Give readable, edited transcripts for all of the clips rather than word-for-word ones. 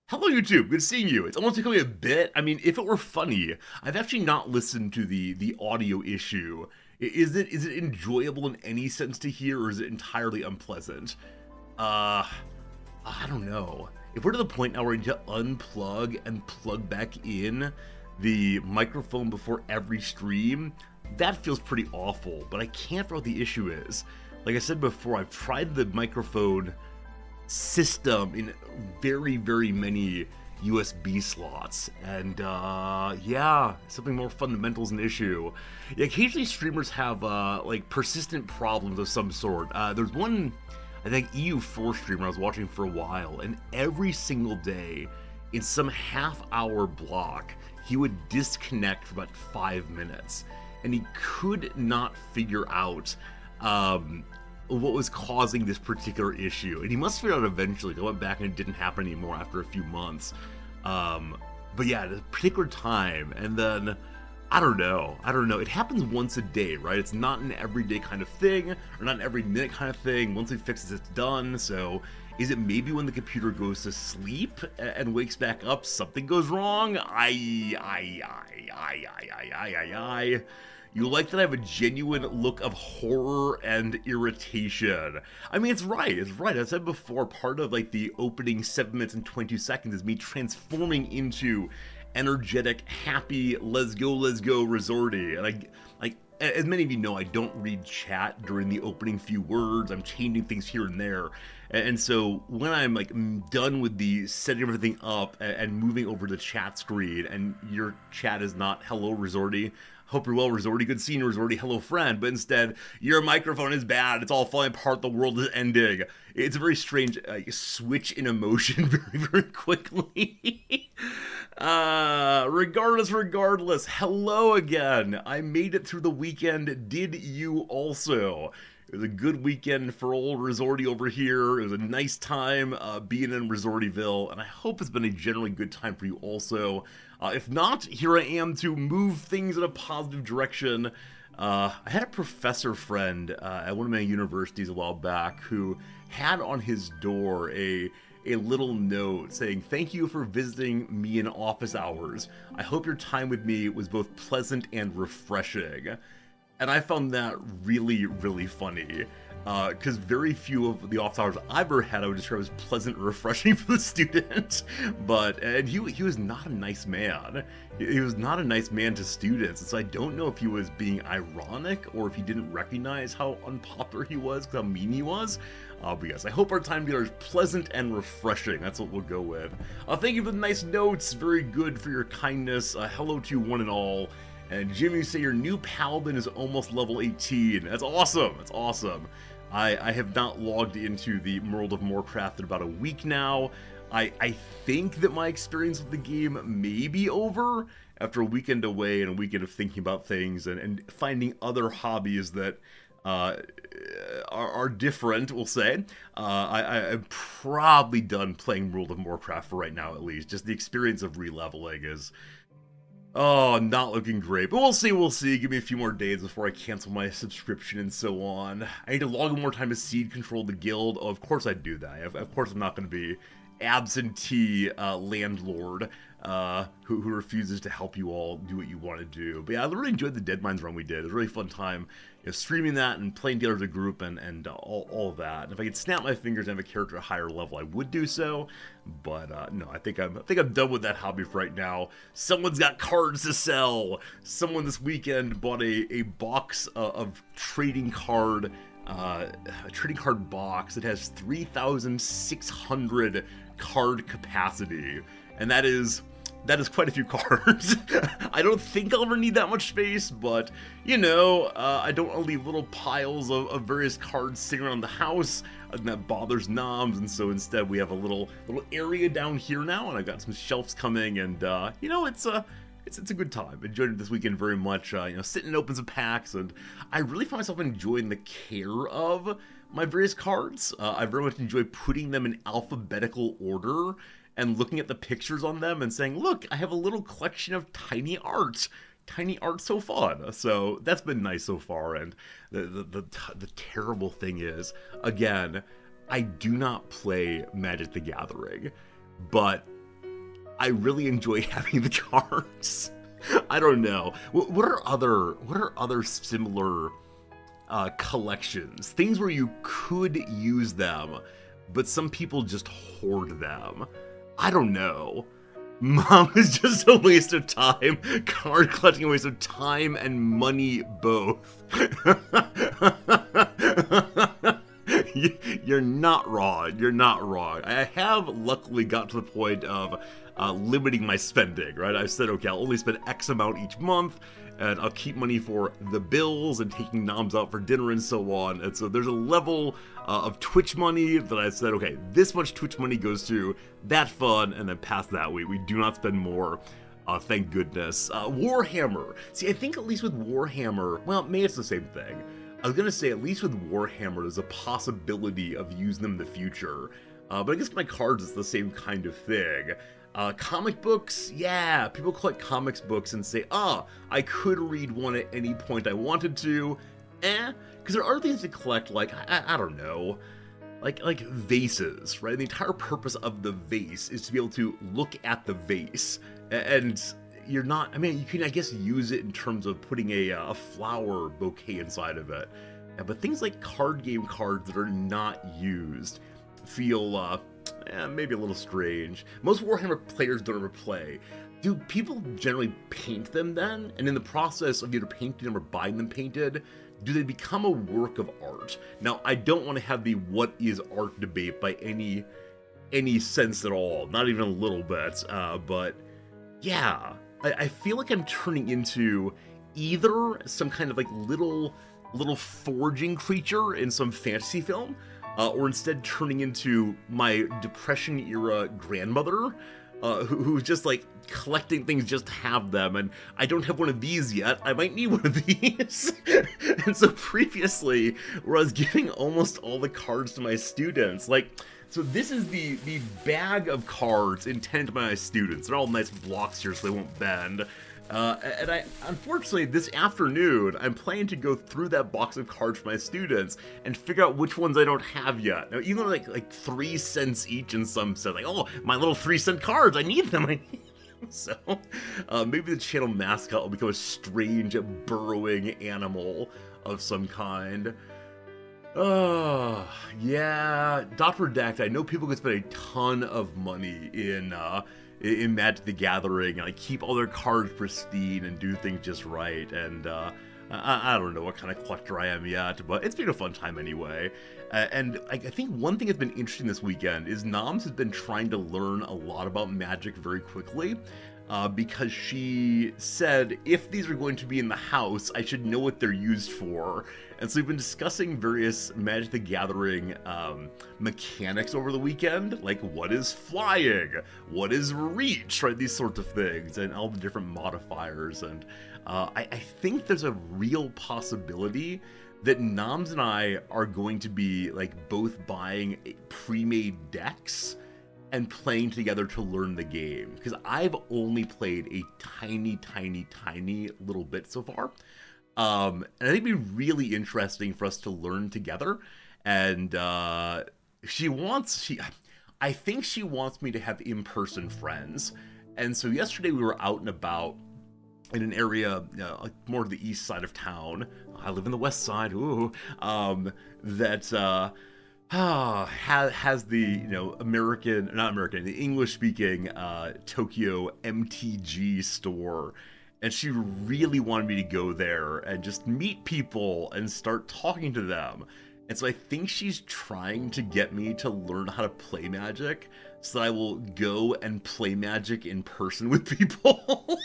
Hello YouTube, good seeing you. It's almost taken me a bit. I mean, if it were funny, I've actually not listened to the audio issue. Is it enjoyable in any sense to hear, or is it entirely unpleasant? Uh, I don't know. If we're to the point now where we need to unplug and plug back in the microphone before every stream, that feels pretty awful, but I can't figure out what the issue is. Like I said before, I've tried the microphone system in very many USB slots, and yeah, something more fundamental is an issue. Yeah, occasionally streamers have like persistent problems of some sort. There's one, I think, EU4 streamer I was watching for a while, and every single day in some half-hour block he would disconnect for about 5 minutes, and he could not figure out what was causing this particular issue. And he must figure out eventually. I went back and it didn't happen anymore after a few months. But yeah, at a particular time, and then I don't know. It happens once a day, right? It's not an everyday kind of thing, or not an every minute kind of thing. Once we fix it, it's done. So is it maybe when the computer goes to sleep and wakes back up, something goes wrong? You like that I have a genuine look of horror and irritation. I mean, it's right. I said before, part of like the opening 7 minutes and 22 seconds is me transforming into energetic, happy, let's go, resorty. And as many of you know, I don't read chat during the opening few words. I'm changing things here and there. And so when I'm like done with the setting everything up and moving over to the chat screen, and your chat is not hello resorty, hope you're well, Resorty. Good seeing you, Resorty. Hello, friend. But instead, your microphone is bad. It's all falling apart. The world is ending. It's a very strange switch in emotion very quickly. Regardless. Hello again. I made it through the weekend. Did you also? It was a good weekend for old Resorty over here. It was a nice time being in Resortyville, and I hope it's been a generally good time for you also. If not, here I am to move things in a positive direction. I had a professor friend at one of my universities a while back who had on his door a little note saying, "Thank you for visiting me in office hours. I hope your time with me was both pleasant and refreshing." And I found that really funny, because very few of the office hours I've ever had I would describe as pleasant and refreshing for the student. And he was not a nice man. He was not a nice man to students, and so I don't know if he was being ironic or if he didn't recognize how unpopular he was, how mean he was. But yes, I hope our time together is pleasant and refreshing. That's what we'll go with. Thank you for the nice notes. Very good for your kindness. Hello to you one and all. And Jimmy, you say your new paladin is almost level 18. That's awesome. That's awesome. I have not logged into the World of Warcraft in about a week now. I think that my experience with the game may be over after a weekend away and a weekend of thinking about things and finding other hobbies that are different, we'll say. I'm probably done playing World of Warcraft for right now, at least. Just the experience of re-leveling is... oh, not looking great, but we'll see. Give me a few more days before I cancel my subscription and so on. I need to log in more time to seed control the guild. Oh, of course I'd do that. Of course I'm not going to be absentee landlord who refuses to help you all do what you want to do. But yeah, I really enjoyed the Deadmines run we did. It was a really fun time, streaming that and playing together as a group and all of that. And if I could snap my fingers and have a character at a higher level, I would do so. But no, I think I'm done with that hobby for right now. Someone's got cards to sell. Someone this weekend bought a box of trading card. A trading card box that has 3,600 card capacity, and that is quite a few cards. I don't think I'll ever need that much space, but I don't want to leave little piles of various cards sitting around the house, and that bothers noms, and so instead we have a little area down here now, and I've got some shelves coming, and it's a good time. Enjoyed it this weekend very much. Sitting and open some packs, and I really find myself enjoying the care of my various cards. I very much enjoy putting them in alphabetical order and looking at the pictures on them and saying, "Look, I have a little collection of tiny art." Tiny art, so fun. So that's been nice so far. And the terrible thing is, again, I do not play Magic the Gathering, but I really enjoy having the cards. I don't know. What are other similar collections? Things where you could use them, but some people just hoard them. I don't know. Mom is just a waste of time. Card collecting a waste of time and money both. You're not wrong. You're not wrong. I have luckily got to the point of limiting my spending, right? I've said, okay, I'll only spend X amount each month, and I'll keep money for the bills and taking noms out for dinner and so on. And so there's a level of Twitch money that I said, okay, this much Twitch money goes to that fun, and then past that, we do not spend more. Thank goodness. Warhammer. See, I think at least with Warhammer, well, maybe it's the same thing. I was gonna say, at least with Warhammer, there's a possibility of using them in the future. But I guess my cards is the same kind of thing. Comic books, yeah, people collect comics books and say, I could read one at any point I wanted to. Because there are things to collect, like, I don't know, like vases, right? The entire purpose of the vase is to be able to look at the vase, and you're not, I mean, you can, I guess, use it in terms of putting a flower bouquet inside of it. But things like card game cards that are not used feel, maybe a little strange. Most Warhammer players don't ever play. Do people generally paint them then? And in the process of either painting them or buying them painted, do they become a work of art? Now, I don't want to have the what is art debate by any sense at all, not even a little bit, but yeah, I feel like I'm turning into either some kind of like little foraging creature in some fantasy film, or instead turning into my Depression-era grandmother, who's just like collecting things just to have them, and I don't have one of these yet. I might need one of these. And so previously, where I was giving almost all the cards to my students, like, so this is the bag of cards intended by my students. They're all nice blocks here so they won't bend. And I, unfortunately, this afternoon, I'm planning to go through that box of cards for my students and figure out which ones I don't have yet. Now, even like 3 cents each in some sense, like, oh, my little 3-cent cards, I need them, So, maybe the channel mascot will become a strange, burrowing animal of some kind. Oh, yeah, Dr. Decked, I know people can spend a ton of money in Magic the Gathering, and like keep all their cards pristine and do things just right, and I don't know what kind of collector I am yet, but it's been a fun time anyway. And I think one thing that's been interesting this weekend is Noms has been trying to learn a lot about Magic very quickly, because she said if these are going to be in the house, I should know what they're used for. And so we've been discussing various Magic the Gathering mechanics over the weekend, like what is flying, what is reach, right? These sorts of things, and all the different modifiers. And I think there's a real possibility that Noms and I are going to be like both buying pre-made decks and playing together to learn the game, because I've only played a tiny little bit so far. And I think it'd be really interesting for us to learn together. And I think she wants me to have in-person friends. And so yesterday we were out and about in an area like more to the east side of town. I live in the west side. Ooh, that has the the English-speaking Tokyo MTG store. And she really wanted me to go there and just meet people and start talking to them. And so I think she's trying to get me to learn how to play Magic so that I will go and play Magic in person with people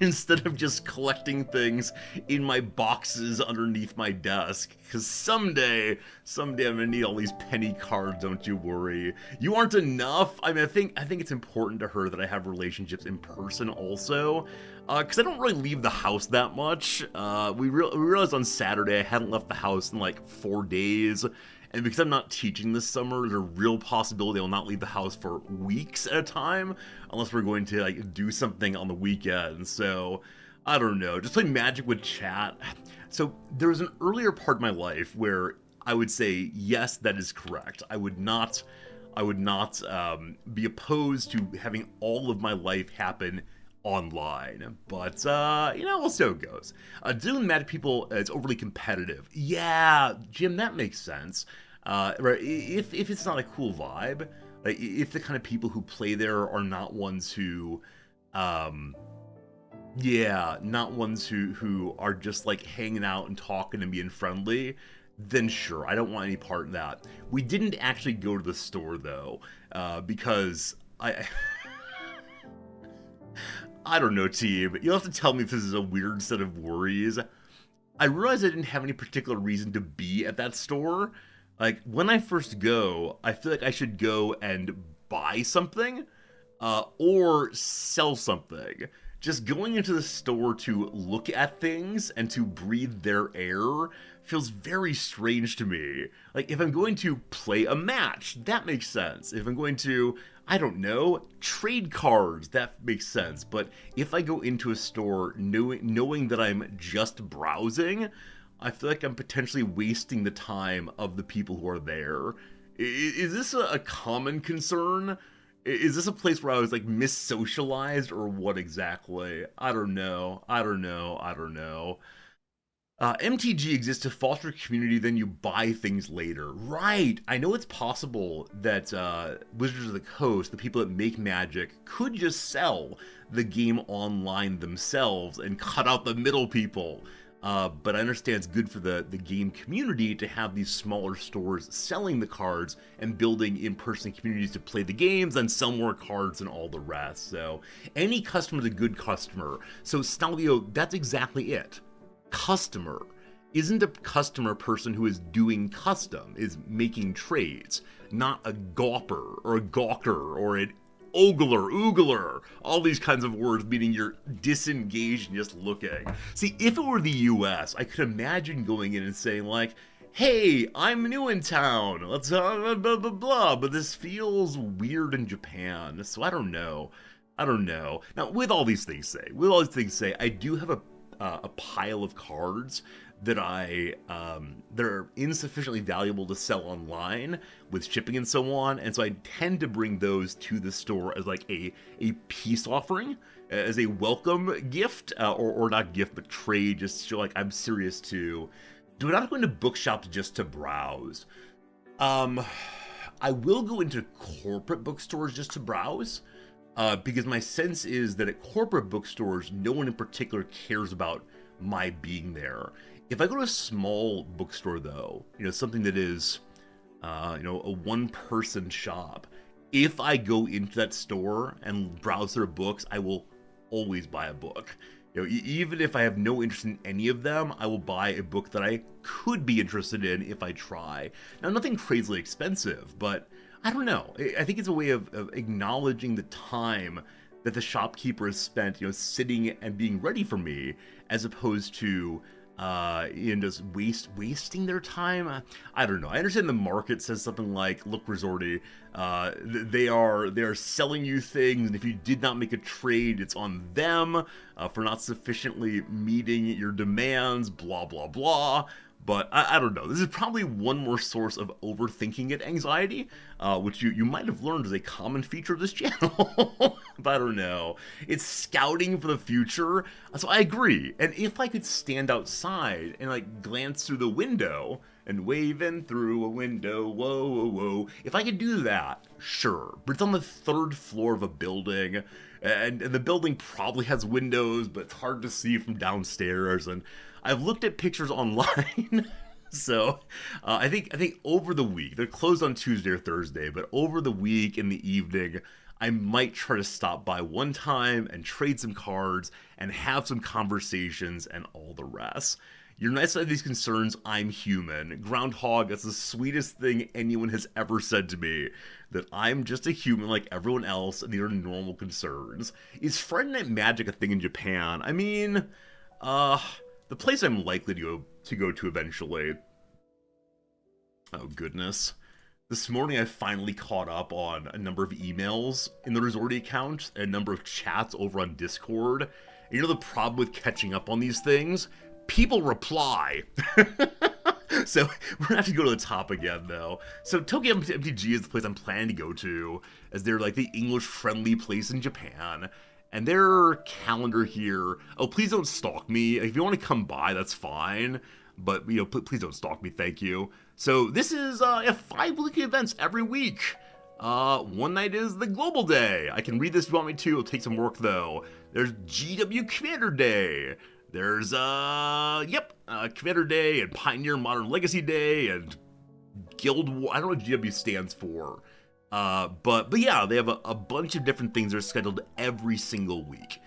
instead of just collecting things in my boxes underneath my desk. Because someday I'm gonna need all these penny cards, don't you worry. You aren't enough. I mean, I think it's important to her that I have relationships in person also. Because I don't really leave the house that much. We realized on Saturday I hadn't left the house in like 4 days. And because I'm not teaching this summer, there's a real possibility I'll not leave the house for weeks at a time, unless we're going to like do something on the weekend. So, I don't know, just play Magic with chat. So there was an earlier part of my life where I would say, yes, that is correct. I would not I would not be opposed to having all of my life happen online. But, we'll see how it goes. Dealing with mad people, it's overly competitive. Yeah, Jim, that makes sense. Right, if it's not a cool vibe, like if the kind of people who play there are not ones who, not ones who are just like hanging out and talking and being friendly, then sure, I don't want any part in that. We didn't actually go to the store though, because I don't know, team. You'll have to tell me if this is a weird set of worries. I realized I didn't have any particular reason to be at that store. Like, when I first go, I feel like I should go and buy something, or sell something. Just going into the store to look at things and to breathe their air feels very strange to me. Like, if I'm going to play a match, that makes sense. If I'm going to, I don't know, trade cards, that makes sense. But if I go into a store knowing that I'm just browsing, I feel like I'm potentially wasting the time of the people who are there. Is this a common concern? Is this a place where I was like mis-socialized or what exactly? I don't know. MTG exists to foster community, then you buy things later. Right. I know it's possible that Wizards of the Coast, the people that make Magic, could just sell the game online themselves and cut out the middle people. But I understand it's good for the game community to have these smaller stores selling the cards and building in-person communities to play the games and sell more cards and all the rest. So any customer is a good customer. So Stalio, that's exactly it. Customer. Isn't a customer person who is doing custom, is making trades, not a gawper or a gawker or an oogler, all these kinds of words meaning you're disengaged and just looking. See, if it were the US, I could imagine going in and saying like, hey, I'm new in town, let's blah, blah, blah, blah, but this feels weird in Japan, so I don't know. Now, with all these things say, I do have a pile of cards that that are insufficiently valuable to sell online with shipping and so on, and so I tend to bring those to the store as like a peace offering, as a welcome gift, or not gift, but trade, just to show like I'm serious too. Do not go into bookshops just to browse. I will go into corporate bookstores just to browse, because my sense is that at corporate bookstores, no one in particular cares about my being there. If I go to a small bookstore, though, something that is, a one-person shop, if I go into that store and browse their books, I will always buy a book. Even if I have no interest in any of them, I will buy a book that I could be interested in if I try. Now, nothing crazily expensive, but I don't know. I think it's a way of acknowledging the time that the shopkeeper has spent, sitting and being ready for me, as opposed to, just wasting their time. I don't know. I understand the market says something like, "Look, Resorty, they are selling you things, and if you did not make a trade, it's on them for not sufficiently meeting your demands." Blah blah blah. But I don't know. This is probably one more source of overthinking it anxiety, which you might have learned is a common feature of this channel. But I don't know. It's scouting for the future. So I agree. And if I could stand outside and like glance through the window and wave in through a window, whoa, whoa, whoa. If I could do that, sure. But it's on the 3rd floor of a building, and the building probably has windows, but it's hard to see from downstairs. And I've looked at pictures online, so I think over the week, they're closed on Tuesday or Thursday, but over the week in the evening, I might try to stop by one time and trade some cards and have some conversations and all the rest. You're nice to have these concerns, I'm human. Groundhog, that's the sweetest thing anyone has ever said to me. That I'm just a human like everyone else and these are normal concerns. Is Friday Night Magic a thing in Japan? I mean, the place I'm likely to go to eventually. Oh goodness. This morning I finally caught up on a number of emails in the Resorty account, and a number of chats over on Discord. And the problem with catching up on these things? People reply. So we're gonna have to go to the top again, though. So Tokyo MTG is the place I'm planning to go to, as they're like the English-friendly place in Japan. And their calendar here. Oh, please don't stalk me. If you want to come by, that's fine. But please don't stalk me. Thank you. So this is 5 weekly events every week. One night is the Global Day. I can read this if you want me to. It'll take some work though. There's GW Commander Day. There's Commander Day and Pioneer Modern Legacy Day and Guild War. I don't know what GW stands for. But yeah, they have a bunch of different things that are scheduled every single week.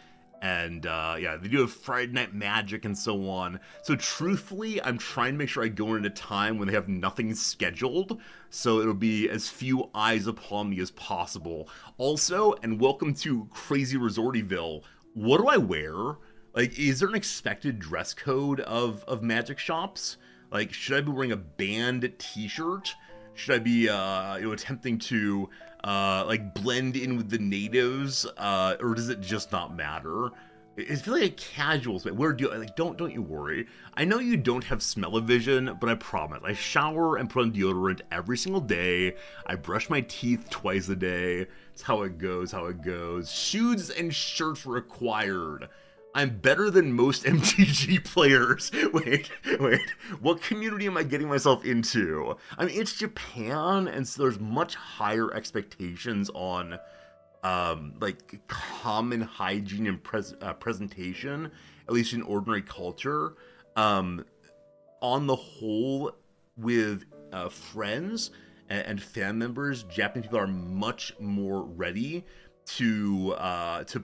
And they do have Friday Night Magic and so on. So truthfully, I'm trying to make sure I go in at a time when they have nothing scheduled, so it'll be as few eyes upon me as possible. Also, and welcome to Crazy Resortyville, what do I wear? Like, is there an expected dress code of magic shops? Like, should I be wearing a band t-shirt? Should I be, attempting to, blend in with the natives, or does it just not matter? It's really a casual space. Don't you worry. I know you don't have smell-o-vision, but I promise. I shower and put on deodorant every single day. I brush my teeth twice a day. It's how it goes. Shoes and shirts required. I'm better than most MTG players. Wait. What community am I getting myself into? I mean, it's Japan, and so there's much higher expectations on, common hygiene and presentation, at least in ordinary culture. On the whole, with friends and fan members, Japanese people are much more ready to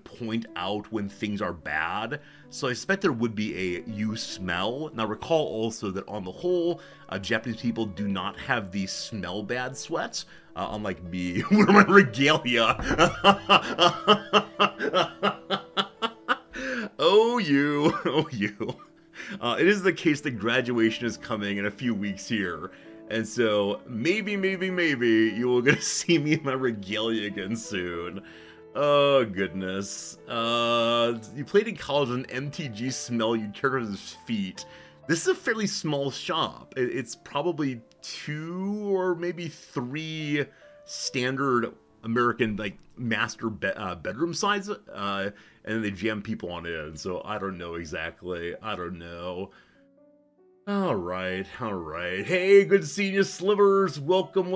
point out when things are bad. So I expect there would be a you smell. Now recall also that on the whole, Japanese people do not have the smell bad sweats, unlike me, where my regalia. Oh you. It is the case that graduation is coming in a few weeks here. And so maybe you will get to see me in my regalia again soon. Oh, goodness. You played in college with an MTG smell you'd characterize as feet. This is a fairly small shop. It's probably 2 or maybe 3 standard American, master bedroom size, and then they jam people on in. So I don't know exactly. I don't know. All right. Hey, good seeing you, Slivers. Welcome.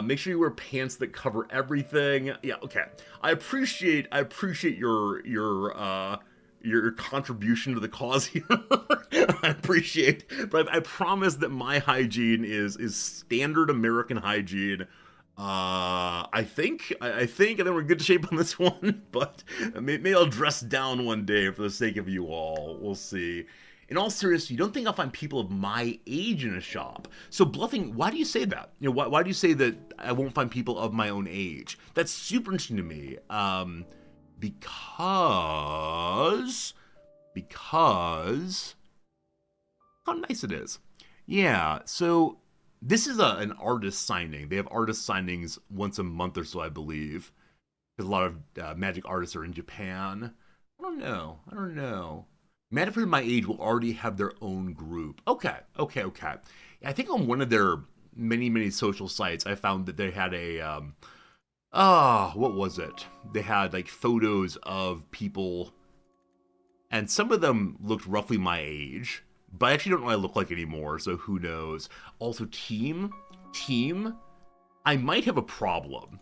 Make sure you wear pants that cover everything. Yeah, okay. I appreciate your contribution to the cause here. I appreciate, but I promise that my hygiene is standard American hygiene. I think we're in good shape on this one, but maybe I'll dress down one day for the sake of you all. We'll see. In all seriousness, you don't think I'll find people of my age in a shop. So Bluffing, why do you say that? Why do you say that I won't find people of my own age? That's super interesting to me. Because how nice it is. Yeah, so this is an artist signing. They have artist signings once a month or so, I believe. Because a lot of Magic artists are in Japan. I don't know. Magic players my age will already have their own group. Okay. I think on one of their many social sites, I found that they had a, what was it? They had photos of people, and some of them looked roughly my age, but I actually don't know what I look like anymore, so who knows. Also, team, I might have a problem.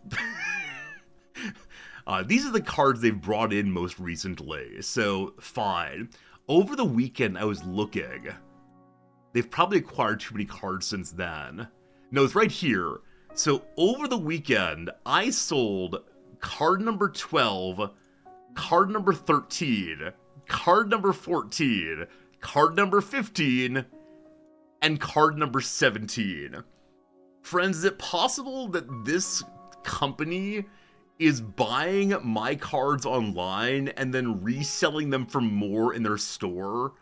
These are the cards they've brought in most recently, so fine. Over the weekend, I was looking. They've probably acquired too many cards since then. No, it's right here. So over the weekend, I sold card number 12, card number 13, card number 14, card number 15, and card number 17. Friends, is it possible that this company is buying my cards online and then reselling them for more in their store?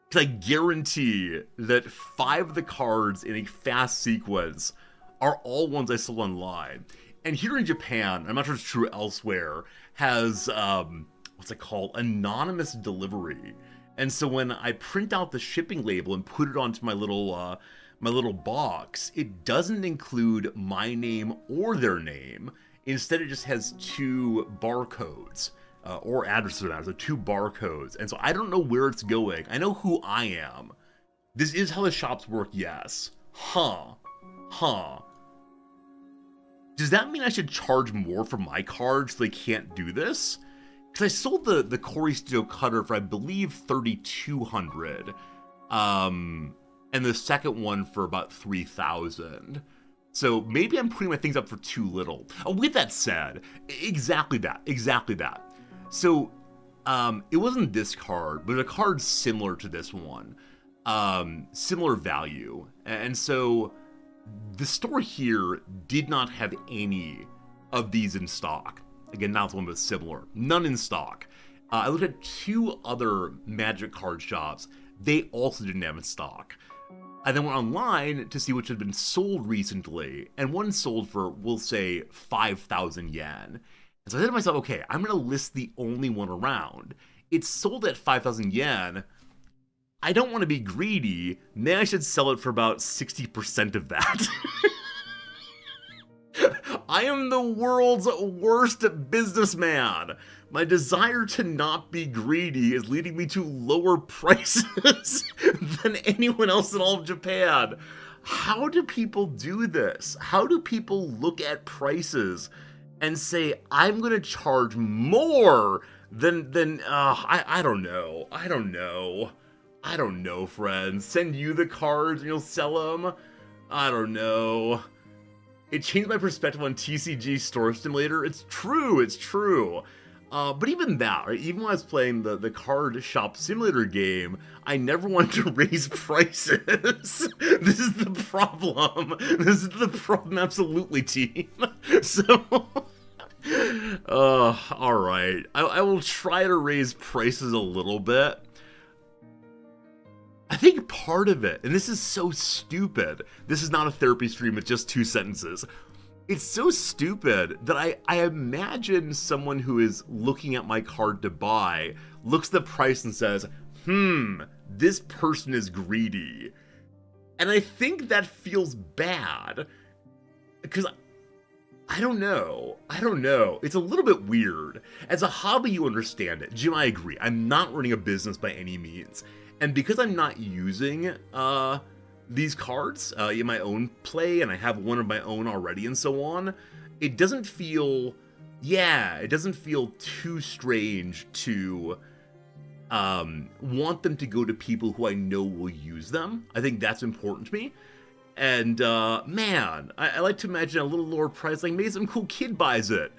Because I guarantee that 5 of the cards in a fast sequence are all ones I sold online. And here in Japan, I'm not sure it's true elsewhere, has, what's it called? Anonymous delivery. And so when I print out the shipping label and put it onto my little box, it doesn't include my name or their name. Instead, it just has two barcodes, or addresses, so two barcodes. And so I don't know where it's going. I know who I am. This is how the shops work, yes. Huh. Does that mean I should charge more for my cards so they can't do this? Because I sold the Corey Studio Cutter for, I believe, $3,200. And the second one for about $3,000. So maybe I'm putting my things up for too little. With that said, exactly that. So it wasn't this card, but a card similar to this one. Similar value. And so the store here did not have any of these in stock. Again, now it's one that's similar. None in stock. I looked at two other Magic card shops. They also didn't have in stock. I then went online to see which had been sold recently, and one sold for, we'll say, 5,000 yen. And so I said to myself, okay, I'm going to list the only one around. It's sold at 5,000 yen. I don't want to be greedy. Maybe I should sell it for about 60% of that. I am the world's worst businessman. My desire to not be greedy is leading me to lower prices than anyone else in all of Japan. How do people do this? How do people look at prices and say, I'm going to charge more than I don't know. I don't know, friends. Send you the cards and you'll sell them? I don't know. It changed my perspective on TCG Store Simulator. It's true. But even that, right? Even when I was playing the card shop simulator game, I never wanted to raise prices. This is the problem. Absolutely, team. So, all right. I will try to raise prices a little bit. I think part of it, and this is so stupid, this is not a therapy stream, it's just 2 sentences. It's so stupid that I imagine someone who is looking at my card to buy, looks at the price and says, this person is greedy. And I think that feels bad, because I don't know. It's a little bit weird. As a hobby, you understand it. Jim, I agree. I'm not running a business by any means. And because I'm not using these cards in my own play, and I have one of my own already and so on, it doesn't feel too strange to want them to go to people who I know will use them. I think that's important to me. And man, I like to imagine a little lower price, like maybe some cool kid buys it.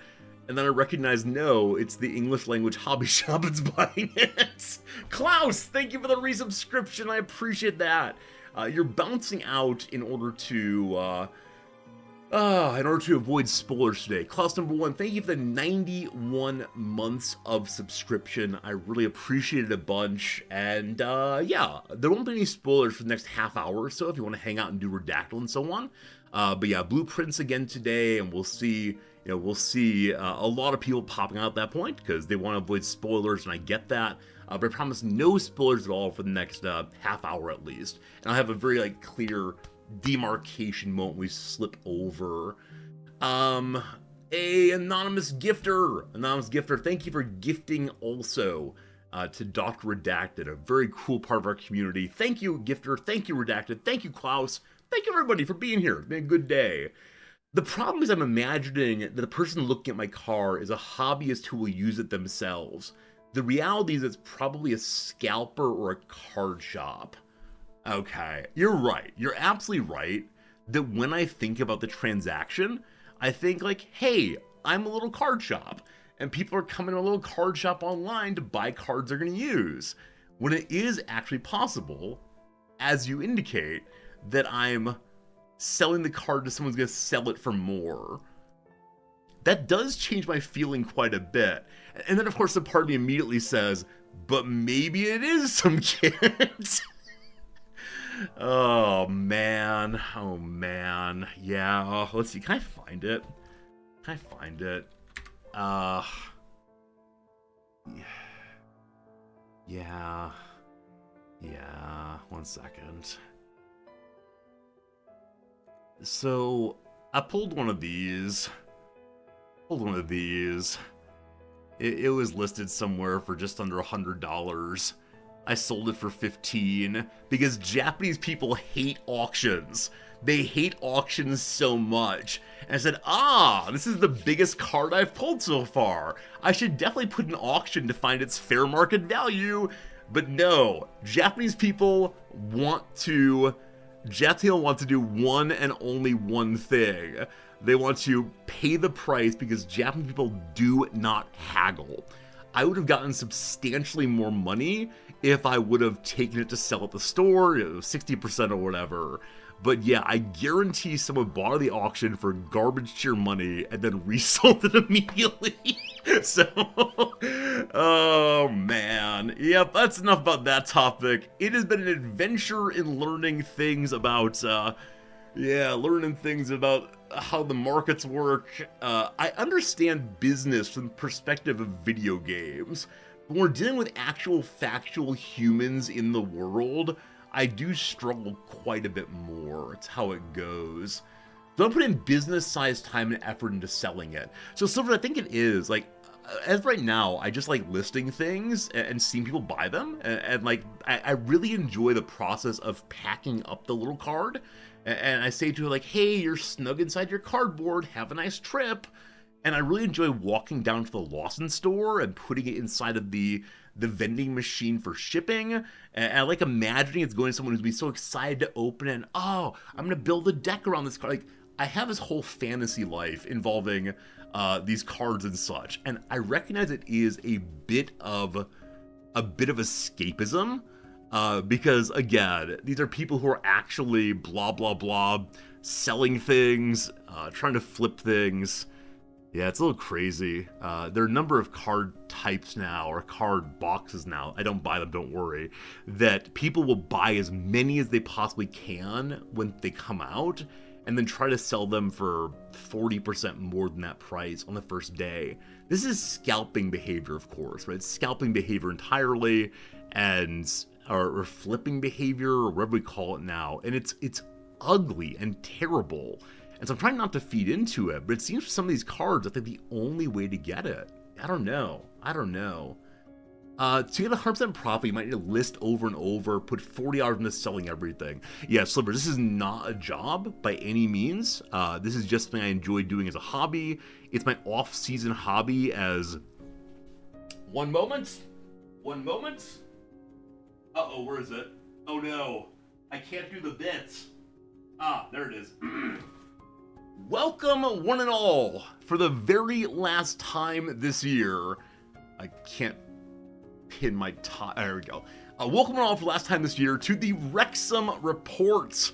And then I recognize, no, it's the English language hobby shop that's buying it. Klaus, thank you for the resubscription. I appreciate that. You're bouncing out in order to avoid spoilers today. Klaus number 1, thank you for the 91 months of subscription. I really appreciate it a bunch. And yeah, there won't be any spoilers for the next half hour or so if you want to hang out and do Redactyl and so on. But yeah, blueprints again today, and we'll see. We'll see a lot of people popping out at that point because they want to avoid spoilers, and I get that. But I promise no spoilers at all for the next half hour at least. And I'll have a very clear demarcation moment we slip over. A anonymous gifter, thank you for gifting also to Dr. Redacted, a very cool part of our community. Thank you, gifter. Thank you, Redacted. Thank you, Klaus. Thank you, everybody, for being here. It's been a good day. The problem is I'm imagining that the person looking at my car is a hobbyist who will use it themselves. The reality is it's probably a scalper or a card shop. Okay, you're right. You're absolutely right that when I think about the transaction, I think hey, I'm a little card shop, and people are coming to a little card shop online to buy cards they're going to use. When it is actually possible, as you indicate, that I'm selling the card to someone's going to sell it for more. That does change my feeling quite a bit. And then, of course, the part of me immediately says, but maybe it is some kids. Oh, man. Yeah. Let's see. Can I find it? Yeah. Yeah, 1 second. So, I pulled one of these. It was listed somewhere for just under $100. I sold it for $15 because Japanese people hate auctions. They hate auctions so much. And I said, this is the biggest card I've pulled so far. I should definitely put an auction to find its fair market value. But no, Japanese people want to do one and only one thing. They want to pay the price because Japanese people do not haggle. I would have gotten substantially more money if I would have taken it to sell at the store, 60% or whatever. But yeah, I guarantee someone bought the auction for garbage tier money and then resold it immediately. So, oh man. Yep, that's enough about that topic. It has been an adventure in learning things about, how the markets work. I understand business from the perspective of video games. When we're dealing with actual factual humans in the world, I do struggle quite a bit more. It's how it goes. So I'm putting business-sized time and effort into selling it. So Silver, I think it is, like, as of right now, I just like listing things and seeing people buy them. And like, I really enjoy the process of packing up the little card. And I say to her, like, hey, you're snug inside your cardboard. Have a nice trip. And I really enjoy walking down to the Lawson store and putting it inside of the vending machine for shipping. And I like imagining it's going to someone who's be so excited to open it. And, I'm going to build a deck around this card. Like, I have this whole fantasy life involving these cards and such. And I recognize it is a bit of escapism. Because, again, these are people who are actually blah, blah, blah, selling things, trying to flip things. Yeah, it's a little crazy. There are a number of card types now, or card boxes now, I don't buy them, don't worry, that people will buy as many as they possibly can when they come out, and then try to sell them for 40% more than that price on the first day. This is scalping behavior, of course, right? It's scalping behavior entirely, or flipping behavior, or whatever we call it now, and it's ugly and terrible. And so I'm trying not to feed into it, but it seems for some of these cards, I think the only way to get it. I don't know. To get 100% profit, you might need to list over and over, put 40 hours into selling everything. Yeah, Sliver, this is not a job by any means. This is just something I enjoy doing as a hobby. It's my off-season hobby as... One moment. Uh-oh, where is it? Oh no, I can't do the bits. There it is. Welcome, one and all, for the very last time this year. I can't pin my tie. There we go. Welcome, one and all, for the last time this year to the Wrexham Report.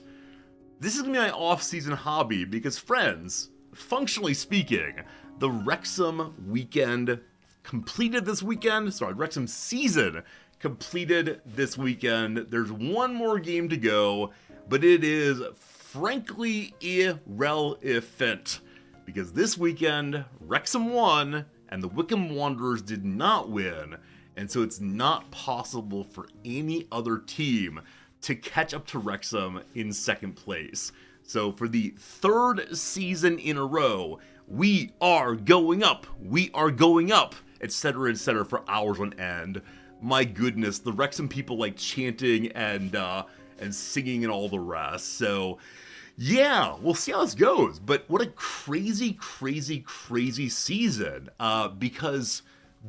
This is going to be my off-season hobby because, friends, functionally speaking, the Wrexham weekend completed this weekend. Sorry, Wrexham season completed this weekend. There's one more game to go, but it is frankly irrelevant because this weekend Wrexham won and the Wycombe Wanderers did not win, and so it's not possible for any other team to catch up to Wrexham in second place. So for the third season in a row, we are going up, etc., for hours on end. My goodness, the Wrexham people like chanting and singing and all the rest. So, yeah, we'll see how this goes. But what a crazy season. Because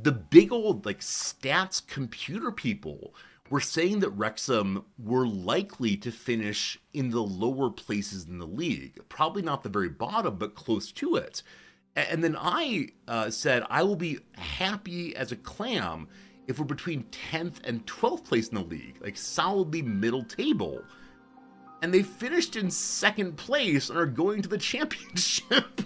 the big old stats computer people were saying that Wrexham were likely to finish in the lower places in the league. Probably not the very bottom, but close to it. And then I said I will be happy as a clam if we're between 10th and 12th place in the league, solidly middle table. And they finished in second place and are going to the championship.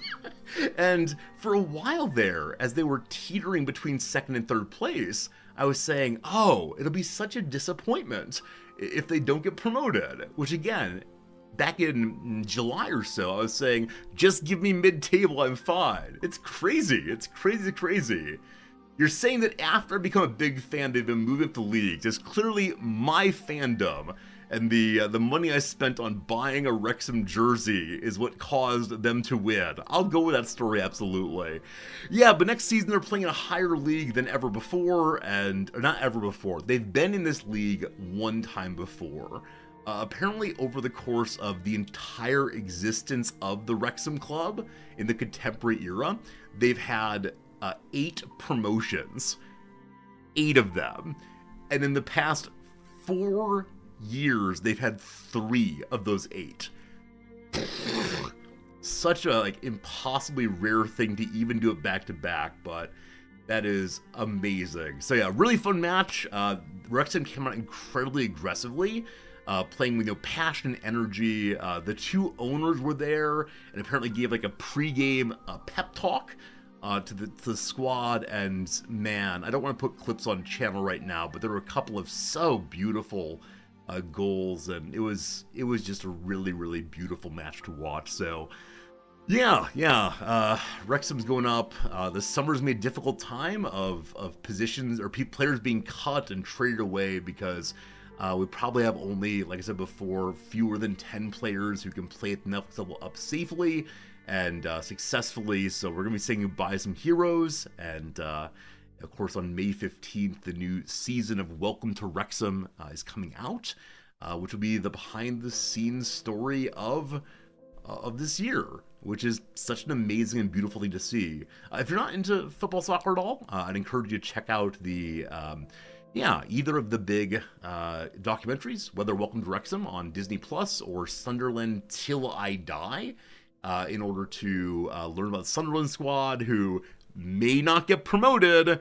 And for a while there, as they were teetering between second and third place, I was saying, it'll be such a disappointment if they don't get promoted. Which again, back in July or so, I was saying, just give me mid-table, I'm fine. It's crazy. You're saying that after I become a big fan, they've been moving up the leagues. It's clearly my fandom and the money I spent on buying a Wrexham jersey is what caused them to win. I'll go with that story, absolutely. Yeah, but next season they're playing in a higher league than ever before, or not ever before. They've been in this league one time before. Apparently, over the course of the entire existence of the Wrexham Club in the contemporary era, they've had 8 promotions. 8 of them. And in the past 4 years, they've had 3 of those 8. Such a impossibly rare thing to even do it back to back, but that is amazing. So yeah, really fun match. Wrexham came out incredibly aggressively. Playing with passion and energy. The 2 owners were there and apparently gave a pregame pep talk to the squad. And man, I don't want to put clips on channel right now, but there were a couple of so beautiful goals, and it was just a really, really beautiful match to watch. So yeah. Wrexham's going up. The summer's made a difficult time of positions or players being cut and traded away because we probably have only, like I said before, fewer than 10 players who can play at the next level up safely and successfully. So we're going to be saying goodbye to some heroes. And of course, on May 15th, the new season of Welcome to Wrexham is coming out, which will be the behind-the-scenes story of this year, which is such an amazing and beautiful thing to see. If you're not into football soccer at all, I'd encourage you to check out the either of the big documentaries, whether Welcome to Wrexham on Disney Plus or Sunderland Till I Die, in order to learn about the Sunderland squad, who may not get promoted.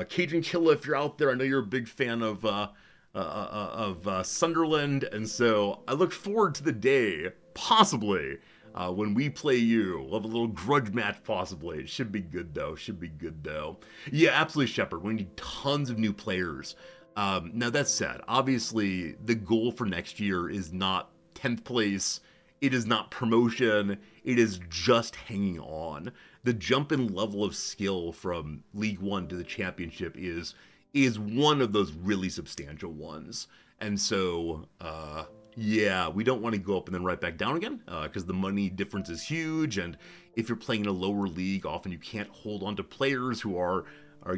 Cajun Killa, if you're out there, I know you're a big fan of Sunderland, and so I look forward to the day, possibly, when we play you. We'll have a little grudge match, possibly. It should be good, though. Yeah, absolutely, Shepard. We need tons of new players. Now, that said, obviously, the goal for next year is not 10th place. It is not promotion. It is just hanging on. The jump in level of skill from League One to the Championship is one of those really substantial ones. And so, yeah, we don't want to go up and then right back down again, because the money difference is huge, and if you're playing in a lower league, often you can't hold on to players who are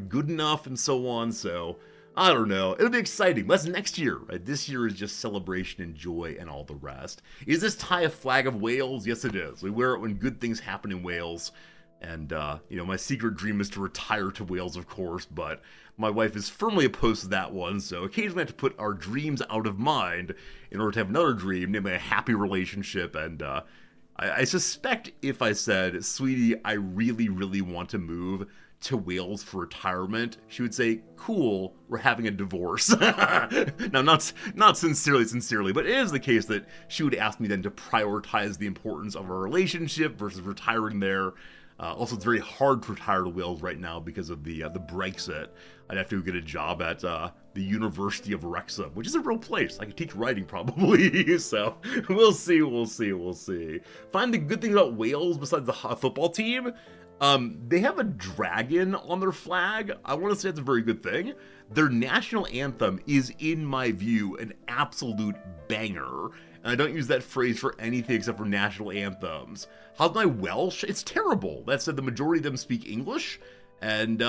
good enough and so on. So I don't know. It'll be exciting. That's next year, right? This year is just celebration and joy and all the rest. Is this tie a flag of Wales? Yes, it is. We wear it when good things happen in Wales. And, my secret dream is to retire to Wales, of course, but my wife is firmly opposed to that one, so occasionally I have to put our dreams out of mind in order to have another dream, namely a happy relationship. And I suspect if I said, sweetie, I really, really want to move to Wales for retirement, she would say, cool, we're having a divorce. Now, not sincerely, but it is the case that she would ask me then to prioritize the importance of our relationship versus retiring there. Also, it's very hard to retire to Wales right now because of the Brexit. I'd have to get a job at the University of Wrexham, which is a real place. I could teach writing probably, so we'll see. Find the good thing about Wales besides the football team. They have a dragon on their flag. I want to say it's a very good thing. Their national anthem is, in my view, an absolute banger. And I don't use that phrase for anything except for national anthems. How's my Welsh? It's terrible. That said, the majority of them speak English. And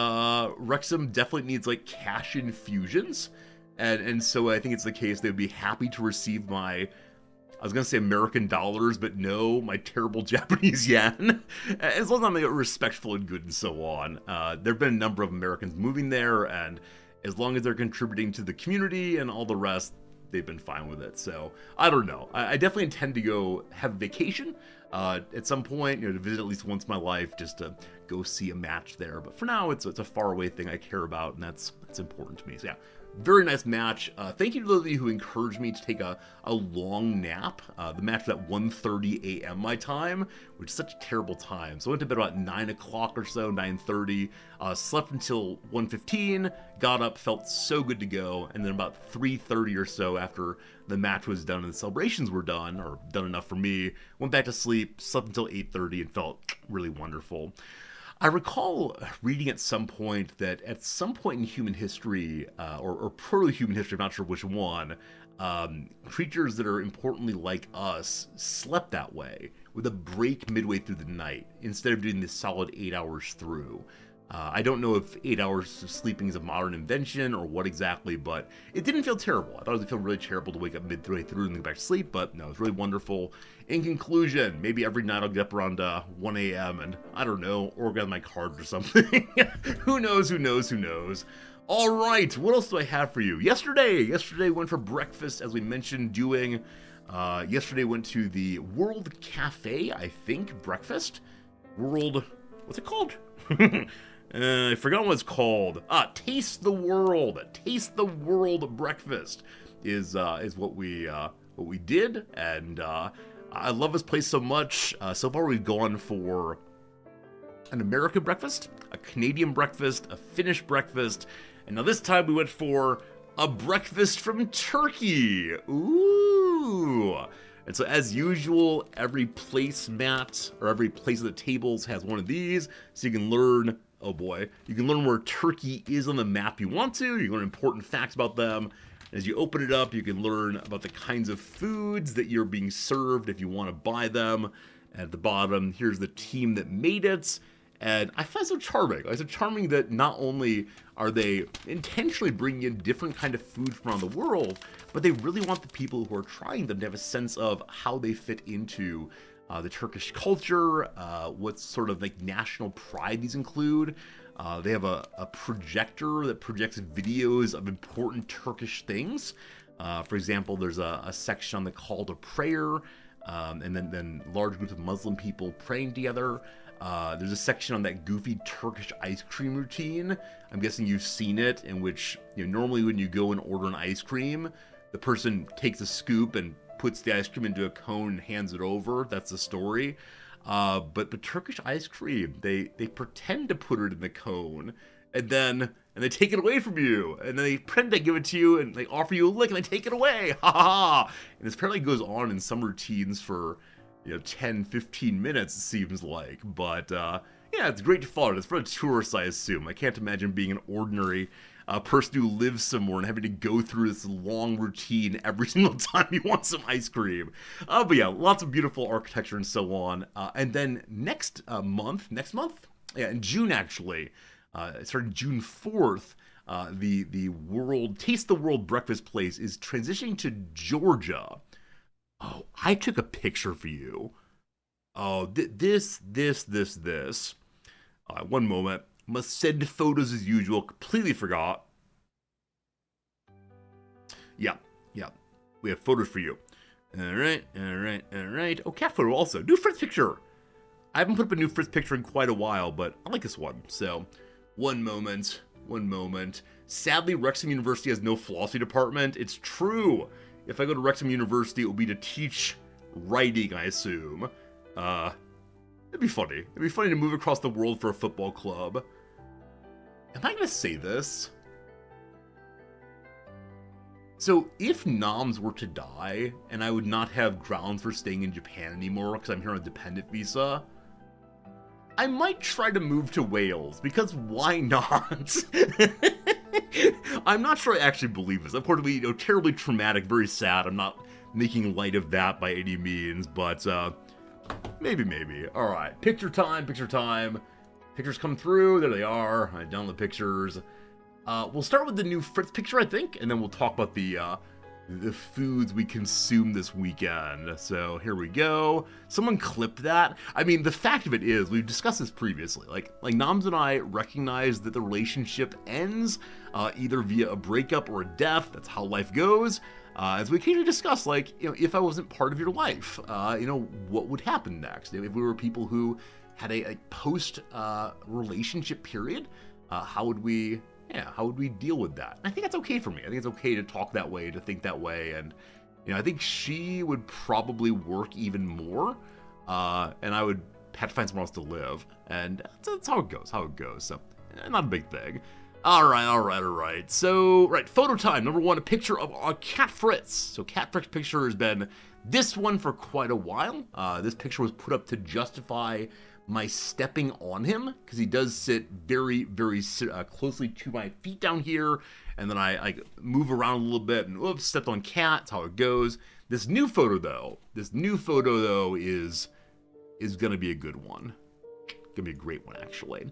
Wrexham definitely needs, cash infusions. And so I think it's the case they'd be happy to receive my, I was going to say American dollars, but no, my terrible Japanese yen. As long as I'm respectful and good and so on. There have been a number of Americans moving there, and as long as they're contributing to the community and all the rest, they've been fine with it. So I don't know. I definitely intend to go have a vacation at some point, to visit at least once in my life, just to go see a match there. But for now, it's a far away thing I care about, and that's important to me. So yeah, very nice match. Thank you to those of you who encouraged me to take a long nap. The match was at 1:30 a.m. my time, which is such a terrible time. So I went to bed about 9 o'clock or so, 9:30. Slept until 1:15, got up, felt so good to go, and then about 3:30 or so after the match was done and the celebrations were done, or done enough for me, went back to sleep, slept until 8:30, and felt really wonderful. I recall reading at some point that at some point in human history, or proto-human history, I'm not sure which one, creatures that are importantly like us slept that way, with a break midway through the night, instead of doing this solid 8 hours through. I don't know if 8 hours of sleeping is a modern invention or what exactly, but it didn't feel terrible. I thought it would feel really terrible to wake up midway through and go back to sleep, but no, it was really wonderful. In conclusion, maybe every night I'll get up around 1 a.m. and, I don't know, organize my cards or something. Who knows, who knows, who knows. All right, what else do I have for you? Yesterday went for breakfast, as we mentioned doing. Yesterday went to the World Cafe, I think, breakfast. What's it called? I forgot what it's called. Taste the World. Taste the World breakfast is what we did, and I love this place so much. So far, we've gone for an American breakfast, a Canadian breakfast, a Finnish breakfast, and now this time we went for a breakfast from Turkey. Ooh. And so as usual, every placemat or every place at the tables has one of these, so you can learn, oh boy, you can learn where Turkey is on the map you want to, you can learn important facts about them. As you open it up, you can learn about the kinds of foods that you're being served if you want to buy them. At the bottom, here's the team that made it. And I find it so charming. It's so charming that not only are they intentionally bringing in different kind of food from around the world, but they really want the people who are trying them to have a sense of how they fit into the Turkish culture, what sort of like national pride these include. They have a projector that projects videos of important Turkish things. For example, there's a section on the call to prayer, and then large groups of Muslim people praying together. There's a section on that goofy Turkish ice cream routine. I'm guessing you've seen it, in which normally when you go and order an ice cream, the person takes a scoop and puts the ice cream into a cone and hands it over. That's the story. But the Turkish ice cream, they pretend to put it in the cone, and they take it away from you, and then they pretend to give it to you, and they offer you a lick, and they take it away. Ha ha ha! And this apparently goes on in some routines for 10, 15 minutes, it seems like. But, yeah, it's great to follow. It's for the tourists, I assume. I can't imagine being an ordinary person who lives somewhere and having to go through this long routine every single time you want some ice cream. But yeah, lots of beautiful architecture and so on. And then next month, yeah, in June actually, starting June 4th, the Taste the World breakfast place is transitioning to Georgia. Oh, I took a picture for you. Oh, this. One moment. Must send photos as usual. Completely forgot. Yeah. We have photos for you. All right. Oh, cat photo also. New Fritz picture. I haven't put up a new Fritz picture in quite a while, but I like this one. So, one moment. Sadly, Wrexham University has no philosophy department. It's true. If I go to Wrexham University, it will be to teach writing, I assume. It'd be funny. It'd be funny to move across the world for a football club. Am I going to say this? So, if Noms were to die, and I would not have grounds for staying in Japan anymore because I'm here on a dependent visa, I might try to move to Wales, because why not? I'm not sure I actually believe this. Of course, it'll be terribly traumatic, very sad. I'm not making light of that by any means, but maybe. All right, picture time. Pictures come through. There they are. I download pictures. We'll start with the new Fritz picture, I think, and then we'll talk about the foods we consume this weekend. So here we go. Someone clipped that. I mean, the fact of it is, we've discussed this previously. Like Noms and I recognize that the relationship ends either via a breakup or a death. That's how life goes. As we occasionally discuss, if I wasn't part of your life, what would happen next? If we were people who had a post relationship period, how would we deal with that? And I think that's okay for me. I think it's okay to talk that way, to think that way, and I think she would probably work even more, and I would have to find somewhere else to live, and that's how it goes. So, not a big thing. All right. So, photo time. Number one, a picture of Cat Fritz. So, Cat Fritz picture has been this one for quite a while. This picture was put up to justify my stepping on him, because he does sit very, very closely to my feet down here, and then I move around a little bit, and oops, stepped on cat. That's how it goes. This new photo though is gonna be a good one. Gonna be a great one, actually.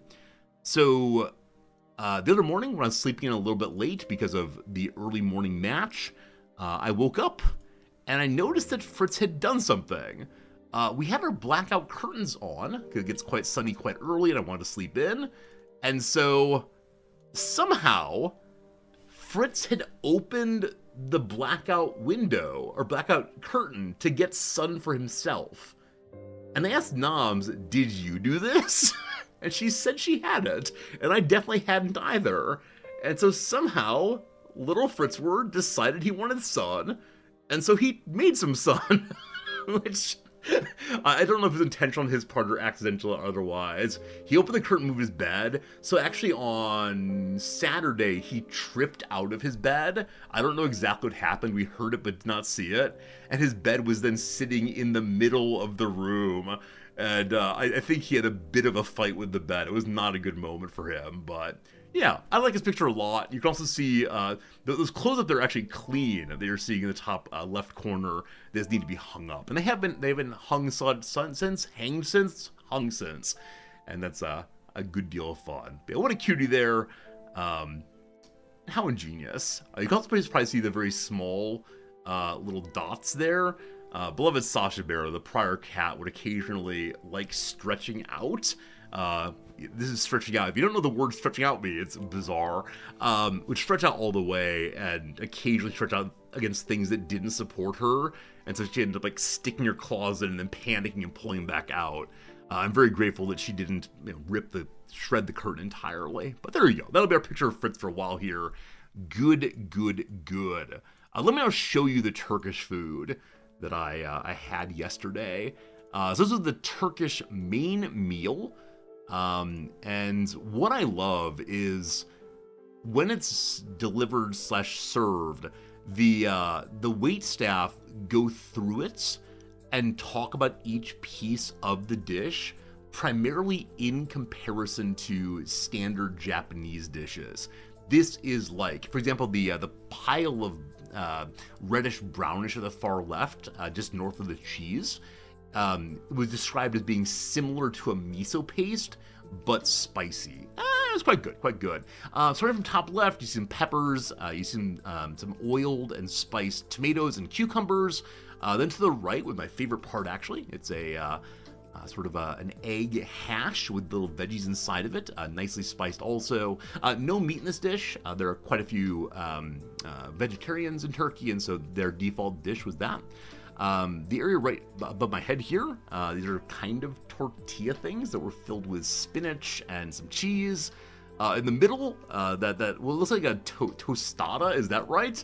So the other morning, when I was sleeping in a little bit late because of the early morning match, I woke up and I noticed that Fritz had done something. We had our blackout curtains on because it gets quite sunny quite early and I wanted to sleep in. And so somehow Fritz had opened the blackout window or blackout curtain to get sun for himself. And I asked Noms, did you do this? And she said she hadn't, and I definitely hadn't either. And so somehow, little Fritzward decided he wanted sun, and so he made some sun, which I don't know if it was intentional on his part or accidental or otherwise. He opened the curtain, moved his bed, so actually on Saturday, he tripped out of his bed. I don't know exactly what happened. We heard it but did not see it, and his bed was then sitting in the middle of the room. And I think he had a bit of a fight with the bed. It was not a good moment for him, but yeah, I like his picture a lot. You can also see those clothes up there are actually clean that you're seeing in the top left corner. They just need to be hung up, and they've been hung since, and that's a good deal of fun. But what a cutie there! How ingenious. You can also probably see the very small little dots there. Beloved Sasha Bear, the prior cat, would occasionally like stretching out. This is stretching out. If you don't know the word stretching out means, it's bizarre. Would stretch out all the way and occasionally stretch out against things that didn't support her. And so she ended up like sticking her claws in and then panicking and pulling back out. I'm very grateful that she didn't shred the curtain entirely. But there you go. That'll be our picture of Fritz for a while here. Good, good, good. Let me now show you the Turkish food that I had yesterday. So this was the Turkish main meal. And what I love is when it's delivered / served, the wait staff go through it and talk about each piece of the dish, primarily in comparison to standard Japanese dishes. This is like, for example, the pile of reddish brownish at the far left, just north of the cheese, was described as being similar to a miso paste, but spicy. It was quite good, quite good. Starting from top left, you see some peppers, you see some oiled and spiced tomatoes and cucumbers. Then to the right, with my favorite part actually, it's a sort of an egg hash with little veggies inside of it, nicely spiced also. No meat in this dish. There are quite a few vegetarians in Turkey, and so their default dish was that. The area right above my head here, these are kind of tortilla things that were filled with spinach and some cheese. In the middle, that looks like a tostada, is that right?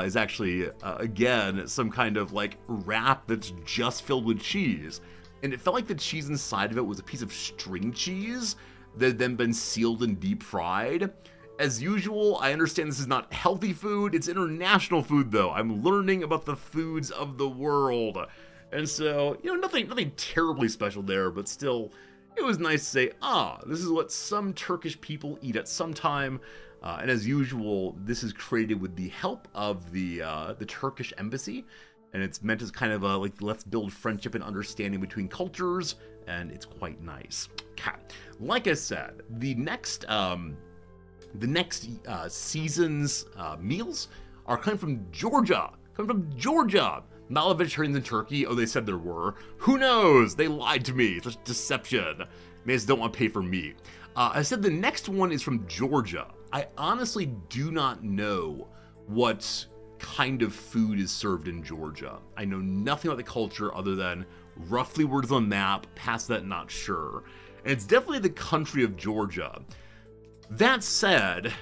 Is actually, again, some kind of like wrap that's just filled with cheese. And it felt like the cheese inside of it was a piece of string cheese that had then been sealed and deep fried. As usual, I understand this is not healthy food, it's international food though. I'm learning about the foods of the world. And so, nothing terribly special there, but still, it was nice to say, this is what some Turkish people eat at some time. And as usual, this is created with the help of the Turkish embassy. And it's meant as kind of like, let's build friendship and understanding between cultures, and it's quite nice. Okay. Like I said, the next season's meals are coming from Georgia. Not all vegetarians in Turkey. Oh, they said there were. Who knows? They lied to me. It's just deception. They just don't want to pay for meat. I said the next one is from Georgia. I honestly do not know what kind of food is served in Georgia. I know nothing about the culture other than roughly words on the map. Past that, not sure. And it's definitely the country of Georgia. That said,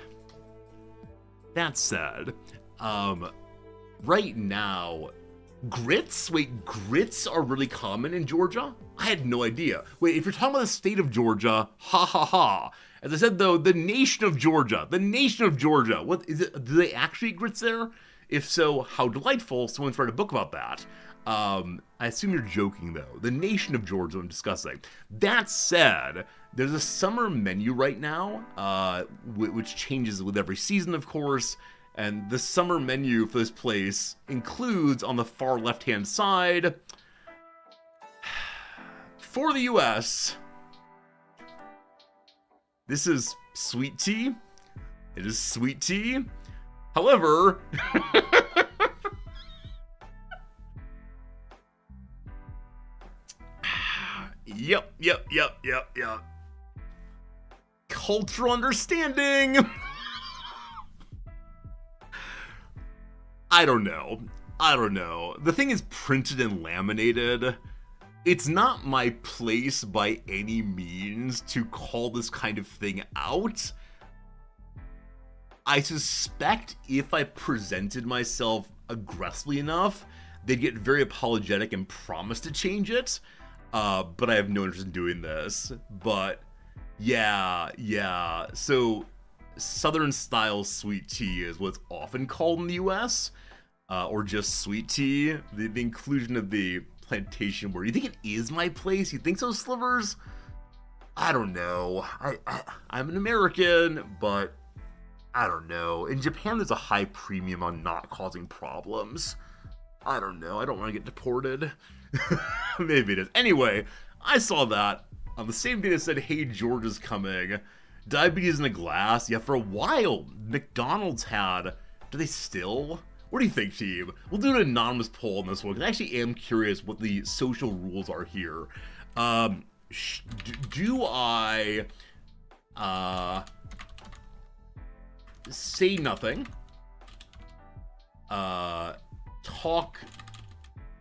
right now, grits are really common in Georgia? I had no idea. Wait, if you're talking about the state of Georgia, ha ha ha. As I said though, the nation of Georgia, what is it? Do they actually eat grits there? If so, how delightful, someone's write a book about that. I assume you're joking, though. The nation of Georgia I'm discussing. That said, there's a summer menu right now, which changes with every season, of course. And the summer menu for this place includes, on the far left-hand side, for the US, this is sweet tea. It is sweet tea. However, Yep. Cultural understanding. I don't know. The thing is printed and laminated. It's not my place by any means to call this kind of thing out. I suspect if I presented myself aggressively enough, they'd get very apologetic and promise to change it. But I have no interest in doing this. But yeah. So Southern style sweet tea is what's often called in the US, or just sweet tea. The inclusion of the plantation word. You think it is my place? You think so, Slivers? I don't know. I'm an American, but I don't know. In Japan, there's a high premium on not causing problems. I don't know. I don't want to get deported. Maybe it is. Anyway, I saw that on the same day that said, hey, Georgia's coming. Diabetes in a glass. Yeah, for a while, McDonald's had. Do they still? What do you think, team? We'll do an anonymous poll on this one, because I actually am curious what the social rules are here. Do I say nothing? Talk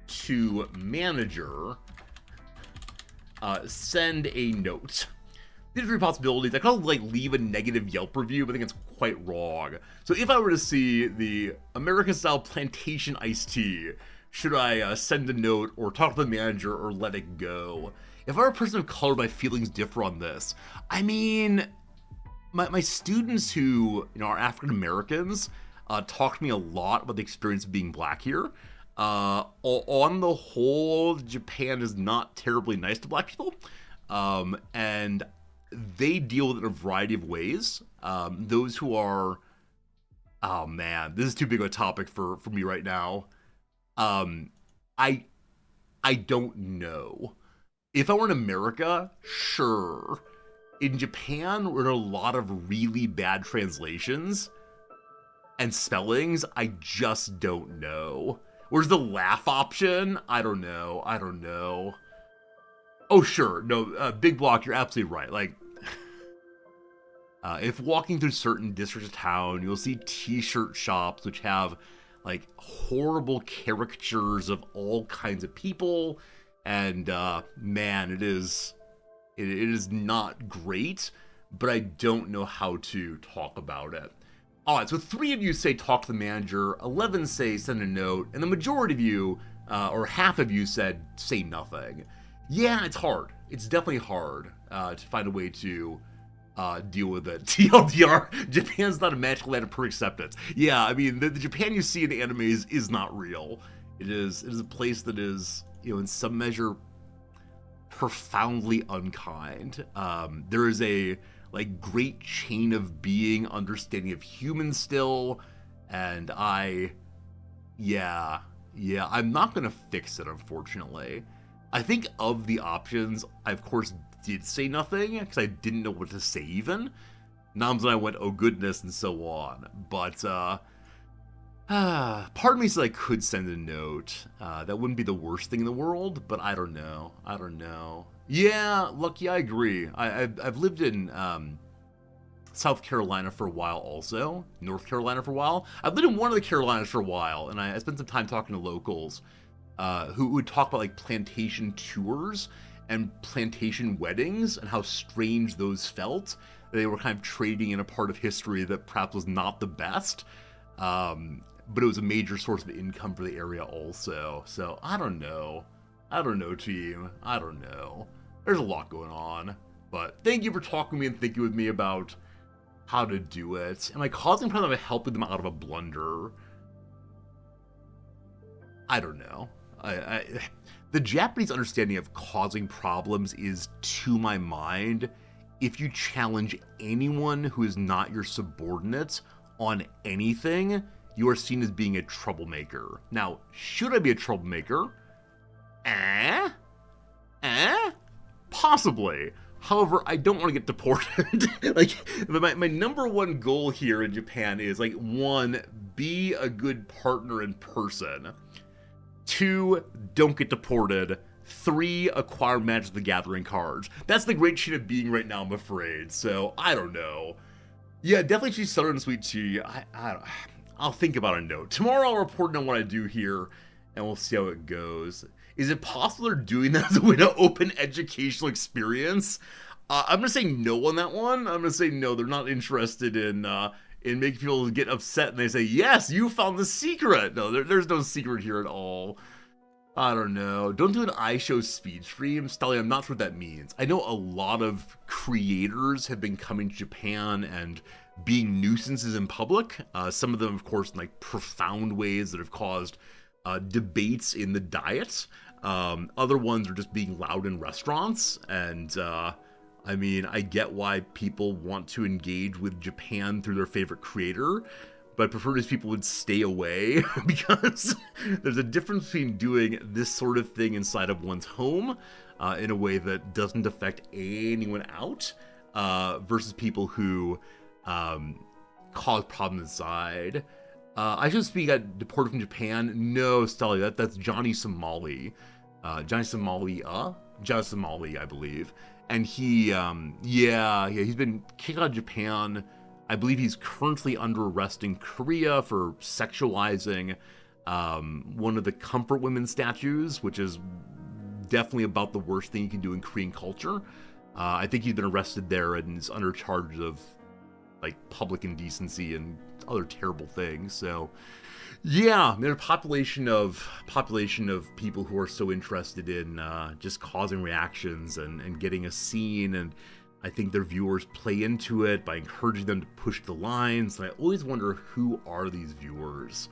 to manager, send a note. These are three possibilities. I could leave a negative Yelp review, but I think it's quite wrong. So if I were to see the American-style plantation iced tea, should I send a note or talk to the manager or let it go? If I were a person of color, my feelings differ on this. I mean, my students who are African Americans talk to me a lot about the experience of being black here. On the whole, Japan is not terribly nice to black people, and they deal with it in a variety of ways. Those who are, oh man, this is too big of a topic for me right now. I don't know. If I were in America, sure. In Japan, where there are a lot of really bad translations and spellings, I just don't know. Where's the laugh option? I don't know. Oh, sure. No, Big Block, you're absolutely right. If walking through certain districts of town, you'll see t-shirt shops which have, horrible caricatures of all kinds of people. And, man, it is not great, but I don't know how to talk about it. All right, so 3 of you say talk to the manager, 11 say send a note, and the majority of you, or half of you, said say nothing. Yeah, it's hard. It's definitely hard to find a way to deal with it. TLDR, Japan's not a magical land of perfect acceptance. Yeah, I mean, the Japan you see in the animes is not real. It is a place that is, in some measure, profoundly unkind. There is a great chain of being, understanding of humans still, and I'm not gonna fix it, unfortunately. I think of the options, I of course did say nothing, because I didn't know what to say even. Nams and I went, oh goodness, and so on. But, part of me said I could send a note. That wouldn't be the worst thing in the world, but I don't know. Yeah, Lucky, I agree. I've lived in South Carolina for a while also, North Carolina for a while. I've lived in one of the Carolinas for a while, and I spent some time talking to locals who would talk about plantation tours and plantation weddings and how strange those felt. They were kind of trading in a part of history that perhaps was not the best, but it was a major source of income for the area also. So I don't know, team. I don't know. There's a lot going on, but thank you for talking to me and thinking with me about how to do it. Am I causing problem by helping them out of a blunder? I don't know. The Japanese understanding of causing problems is, to my mind, if you challenge anyone who is not your subordinate on anything, you are seen as being a troublemaker. Now, should I be a troublemaker? Possibly. However, I don't want to get deported. Like, my number one goal here in Japan is, like, 1, be a good partner in person. 2, don't get deported. 3, acquire Magic the Gathering cards. That's the great shit of being right now, I'm afraid. So, I don't know. Yeah, definitely choose Southern Sweet Tea. I'll think about a note. Tomorrow I'll report on what I do here, and we'll see how it goes. Is it possible they're doing that as a way to open educational experience? I'm going to say no on that one. I'm going to say no, they're not interested in making people get upset and they say, yes, you found the secret. No, there's no secret here at all. I don't know. Don't do an iShow speed stream. Stally, I'm not sure what that means. I know a lot of creators have been coming to Japan and being nuisances in public. Some of them, of course, in like profound ways that have caused debates in the diet. Other ones are just being loud in restaurants. And I mean, I get why people want to engage with Japan through their favorite creator, but I prefer these people would stay away because there's a difference between doing this sort of thing inside of one's home in a way that doesn't affect anyone out versus people who cause problems inside. I should speak got deported from Japan. No, Steli, that's Johnny Somali. Johnny Somali, I believe. And he, he's been kicked out of Japan. I believe he's currently under arrest in Korea for sexualizing one of the comfort women statues, which is definitely about the worst thing you can do in Korean culture. I think he's been arrested there and is under charge of like public indecency and other terrible things. So yeah, there's a population of people who are so interested in just causing reactions and getting a scene, and I think their viewers play into it by encouraging them to push the lines. And I always wonder, who are these viewers?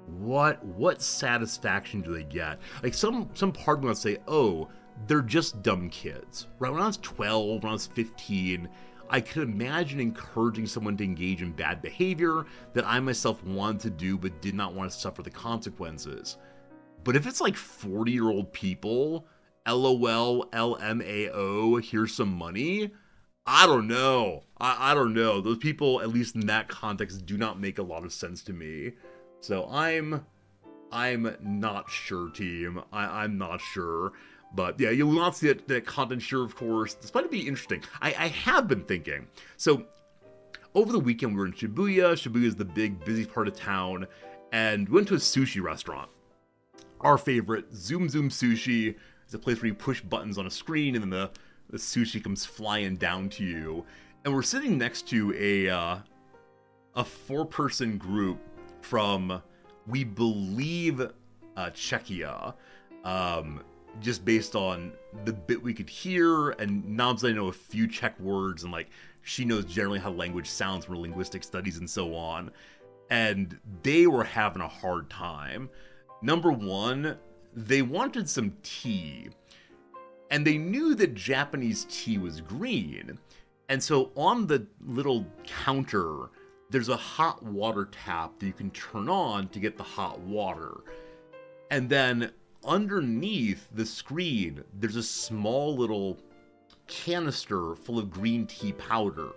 What satisfaction do they get? Like some part of me would say, oh, they're just dumb kids. Right? When I was 12, when I was 15, I could imagine encouraging someone to engage in bad behavior that I myself wanted to do but did not want to suffer the consequences. But if it's like 40-year-old people, LOL, LMAO, here's some money, I don't know. I don't know. Those people, at least in that context, do not make a lot of sense to me. So I'm not sure, team. I'm not sure. But yeah, you'll not see that content sure, of course. This might be interesting. I have been thinking. So over the weekend, we were in Shibuya. Shibuya is the big, busy part of town. And we went to a sushi restaurant. Our favorite, Zoom Zoom Sushi. It's a place where you push buttons on a screen and then the sushi comes flying down to you. And we're sitting next to a 4-person group from, we believe, Czechia. Just based on the bit we could hear, and Nams I know a few Czech words, and like she knows generally how language sounds from linguistic studies and so on. And they were having a hard time. Number one, they wanted some tea. And they knew that Japanese tea was green. And so on the little counter, there's a hot water tap that you can turn on to get the hot water. And then underneath the screen, there's a small little canister full of green tea powder.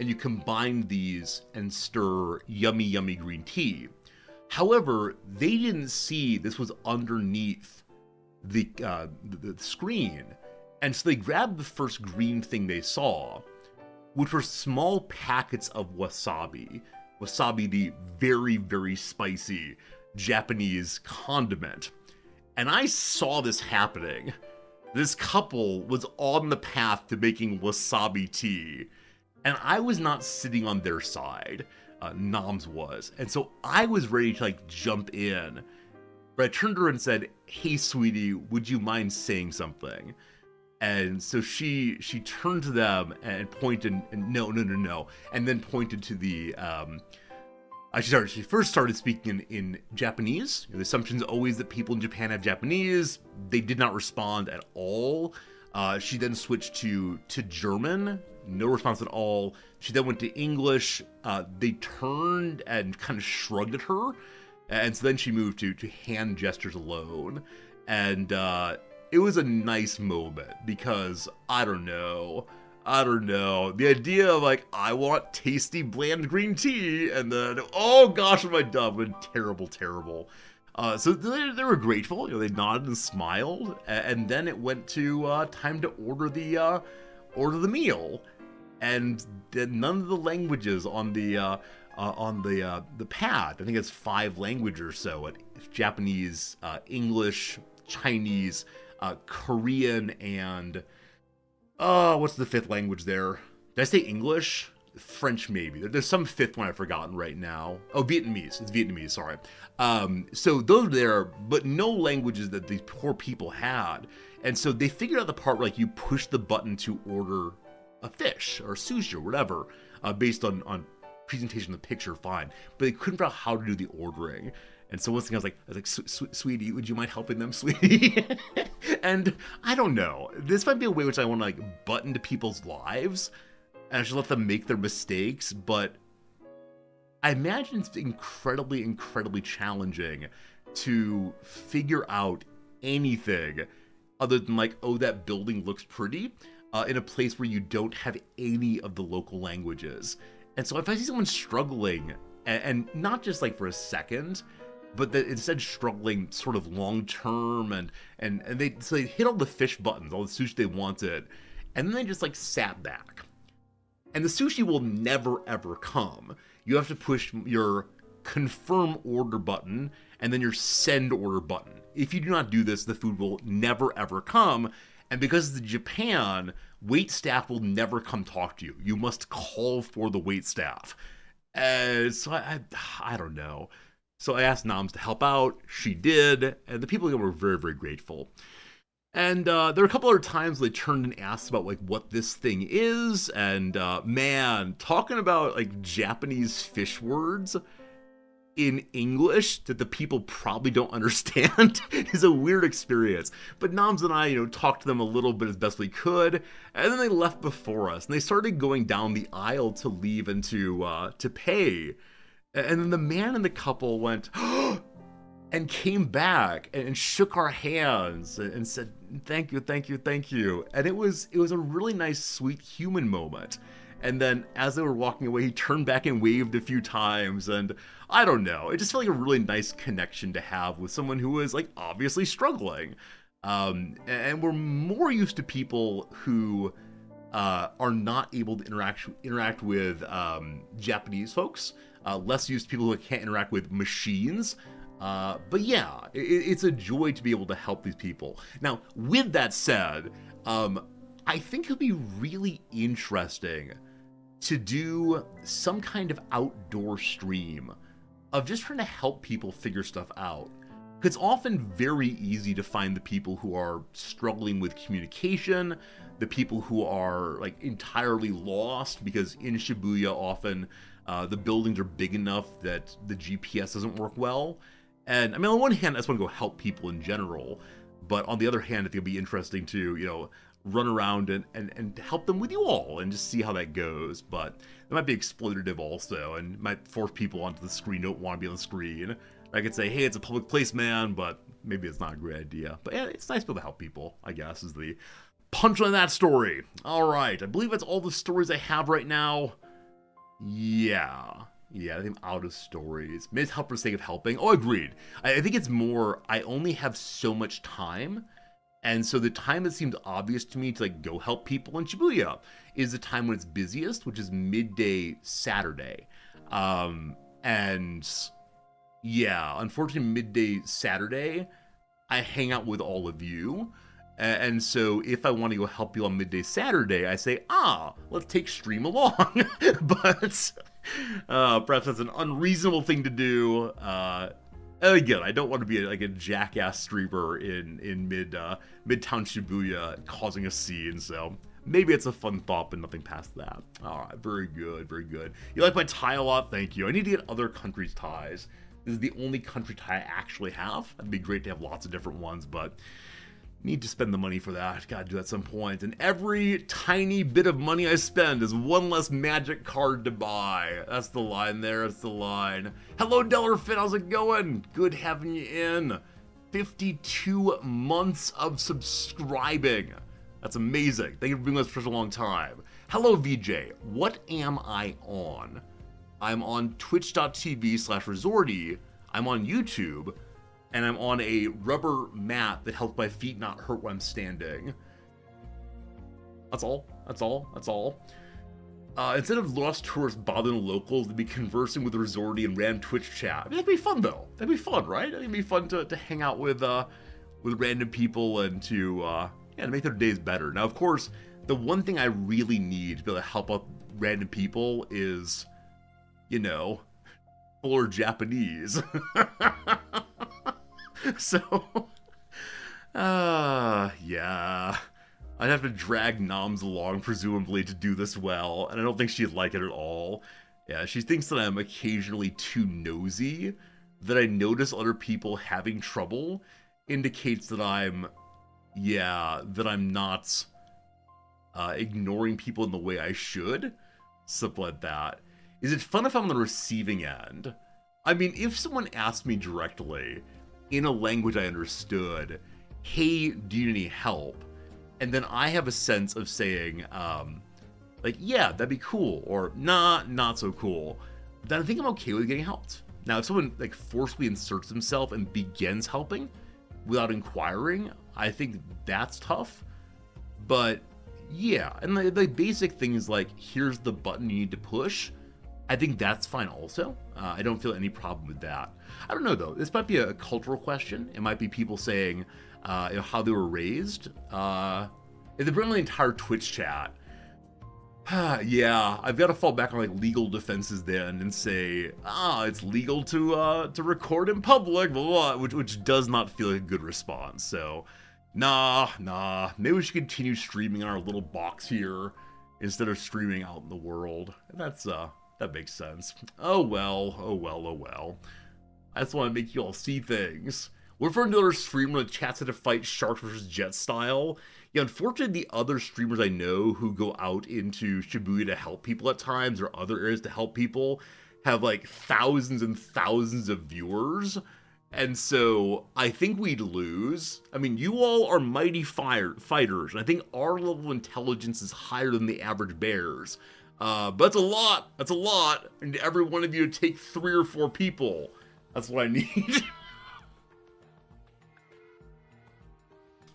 And you combine these and stir yummy, yummy green tea. However, they didn't see this was underneath the screen. And so they grabbed the first green thing they saw, which were small packets of wasabi. Wasabi, the very, very spicy Japanese condiment. And I saw this happening. This couple was on the path to making wasabi tea. And I was not sitting on their side. Noms was. And so I was ready to like jump in. But I turned to her and said, hey, sweetie, would you mind saying something? And so she turned to them and pointed, and no. And then pointed to the She first started speaking in Japanese. The assumption is always that people in Japan have Japanese. They did not respond at all. She then switched to German. No response at all. She then went to English. They turned and kind of shrugged at her. And so then she moved to hand gestures alone. And it was a nice moment because, I don't know. The idea of like, I want tasty bland green tea, and then, oh gosh, what have I done? Been terrible. So they were grateful. They nodded and smiled, and then it went to time to order the meal, and none of the languages on the pad. I think it's 5 languages or so: Japanese, English, Chinese, Korean, and what's the 5th language there? Did I say English? French, maybe. There's some 5th one I've forgotten right now. Oh, Vietnamese. It's Vietnamese, sorry. So those are there, but no languages that these poor people had. And so they figured out the part where, like, you push the button to order a fish or sushi or whatever, based on presentation of the picture, fine. But they couldn't figure out how to do the ordering. And so one thing I was like, sweetie, would you mind helping them, sweetie? And I don't know. This might be a way which I want to like butt into people's lives and I should let them make their mistakes. But I imagine it's incredibly challenging to figure out anything other than like, oh, that building looks pretty, in a place where you don't have any of the local languages. And so if I see someone struggling, and not just like for a second, but that instead struggling sort of long term, and they hit all the fish buttons, all the sushi they wanted, and then they just like sat back. And the sushi will never ever come. You have to push your confirm order button and then your send order button. If you do not do this, the food will never ever come. And because it's Japan, wait staff will never come talk to you. You must call for the wait staff. So I don't know. So I asked Noms to help out. She did, and the people were very grateful. And there were a couple other times they turned and asked about like what this thing is, and man, talking about like Japanese fish words in English that the people probably don't understand is a weird experience. But Noms and I, talked to them a little bit as best we could, and then they left before us, and they started going down the aisle to leave and to pay. And then the man and the couple went, and came back and shook our hands and said, thank you. And it was a really nice, sweet human moment. And then as they were walking away, he turned back and waved a few times. And I don't know, it just felt like a really nice connection to have with someone who was like obviously struggling. And we're more used to people who are not able to interact with Japanese folks. Less used to people who can't interact with machines. But yeah, it's a joy to be able to help these people. Now, with that said, I think it'll be really interesting to do some kind of outdoor stream of just trying to help people figure stuff out. It's often very easy to find the people who are struggling with communication, the people who are like entirely lost, because in Shibuya often the buildings are big enough that the GPS doesn't work well. And I mean, on one hand, I just want to go help people in general, but on the other hand, I think it'd be interesting to, run around and help them with you all and just see how that goes. But it might be exploitative also, and might force people onto the screen who don't want to be on the screen. I could say, hey, it's a public place, man, but maybe it's not a great idea. But yeah, it's nice to be able to help people, I guess, is the punchline of that story. All right, I believe that's all the stories I have right now. Yeah, I think I'm out of stories. Maybe it's help for the sake of helping. Oh, agreed. I think it's more, I only have so much time. And so the time that seemed obvious to me to like go help people in Shibuya is the time when it's busiest, which is midday Saturday. And yeah, unfortunately, midday Saturday, I hang out with all of you. And so if I want to go help you on midday Saturday, I say, let's take stream along. But perhaps that's an unreasonable thing to do. Again, I don't want to be like a jackass streamer in Midtown Shibuya causing a scene, so maybe it's a fun thought, but nothing past that. All right, very good, very good. You like my tie a lot? Thank you. I need to get other countries' ties. This is the only country tie I actually have. It'd be great to have lots of different ones, but need to spend the money for that. Gotta do that at some point. And every tiny bit of money I spend is one less magic card to buy. That's the line there. That's the line. Hello, Dellerfin. How's it going? Good having you in. 52 months of subscribing. That's amazing. Thank you for being with us for such a long time. Hello, VJ. What am I on? I'm on twitch.tv/Resorty. I'm on YouTube. And I'm on a rubber mat that helps my feet not hurt when I'm standing. That's all. That's all. That's all. Instead of lost tourists bothering the locals, they'd be conversing with the Resorty and random Twitch chat. I mean, that'd be fun, though. That'd be fun, right? It'd be fun to hang out with random people and to make their days better. Now, of course, the one thing I really need to be able to help out random people is, fuller Japanese. So, yeah. I'd have to drag Noms along, presumably, to do this well, and I don't think she'd like it at all. Yeah, she thinks that I'm occasionally too nosy, that I notice other people having trouble, indicates that I'm not ignoring people in the way I should. Stuff like that. Is it fun if I'm on the receiving end? I mean, if someone asked me directly, in a language I understood, hey, do you need any help? And then I have a sense of saying, yeah, that'd be cool, or nah, not so cool, then I think I'm okay with getting helped. Now, if someone forcefully inserts himself and begins helping without inquiring, I think that's tough. But yeah, and the basic things like, here's the button you need to push, I think that's fine also. I don't feel any problem with that. I don't know, though. This might be a cultural question. It might be people saying how they were raised. If they bring the entire Twitch chat, yeah, I've got to fall back on legal defenses then and say, it's legal to record in public, blah, blah, which does not feel like a good response. So, nah. Maybe we should continue streaming in our little box here instead of streaming out in the world. And that makes sense. Oh well. I just want to make you all see things. What if another streamer that chats had to fight Sharks vs. Jets style? Yeah, unfortunately, the other streamers I know who go out into Shibuya to help people at times, or other areas to help people, have thousands and thousands of viewers. And so I think we'd lose. I mean, you all are mighty fighters, and I think our level of intelligence is higher than the average bears. But that's a lot. That's a lot. And every one of you take 3 or 4 people. That's what I need.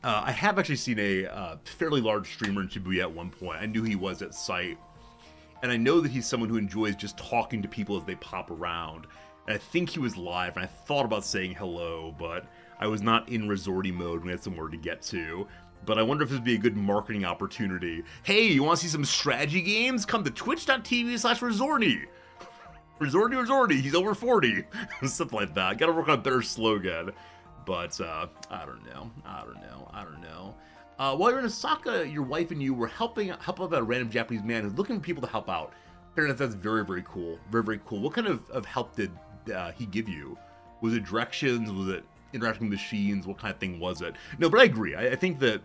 I have actually seen a fairly large streamer in Shibuya at one point. I knew he was at sight. And I know that he's someone who enjoys just talking to people as they pop around. And I think he was live, and I thought about saying hello, but I was not in resorty mode when I had somewhere to get to. But I wonder if this would be a good marketing opportunity. Hey, you want to see some strategy games? Come to twitch.tv/Resorty. Resorty, he's over 40. Something like that. Gotta work on a better slogan. But, I don't know. While you're in Osaka, your wife and you were helping out a random Japanese man who's looking for people to help out. Fair enough, that's very, very cool. Very, very cool. What kind of help did he give you? Was it directions? Was it interacting with machines? What kind of thing was it? No, but I agree. I think that,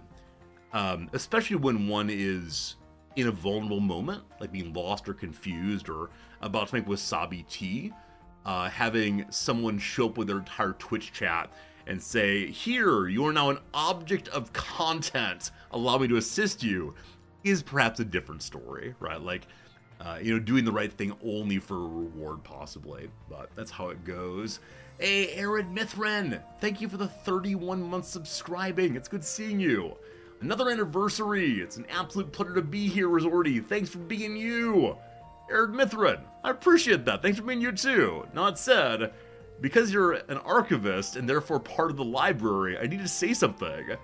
especially when one is in a vulnerable moment, like being lost or confused or about to make wasabi tea, having someone show up with their entire Twitch chat and say, here, you are now an object of content, allow me to assist you, is perhaps a different story, right? Doing the right thing only for a reward, possibly, but that's how it goes. Hey, Arid Mithrin, thank you for the 31 months subscribing. It's good seeing you. Another anniversary. It's an absolute pleasure to be here, Resorty. Thanks for being you. Arid Mithrin, I appreciate that. Thanks for being you too. Not said, because you're an archivist and therefore part of the library, I need to say something.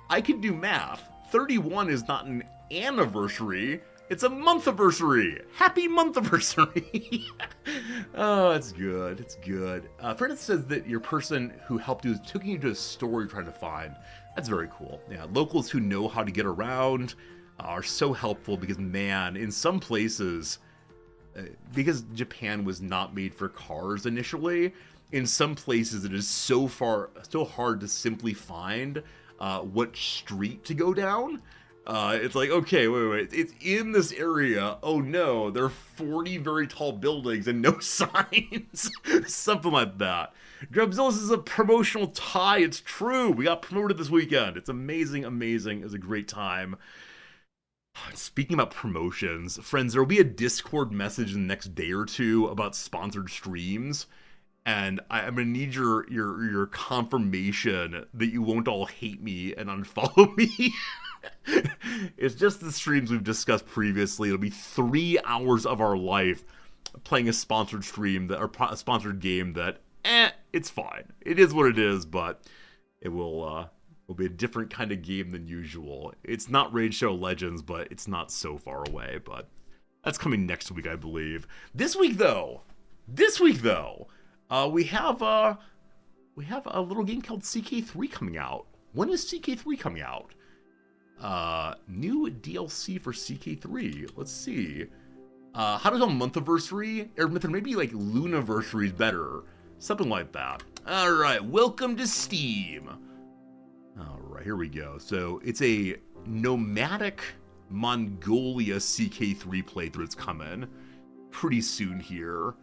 I can do math. 31 is not an anniversary. It's a month-iversary. Happy month-iversary. Oh, it's good. It's good. Fredit says that your person who helped you took you to a store you're trying to find. That's very cool. Yeah, locals who know how to get around. are so helpful because, man, in some places, because Japan was not made for cars initially, in some places it is so hard to simply find what street to go down. It's like, okay, wait, it's in this area. Oh no, there are 40 very tall buildings and no signs. Something like that. Grubzillas is a promotional tie. It's true. We got promoted this weekend. It's amazing. It was a great time. Speaking about promotions, friends, there will be a Discord message in the next day or two about sponsored streams. And I'm gonna need your confirmation that you won't all hate me and unfollow me. It's just the streams we've discussed previously. It'll be 3 hours of our life playing a sponsored stream or a sponsored game that, it's fine. It is what it is, but it will be a different kind of game than usual. It's not Raid Shadow Legends, but it's not so far away. But that's coming next week, I believe. This week, though, we have a little game called CK3 coming out. When is CK3 coming out? New DLC for CK3. Let's see. How does a month-iversary? Or maybe like Luniversary is better. Something like that. Alright, welcome to Steam. Alright, here we go. So, it's a nomadic Mongolia CK3 playthrough that's coming pretty soon here.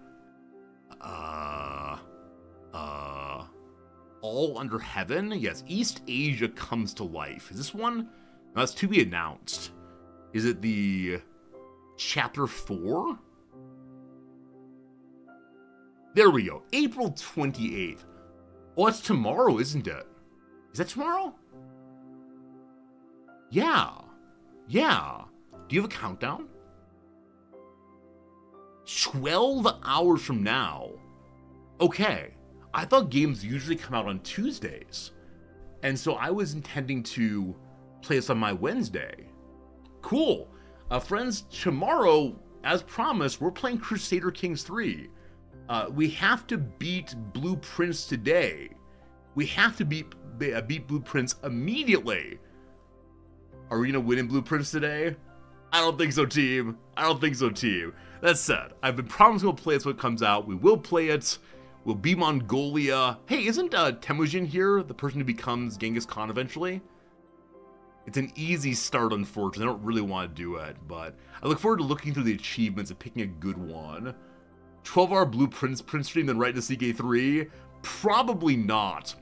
All Under Heaven? Yes, East Asia Comes to Life. Is this one? No, that's to be announced. Is it the Chapter 4? There we go. April 28th. Oh, it's tomorrow, isn't it? Is that tomorrow? Yeah. Do you have a countdown? 12 hours from now. Okay. I thought games usually come out on Tuesdays. And so I was intending to play this on my Wednesday. Cool. Friends, tomorrow, as promised, we're playing Crusader Kings 3. We have to beat Blue Prince today. We have to beat Blue Prince immediately. Are we going to win in Blue Prince today? I don't think so, team. That said, I've been promising we'll play it when it comes out. We will play it. We'll be Mongolia. Hey, isn't Temujin here the person who becomes Genghis Khan eventually? It's an easy start, unfortunately. I don't really want to do it, but I look forward to looking through the achievements and picking a good one. 12-hour Blue Prince stream, then right to CK3? Probably not.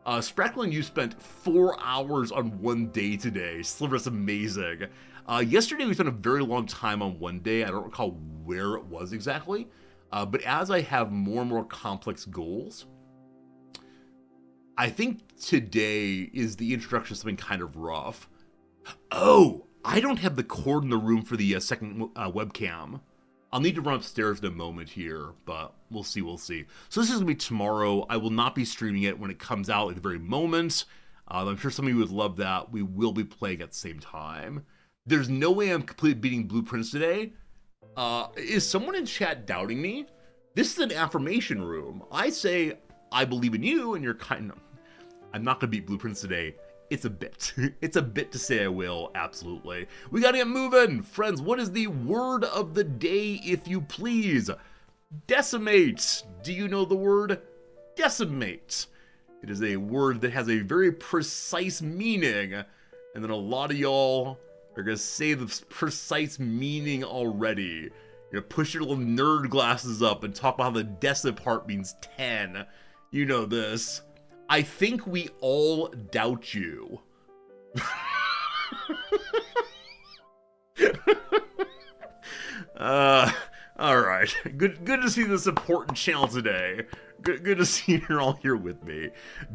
Sprackling, you spent 4 hours on one day today. Sliver, that's amazing. Yesterday we spent a very long time on one day. I don't recall where it was exactly. But as I have more and more complex goals, I think today is the introduction to something kind of rough. Oh, I don't have the cord in the room for the second webcam. I'll need to run upstairs in a moment here, but we'll see. So this is going to be tomorrow. I will not be streaming it when it comes out at the very moment. I'm sure some of you would love that. We will be playing at the same time. There's no way I'm completely beating Blue Prince today. Is someone in chat doubting me? This is an affirmation room. I say, I believe in you, and you're kind of... I'm not going to beat Blue Prince today. It's a bit. It's a bit to say I will, absolutely. We gotta get moving! Friends, what is the word of the day, if you please? Decimate! Do you know the word? Decimate. It is a word that has a very precise meaning, and then a lot of y'all are gonna say the precise meaning already. You're gonna push your little nerd glasses up and talk about how the decimate part means 10. You know this. I think we all doubt you. Alright. Good to see this important channel today. Good to see you're all here with me.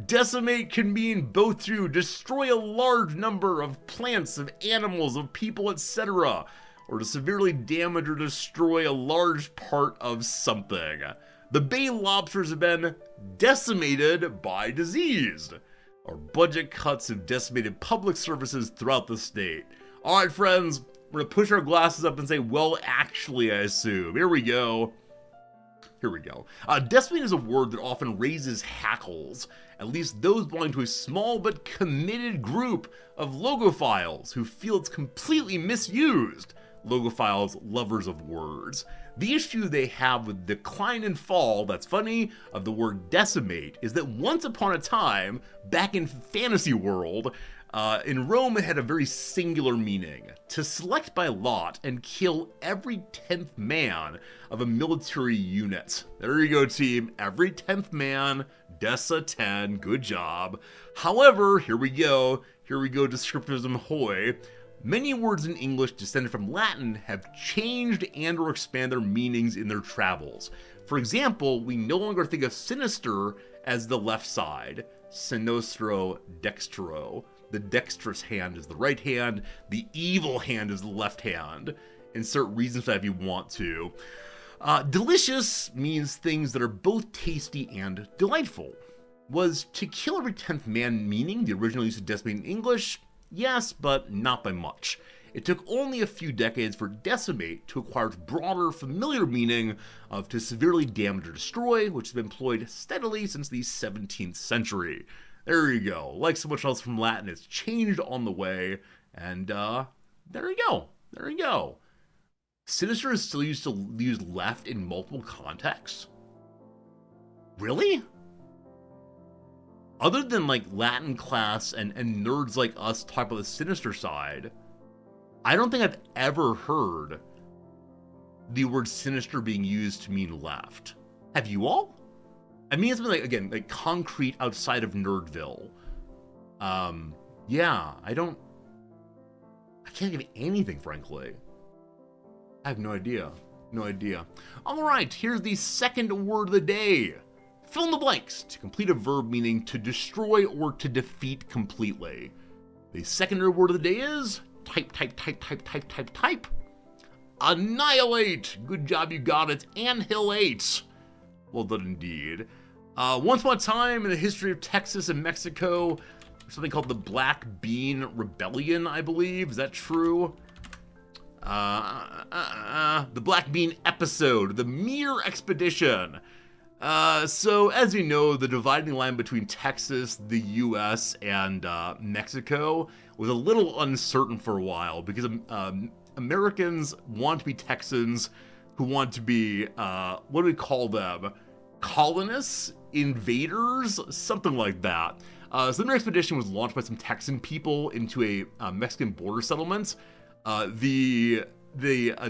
Decimate can mean both to destroy a large number of plants, of animals, of people, etc., or to severely damage or destroy a large part of something. The bay lobsters have been decimated by disease. Our budget cuts have decimated public services throughout the state. Alright, friends, we're gonna push our glasses up and say, well, actually, I assume. Here we go. Here we go. Decimate is a word that often raises hackles, at least those belonging to a small but committed group of logophiles who feel it's completely misused. Logophiles, lovers of words. The issue they have with decline and fall, that's funny, of the word decimate is that once upon a time, back in fantasy world, in Rome it had a very singular meaning: to select by lot and kill every 10th man of a military unit. There you go, team. Every 10th man, Dessa 10, good job. However, here we go, descriptivism hoy. Many words in English descended from Latin have changed and or expanded their meanings in their travels. For example, we no longer think of sinister as the left side, sinostro, dextero. The dexterous hand is the right hand, the evil hand is the left hand. Insert reasons for that if you want to. Delicious means things that are both tasty and delightful. Was to kill every 10th man meaning the original use of decimate in English? Yes, but not by much. It took only a few decades for decimate to acquire its broader, familiar meaning of to severely damage or destroy, which has been employed steadily since the 17th century. There you go. Like so much else from Latin, it's changed on the way, and there you go. Sinister is still used left in multiple contexts? Really? Other than like Latin class and nerds like us talk about the sinister side, I don't think I've ever heard the word sinister being used to mean left. Have you all? I mean, it's been like concrete outside of Nerdville. Yeah, I can't give anything, frankly. I have no idea. All right, here's the second word of the day. Fill in the blanks to complete a verb meaning to destroy or to defeat completely. The second word of the day is type. Annihilate. Good job, you got it. Annihilate. Well done indeed. Once upon a time in the history of Texas and Mexico, something called the Black Bean Rebellion, I believe. Is that true? The Black Bean episode, the Mir Expedition. So as you know, the dividing line between Texas, the US, and Mexico was a little uncertain for a while because Americans want to be Texans who want to be, what do we call them? Colonists? Invaders? Something like that. So the Mir Expedition was launched by some Texan people into a Mexican border settlement. The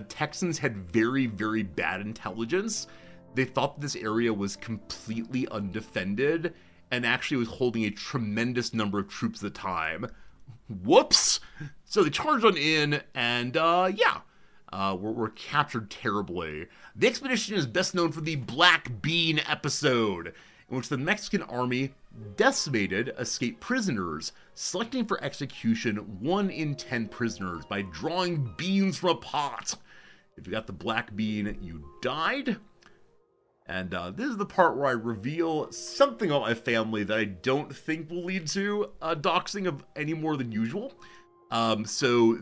Texans had very, very bad intelligence. They thought that this area was completely undefended and actually was holding a tremendous number of troops at the time. Whoops! So they charged on in and, were captured terribly. The expedition is best known for the Black Bean episode, in which the Mexican army decimated escaped prisoners, selecting for execution 1 in 10 prisoners by drawing beans from a pot. If you got the black bean, you died. And this is the part where I reveal something about my family that I don't think will lead to doxing of any more than usual. So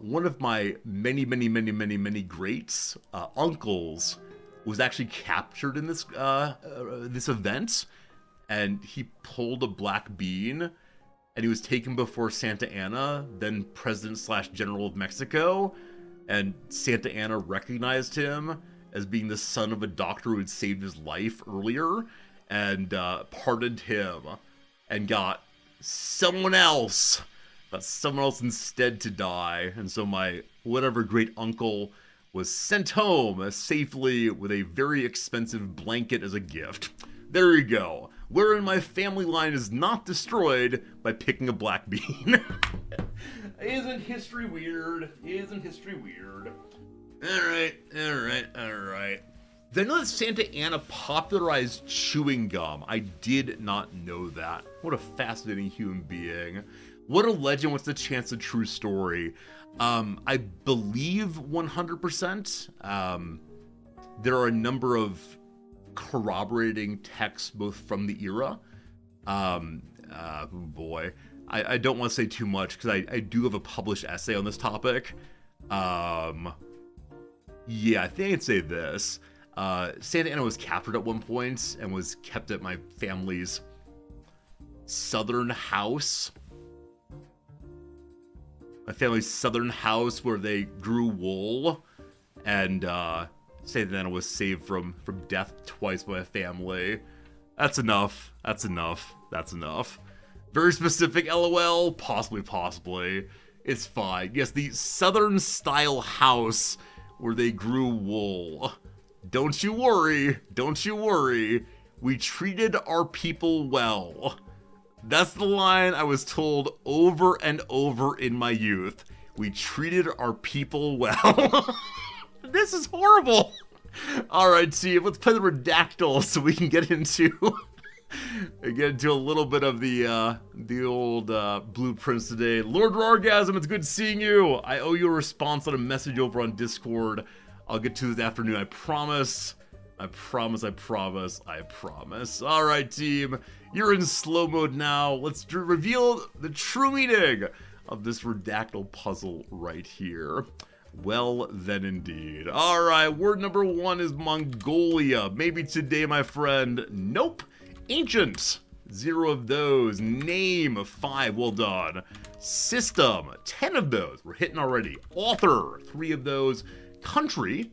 one of my many greats uncles was actually captured in this this event, and he pulled a black bean, and he was taken before Santa Anna, then President/General of Mexico. And Santa Anna recognized him as being the son of a doctor who had saved his life earlier, and pardoned him, and got someone else instead to die. And so my whatever great uncle was sent home safely with a very expensive blanket as a gift. There you go. Wherein my family line is not destroyed by picking a black bean. Isn't history weird? Alright. Did I know that Santa Anna popularized chewing gum? I did not know that. What a fascinating human being. What a legend. What's the chance of true story? I believe 100%. There are a number of corroborating texts both from the era. Boy. I don't want to say too much because I do have a published essay on this topic. Yeah, I think I'd say this. Santa Ana was captured at one point and was kept at my family's southern house. My family's southern house where they grew wool. And Santa Ana was saved from death twice by my family. That's enough. That's enough. That's enough. Very specific, LOL. Possibly. It's fine. Yes, the southern style house where they grew wool. Don't you worry. Don't you worry. We treated our people well. That's the line I was told over and over in my youth. We treated our people well. This is horrible. All right, team, let's play the Redactyl so we can get into a little bit of the old blueprints today. Lord Rorgasm, it's good seeing you. I owe you a response on a message over on Discord. I'll get to this afternoon, I promise. I promise. All right, team, you're in slow mode now. Let's reveal the true meaning of this Redactyl puzzle right here. Well, then indeed. All right, word number 1 is Mongolia. Maybe today, my friend. Nope. Ancient. 0 of those. Name. 5. Well done. System. 10 of those. We're hitting already. Author. 3 of those. Country.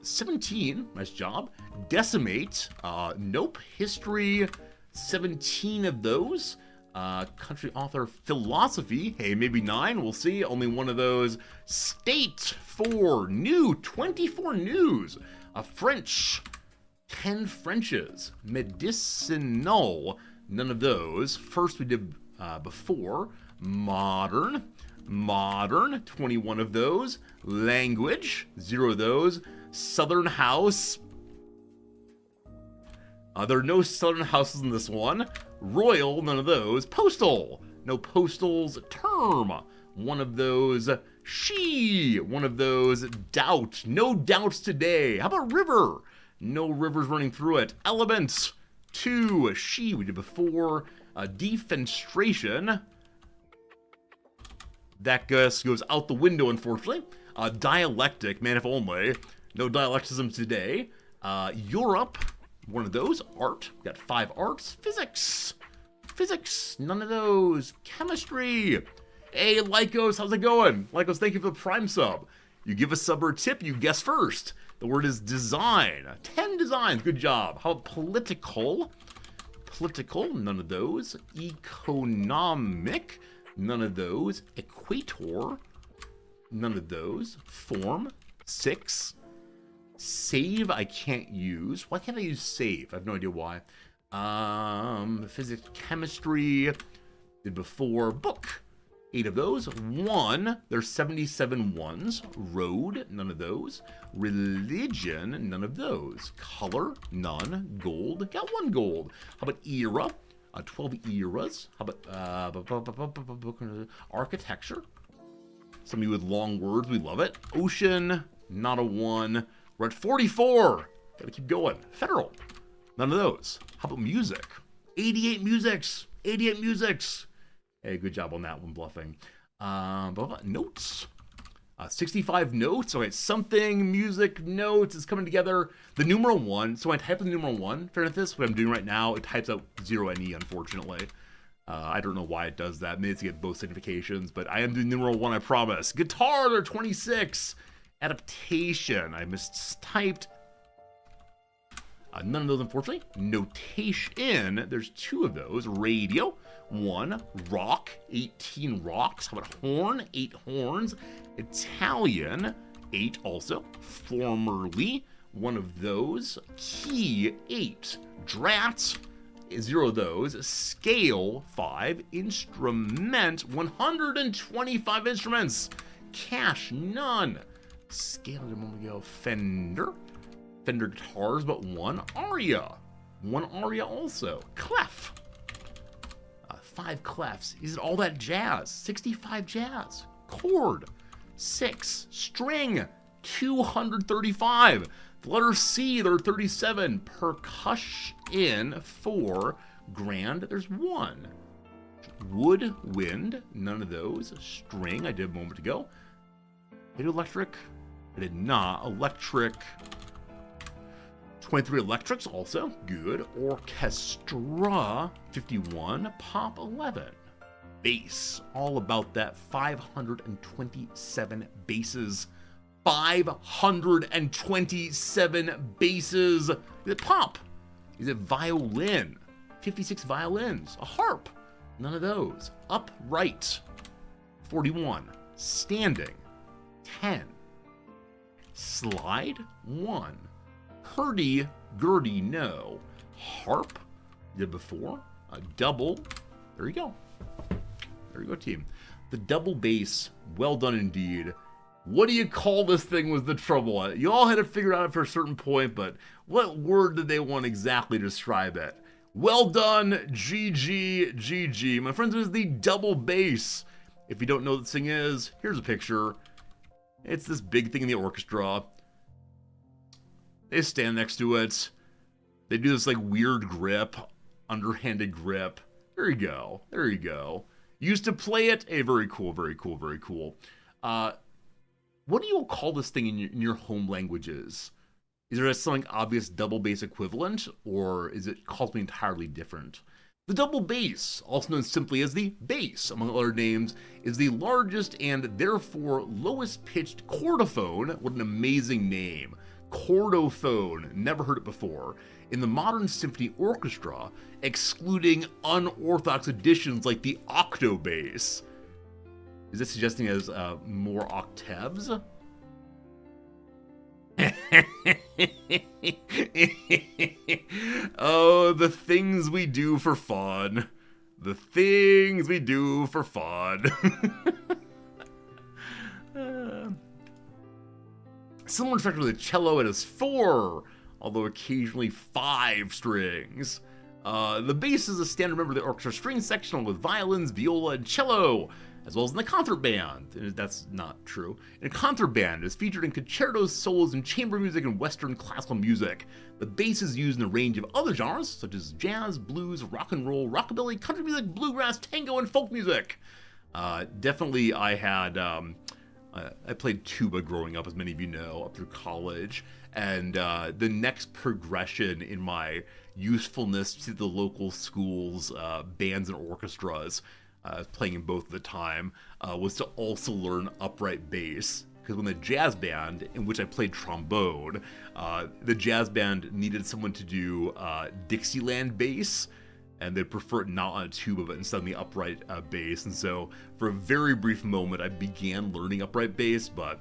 17. Nice job. Decimate. Nope. History. 17 of those. Country, author, philosophy. Hey, maybe 9. We'll see. Only 1 of those. State. 4. New. 24 news. French. 10 Frenches. Medicinal. None of those. First we did before. Modern. 21 of those. Language. 0 of those. Southern house. There are no southern houses in this one. Royal, none of those. Postal, no postals. Term, 1 of those. She, 1 of those. Doubt, no doubts today. How about river? No rivers running through it. Element, 2. She, we did before. Defenstration. That goes out the window, unfortunately. Dialectic, man, if only. No dialecticism today. Europe. 1 of those. Art. Got 5 arts. Physics. None of those. Chemistry. Hey, Lycos, how's it going? Lycos, thank you for the Prime sub. You give a sub or a tip, you guess first. The word is design. 10 designs. Good job. How about political? None of those. Economic. None of those. Equator. None of those. Form. 6. Save, I can't use. Why can't I use save? I have no idea why. Physics, chemistry, did before. Book, 8 of those. 1, there's 77 ones. Road, none of those. Religion, none of those. Color, none. Gold, got 1 gold. How about era? 12 eras. How about architecture? Some of you with long words, we love it. Ocean, not a 1. We're at 44. Gotta keep going. Federal. None of those. How about music? 88 musics. Hey, good job on that one, bluffing. Notes. 65 notes. Okay, something, music, notes is coming together. The numeral 1. So when I type in the numeral 1, fair enough, this, what I'm doing right now, it types out 0NE, unfortunately. I don't know why it does that. Maybe it's to get both significations, but I am doing numeral 1, I promise. Guitar, they're 26. Adaptation, I mistyped. None of those, unfortunately. Notation, there's 2 of those. Radio, 1. Rock, 18 rocks. How about horn? 8 horns. Italian, 8 also. Formerly, 1 of those. Key, 8. Drat, 0 of those. Scale, 5. Instrument, 125 instruments. Cash, none. Scale a moment ago. Fender guitars, but 1. Aria, 1 aria also. Clef, 5 clefs. Is it all that jazz? 65 jazz. Chord, 6. String, 235. The letter C, there are 37. Percussion, 4. Grand, there's 1. Wood, wind, none of those. String, I did a moment ago. Hydroelectric, I did not. Electric. 23 electrics, also good. Orchestra, 51. Pop, 11. Bass, all about that 527 basses. 527 basses. Is it pop? Is it violin? 56 violins. A harp. None of those. Upright. 41. Standing. 10. Slide. 1. Hurdy-gurdy, no. Harp. Did before. A double. There you go. There you go, team. The double bass. Well done indeed. What do you call this thing was the trouble? You all had to figure it out for a certain point, but what word did they want exactly to describe it? Well done, GG, GG. My friends, it is the double bass. If you don't know what this thing is, here's a picture. It's this big thing in the orchestra. They stand next to it. They do this like weird grip, underhanded grip. There you go. There you go. Used to play it. Hey, very cool, very cool, very cool. What do you all call this thing in your home languages? Is there some obvious double bass equivalent, or is it called something entirely different? The double bass, also known simply as the bass, among other names, is the largest and therefore lowest pitched chordophone. What an amazing name. Chordophone, never heard it before. In the modern symphony orchestra, excluding unorthodox additions like the octobass. Is this suggesting as more octaves? Oh, the things we do for fun. The things we do for fun. Similar structure to the cello, it has 4, although occasionally 5 strings. The bass is a standard member of the orchestra string section along with violins, viola, and cello, as well as in the concert band. That's not true. And a concert band is featured in concertos, solos, and chamber music and Western classical music. The bass is used in a range of other genres, such as jazz, blues, rock and roll, rockabilly, country music, bluegrass, tango, and folk music. Definitely, I had... I played tuba growing up, as many of you know, up through college. And the next progression in my usefulness to the local schools, bands and orchestras, playing in both at the time, was to also learn upright bass. Because when the jazz band, in which I played trombone, the jazz band needed someone to do Dixieland bass, and they'd prefer it not on a tuba, but instead on the upright bass. And so, for a very brief moment, I began learning upright bass, but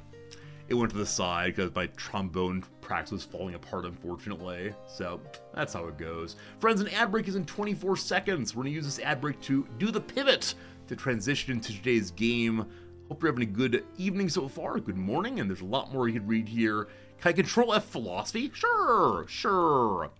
it went to the side because my trombone practice was falling apart, unfortunately. So, that's how it goes. Friends, an ad break is in 24 seconds. We're going to use this ad break to do the pivot to transition into today's game. Hope you're having a good evening so far, a good morning, and there's a lot more you could read here. Can I Control F philosophy? Sure, sure.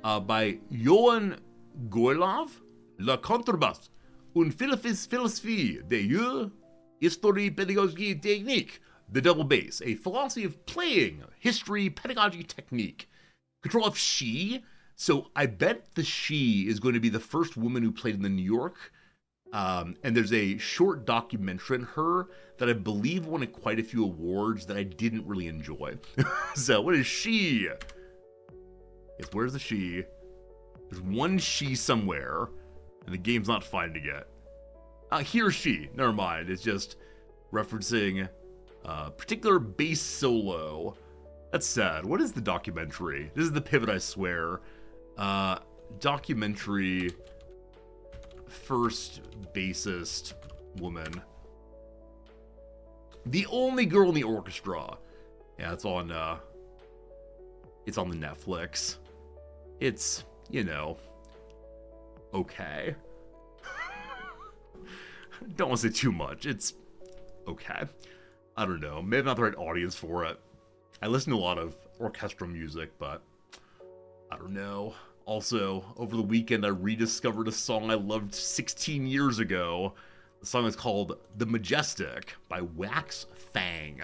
By Johann Goylov, La Contrebasse, une philosophie de jeu, histoire, pédagogie, technique. The double bass, a philosophy of playing, history, pedagogy, technique. Control F she. So I bet the she is going to be the first woman who played in the New York. And there's a short documentary on her that I believe won quite a few awards that I didn't really enjoy. So what is she? Yes, where's the she? There's one she somewhere, and the game's not finding it. He or she, never mind. It's just referencing a particular bass solo. That's sad. What is the documentary? This is the pivot, I swear. Documentary first bassist woman. The only girl in the orchestra. Yeah, it's on the Netflix. It's, you know, okay. Don't want to say too much. It's okay. I don't know. Maybe not the right audience for it. I listen to a lot of orchestral music, but I don't know. Also, over the weekend, I rediscovered a song I loved 16 years ago. The song is called The Majestic by Wax Fang.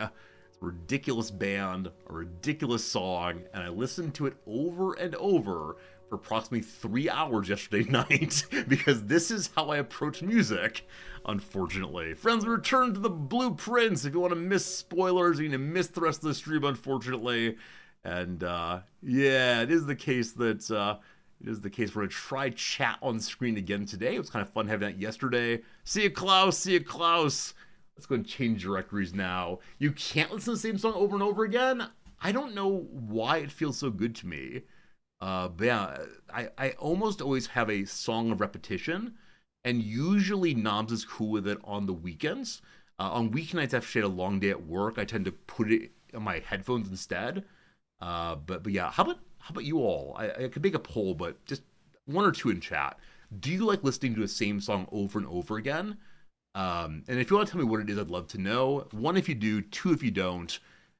It's a ridiculous band, a ridiculous song, and I listened to it over and over for approximately 3 hours yesterday night because this is how I approach music, unfortunately. Friends, we return to the blueprints. If you want to miss spoilers, you're going to miss the rest of the stream, unfortunately. And yeah, it is the case that we're going to try chat on screen again today. It was kind of fun having that yesterday. See you, Klaus. See you, Klaus. Let's go and change directories now. You can't listen to the same song over and over again. I don't know why it feels so good to me. But yeah, I almost always have a song of repetition, and usually Noms is cool with it on the weekends. On weeknights, after I had a long day at work, I tend to put it on my headphones instead. But yeah, how about you all? I could make a poll, but just one or two in chat. Do you like listening to the same song over and over again? And if you want to tell me what it is, I'd love to know. 1 if you do, 2 if you don't,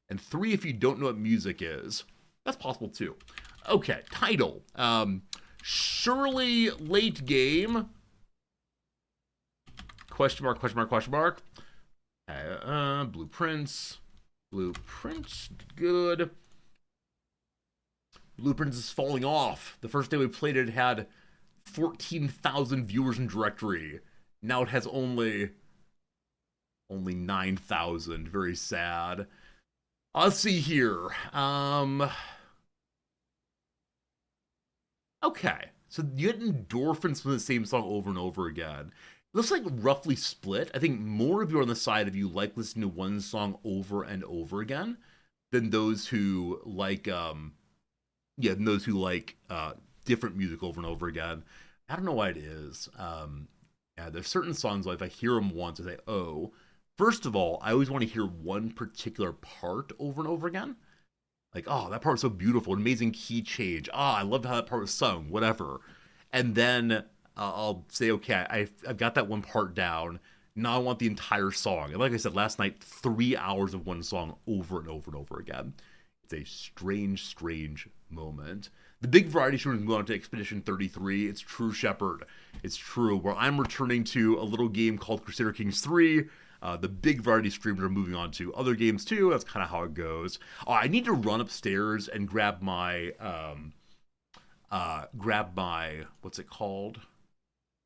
and 3 if you don't know what music is. That's possible too. Okay, title. Surely late game. Question mark, question mark, question mark. Blueprints. Blueprints, good. Blueprints is falling off. The first day we played it had 14,000 viewers in directory. Now it has only 9,000. Very sad. Let's see here. Okay, so you get endorphins from the same song over and over again. It looks like roughly split. I think more of you are on the side of you like listening to one song over and over again than those who like, different music over and over again. I don't know why it is. Yeah, there's certain songs like if I hear them once, I say, oh. First of all, I always want to hear one particular part over and over again. Like, oh, that part was so beautiful, an amazing key change. I loved how that part was sung, whatever. And then I'll say, okay, I've got that one part down. Now I want the entire song. And like I said last night, 3 hours of one song over and over and over again. It's a strange, strange moment. The big variety stream is moving on to Expedition 33. It's True Shepherd. It's true. Where I'm returning to a little game called Crusader Kings 3. The big variety streamers are moving on to other games too. That's kind of how it goes. I need to run upstairs and grab my what's it called?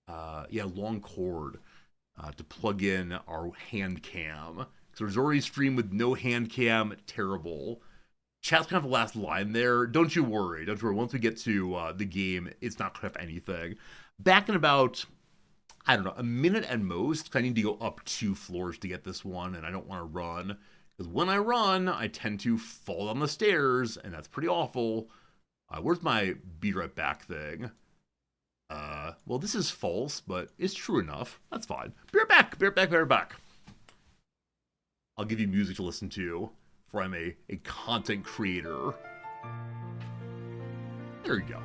Long cord to plug in our hand cam. So there's already a stream with no hand cam. Terrible. Chat's kind of the last line there. Don't you worry. Don't you worry. Once we get to the game, it's not going to have anything. Back in about, I don't know, a minute at most. I need to go up 2 floors to get this one, and I don't want to run. Because when I run, I tend to fall down the stairs, and that's pretty awful. Where's my be right back thing? Well, this is false, but it's true enough. That's fine. Be right back. Be right back. Be right back. I'll give you music to listen to. For I'm a content creator. There you go.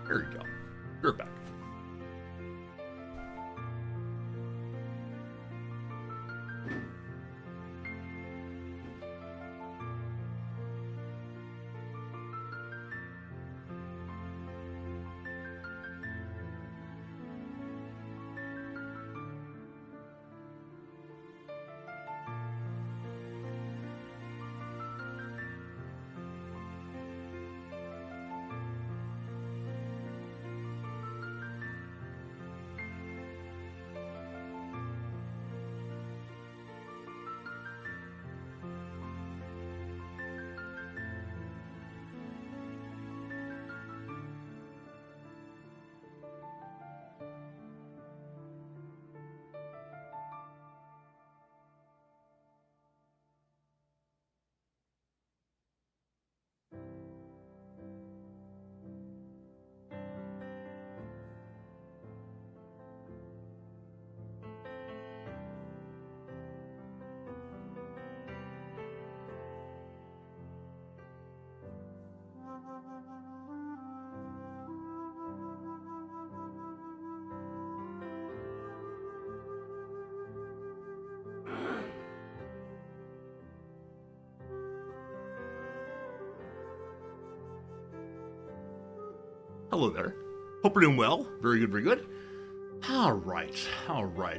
There you go. You're back. Hello there. Hope you're doing well. Very good, very good. All right.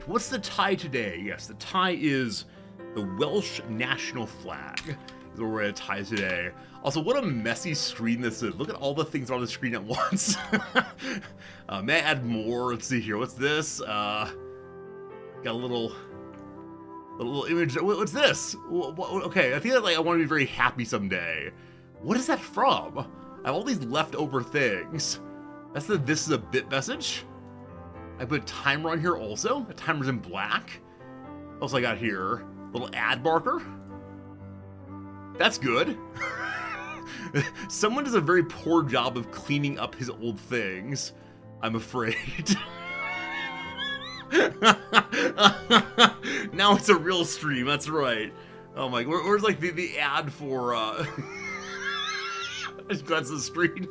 What's the tie today? Yes, the tie is the Welsh national flag. is where we're at tie today. Also, what a messy screen this is. Look at all the things on the screen at once. May I add more? Let's see here. What's this? Got a little image. What's this? Okay, I feel like I want to be very happy someday. What is that from? I have all these leftover things. That's the "this is a bit" message. I put a timer on here also. The timer's in black. What else I got here? Little ad marker. That's good. Someone does a very poor job of cleaning up his old things, I'm afraid. Now it's a real stream, that's right. Oh my, where's like the ad for, I just got to the screen.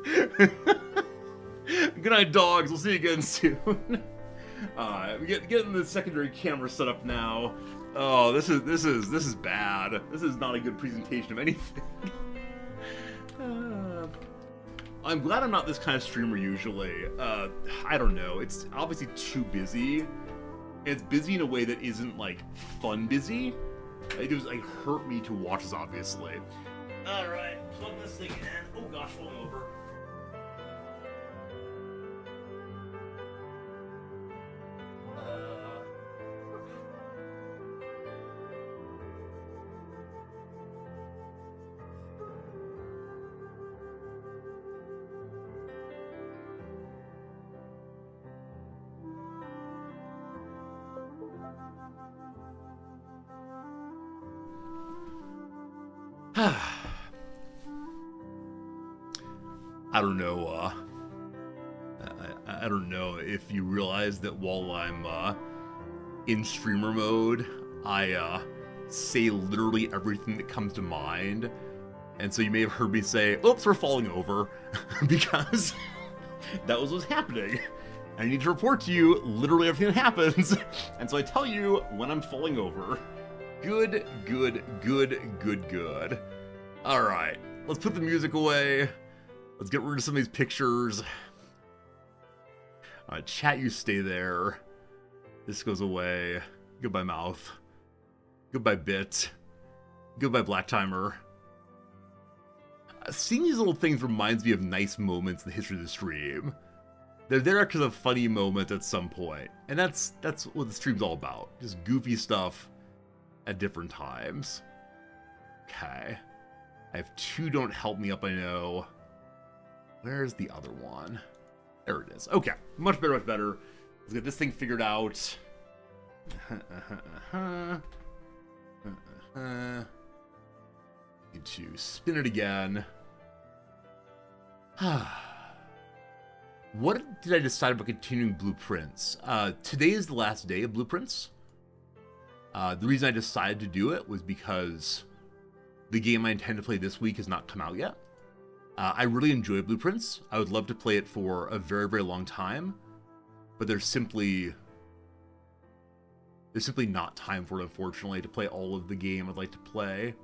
Good night, dogs. We'll see you again soon. Getting the secondary camera set up now. Oh, this is bad. This is not a good presentation of anything. I'm glad I'm not this kind of streamer usually. I don't know. It's obviously too busy. It's busy in a way that isn't like fun busy. It was like hurt me to watch this, obviously. All right, plug this thing in. Oh gosh, falling over. I don't know, I don't know if you realize that while I'm, in streamer mode, I, say literally everything that comes to mind, and so you may have heard me say, oops, we're falling over, because that was what's happening. I need to report to you literally everything that happens, and so I tell you when I'm falling over. Good. Alright, let's put the music away. Let's get rid of some of these pictures. Chat, you stay there. This goes away. Goodbye, mouth. Goodbye, bit. Goodbye, black timer. Seeing these little things reminds me of nice moments in the history of the stream. They're there because of funny moments at some point. And that's what the stream's all about. Just goofy stuff at different times. Okay. I have two don't help me up, I know. Where's the other one? There it is. Okay. Much better, much better. Let's get this thing figured out. Need to spin it again. What did I decide about continuing Blueprints? Today is the last day of Blueprints. The reason I decided to do it was because the game I intend to play this week has not come out yet. I really enjoy Blueprints. I would love to play it for a very, very long time, but there's simply not time for it, unfortunately, to play all of the game I'd like to play.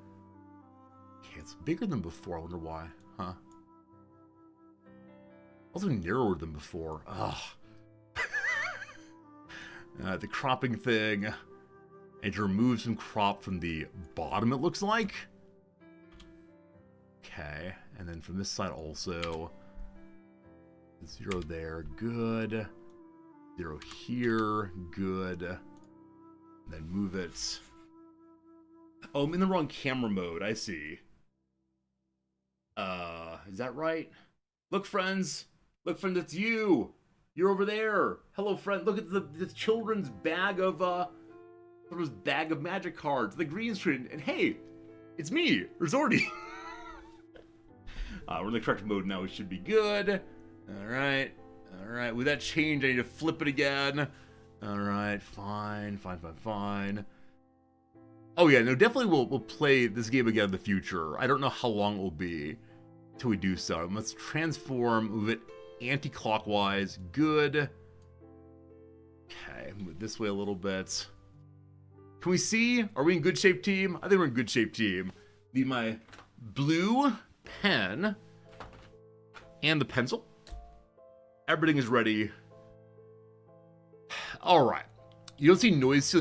Okay, it's bigger than before. I wonder why, huh? Also narrower than before. Ugh. The cropping thing. And to remove some crop from the bottom, it looks like. Okay, and then from this side also. 0 there, good. 0 here, good. And then move it. Oh, I'm in the wrong camera mode, I see. Is that right? Look, friends! Look, friend, it's you! You're over there! Hello, friend, look at the children's bag of, bag of magic cards, the green screen, and hey! It's me, Resorty! We're in the correct mode now, we should be good. Alright, alright, with that change, I need to flip it again. Alright, fine. Oh yeah, no, definitely we'll play this game again in the future. I don't know how long it will be till we do so. Let's transform, move it anti-clockwise, good. Okay, move this way a little bit. Can we see? Are we in good shape, team? I think we're in good shape, team. Need my blue pen and the pencil. Everything is ready. All right. You don't see noise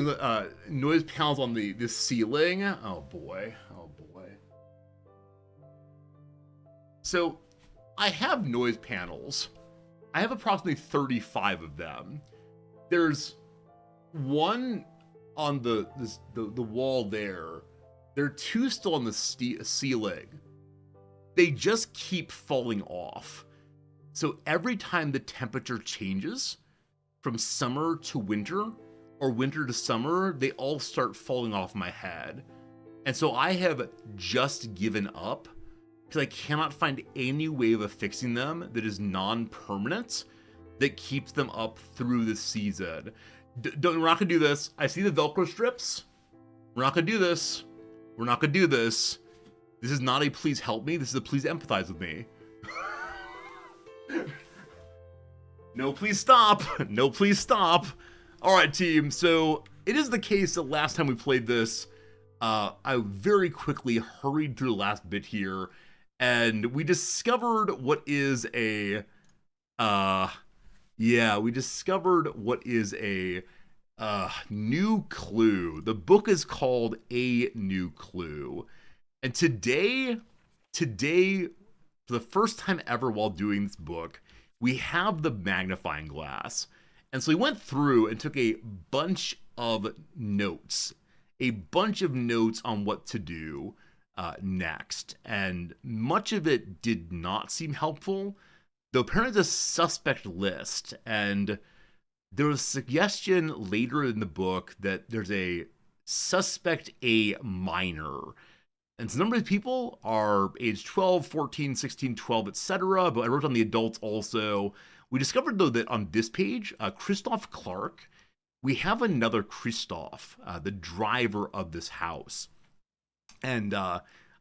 panels on the ceiling. Oh boy. So I have noise panels. I have approximately 35 of them. There's one on the wall there. There are two still on the ceiling. They just keep falling off. So every time the temperature changes from summer to winter or winter to summer, they all start falling off my head. And so I have just given up because I cannot find any way of fixing them that is non-permanent that keeps them up through the season. We're not gonna do this. I see the Velcro strips. We're not gonna do this. We're not gonna do this. This is not a please help me. This is a please empathize with me. No, please stop. No, please stop. All right, team. So it is the case that last time we played this, I very quickly hurried through the last bit here, and we discovered what is a, we discovered what is a new clue. The book is called A New Clue. And today, for the first time ever while doing this book, we have the magnifying glass. And so we went through and took a bunch of notes on what to do next. And much of it did not seem helpful, though apparently there's a suspect list. And there was a suggestion later in the book that there's a suspect A minor. And so a number of people are age 12, 14, 16, 12, etc. But I wrote on the adults also. We discovered, though, that on this page, Christoph Clark, we have another Christoph, the driver of this house. And I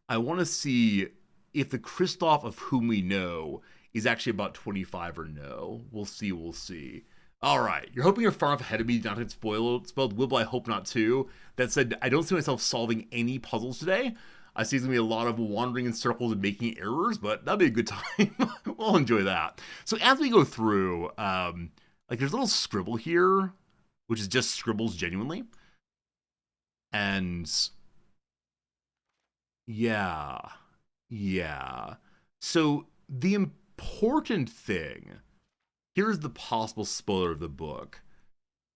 want to see if the Christoph of whom we know is actually about 25 or no. We'll see. All right, you're hoping you're far enough ahead of me not to get spoiled. Wibble, I hope not too. That said, I don't see myself solving any puzzles today. I see there's going to be a lot of wandering in circles and making errors, but that'll be a good time. We'll enjoy that. So as we go through, like there's a little scribble here, which is just scribbles genuinely. And yeah. So the important thing, here's the possible spoiler of the book,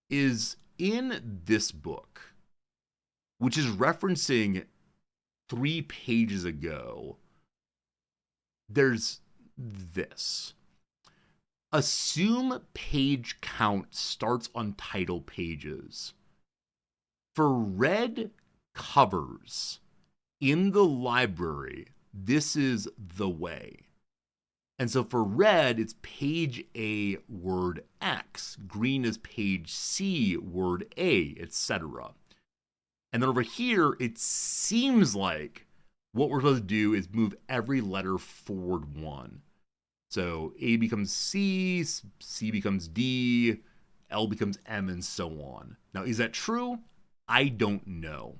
is in this book, which is referencing 3 pages ago, there's this. Assume page count starts on title pages. For red covers in the library, this is the way. And so for red, it's page A, word X. Green is page C, word A, etc. And then over here, it seems like what we're supposed to do is move every letter forward 1. So A becomes C, C becomes D, L becomes M, and so on. Now, is that true? I don't know.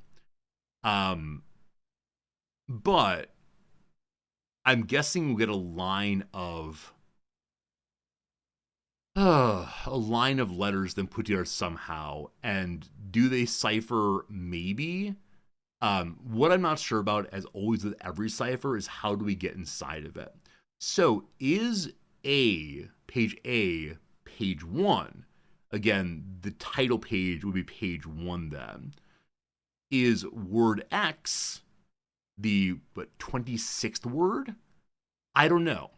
But I'm guessing we'll get a line of letters then put together somehow. And do they cipher? Maybe. What I'm not sure about, as always with every cipher, is how do we get inside of it? So is page 1? Again, the title page would be page 1 then. Is word X the 26th word? I don't know.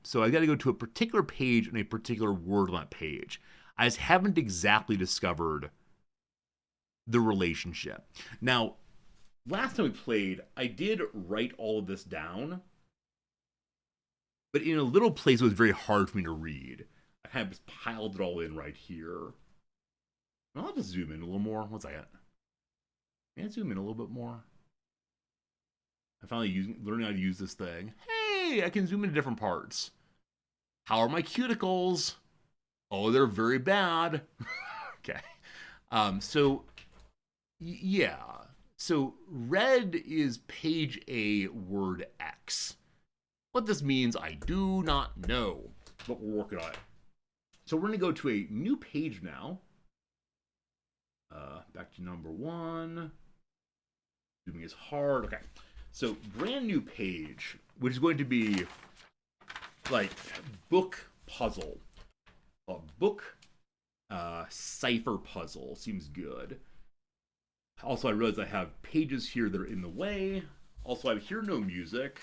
So I got to go to a particular page and a particular word on that page. I just haven't exactly discovered the relationship. Now, last time we played, I did write all of this down, but in a little place it was very hard for me to read. I kind of just piled it all in right here. I'll have to zoom in a little more. One second. Can I zoom in a little bit more? I'm finally learning how to use this thing. Hey, I can zoom into different parts. How are my cuticles? Oh, they're very bad. Okay. So red is page A, word X. What this means, I do not know, but we're working on it. So we're going to go to a new page now. Back to number 1. Zooming is hard. Okay. So brand new page. which is going to be like book puzzle. Book cipher puzzle seems good. Also, I realize I have pages here that are in the way. Also, I hear no music.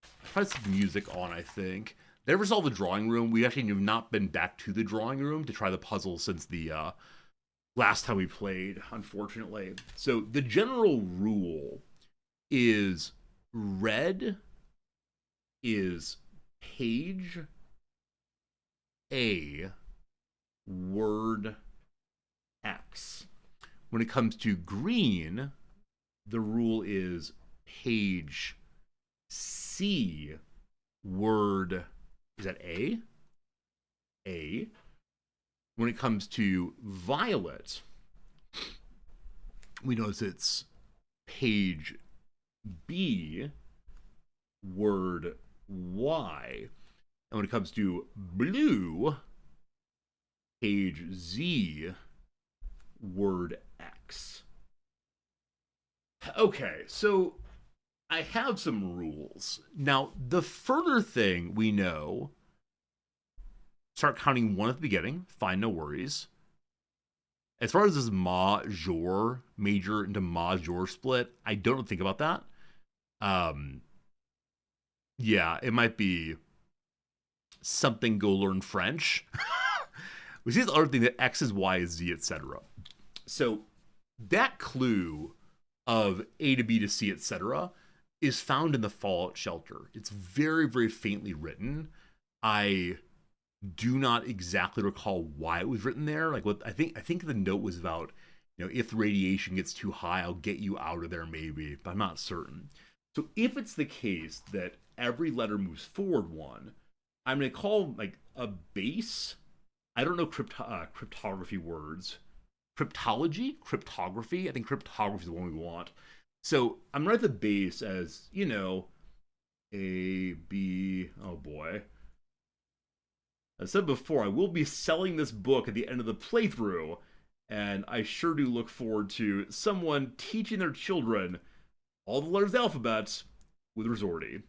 I tried some music on, I think. Never saw the drawing room. We actually have not been back to the drawing room to try the puzzle since the last time we played, unfortunately. So the general rule is red is page A, word X. When it comes to green, the rule is page C, word, is that A? A. When it comes to violet, we notice it's page B, word Y. And when it comes to blue, page Z, word X. Okay, so I have some rules. Now, the further thing we know, start counting one at the beginning, fine, no worries. As far as this major into major split, I don't think about that. Yeah, it might be something go learn French. Which is the other thing, that X is Y is Z, etc. So that clue of A to B to C, etc., is found in the Fallout shelter. It's very, very faintly written. I do not exactly recall why it was written there. Like, what I think the note was about, if the radiation gets too high, I'll get you out of there maybe, but I'm not certain. So if it's the case that every letter moves forward one, I'm going to call like a base. I don't know cryptography words. Cryptography. I think cryptography is the one we want. So I'm going to write the base as, A, B, oh boy. As I said before, I will be selling this book at the end of the playthrough, and I sure do look forward to someone teaching their children all the letters of the alphabet with Resorti.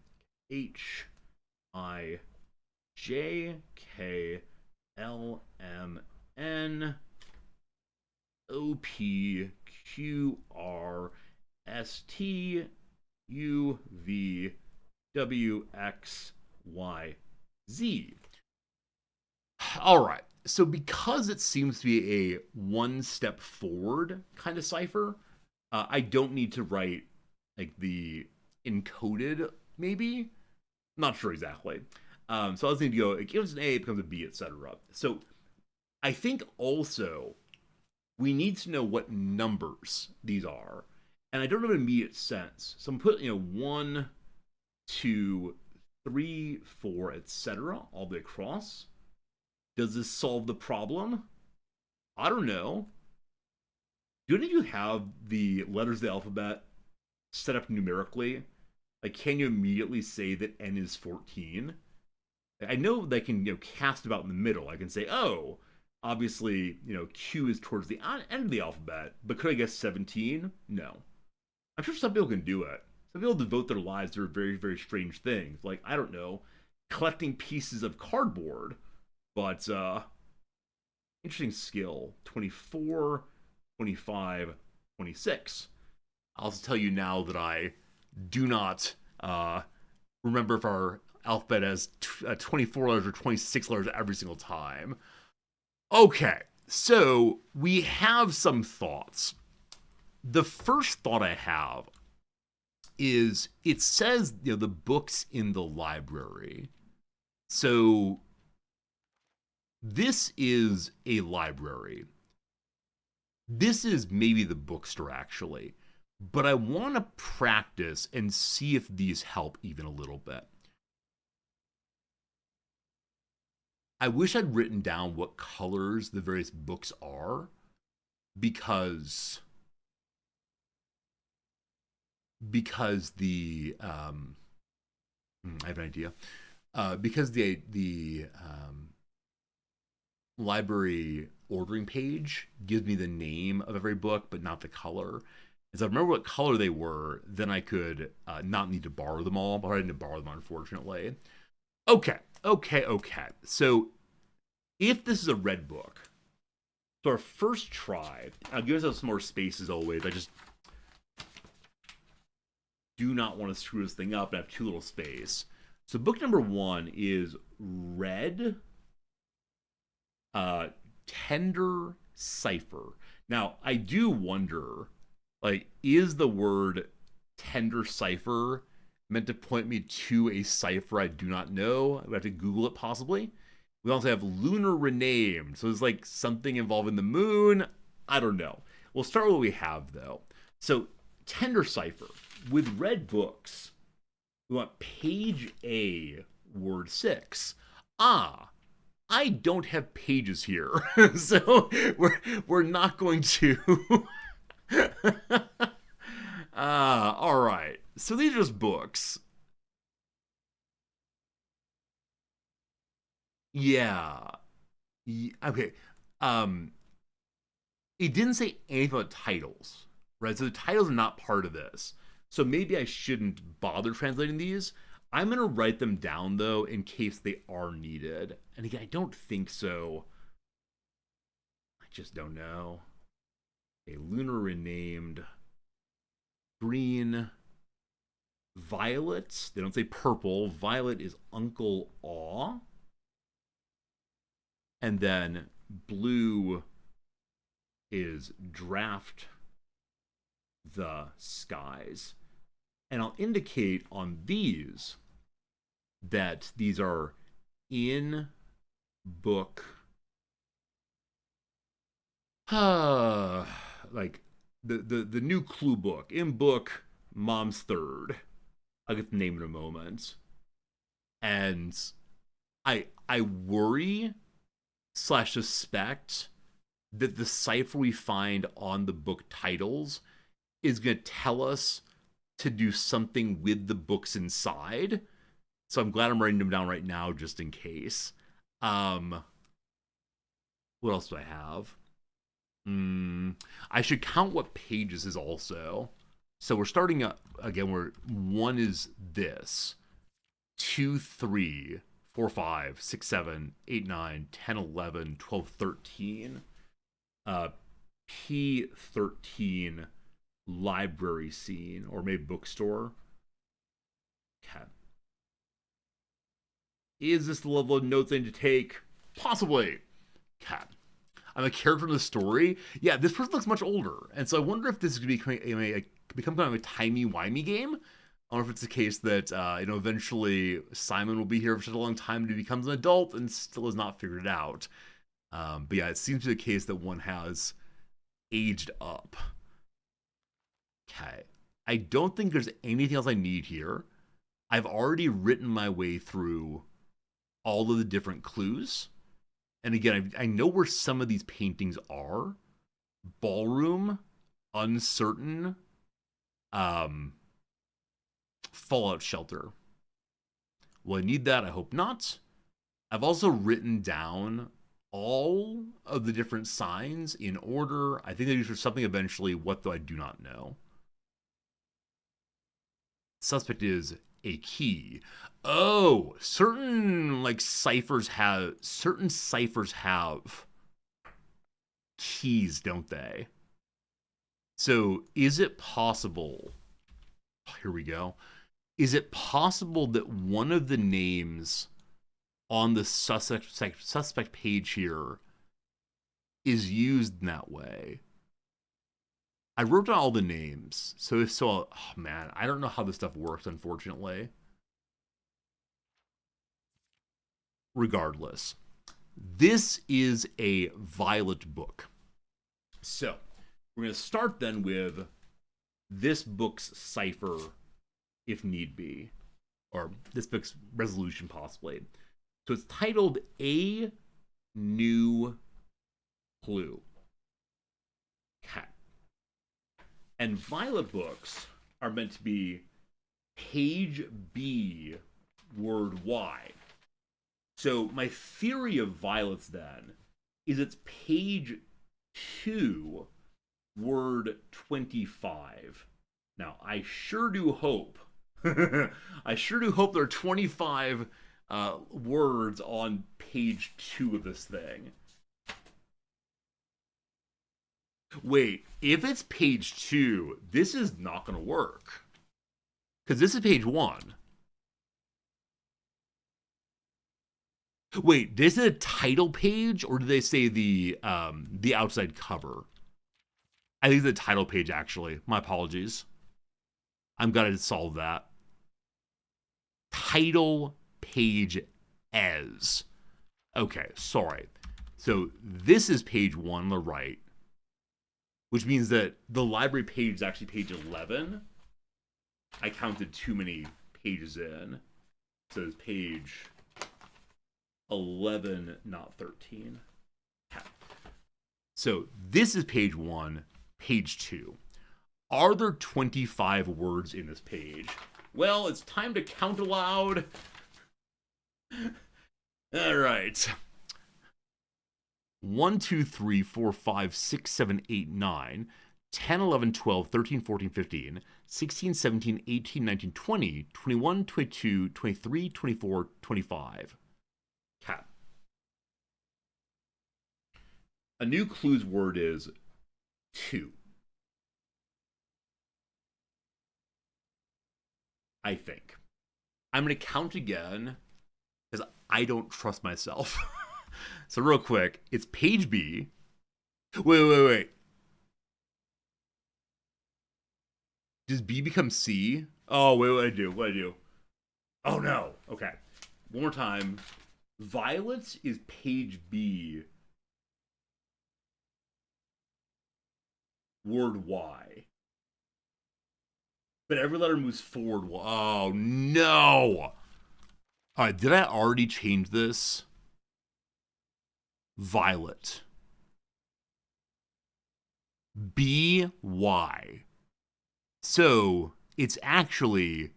H, I, J, K, L, M, N, O, P, Q, R, S, T, U, V, W, X, Y, Z. All right. So because it seems to be a one step forward kind of cipher, I don't need to write like the encoded, maybe? Not sure exactly. So I just need to go, it gives an A, it becomes a B, etc. So I think also we need to know what numbers these are. And I don't have an immediate sense. So I'm putting, 1, 2, 3, 4, etc. all the way across. Does this solve the problem? I don't know. Do any of you have the letters of the alphabet set up numerically? Like, can you immediately say that N is 14? I know they can, cast about in the middle. I can say, oh, obviously, Q is towards the end of the alphabet, but could I guess 17? No. I'm sure some people can do it. Some people devote their lives to very, very strange things. Like, I don't know, collecting pieces of cardboard. But, interesting skill. 24, 25, 26. I'll also tell you now that I do not remember if our alphabet has 24 letters or 26 letters every single time. Okay, so we have some thoughts. The first thought I have is, it says, the book's in the library. So this is a library. This is maybe the bookstore, actually. But I want to practice and see if these help even a little bit. I wish I'd written down what colors the various books are, because the I have an idea. Because the library ordering page gives me the name of every book, but not the color. As I remember what color they were, then I could not need to borrow them all, but I didn't borrow them, unfortunately. Okay. So if this is a red book, so our first try, I'll give ourselves some more space as always. I just do not want to screw this thing up and have too little space. So book number 1 is Red Tender Cipher. Now, I do wonder, like, is the word tender cipher meant to point me to a cipher I do not know? I have to Google it possibly. We also have Lunar Renamed. So it's like something involving the moon. I don't know. We'll start with what we have though. So tender cipher. With red books, we want page A, word 6. I don't have pages here. So we're not going to all right. So these are just books. Yeah. Okay. Um it didn't say anything about titles, right? So the titles are not part of this. So maybe I shouldn't bother translating these. I'm going to write them down, though, in case they are needed. And again, I don't think so. I just don't know. A Lunar Renamed. Green. Violet. They don't say purple. Violet is Uncle Aw. And then blue is Draft the Skies. And I'll indicate on these that these are in book like the new clue book, in book Mom's Third. I'll get the name in a moment. And I worry slash suspect that the cipher we find on the book titles is going to tell us to do something with the books inside. So I'm glad I'm writing them down right now just in case. What else do I have? I should count what pages is also. So we're starting up again where 1 is this. 2, 3, 4, 5, 6, 7, 8, 9, 10, 11, 12, 13. P13 library scene, or maybe bookstore. Okay. Is this the level of notes I need to take? Possibly. Okay. I'm a character in the story. Yeah, this person looks much older, and so I wonder if this is going to become kind of a timey-wimey game. I wonder if it's the case that eventually Simon will be here for such a long time and he becomes an adult and still has not figured it out. But yeah, it seems to be the case that one has aged up. Okay. I don't think there's anything else I need here. I've already written my way through all of the different clues. And again, I know where some of these paintings are. Ballroom, uncertain, fallout shelter. Will I need that? I hope not. I've also written down all of the different signs in order. I think they use for something eventually. What though I do not know. Suspect is a key. Oh, certain ciphers have keys, don't they? So is it possible? Here we go. Is it possible that one of the names on the suspect page here is used in that way? I wrote down all the names, so if so, oh man, I don't know how this stuff works, unfortunately. Regardless, this is a Violet book. So, we're going to start then with this book's cipher, if need be, or this book's resolution, possibly. So it's titled A New Clue. Okay. And Violet books are meant to be page B, word Y. So my theory of Violets then is it's page 2, word 25. Now, I sure do hope, I sure do hope there are 25 words on page 2 of this thing. Wait, if it's page 2, this is not going to work. Because this is page 1. Wait, is it a title page or do they say the outside cover? I think the title page actually. My apologies. I'm gonna solve that. Title page as. Okay, sorry. So this is page 1 on the right, which means that the library page is actually page 11. I counted too many pages in. So it's page 11, not 13. So this is page 1, page 2. Are there 25 words in this page? Well, it's time to count aloud. All right. 1, 2, 3, 4, 5, 6, 7, 8, 9, 10, 11, 12, 13, 14, 15, 16, 17, 18, 19, 20, 21, 22, 23, 24, 25. Cat. A new clues word is 2. I think. I'm going to count again because I don't trust myself. So real quick, it's page B. Wait. Does B become C? Oh, wait, what do I do? Oh, no. Okay. One more time. Violets is page B. Word Y. But every letter moves forward. Oh, no. All right, did I already change this? Violet. B-Y. So it's actually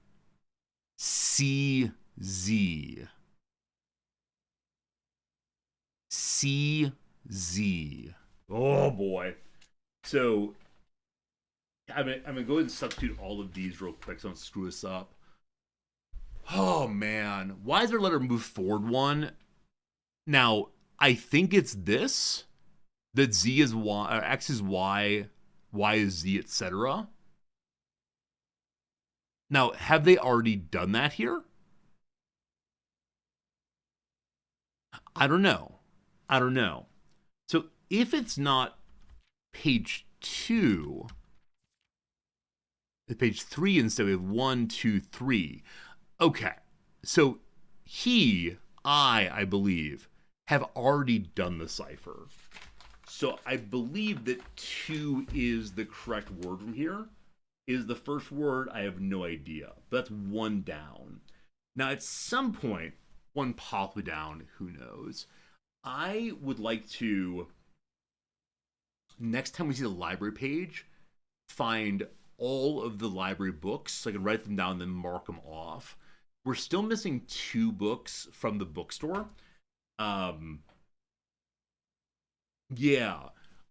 C-Z. C-Z. Oh, boy. So I'm gonna go ahead and substitute all of these real quick so I don't screw this up. Oh, man. Why is there a letter move forward one? Now, I think it's this. That Z is Y, or X is Y, Y is Z, etc. Now, have they already done that here? I don't know. So if it's not page 2, it's page 3 instead. We have 1, 2, 3. Okay. So I believe, have already done the cipher. So I believe that 2 is the correct word from here. Is the first word? I have no idea. But that's 1 down. Now, at some point, 1 possibly down, who knows? I would like to, next time we see the library page, find all of the library books so I can write them down and then mark them off. We're still missing 2 books from the bookstore. Yeah.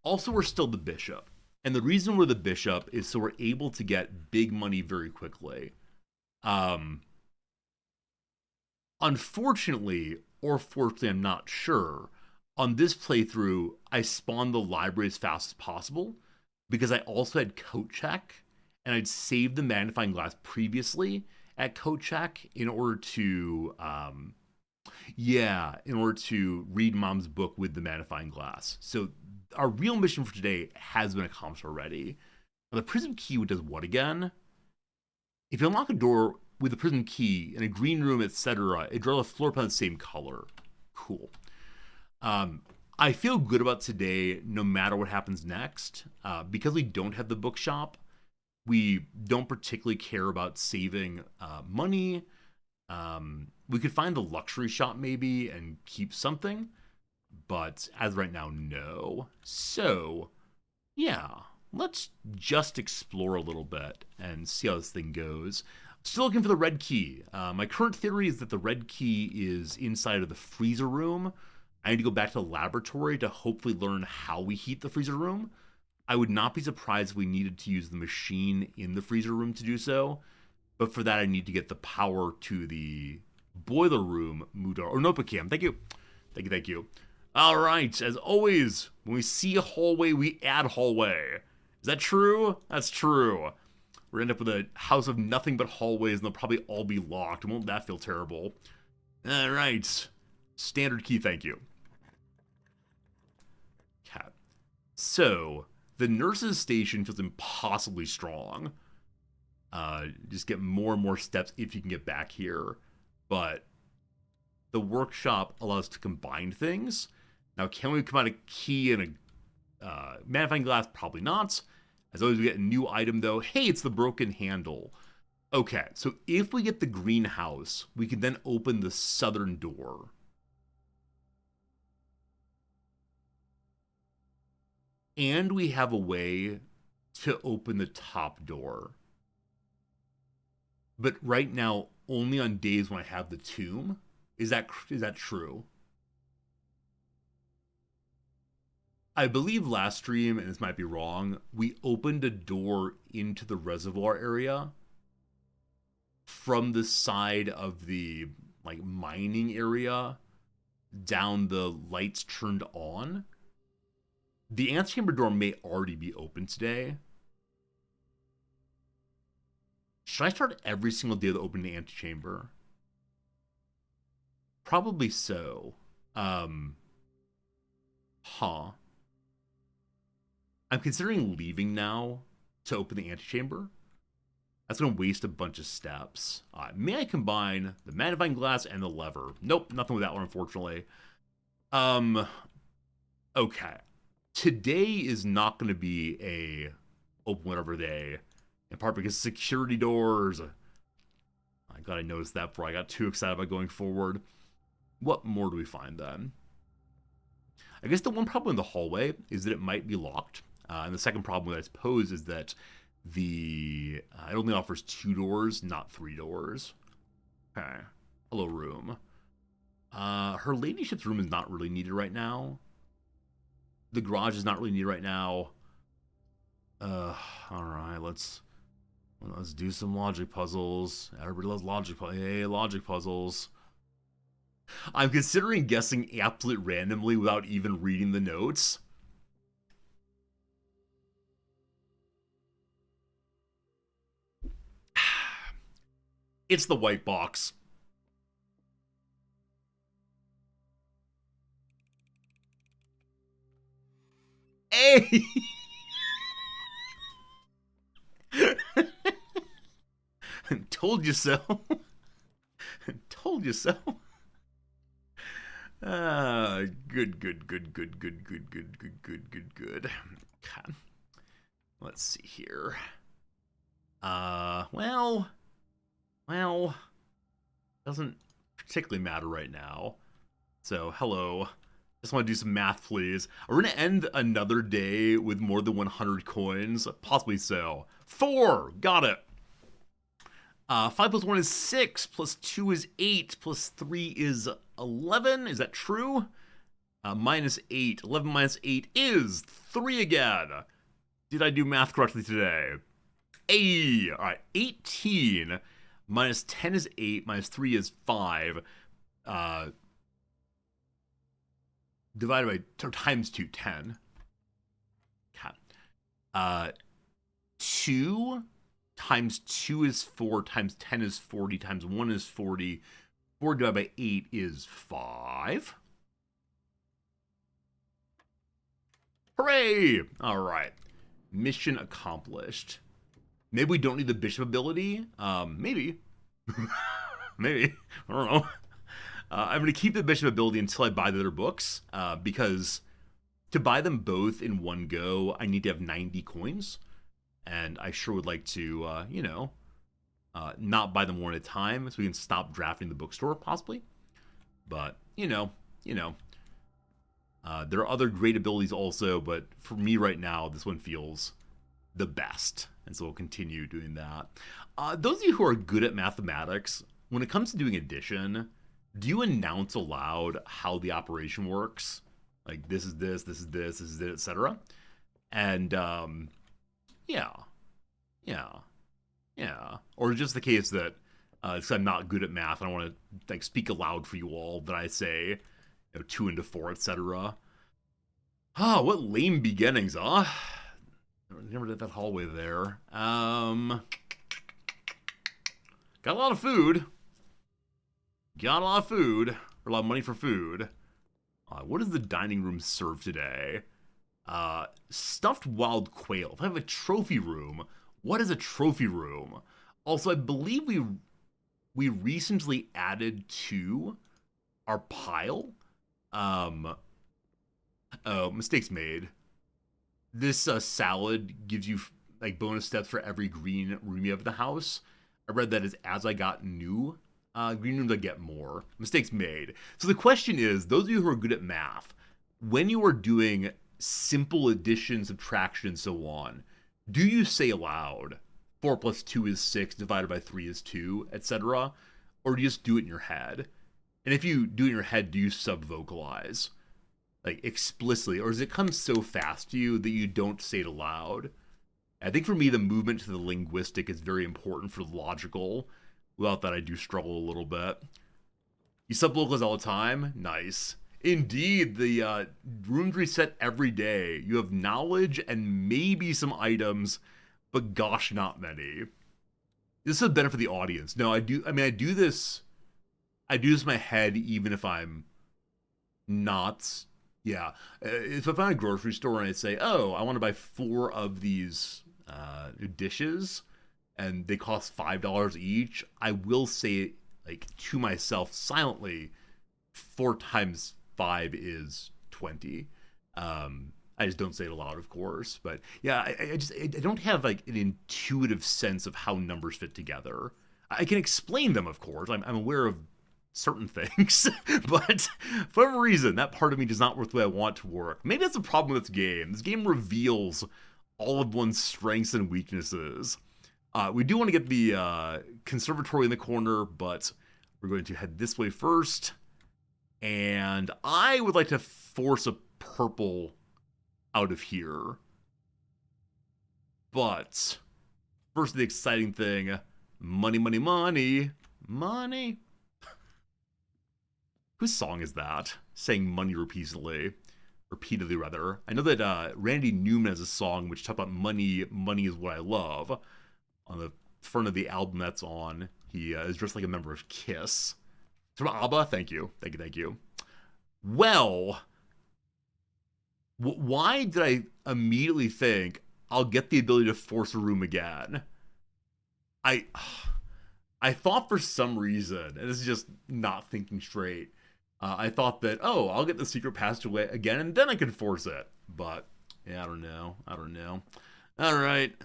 Also, we're still the bishop. And the reason we're the bishop is so we're able to get big money very quickly. Unfortunately, or fortunately, I'm not sure, on this playthrough, I spawned the library as fast as possible because I also had coat check and I'd saved the magnifying glass previously at coat check in order to read mom's book with the magnifying glass. So our real mission for today has been accomplished already. Now, the prism key does what again? If you unlock a door with the prism key in a green room, etc., it draws a floor plan the same color. Cool. I feel good about today no matter what happens next. Because we don't have the bookshop, we don't particularly care about saving money. We could find the luxury shop maybe and keep something, but as right now, no. So, yeah, let's just explore a little bit and see how this thing goes. Still looking for the red key. My current theory is that the red key is inside of the freezer room. I need to go back to the laboratory to hopefully learn how we heat the freezer room. I would not be surprised if we needed to use the machine in the freezer room to do so, but for that I need to get the power to the boiler room Mudar or notebook cam. Thank you. Thank you. All right, as always, when we see a hallway, we add hallway. Is that true? That's true. We're gonna end up with a house of nothing but hallways, and they'll probably all be locked. Won't that feel terrible? All right. Standard key, thank you. Okay. So, the nurse's station feels impossibly strong. Just get more and more steps if you can get back here. But the workshop allows us to combine things. Now, can we combine a key and a magnifying glass? Probably not. As always, we get a new item, though. Hey, it's the broken handle. Okay, so if we get the greenhouse, we can then open the southern door. And we have a way to open the top door. But right now, only on days when I have the tomb. Is that true? I believe last stream, and this might be wrong, we opened a door into the reservoir area from the side of the like mining area down the lights turned on. The antechamber door may already be open today. Should I start every single day to open the antechamber? Probably so. I'm considering leaving now to open the antechamber. That's going to waste a bunch of steps. May I combine the magnifying glass and the lever? Nope, nothing with that one, unfortunately. Okay. Today is not going to be a open whatever day, in part because security doors. I glad I noticed that before I got too excited about going forward. What more do we find then? I guess the one problem in the hallway is that it might be locked. And the second problem that I suppose is that it only offers 2 doors, not 3 doors. Okay. Hello, room. Her ladyship's room is not really needed right now. The garage is not really needed right now. Alright, let's do some logic puzzles. Everybody loves logic puzzles. Hey, logic puzzles. I'm considering guessing absolutely randomly without even reading the notes. It's the white box. Hey! Told you so. Told you so. Good. Okay. Let's see here. Well, doesn't particularly matter right now. So, hello. Just want to do some math, please. Are we going to end another day with more than 100 coins? Possibly so. 4! Got it. 5 plus 1 is 6, plus 2 is 8, plus 3 is 11. Is that true? Minus 8. 11 minus 8 is 3 again. Did I do math correctly today? Hey! Alright, 18 minus 10 is 8, minus 3 is 5. Divided by, times 2, 10. Okay. 2 times 2 is 4, times 10 is 40, times 1 is 40. 4 divided by 8 is 5. Hooray! Alright. Mission accomplished. Maybe we don't need the bishop ability? Maybe. Maybe. I don't know. I'm going to keep the bishop ability until I buy the other books, because to buy them both in one go, I need to have 90 coins. And I sure would like to, not buy them one at a time, so we can stop drafting the bookstore, possibly. But, there are other great abilities also, but for me right now, this one feels the best. And so we'll continue doing that. Those of you who are good at mathematics, when it comes to doing addition, do you announce aloud how the operation works? Like, this is this, this is this, this is it, etc.? And, yeah, yeah, yeah. Or just the case that, because I'm not good at math, I don't want to, like, speak aloud for you all, that I say, 2 into 4, etc. Ah, what lame beginnings, huh? Never did that hallway there. Got a lot of food. Got a lot of food. Or a lot of money for food. What does the dining room serve today? Stuffed wild quail. If I have a trophy room, what is a trophy room? Also, I believe we recently added to our pile. Oh, mistakes made. This salad gives you like bonus steps for every green room you have in the house. I read that as I got new green rooms, I get more. Mistakes made. So the question is, those of you who are good at math, when you are doing simple addition, subtraction, and so on, do you say aloud, 4 plus 2 is 6, divided by 3 is 2, etc.? Or do you just do it in your head? And if you do it in your head, do you sub-vocalize? Like, explicitly? Or does it come so fast to you that you don't say it aloud? I think for me, the movement to the linguistic is very important for the logical. Without that, I do struggle a little bit. You sub-vocalize all the time? Nice. Indeed, the rooms reset every day. You have knowledge and maybe some items, but gosh, not many. This is a benefit for the audience. No, I do do this in my head even if I'm not. Yeah. If I find a grocery store and I say, oh, I want to buy 4 of these dishes and they cost $5 each, I will say, like, to myself silently, 4 times 5 is 20. I just don't say it aloud, of course. But yeah, I don't have like an intuitive sense of how numbers fit together. I can explain them, of course. I'm aware of certain things, but for whatever reason, that part of me does not work the way I want to work. Maybe that's the problem with this game. This game reveals all of one's strengths and weaknesses. We do want to get the conservatory in the corner, but we're going to head this way first. And I would like to force a purple out of here. But first, the exciting thing, money, money, money, money. Whose song is that? Saying money repeatedly. I know that Randy Newman has a song which talks about money. Money is what I love. On the front of the album that's on, he is dressed like a member of Kiss. It's from ABBA. Thank you. Well, why did I immediately think I'll get the ability to force a room again? I thought for some reason, and this is just not thinking straight, I thought that, oh, I'll get the secret passageway again, and then I can force it. But, yeah, I don't know. All right.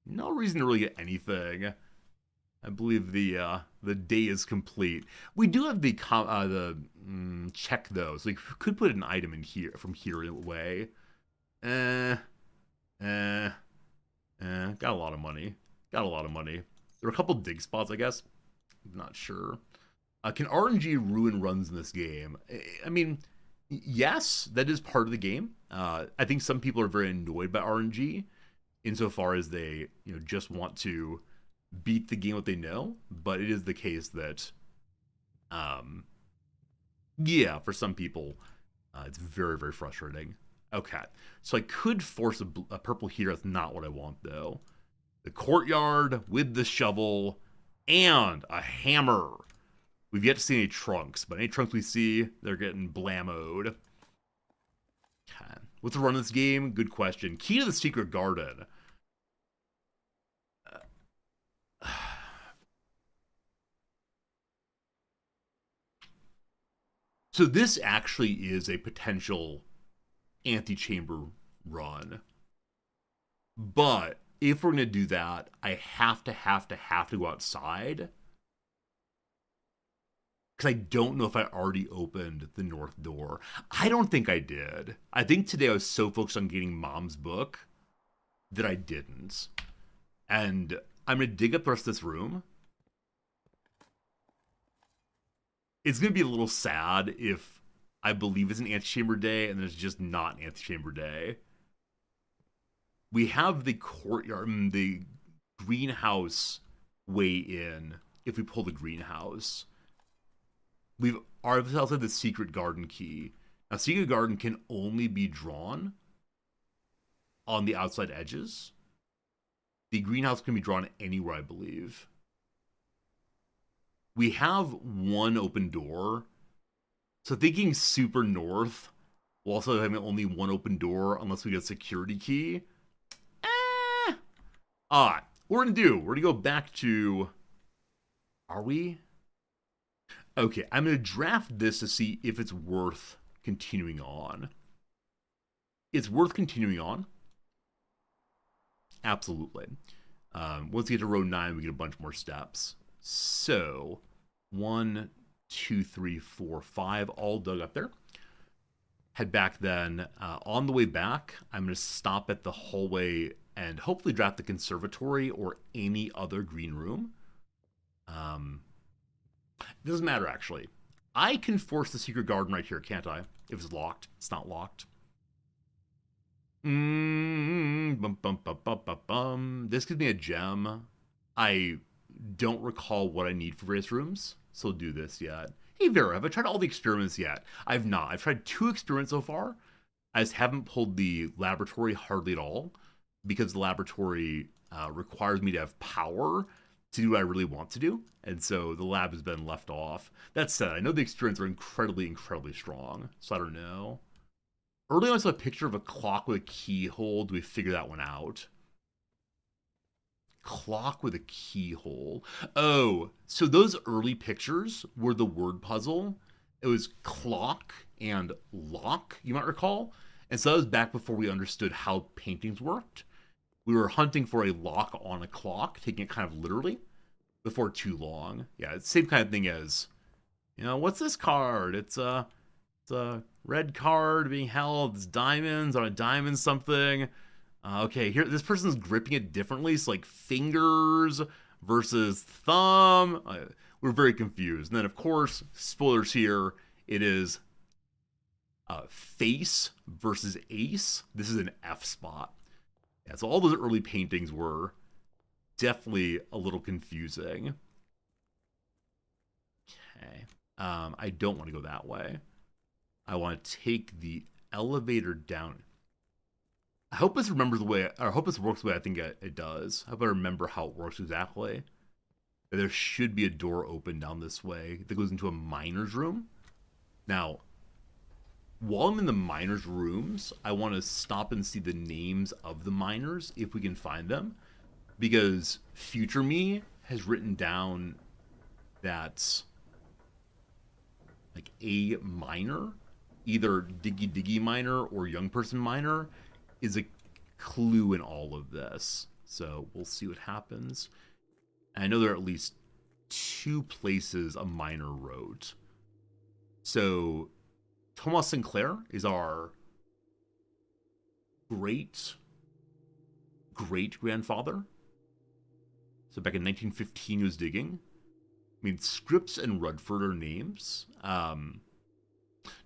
No reason to really get anything. I believe the day is complete. We do have the check though, so we could put an item in here from here away. Got a lot of money. There are a couple dig spots, I guess. I'm not sure. Can RNG ruin runs in this game? I mean, yes, that is part of the game. I think some people are very annoyed by RNG, insofar as they just want to beat the game what they know. But it is the case that, yeah, for some people, it's very, very frustrating. Okay, so I could force a purple here. That's not what I want, though. The courtyard with the shovel and a hammer. We've yet to see any trunks, but any trunks we see, they're getting blammoed. Okay. What's the run of this game? Good question. Key to the secret garden. So this actually is a potential antechamber run. But if we're going to do that, I have to go outside. Because I don't know if I already opened the north door. I don't think I did. I think today I was so focused on getting Mom's book that I didn't. And I'm going to dig up the rest of this room. It's going to be a little sad if I believe it's an antechamber day, and there's just not an antechamber day. We have the courtyard, the greenhouse way in. If we pull the greenhouse, we've also the secret garden key. Now, secret garden can only be drawn on the outside edges. The greenhouse can be drawn anywhere, I believe. We have one open door. So thinking super north, while also having only one open door unless we get a security key. Alright, what we're going to do, we're going to go back to... Are we? Okay, I'm going to draft this to see if it's worth continuing on. It's worth continuing on. Absolutely. Once we get to row 9, we get a bunch more steps. So, 1, 2, 3, 4, 5, all dug up there. Head back then. On the way back, I'm going to stop at the hallway and hopefully draft the conservatory or any other green room. It doesn't matter, actually. I can force the secret garden right here, can't I? If it's locked. It's not locked. Bum, bum, bum, bum, bum, bum. This gives me a gem. I don't recall what I need for various rooms, so I'll do this yet. Hey, Vera, have I tried all the experiments yet? I've not. I've tried 2 experiments so far. I just haven't pulled the laboratory hardly at all, because the laboratory requires me to have power to do what I really want to do, and so the lab has been left off. That said, I know the experiments are incredibly, incredibly strong, so I don't know. Earlier I saw a picture of a clock with a keyhole. Do we figure that one out? Clock with a keyhole. Oh, so those early pictures were the word puzzle. It was clock and lock, you might recall. And so that was back before we understood how paintings worked. We were hunting for a lock on a clock, taking it kind of literally, before too long. Yeah, it's the same kind of thing as, you know, what's this card? It's a red card being held. It's diamonds on a diamond something. Okay, here, this person's gripping it differently. So like fingers versus thumb. We're very confused. And then, of course, spoilers here. It is face versus ace. This is an F spot. Yeah, so all those early paintings were definitely a little confusing. Okay. I don't want to go that way. I want to take the elevator down. I hope this remembers the way, or I hope this works the way I think it does. I hope I remember how it works exactly. There should be a door open down this way that goes into a miner's room. Now, while I'm in the miners' rooms, I want to stop and see the names of the miners, if we can find them. Because future me has written down that like a miner, either Diggy Diggy miner or Young Person miner, is a clue in all of this. So we'll see what happens. And I know there are at least 2 places a miner wrote. So Thomas Sinclair is our great-great-grandfather. So back in 1915 he was digging. I mean, Scripps and Rudford are names.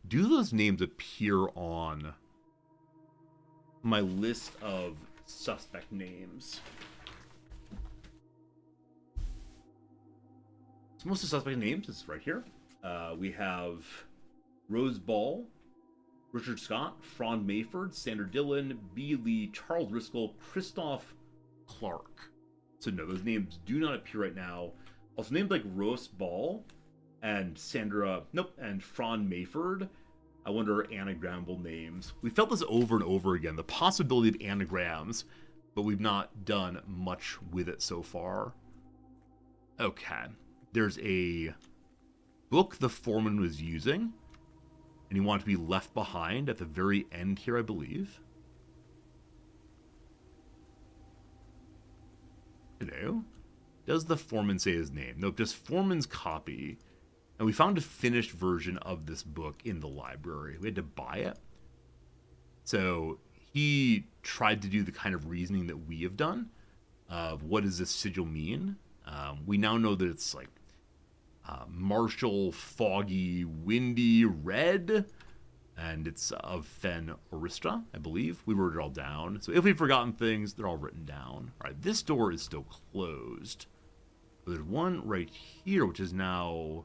Do those names appear on my list of suspect names? So most of the suspect names is right here. We have Rose Ball, Richard Scott, Fron Mayford, Sandra Dillon, B. Lee, Charles Driscoll, Christoph Clark. So no, those names do not appear right now. Also names like Rose Ball and and Fron Mayford, I wonder, are anagrammable names. We felt this over and over again, the possibility of anagrams, but we've not done much with it so far. Okay. There's a book the foreman was using, and he wanted to be left behind at the very end here, I believe. Hello? Does the foreman say his name? Nope, just foreman's copy. And we found a finished version of this book in the library. We had to buy it. So he tried to do the kind of reasoning that we have done of what does this sigil mean? We now know that it's like martial, foggy, windy, red. And it's of Fen Orista, I believe. We wrote it all down. So if we've forgotten things, they're all written down. All right, this door is still closed. But there's one right here, which is now...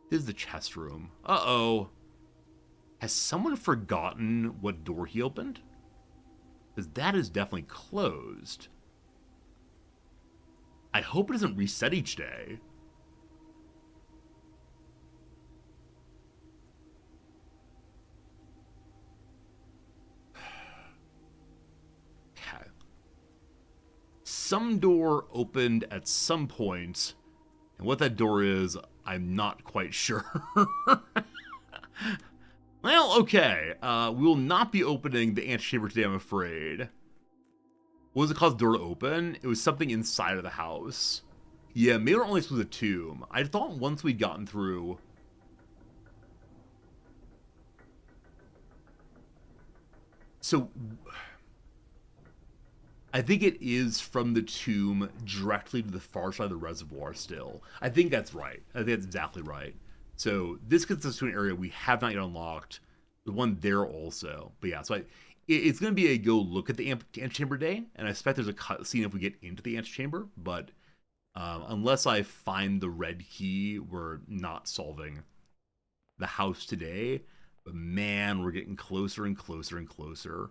This is the chest room. Uh-oh. Has someone forgotten what door he opened? Because that is definitely closed. I hope it doesn't reset each day. Okay. Some door opened at some point, and what that door is, I'm not quite sure. Well, okay. We will not be opening the antechamber today, I'm afraid. What was it called, door to open? It was something inside of the house. Yeah, maybe only this was a tomb. I thought once we'd gotten through... So... I think it is from the tomb directly to the far side of the reservoir still. I think that's right. I think that's exactly right. So this gets us to an area we have not yet unlocked. The one there also. But yeah, so it's going to be a go look at the antechamber day, and I expect there's a cutscene if we get into the antechamber, but unless I find the red key, we're not solving the house today. But man, we're getting closer and closer and closer.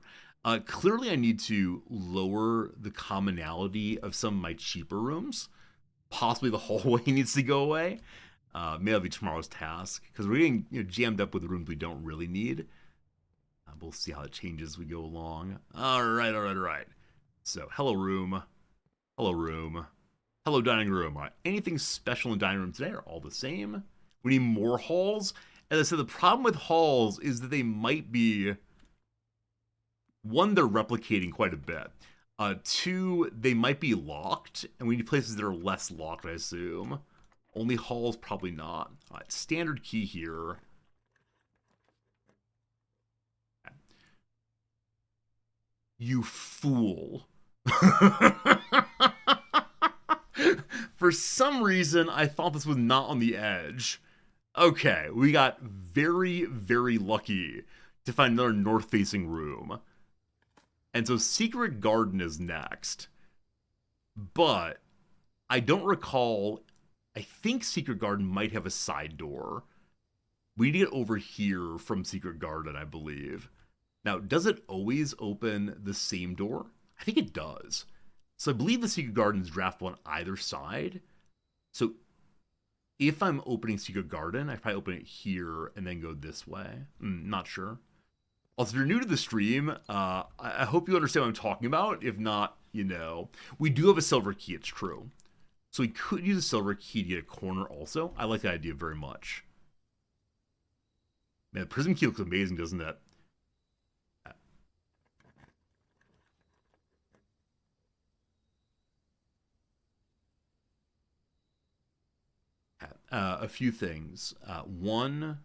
Clearly I need to lower the commonality of some of my cheaper rooms. Possibly the hallway needs to go away. Maybe that'll be tomorrow's task, because we're getting jammed up with rooms we don't really need. We'll see how it changes as we go along. All right. So, hello room. Hello dining room. All right. Anything special in dining room today are all the same. We need more halls. As I said, the problem with halls is that they might be... One, they're replicating quite a bit. Two, they might be locked, and we need places that are less locked, I assume. Only halls, probably not. All right, standard key here. You fool. For some reason, I thought this was not on the edge. Okay, we got very, very lucky to find another north-facing room. And so Secret Garden is next. But I don't recall... I think Secret Garden might have a side door. We need to get over here from Secret Garden, I believe. Now, does it always open the same door? I think it does. So I believe the Secret Garden is draftable on either side. So if I'm opening Secret Garden, I probably open it here and then go this way. Not sure. Also, if you're new to the stream, I hope you understand what I'm talking about. If not, we do have a silver key, it's true. So we could use a silver key to get a corner also. I like that idea very much. Man, the prism key looks amazing, doesn't it? A few things. One,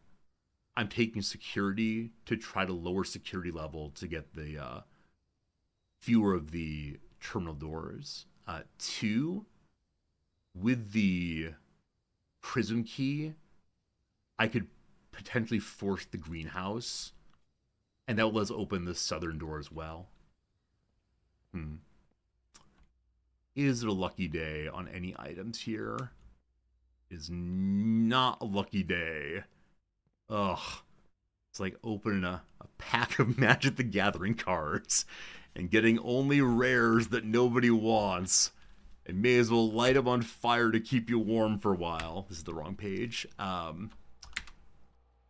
I'm taking security to try to lower security level to get the fewer of the terminal doors. Two, with the prism key, I could potentially force the greenhouse, and that will let us open the southern door as well. Is it a lucky day on any items here? It is not a lucky day. Ugh. It's like opening a pack of Magic the Gathering cards and getting only rares that nobody wants. And may as well light them on fire to keep you warm for a while. This is the wrong page.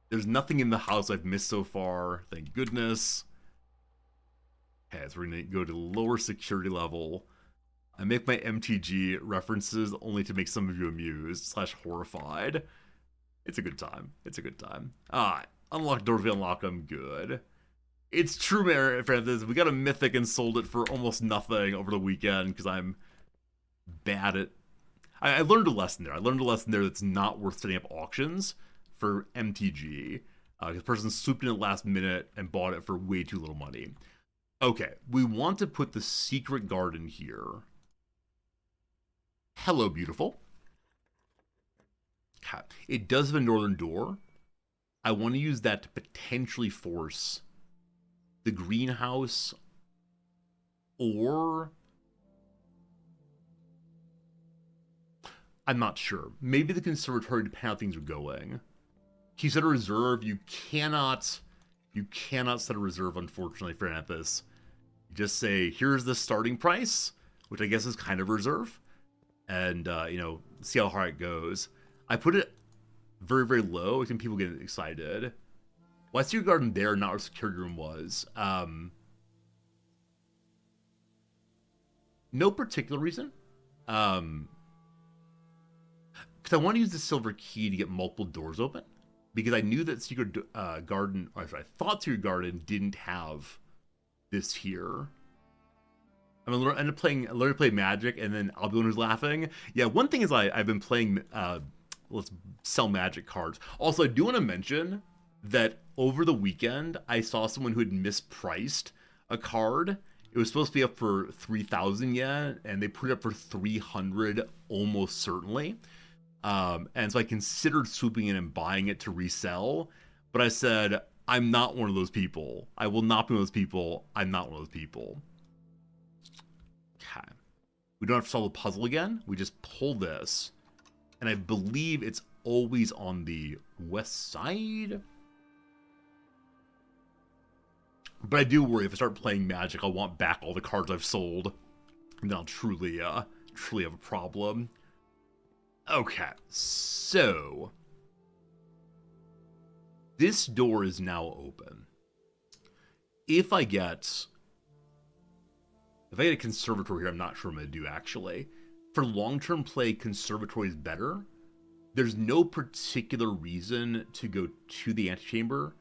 There's nothing in the house I've missed so far. Thank goodness. Okay, so we're going to go to lower security level. I make my MTG references only to make some of you amused / horrified. It's a good time. Alright. Unlock doors, we unlock them. Good. It's true, friends. We got a mythic and sold it for almost nothing over the weekend because I'm bad at... I learned a lesson there. That's not worth setting up auctions for MTG. Because the person swooped in at last minute and bought it for way too little money. Okay, we want to put the Secret Garden here. Hello, beautiful. It does have a northern door. I want to use that to potentially force the greenhouse, or I'm not sure. Maybe the conservatory, depending on how things are going. He set a reserve. You cannot set a reserve, unfortunately, for Ampus. Just say, here's the starting price, which I guess is kind of reserve, and see how hard it goes. I put it very, very low. I think people get excited. Well, I see your garden there, not where the security room was. No particular reason. Because I want to use the silver key to get multiple doors open. Because I knew that Secret Garden, or sorry, I thought Secret Garden didn't have this here. I'm gonna end up learn to play Magic, and then I'll be the one who's laughing. Yeah, one thing is I've been playing, let's sell Magic cards. Also, I do want to mention that over the weekend, I saw someone who had mispriced a card. It was supposed to be up for 3,000 yen, and they put it up for 300 almost certainly. And so I considered swooping in and buying it to resell, but I said, I'm not one of those people. I will not be one of those people. I'm not one of those people. Okay. We don't have to solve the puzzle again. We just pull this, and I believe it's always on the west side. But I do worry if I start playing Magic, I'll want back all the cards I've sold, and then I'll truly have a problem. Okay, so this door is now open. If I get a conservatory here, I'm not sure what I'm going to do, actually. For long-term play, conservatory is better. There's no particular reason to go to the antechamber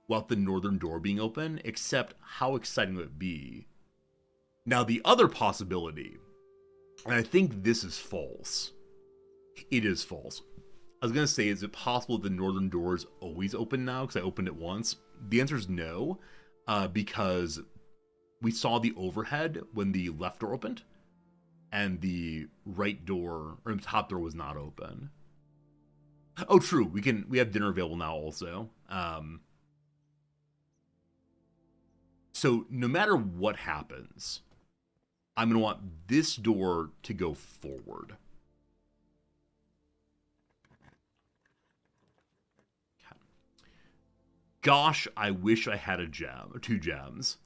without the northern door being open, except how exciting would it be? Now, the other possibility, and I think this is false. It is false. I was going to say, is it possible the northern door is always open now because I opened it once? The answer is no, because we saw the overhead when the left door opened, and the right door, or the top door, was not open. Oh, true. We have dinner available now also. So no matter what happens, I'm going to want this door to go forward. Okay. Gosh, I wish I had a gem, or 2 gems.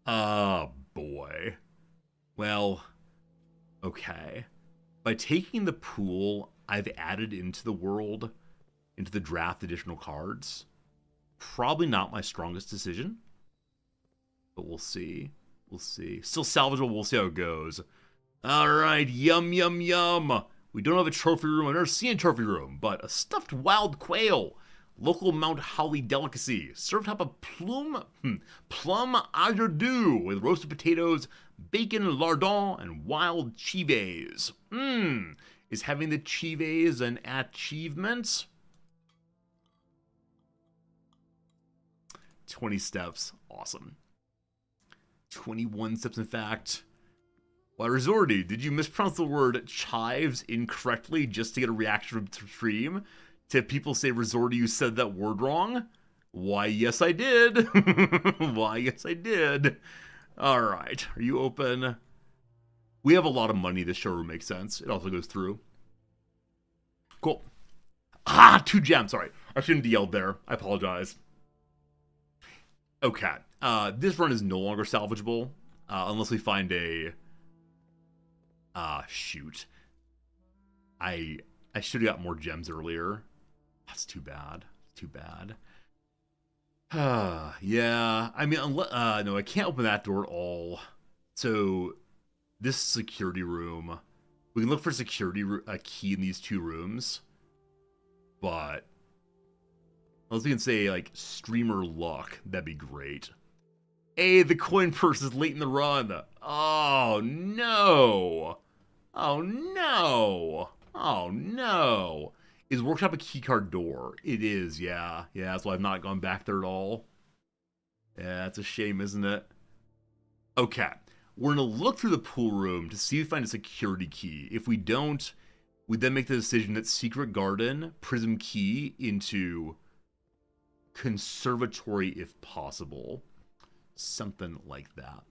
Oh, boy. Well, okay. By taking the pool, I've added into the world, into the draft, additional cards. Probably not my strongest decision, but we'll see. We'll see. Still salvageable. We'll see how it goes. All right. Yum, yum, yum. We don't have a trophy room. I've never seen a trophy room, but a stuffed wild quail. Local Mount Holly delicacy. Served atop a plum au jus with roasted potatoes, bacon, lardon, and wild chives. Is having the chives an achievement? 20 steps. Awesome. 21 steps, in fact. Why, Resorty, did you mispronounce the word chives incorrectly just to get a reaction from stream? To people say, Resorty, you said that word wrong? Why, yes, I did. Why, yes, I did. All right. Are you open? We have a lot of money. This showroom makes sense. It also goes through. Cool. 2 gems. Sorry. I shouldn't have yelled there. I apologize. Okay. This run is no longer salvageable unless we find a... shoot. I should have got more gems earlier. That's too bad. Too bad. Yeah. I mean, no, I can't open that door at all. So, this security room. We can look for a key in these 2 rooms. But... unless we can say, like, streamer luck, that'd be great. Hey, the coin purse is late in the run. Oh, no. Oh, no. Oh, no. Is Workshop a keycard door? It is, yeah. Yeah, that's why I've not gone back there at all. Yeah, that's a shame, isn't it? Okay. We're going to look through the pool room to see if we find a security key. If we don't, We then make the decision that Secret Garden, Prism Key into Conservatory if possible. Something like that.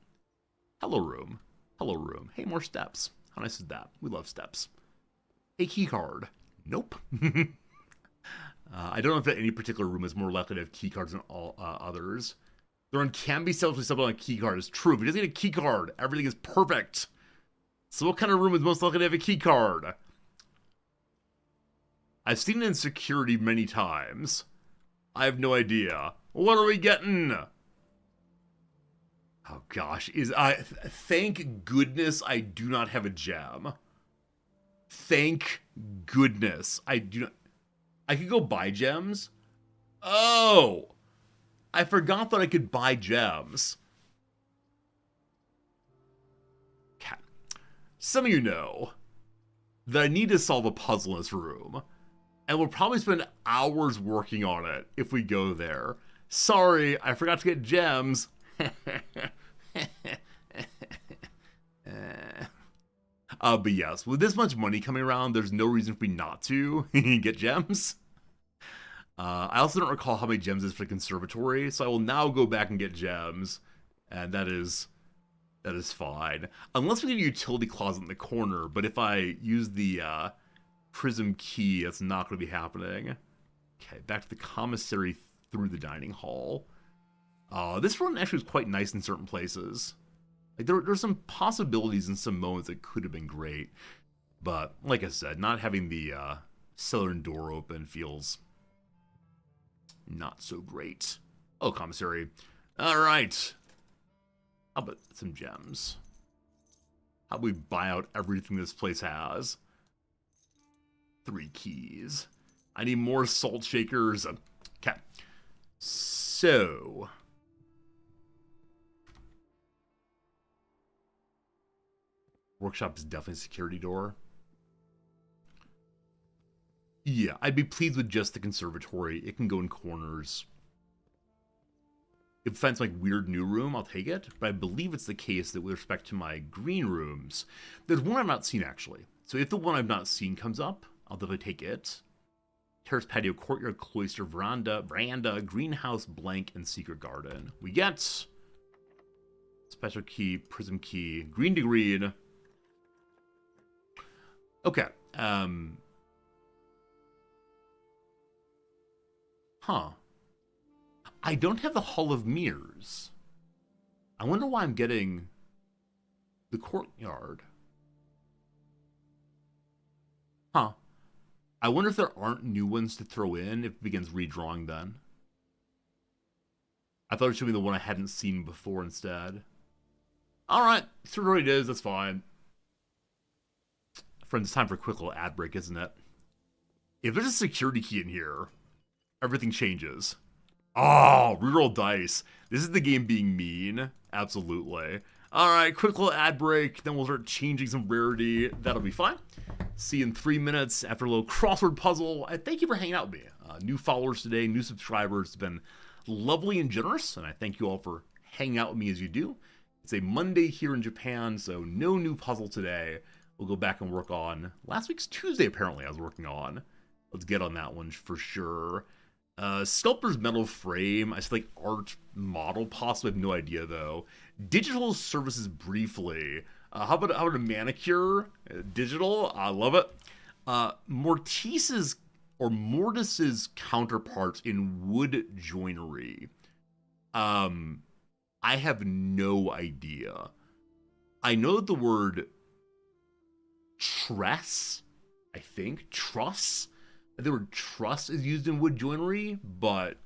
Hello, room. Hello, room. Hey, more steps. How nice is that? We love steps. A key card. Nope. I don't know if that any particular room is more likely to have key cards than all others. There can be selfishly something on a key card. It's true. If he doesn't get a key card, everything is perfect. So what kind of room is most likely to have a key card? I've seen it in security many times. I have no idea. What are we getting? Oh gosh, thank goodness I do not have a gem. Thank goodness I do not. I could go buy gems. Oh, I forgot that I could buy gems. Okay. Some of you know that I need to solve a puzzle in this room, and we'll probably spend hours working on it if we go there. Sorry, I forgot to get gems. But yes, with this much money coming around, there's no reason for me not to get gems. I also don't recall how many gems is for the conservatory, so I will now go back and get gems, and that is fine. Unless we get a utility closet in the corner, but if I use the prism key, that's not going to be happening. Okay, back to the commissary through the dining hall. This run actually was quite nice in certain places. Like there's some possibilities in some moments that could have been great, but like I said, not having the southern door open feels not so great. Oh, commissary. All right. How about some gems? How about we buy out everything this place has? 3 keys. I need more salt shakers. Okay. So workshop is definitely a security door. Yeah, I'd be pleased with just the conservatory. It can go in corners. If it finds like weird new room, I'll take it. But I believe it's the case that with respect to my green rooms, there's one I've not seen actually. So if the one I've not seen comes up, I'll definitely take it. Terrace, patio, courtyard, cloister, veranda, greenhouse, blank, and secret garden. We get special key, prism key, green to green. Okay. I don't have the Hall of Mirrors. I wonder why I'm getting the courtyard. I wonder if there aren't new ones to throw in if it begins redrawing then. I thought it should be the one I hadn't seen before instead. Alright, so what it is, that's fine. Friends, it's time for a quick little ad break, isn't it? If there's a security key in here, everything changes. Oh, reroll dice. This is the game being mean. Absolutely. Alright, quick little ad break, then we'll start changing some rarity. That'll be fine. See you in 3 minutes after a little crossword puzzle. Thank you for hanging out with me. New followers today, new subscribers. It's been lovely and generous, and I thank you all for hanging out with me as you do. It's a Monday here in Japan, so no new puzzle today. We'll go back and work on last week's Tuesday, apparently, I was working on. Let's get on that one for sure. Sculptor's metal frame. I see like art model, possibly. I have no idea though. Digital services briefly. How about a manicure? Digital. I love it. Mortis's counterparts in wood joinery. I have no idea. I know that the word truss, the word truss is used in wood joinery, but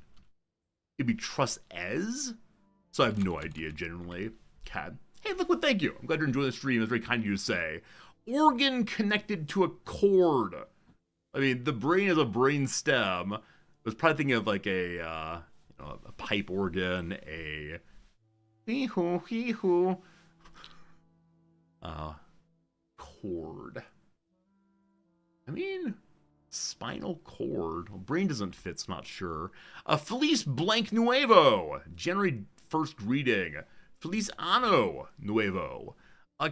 it'd be truss-es? So I have no idea, generally. Okay. Hey, Liquid, thank you. I'm glad you're enjoying the stream. It's very kind of you to say. Organ connected to a cord. I mean, the brain is a brain stem. I was probably thinking of like a pipe organ, a hee-hoo, hee-hoo. Cord. I mean, spinal cord. Well, brain doesn't fit, so I'm not sure. Feliz Blanc Nuevo. January 1st greeting. Feliz Ano Nuevo.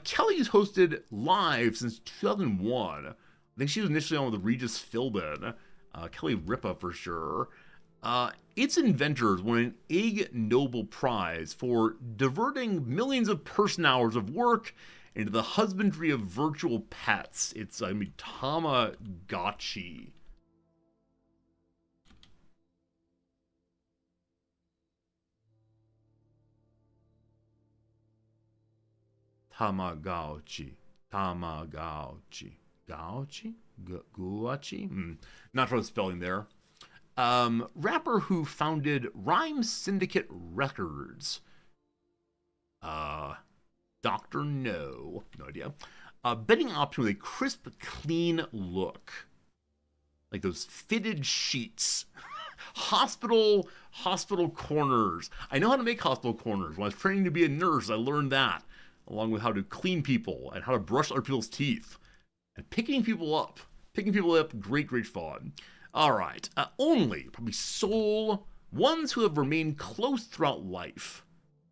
Kelly's hosted live since 2001. I think she was initially on with Regis Philbin, Kelly Ripa for sure. Its inventors won an Ig Nobel Prize for diverting millions of person hours of work into the husbandry of virtual pets. It's, Tamagotchi. Tamagotchi. Tamagotchi. Gauchi? Guachi? Not sure the spelling there. Rapper who founded Rhyme Syndicate Records. Dr. No. No idea. Bedding option with a crisp, clean look. Like those fitted sheets. Hospital corners. I know how to make hospital corners. When I was training to be a nurse, I learned that. Along with how to clean people and how to brush other people's teeth. And picking people up. Great, great fun. Alright, only, probably sole, ones who have remained close throughout life.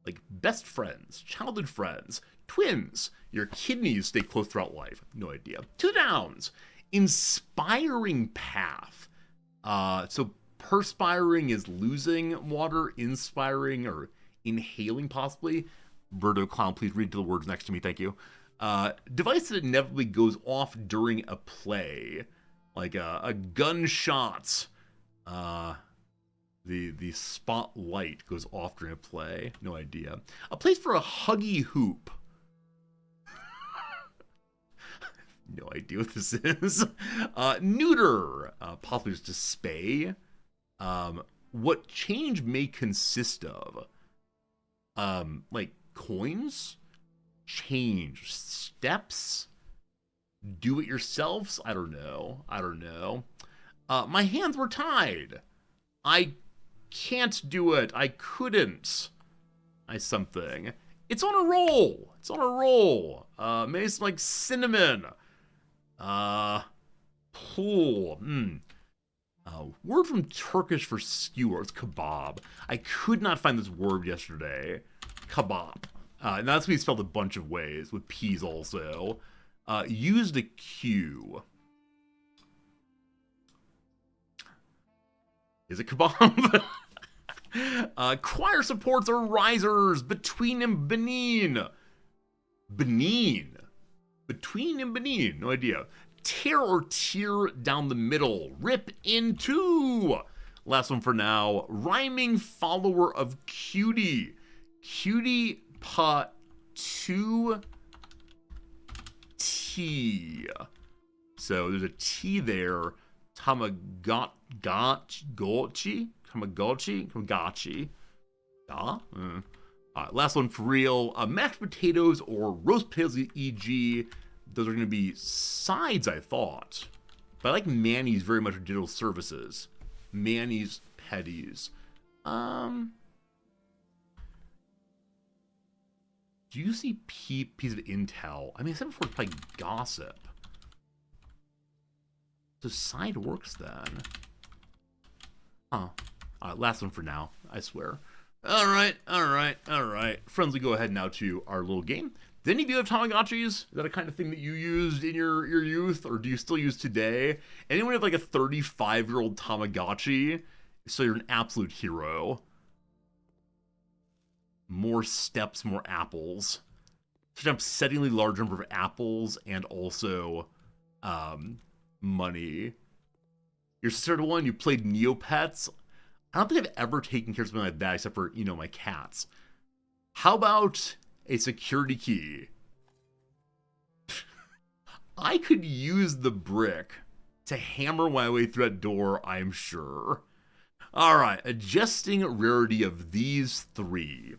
Like best friends, childhood friends, twins, your kidneys stay close throughout life. No idea. 2 downs. Inspiring path. So perspiring is losing water, inspiring or inhaling possibly. Birdo Clown, please read the words next to me, thank you. Device that inevitably goes off during a play. Like a gunshot. The spotlight goes off during a play. No idea. A place for a huggy hoop. No idea what this is. Neuter. Possibly just to spay. What change may consist of. Like coins? Change. Steps? Do it yourselves? I don't know. My hands were tied. I can't do it. I couldn't. Something. It's on a roll. Maybe some like cinnamon. Pool. Word from Turkish for skewer. It's kebab. I could not find this word yesterday. Kebab. And that's going to be spelled a bunch of ways, with P's also. Used a Q. Is it kebab? Choir supports or risers between and Benin. Benin. Between and Benin. No idea. Tear or tear down the middle. Rip in two. Last one for now. Rhyming follower of cutie. Cutie pa 2 T. So there's a T there. Tamagotchi. Yeah. Last one for real. Mashed potatoes or roast potatoes, e.g. Those are going to be sides, I thought. But I like Manny's very much for digital services. Manny's Petties. Juicy piece of intel. I mean, I said before it's probably gossip. So side works then. Huh. Last one for now, I swear. All right. Friends, we go ahead now to our little game. Did any of you have Tamagotchis? Is that a kind of thing that you used in your youth, or do you still use today? Anyone have like a 35-year-old Tamagotchi? So you're an absolute hero. More steps, more apples. Such an upsettingly large number of apples and also money. Your sister one, you played Neopets. I don't think I've ever taken care of something like that except for, my cats. How about a security key? I could use the brick to hammer my way through that door, I'm sure. All right, adjusting rarity of these 3.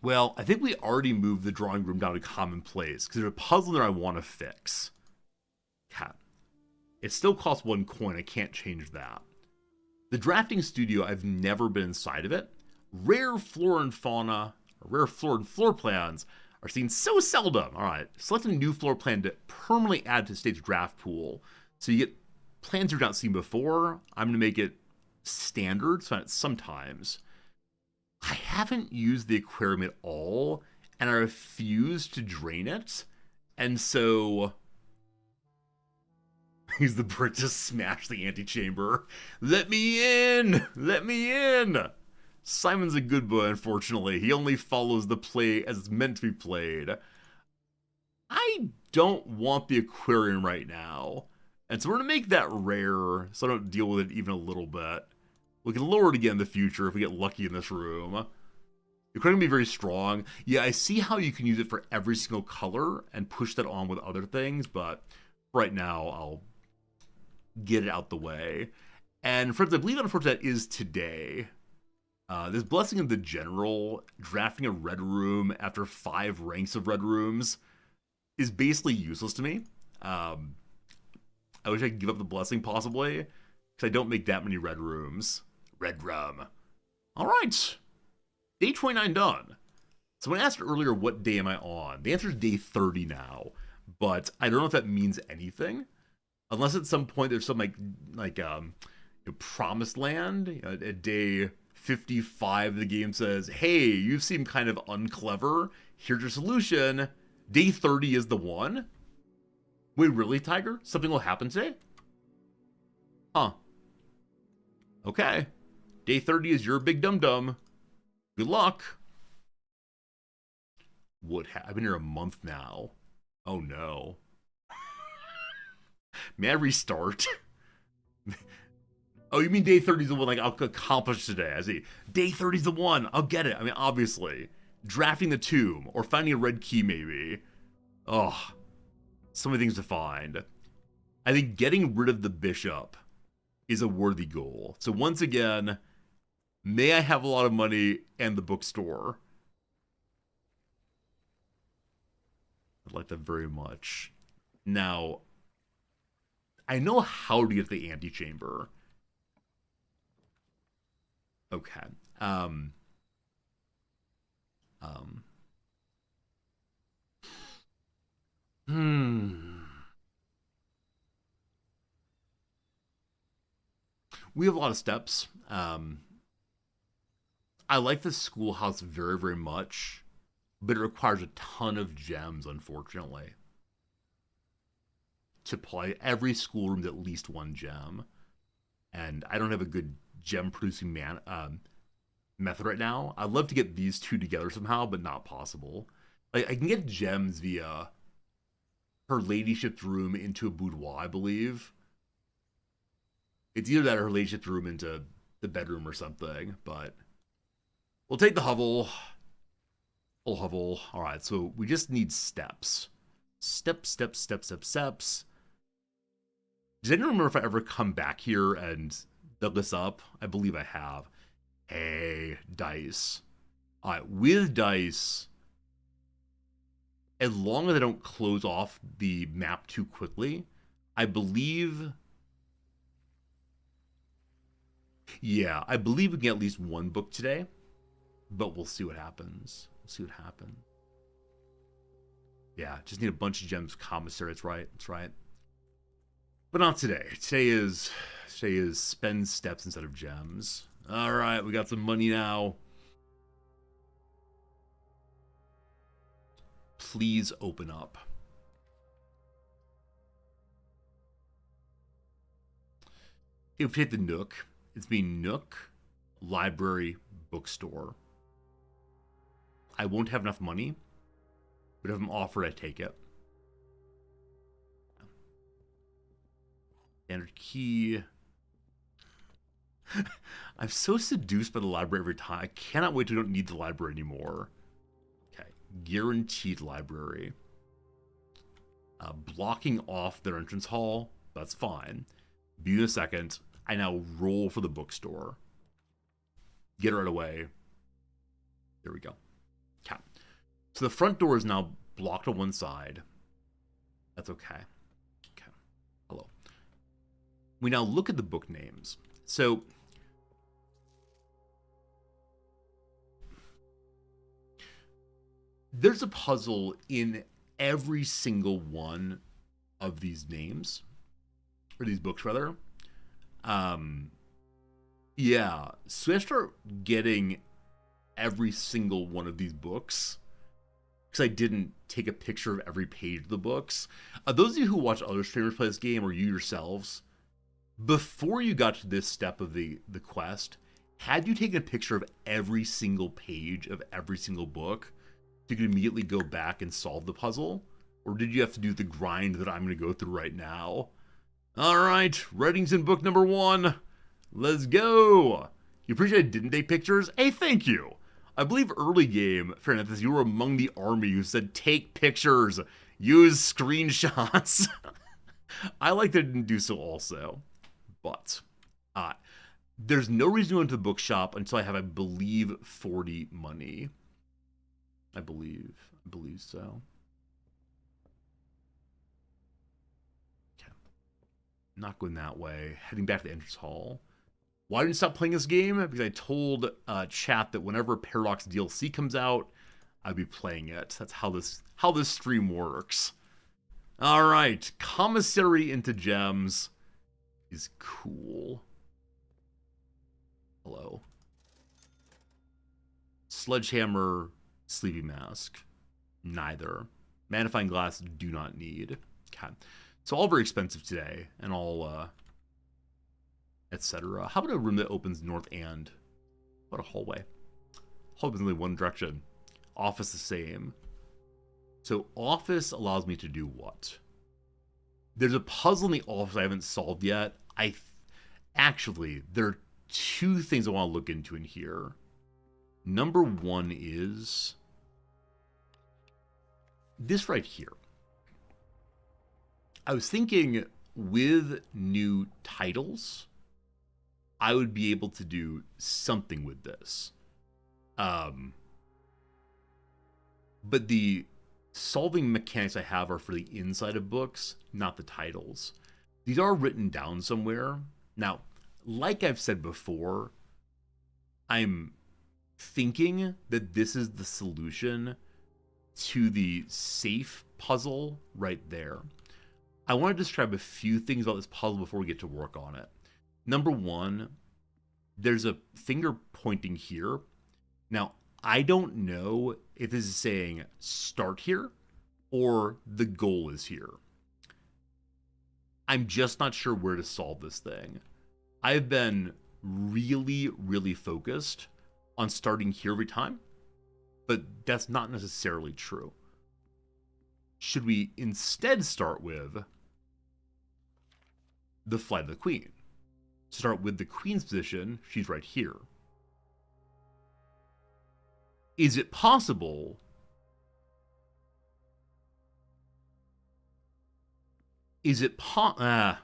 Well, I think we already moved the drawing room down to commonplace because there's a puzzle there I want to fix. Cat. It still costs 1 coin. I can't change that. The drafting studio, I've never been inside of it. Rare flora and fauna, or rare flora and floor plans are seen so seldom. All right, select a new floor plan to permanently add to the state's draft pool. So you get plans you've not seen before. I'm going to make it standard sometimes. I haven't used the aquarium at all, and I refuse to drain it. And so he's the Brit to smash the antechamber. Let me in! Let me in! Simon's a good boy, unfortunately. He only follows the play as it's meant to be played. I don't want the aquarium right now. And so we're going to make that rare so I don't deal with it even a little bit. We can lower it again in the future if we get lucky in this room. The aquarium can be very strong. Yeah, I see how you can use it for every single color and push that on with other things, but right now I'll get it out the way. And friends, I believe unfortunately that is today. This Blessing of the General, drafting a red room after 5 ranks of red rooms, is basically useless to me. I wish I could give up the Blessing, possibly, because I don't make that many red rooms. Red rum. All right. Day 29 done. So when I asked earlier what day am I on, the answer is day 30 now, but I don't know if that means anything. Unless at some point there's some promised land. At day 55, the game says, hey, you seem kind of unclever. Here's your solution. Day 30 is the one. Wait, really, Tiger? Something will happen today? Huh. Okay. Day 30 is your big dum-dum. Good luck. I've been here a month now. Oh no. May I restart? Oh, you mean day 30 is the one like I'll accomplish today? I see. Day 30 is the one. I'll get it. I mean, obviously. Drafting the tomb or finding a red key, maybe. Oh, so many things to find. I think getting rid of the bishop is a worthy goal. So once again, may I have a lot of money and the bookstore? I'd like that very much. Now, I know how to get to the antechamber. Okay. We have a lot of steps. I like the schoolhouse very, very much, but it requires a ton of gems, unfortunately. To play every schoolroom's at least 1 gem, and I don't have a good gem producing method right now. I'd love to get these 2 together somehow, but not possible. Like, I can get gems via her ladyship's room into a boudoir, I believe. It's either that or her ladyship's room into the bedroom or something, but we'll take the hovel. Full hovel. All right, so we just need steps. Steps. Does anyone remember if I ever come back here and dug this up? I believe I have. Hey, dice. All right, with dice, as long as I don't close off the map too quickly, I believe... Yeah, I believe we can get at least 1 book today, but we'll see what happens. Yeah, just need a bunch of gems. Commissary, that's right. But not today. Today is spend steps instead of gems. All right, we got some money now. Please open up. If we hit the Nook, it's being Nook, Library, Bookstore. I won't have enough money, but if I'm offered, I take it. Standard key. I'm so seduced by the library every time. I cannot wait till we don't need the library anymore. Okay, guaranteed library. Blocking off their entrance hall, that's fine. Be in a second. I now roll for the bookstore. Get it right away. There we go. Okay. So the front door is now blocked on one side. That's okay. Okay. Hello. We now look at the book names. So there's a puzzle in every single one of these names, or these books rather. Yeah, so I start getting every single one of these books because I didn't take a picture of every page of the books. Those of you who watch other streamers play this game, or you yourselves, before you got to this step of the quest, had you taken a picture of every single page of every single book, so you could immediately go back and solve the puzzle? Or did you have to do the grind that I'm going to go through right now? All right, writing's in book number 1. Let's go. You appreciate I didn't take pictures? Hey, thank you. I believe early game, fair enough, you were among the army who said take pictures, use screenshots. I like that I didn't do so also. But there's no reason to go into the bookshop until I have, I believe, 40 money. I believe so. Okay. Not going that way. Heading back to the entrance hall. Why didn't I stop playing this game? Because I told chat that whenever Paradox DLC comes out, I'd be playing it. That's how this stream works. All right, commissary into gems is cool. Hello. Sledgehammer, sleepy mask. Neither. Magnifying glass, do not need. Okay. So all very expensive today, and all, etc. How about a room that opens north and... What a hallway. Hall opens only one direction. Office the same. So office allows me to do what? There's a puzzle in the office I haven't solved yet. Actually, there are 2 things I want to look into in here. Number 1 is this right here. I was thinking with new titles, I would be able to do something with this. But the solving mechanics I have are for the inside of books, not the titles. These are written down somewhere. Now, like I've said before, I'm thinking that this is the solution to the safe puzzle right there. I want to describe a few things about this puzzle before we get to work on it. Number 1, there's a finger pointing here. Now, I don't know if this is saying start here or the goal is here. I'm just not sure where to solve this thing. I've been really, really focused on starting here every time, but that's not necessarily true. Should we instead start with the flight of the queen? Start with the queen's position. She's right here. Is it possible I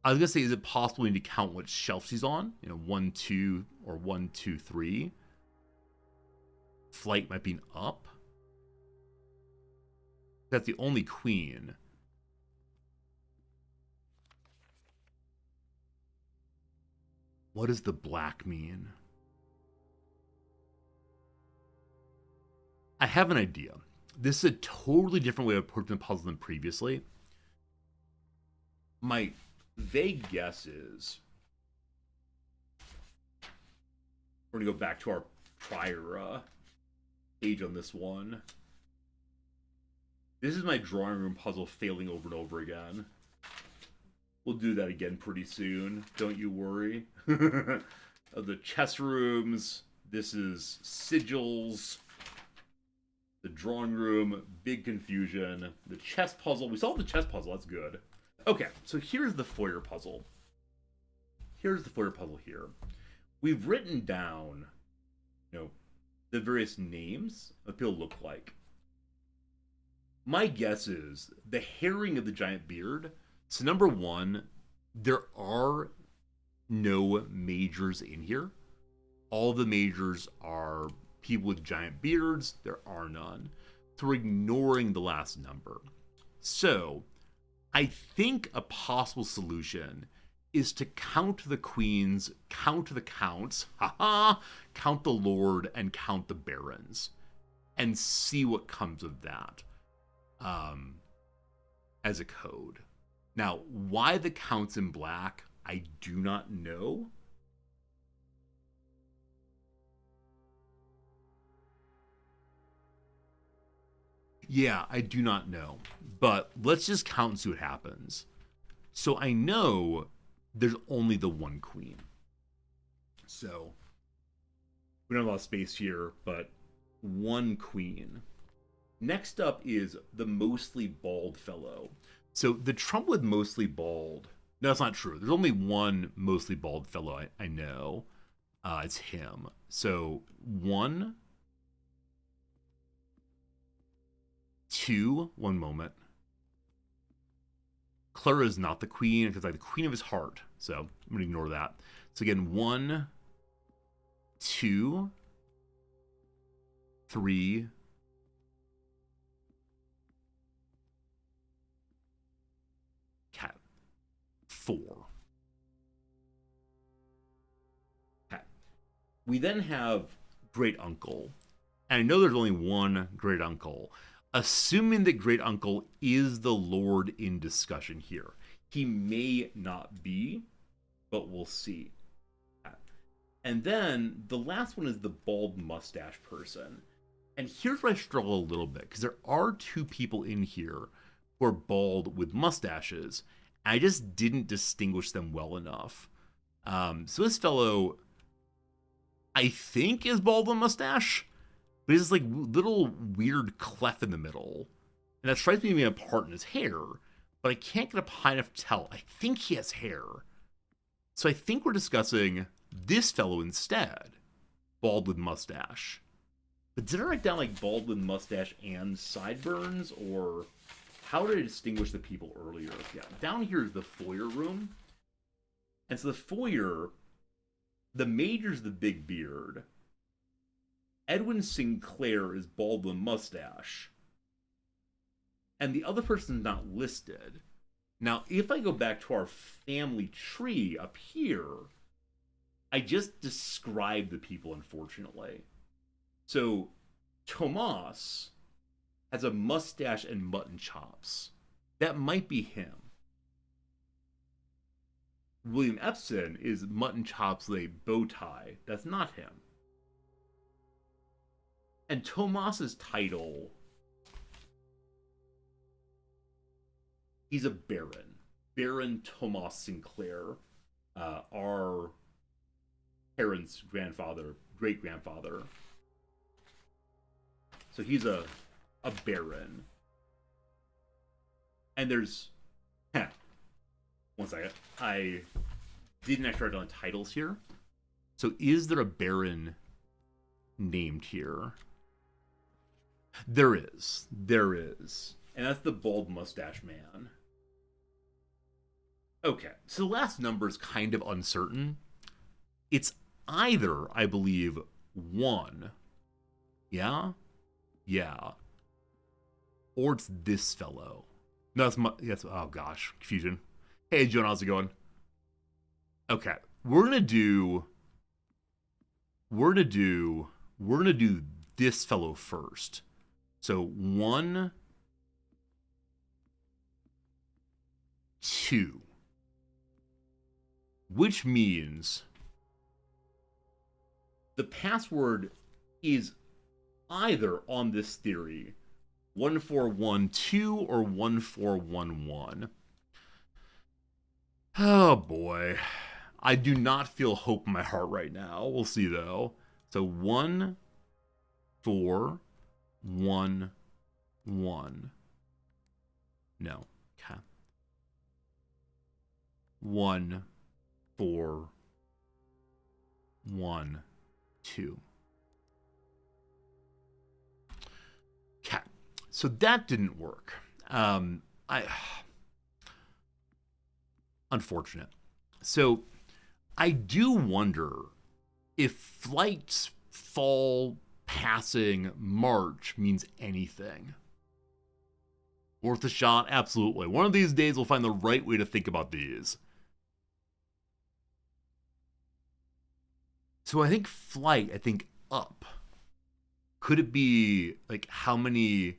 was gonna say, is it possible we need to count what shelf she's on? 1, 2, or 1, 2, 3. Flight might be an up. That's the only queen. What does the black mean? I have an idea. This is a totally different way of approaching the puzzle than previously. My vague guess is we're going to go back to our prior page on this one. This is my drawing room puzzle failing over and over again. We'll do that again pretty soon. Don't you worry. The chess rooms. This is sigils. The drawing room. Big confusion. The chess puzzle. We solved the chess puzzle. That's good. Okay, so here's the foyer puzzle. Here's the foyer puzzle here. We've written down, the various names of people look like. My guess is the herring of the giant beard. So number 1, there are no majors in here. All the majors are people with giant beards. There are none. So we're ignoring the last number. So I think a possible solution is to count the queens, count the counts, count the lord, and count the barons, and see what comes of that as a code. Now, why the counts in black, I do not know. Yeah, I do not know. But let's just count and see what happens. So I know there's only the one queen. So we don't have a lot of space here, but one queen. Next up is the mostly bald fellow. So the trouble with mostly bald, no, that's not true. There's only one mostly bald fellow I know. It's him. So 1, 2, one moment. Clara is not the queen because like the queen of his heart. So I'm going to ignore that. So again, 1, 2, 3, 4. Okay. We then have great uncle. And I know there's only one great uncle. Assuming that great uncle is the lord in discussion here. He may not be, but we'll see. And then the last one is the bald mustache person. And here's where I struggle a little bit, because there are two people in here who are bald with mustaches. And I just didn't distinguish them well enough. So this fellow, I think, is bald with mustache, but he's this like little weird cleft in the middle. And that strikes me being a part in his hair, but I can't get up high enough to tell. I think he has hair. So I think we're discussing this fellow instead, bald with mustache. But did I write down like bald with mustache and sideburns, or how did I distinguish the people earlier? Yeah, down here is the foyer room. And so the foyer, the major's the big beard. Edwin Sinclair is bald with mustache. And the other person's not listed. Now, if I go back to our family tree up here, I just described the people, unfortunately. So, Tomas has a mustache and mutton chops. That might be him. William Epson is mutton chops with a bow tie. That's not him. And Tomas's title, he's a baron. Baron Tomas Sinclair. Our parents' grandfather, great-grandfather. So he's a baron. And there's... one second. I didn't actually write down titles here. So is there a baron named here? There is. There is. And that's the bald mustache man. Okay, so the last number is kind of uncertain. It's either, I believe, 1. Yeah? Yeah. Or it's this fellow. No, that's oh gosh, confusion. Hey, John, how's it going? Okay, we're gonna do this fellow first. So 1, 2. Which means the password is either, on this theory, 1412 or 1411. Oh boy. I do not feel hope in my heart right now. We'll see though. So 1, 4, 1, 1. No. Okay. 1, 4, 1, 2. Okay. So that didn't work. Unfortunate. So I do wonder if flights, fall, passing, march means anything. Worth a shot? Absolutely. One of these days we'll find the right way to think about these. So I think flight, I think up. Could it be like how many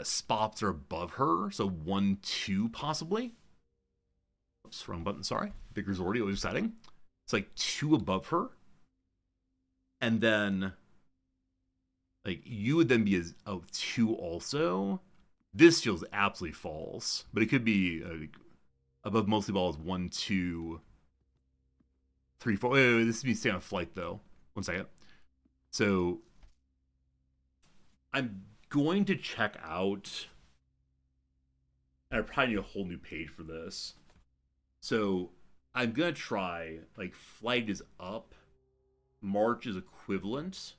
spots are above her? So 1, 2 possibly? Oops, wrong button, sorry. Big Resorty, always exciting. It's like 2 above her. And then Like, you would then be a 2 also. This feels absolutely false, but it could be above mostly ball is 1, 2, 3, 4. Wait, this would be stay on flight though. 1 second. So I'm going to check out. And I probably need a whole new page for this. So I'm gonna try like flight is up, march is equivalent,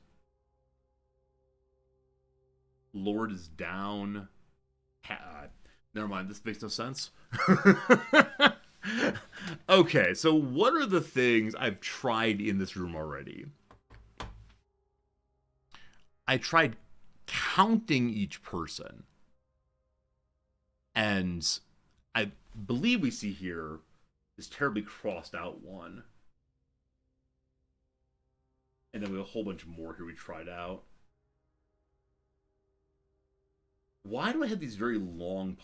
lord is down. Never mind, this makes no sense. Okay, so what are the things I've tried in this room already? I tried counting each person. And I believe we see here this terribly crossed out one. And then we have a whole bunch more here we tried out. Why do I have these very long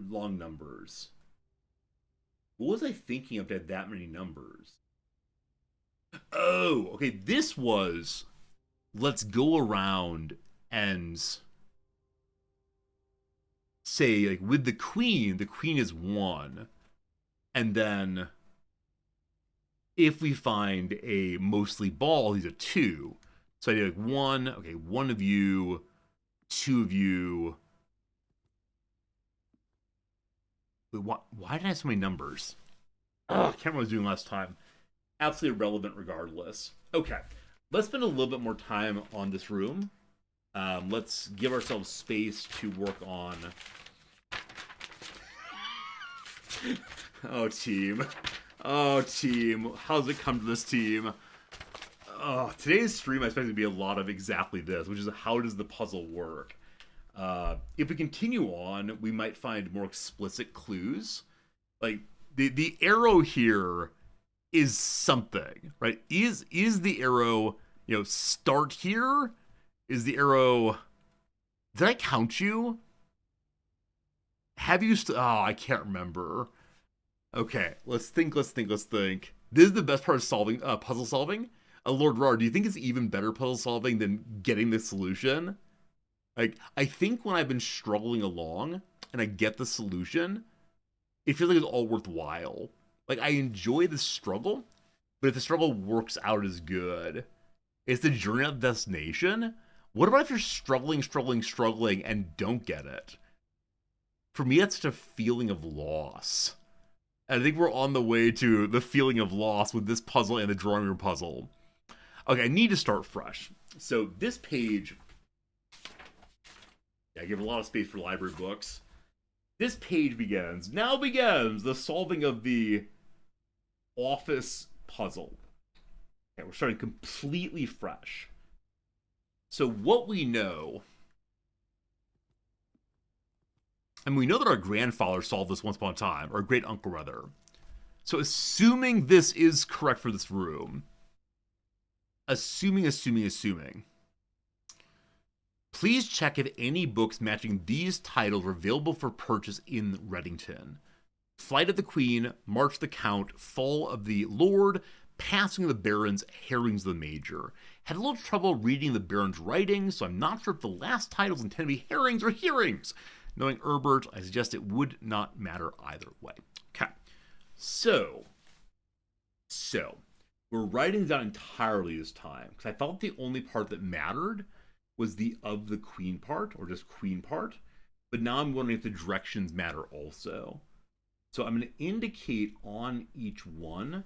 long numbers? What was I thinking of to have that many numbers? Oh, okay, this was, let's go around and say, like, with the queen is 1. And then if we find a mostly ball, he's a 2. So I do like 1, okay, 1 of you, 2 of you. Wait, why did I have so many numbers? Oh, I can't remember what I was doing last time. Absolutely irrelevant regardless. Okay, let's spend a little bit more time on this room. Let's give ourselves space to work on. Oh, team. Oh, team. How's it come to this, team? Oh, today's stream I expect to be a lot of exactly this, which is how does the puzzle work? If we continue on, we might find more explicit clues. Like, the arrow here is something, right? Is the arrow, start here? Is the arrow... Did I count you? Have you... Oh, I can't remember. Okay, let's think. This is the best part of solving, puzzle solving. Lord Rar, do you think it's even better puzzle solving than getting the solution? Like, I think when I've been struggling along and I get the solution, it feels like it's all worthwhile. Like, I enjoy the struggle, but if the struggle works out as good, it's the journey of the destination. What about if you're struggling, and don't get it? For me, that's such a feeling of loss. And I think we're on the way to the feeling of loss with this puzzle and the drawing room puzzle. Okay, I need to start fresh. So this page... Yeah, I give a lot of space for library books. This page now begins the solving of the office puzzle. Okay, we're starting completely fresh. So what we know... And we know that our grandfather solved this once upon a time, or great uncle rather. So assuming this is correct for this room, assuming, please check if any books matching these titles are available for purchase in Reddington. Flight of the Queen, March the Count, Fall of the Lord, Passing of the Barons, Herrings of the Major. Had a little trouble reading the Baron's writing, so I'm not sure if the last titles intend to be herrings or hearings. Knowing Herbert, I suggest it would not matter either way. Okay, so we're writing down entirely this time, because I thought the only part that mattered was the of the queen part, or just queen part, but now I'm wondering if the directions matter also. So I'm going to indicate on each one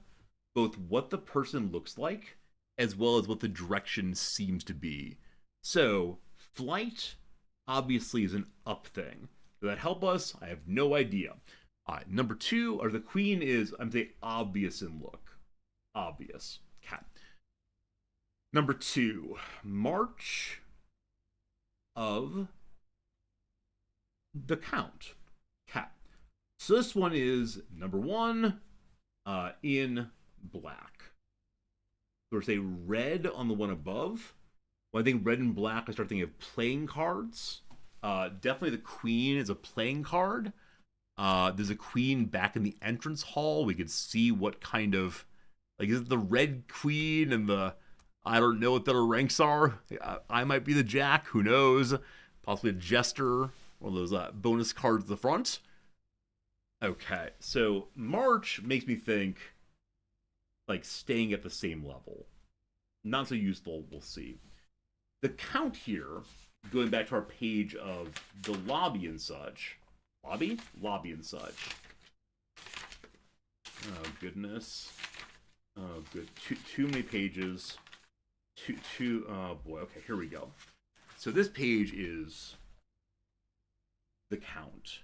both what the person looks like, as well as what the direction seems to be. So, flight obviously is an up thing. Does that help us? I have no idea. Number 2, or the queen is, I'm saying, obvious in look. Obvious. Okay. Number 2, March of the Count. Okay. So this one is number 1 in black. There's a red on the one above. When I think red and black, I start thinking of playing cards. Definitely the queen is a playing card. There's a queen back in the entrance hall. We could see what kind of... Like, is it the red queen and the I don't know what their ranks are. I might be the Jack, who knows? Possibly a Jester, one of those bonus cards at the front. Okay, so March makes me think like staying at the same level. Not so useful, we'll see. The count here, going back to our page of the lobby and such. Lobby? Lobby and such. Oh, goodness. Oh, good. Too many pages. Oh, boy. Okay, here we go. So this page is the count.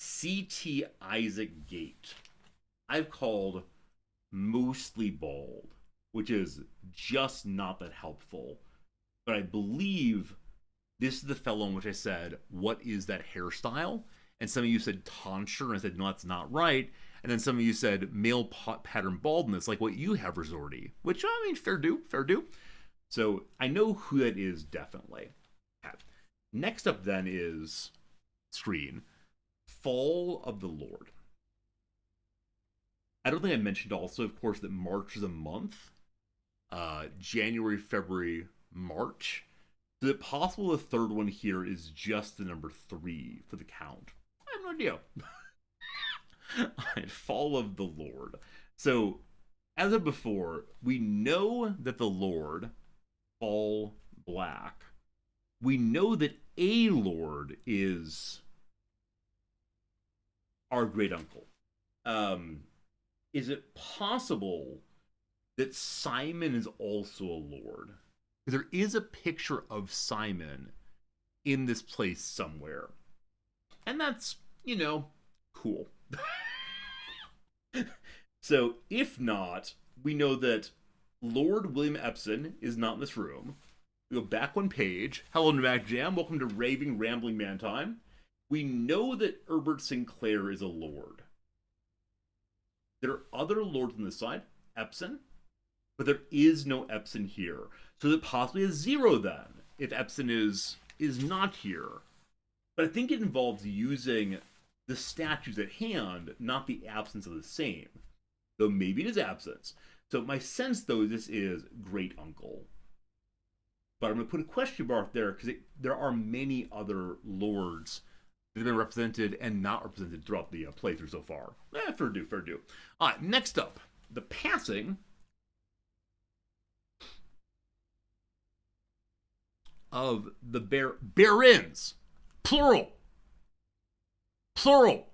C.T. Isaac Gate. I've called mostly bald, which is just not that helpful. But I believe this is the fellow in which I said, what is that hairstyle? And some of you said tonsure, and I said, no, that's not right. And then some of you said male pattern baldness, like what you have, Resorty. Which, I mean, fair do, fair do. So I know who that is, definitely. Okay. Next up then is screen. Fall of the Lord. I don't think I mentioned also, of course, that March is a month. January, February, March. Is it possible the third one here is just the number 3 for the count? I have no idea. Alright, Fall of the Lord. So, as of before, we know that the Lord, Fall Black. We know that a Lord is our great uncle. Is it possible that Simon is also a Lord? There is a picture of Simon in this place somewhere. And that's, you know, cool. So, if not, we know that Lord William Epson is not in this room. We go back one page. Hello, Mac Jam. Welcome to Raving Rambling Man Time. We know that Herbert Sinclair is a Lord. There are other lords on this side. Epson. But there is no Epson here. So that possibly a 0 then, if Epson is not here. But I think it involves using the statues at hand, not the absence of the same. Though maybe it is absence. So my sense, though, this is great uncle. But I'm going to put a question mark there because there are many other lords that have been represented and not represented throughout the playthrough so far. Fair do, fair do. All right, next up, the passing of the barons. Plural. Plural.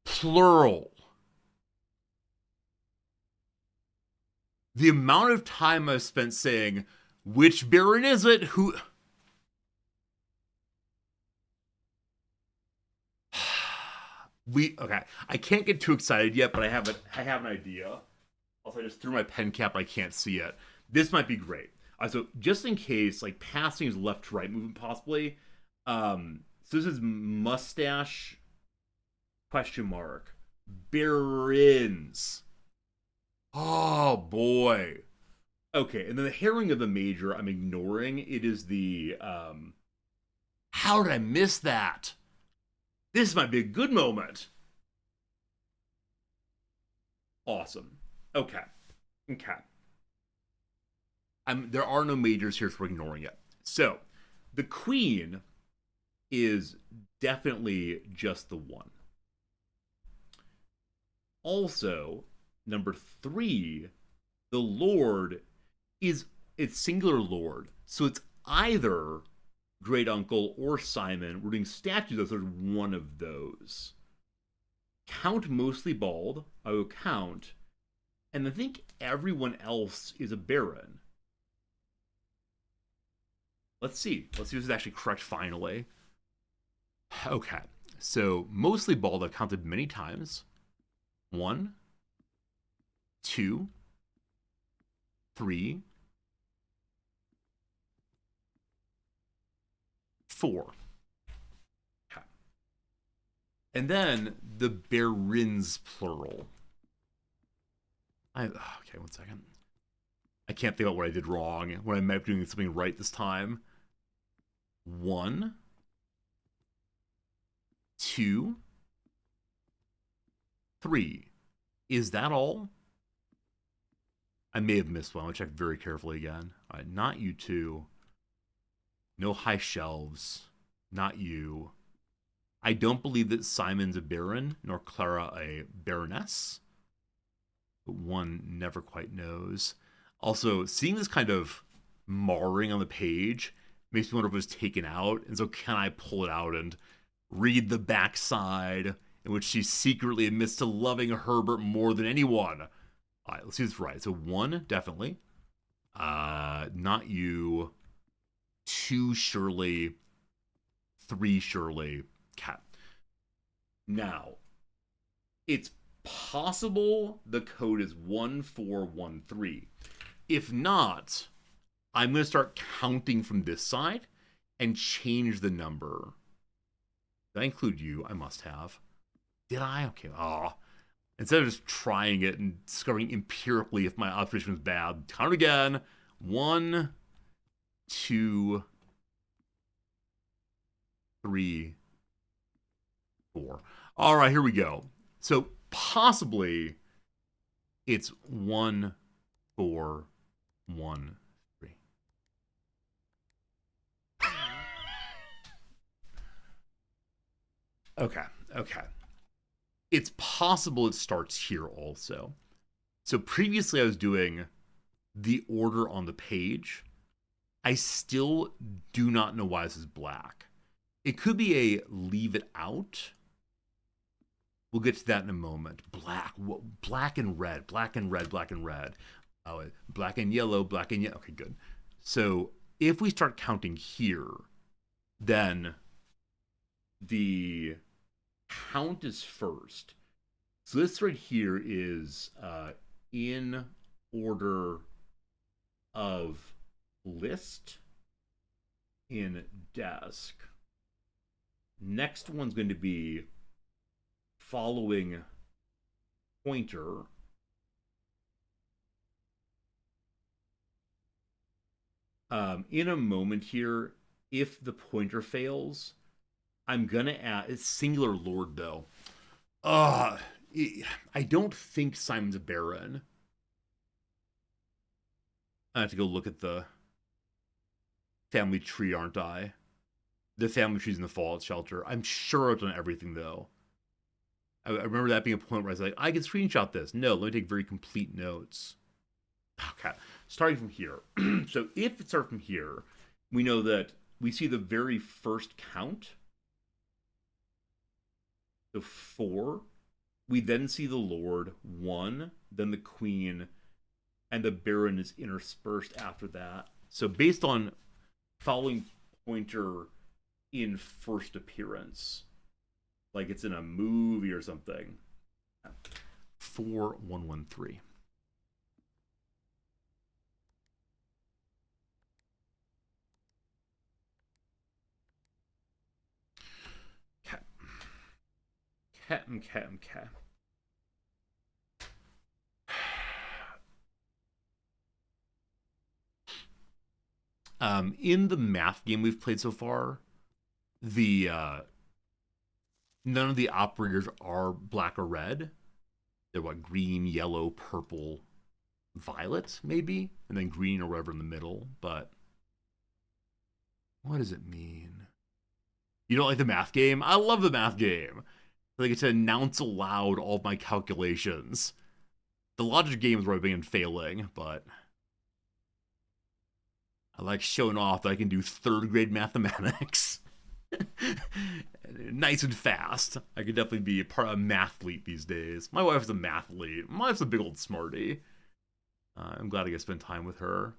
Plural. The amount of time I've spent saying, which baron is it? Who... Okay, I can't get too excited yet, but I have an idea. Also, I just threw my pen cap, I can't see it. This might be great. So just in case, like, passing is left to right movement possibly. So this is mustache question mark. Barons. Oh boy. Okay, and then the herring of the major I'm ignoring. It is the how did I miss that? This might be a good moment. Awesome. Okay. Okay. There are no majors here, so we're ignoring it. So, the queen is definitely just the one. Also, number 3, the lord it's singular lord. So it's either great uncle or Simon. We're doing statues as there's one of those. Count mostly bald. I will count. And I think everyone else is a baron. Let's see. Let's see if this is actually correct finally. Okay. So mostly bald I've counted many times. 1, 2, 3, 4. Okay. And then the barons plural. Okay, one second. I can't think about what I did wrong when I might be doing something right this time. 1, 2, 3. Is that all? I may have missed one. I'll check very carefully again. All right, not you two. No high shelves. Not you. I don't believe that Simon's a baron, nor Clara a baroness. But one never quite knows. Also, seeing this kind of marring on the page makes me wonder if it was taken out. And so can I pull it out and read the backside in which she secretly admits to loving Herbert more than anyone? All right, let's see if it's right. So 1, definitely. Not you. 2, surely. 3, surely. Cat. Now, it's possible the code is 1413. If not, I'm going to start counting from this side and change the number. Did I include you? I must have. Did I? Okay. Oh. Instead of just trying it and discovering empirically if my observation was bad, count again. 1, 2, 3, 4. All right, here we go. So possibly it's 1, 4, 1, 3. Okay. It's possible it starts here also. So previously I was doing the order on the page. I still do not know why this is black. It could be a leave it out. We'll get to that in a moment. Black and red, black and red, black and red. Oh, black and yellow, black and yellow. Okay, good. So if we start counting here, then the count is first. So this right here is in order of list in desk. Next one's going to be following pointer. In a moment here, if the pointer fails, I'm gonna add, it's singular lord though. I don't think Simon's a baron. I have to go look at the family tree, aren't I? The family tree's in the fallout shelter. I'm sure I've done everything though. I remember that being a point where I was like, I can screenshot this. No, let me take very complete notes. Okay, starting from here. So if it starts from here, we know that we see the very first count. So 4. We then see the Lord, 1, then the Queen, and the Baron is interspersed after that. So based on following pointer in first appearance, like it's in a movie or something. 4113. Okay. In the math game we've played so far, none of the operators are black or red. They're what, green, yellow, purple, violet, maybe, and then green or whatever in the middle. But what does it mean? You don't like the math game? I love the math game. I get to announce aloud all of my calculations. The logic game is where I've been failing, but I like showing off that I can do 3rd grade mathematics. Nice and fast. I could definitely be a mathlete these days. My wife's a mathlete. My wife's a big old smarty. I'm glad I get to spend time with her.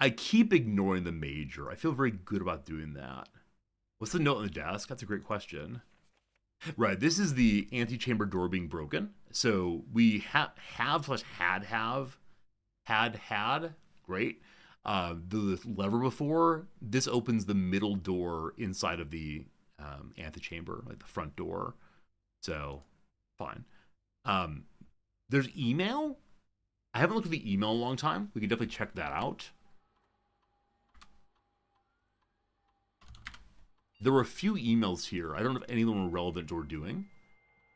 I keep ignoring the major. I feel very good about doing that. What's the note on the desk? That's a great question. Right, this is the antechamber door being broken. So we had great. The lever before, this opens the middle door inside of the antechamber, like the front door. So, fine. There's email? I haven't looked at the email in a long time. We can definitely check that out. There were a few emails here. I don't know if any of them were relevant to what we're doing.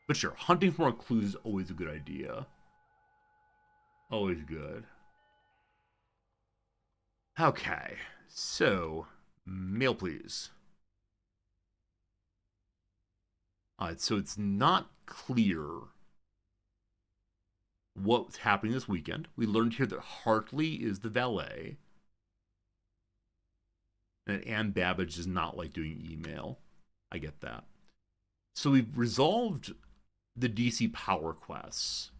But sure, hunting for more clues is always a good idea. Always good. Okay, so, mail please. Alright, so it's not clear what's happening this weekend. We learned here that Hartley is the valet. And Anne Babbage does not like doing email. I get that. So we've resolved the DC power quests.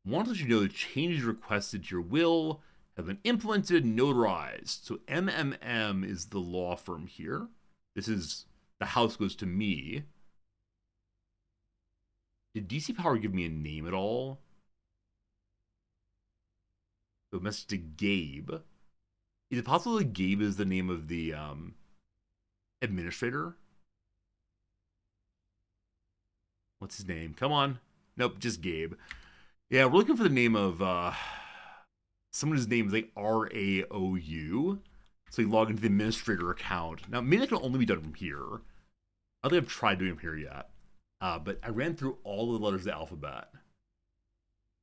Want to let you know the changes requested to your will have been implemented and notarized. So MMM is the law firm here. This is the house goes to me. Did DC Power give me a name at all? So a message to Gabe. Is it possible that Gabe is the name of the administrator? What's his name? Come on. Nope, just Gabe. Yeah, we're looking for the name of someone whose name is like RAOU. So you log into the administrator account. Now, maybe that can only be done from here. I don't think I've tried doing them here yet. But I ran through all the letters of the alphabet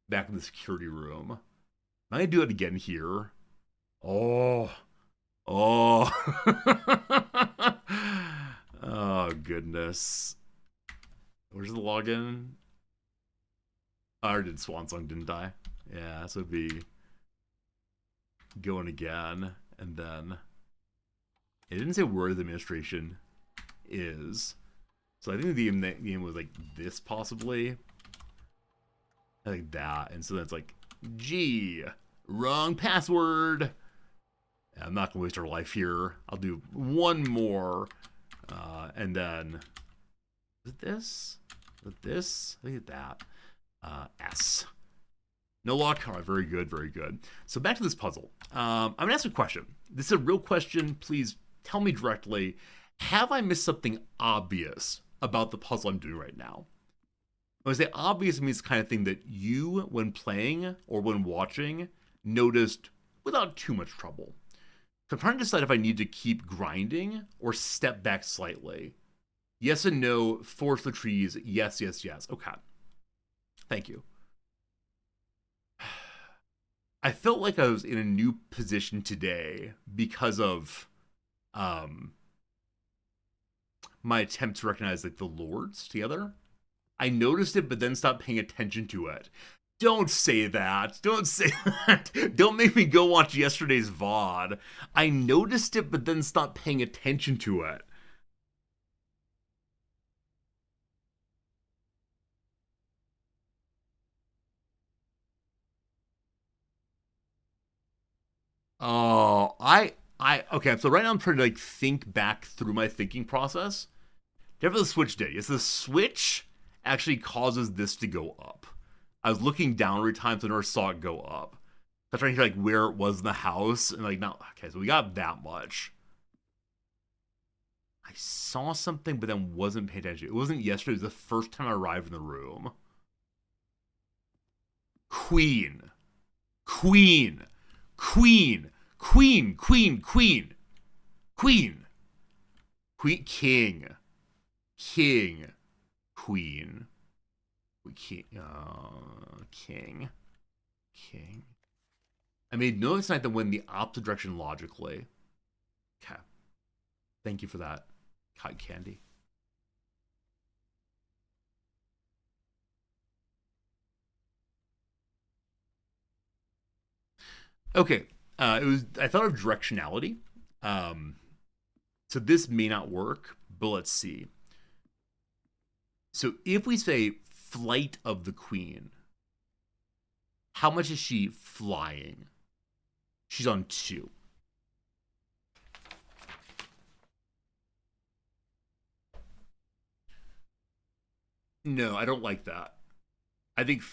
back in the security room. Am I going to do it again here? Oh. Oh, goodness. Where's the login? I already did Swan Song, didn't I? Yeah, this would be going again. And then it didn't say where the administration is. So I think the game was like this, possibly. I think that. And so that's like, gee, wrong password. I'm not going to waste our life here. I'll do one more. And then, is it this? Is it this? Look at that. S. No luck. All right, very good, very good. So back to this puzzle. I'm going to ask a question. This is a real question. Please tell me directly. Have I missed something obvious about the puzzle I'm doing right now? When I say obvious, means the kind of thing that you, when playing or when watching, noticed without too much trouble. So I'm trying to decide if I need to keep grinding or step back slightly. Yes and no, forest the trees, yes, yes, yes. Okay. Thank you. I felt like I was in a new position today because of my attempt to recognize like the lords together. I noticed it, but then stopped paying attention to it. Don't say that. Don't say that. Don't make me go watch yesterday's VOD. I noticed it, but then stopped paying attention to it. Oh, okay. So right now I'm trying to like think back through my thinking process. Whatever the Switch did, yes, the Switch actually causes this to go up. I was looking down every time, so I never saw it go up. I was trying to hear like where it was in the house, and like now, okay, so we got that much. I saw something, but then wasn't paying attention. It wasn't yesterday. It was the first time I arrived in the room. Queen, queen, queen, queen, queen, queen, queen, queen, king, king, queen, king, king, king. I made no tonight that went in the opposite direction logically. Okay. Thank you for that, cotton candy. Okay. It was. I thought of directionality. So this may not work, but let's see. So if we say flight of the queen, how much is she flying? She's on 2. No, I don't like that. I think,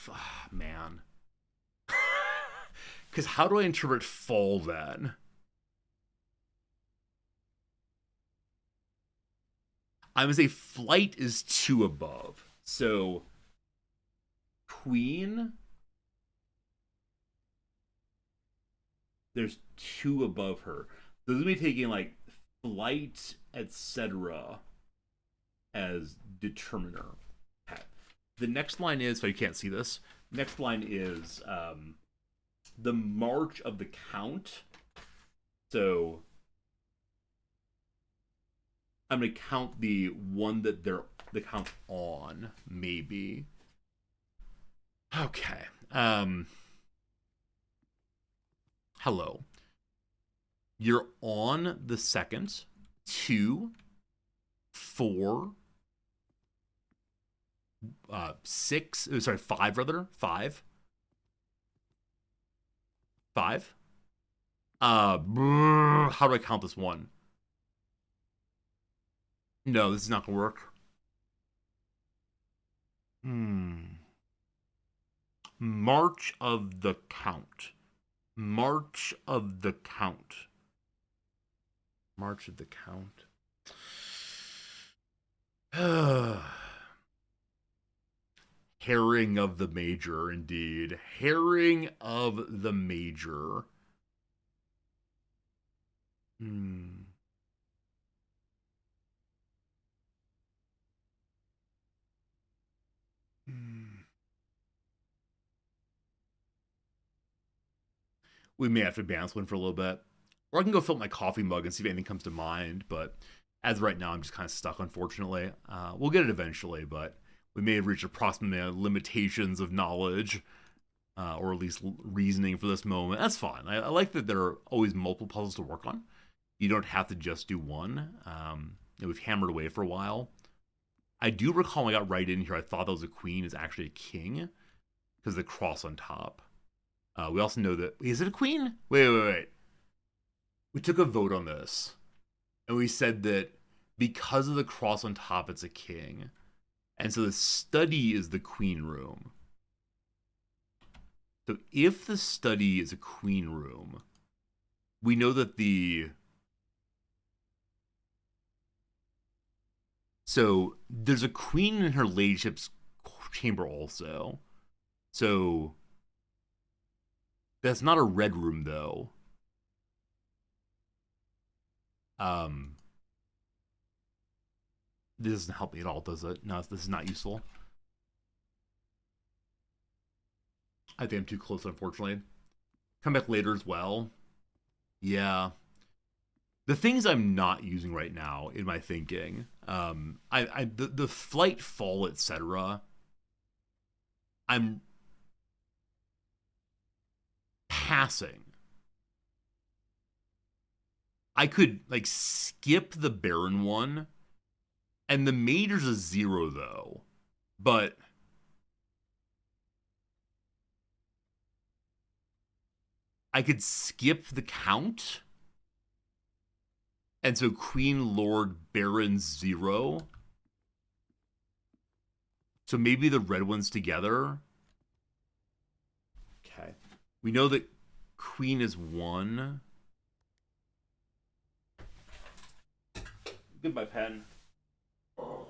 man. Because how do I interpret fall then? I'm going to say flight is 2 above. So, queen. There's 2 above her. Those will be taking like flight, etc. as determiner. Okay. The next line is, so you can't see this. Next line is the march of the count. So I'm gonna count the one that they're the count on, maybe. Okay. Hello. You're on the second, 2, 4, 6. Sorry, 5 rather. 5. 5. How do I count this one? No, this is not gonna work. March of the count. March of the count. March of the count. Herring of the major, indeed. Herring of the major. We may have to bounce one for a little bit. Or I can go fill up my coffee mug and see if anything comes to mind. But as of right now, I'm just kind of stuck, unfortunately. We'll get it eventually, but we may have reached approximately limitations of knowledge, or at least reasoning for this moment. That's fine. I like that there are always multiple puzzles to work on. You don't have to just do one. We've hammered away for a while. I do recall when I got right in here, I thought that was a queen. It's actually a king because of the cross on top. We also know that... Is it a queen? Wait. We took a vote on this. And we said that because of the cross on top, it's a king. And so the study is the queen room. So if the study is a queen room, we know that the... So there's a queen in her ladyship's chamber also. So... That's not a red room, though. This doesn't help me at all, does it? No, this is not useful. I think I'm too close, unfortunately. Come back later as well. Yeah. The things I'm not using right now in my thinking, the flight, fall, etc. I'm passing. I could like skip the Baron one, and the Major's a 0 though, but I could skip the count, and so Queen, Lord, Baron 0. So maybe the red ones together. Okay. We know that Queen is 1. Goodbye, pen. Oh.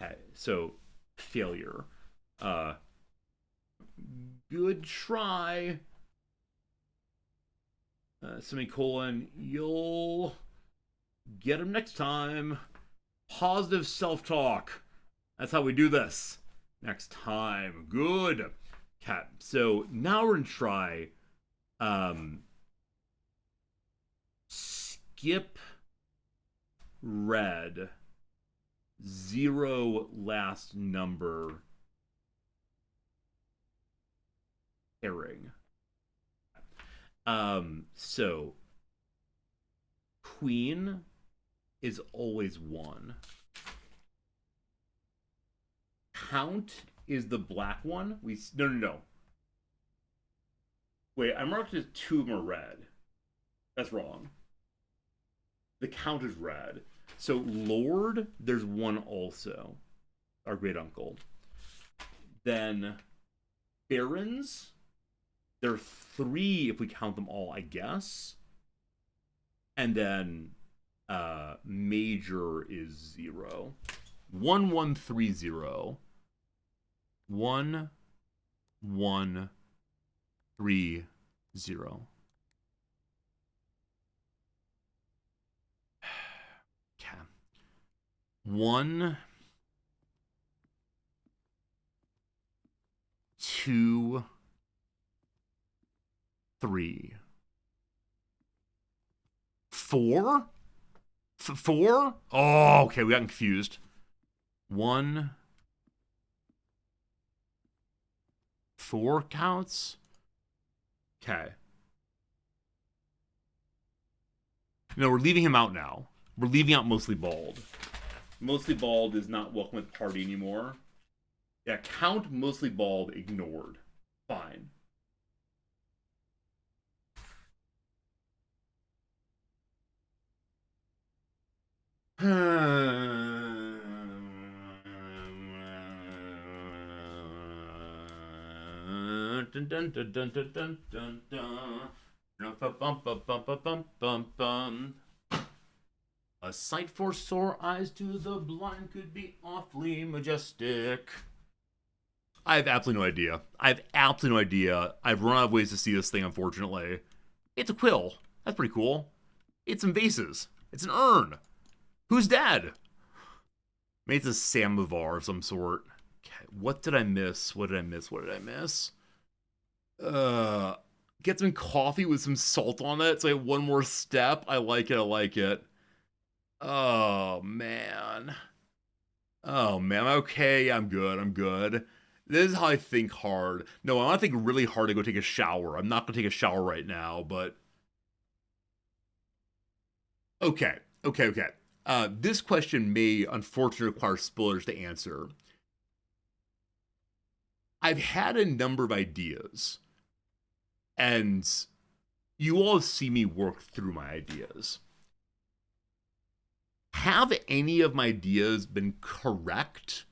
Okay, so failure. Good try. Semicolon. You'll get him next time. Positive self-talk. That's how we do this. Next time. Good. Okay, so now we're gonna try skip red 0 last number herring. So queen is always 1. Count is the black one. No. Wait, I marked as 2 of them are red. That's wrong. The count is red. So Lord, there's 1 also. Our great uncle. Then Barons, there are 3 if we count them all, I guess. And then Major is 0. 1130. 1130. 1, 2, 3, 4? 4? Oh, okay, we got confused. 1, 4 counts? Okay. No, we're leaving him out now. We're leaving out Mostly Bald. Mostly Bald is not welcome at the party anymore. Yeah, count Mostly Bald ignored. Fine. Dun, dun, dun, dun, dun, dun, dun, dun. A sight for sore eyes to the blind could be awfully majestic. I have absolutely no idea. I have absolutely no idea. I've run out of ways to see this thing, unfortunately. It's a quill. That's pretty cool. It's some vases. It's an urn. Who's dead? Maybe it's a samovar of some sort. Okay, what did I miss? What did I miss? What did I miss? Get some coffee with some salt on it. So I have one more step. I like it. I like it. Oh, man. Oh, man. Okay, I'm good. I'm good. This is how I think hard. No, I want to think really hard to go take a shower. I'm not going to take a shower right now, but... Okay. Okay, okay. This question may unfortunately require spoilers to answer. I've had a number of ideas, and you all see me work through my ideas. Have any of my ideas been correct,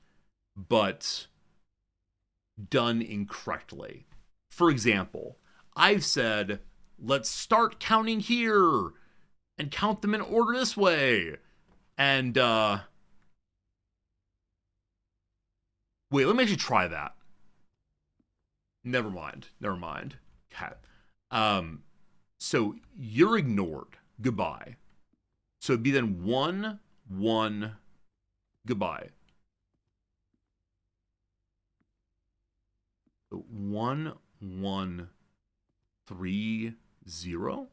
but done incorrectly? For example, I've said, let's start counting here and count them in order this way. And, wait, let me actually try that. Never mind. Never mind. Okay. So you're ignored. Goodbye. So it'd be then 1, 1, goodbye. 1, 1, 3, 0.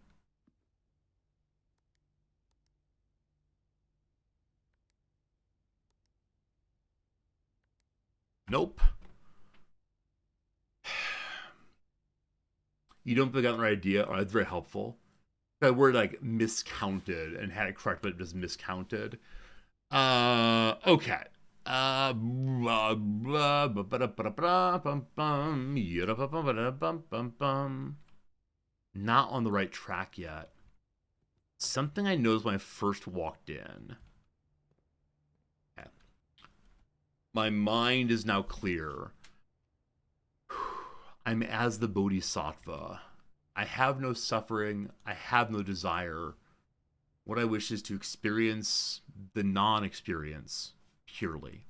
Nope. You don't think I got the right idea? Oh, that's very helpful. If I were like miscounted and had it correct, but just miscounted. Okay. Not on the right track yet. Something I noticed when I first walked in. Okay. My mind is now clear. I'm as the Bodhisattva. I have no suffering. I have no desire. What I wish is to experience the non-experience purely.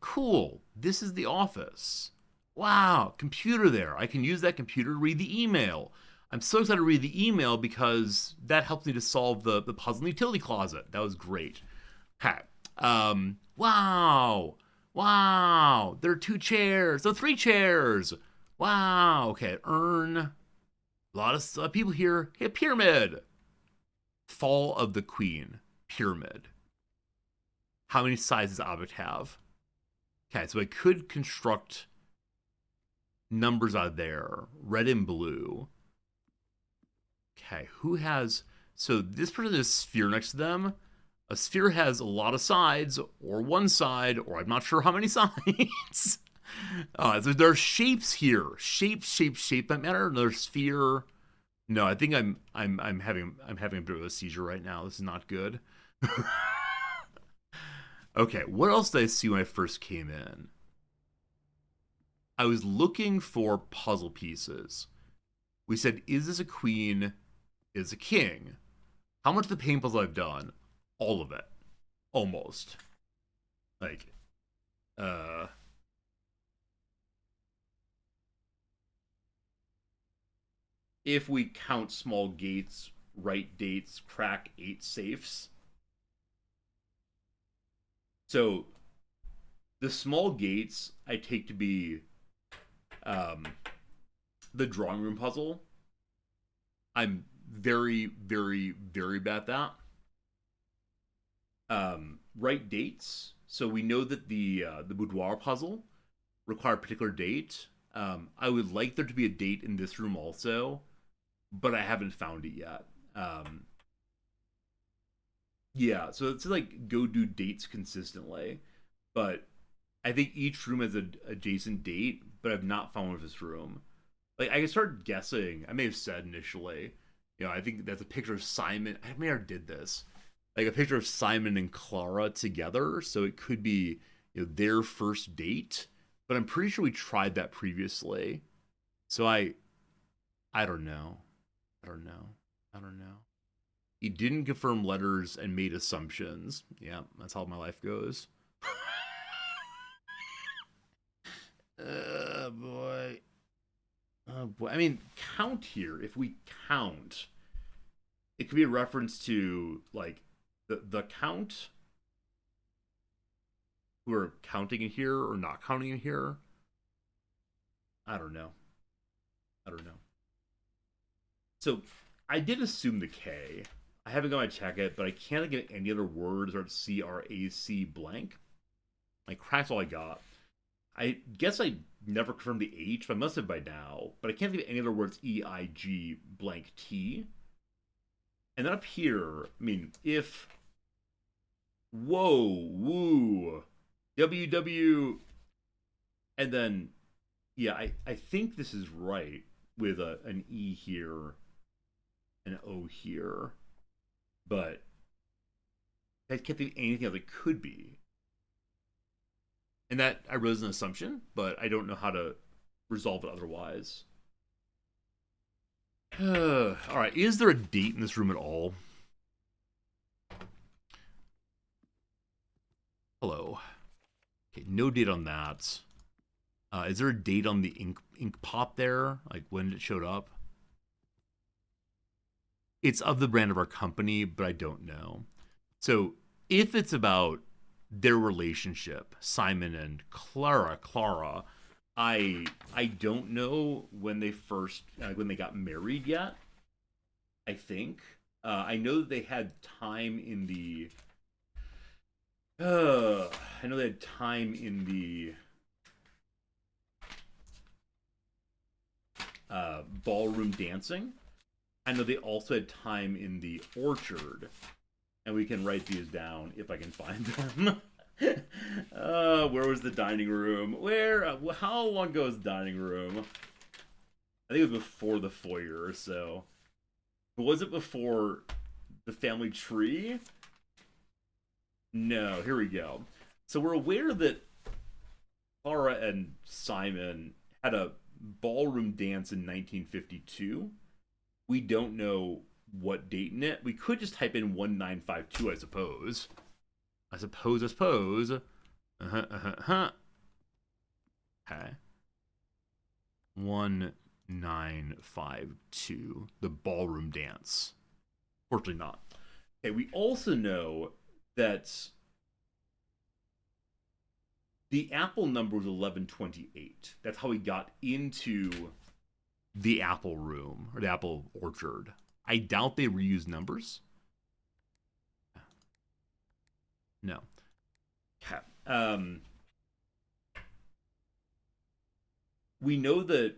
Cool. This is the office. Wow, computer there. I can use that computer to read the email. I'm so excited to read the email because that helps me to solve the puzzle in the utility closet. That was great. Okay. Wow. Wow. There are 2 chairs. There are 3 chairs. Wow. Okay. Urn. A lot of people here. Hey, pyramid. Fall of the Queen. Pyramid. How many sides does the object have? Okay, so I could construct numbers out of there. Red and blue. Okay, who has... So this person has a sphere next to them. A sphere has a lot of sides, or one side, or I'm not sure how many sides. So there are shapes here. Shape that matter. Another sphere. No, I think I'm having a bit of a seizure right now. This is not good. Okay, what else did I see when I first came in? I was looking for puzzle pieces. We said, is this a queen? Is a king? How much of the pain puzzle I've done? All of it. Almost. Like, if we count small gates write dates, crack 8 safes. So the small gates I take to be um, the drawing room puzzle. I'm very, very, very bad at that. Write dates. So we know that the boudoir puzzle require a particular date. I would like there to be a date in this room also, but I haven't found it yet. Um, yeah, so it's like go do dates consistently, but I think each room has an adjacent date, but I've not found one for this room. Like I can start guessing. I may have said initially, I think that's a picture of Simon. I may have did this, like a picture of Simon and Clara together, so it could be their first date. But I'm pretty sure we tried that previously, so I don't know. I don't know. I don't know. He didn't confirm letters and made assumptions. Yeah, that's how my life goes. Boy. Oh boy. I mean, count here. If we count, it could be a reference to like the count who are counting in here or not counting in here. I don't know. I don't know. So I did assume the K. I haven't gone to check it, but I can't get any other words or CRAC blank. Like crack's all I got. I guess I never confirmed the H, but I must have by now. But I can't think of any other words EIG blank T. And then up here, I mean, if whoa, woo, WW, and then yeah, I think this is right with an E here, an O here, but I can't think of anything else it could be. And that I wrote as an assumption, but I don't know how to resolve it otherwise. All right, is there a date in this room at all? Hello. Okay, no date on that. Is there a date on the ink pop there? Like when it showed up? It's of the brand of our company, but I don't know. So if it's about their relationship, Simon and Clara, I don't know when they first when they got married yet. I think I know that they had time in the. I know they had time in the ballroom dancing. I know they also had time in the orchard, and we can write these down if I can find them. Where was the dining room? How long ago was the dining room? I think it was before the foyer, so. Was it before the family tree? No, here we go. So we're aware that Clara and Simon had a ballroom dance in 1952. We don't know what date in it. We could just type in 1952, I suppose. I suppose. Okay. 1952. The ballroom dance. Fortunately not. Okay, we also know that the apple number was 1128. That's how we got into the apple room or the apple orchard. I doubt they reused numbers. No. Okay. We know that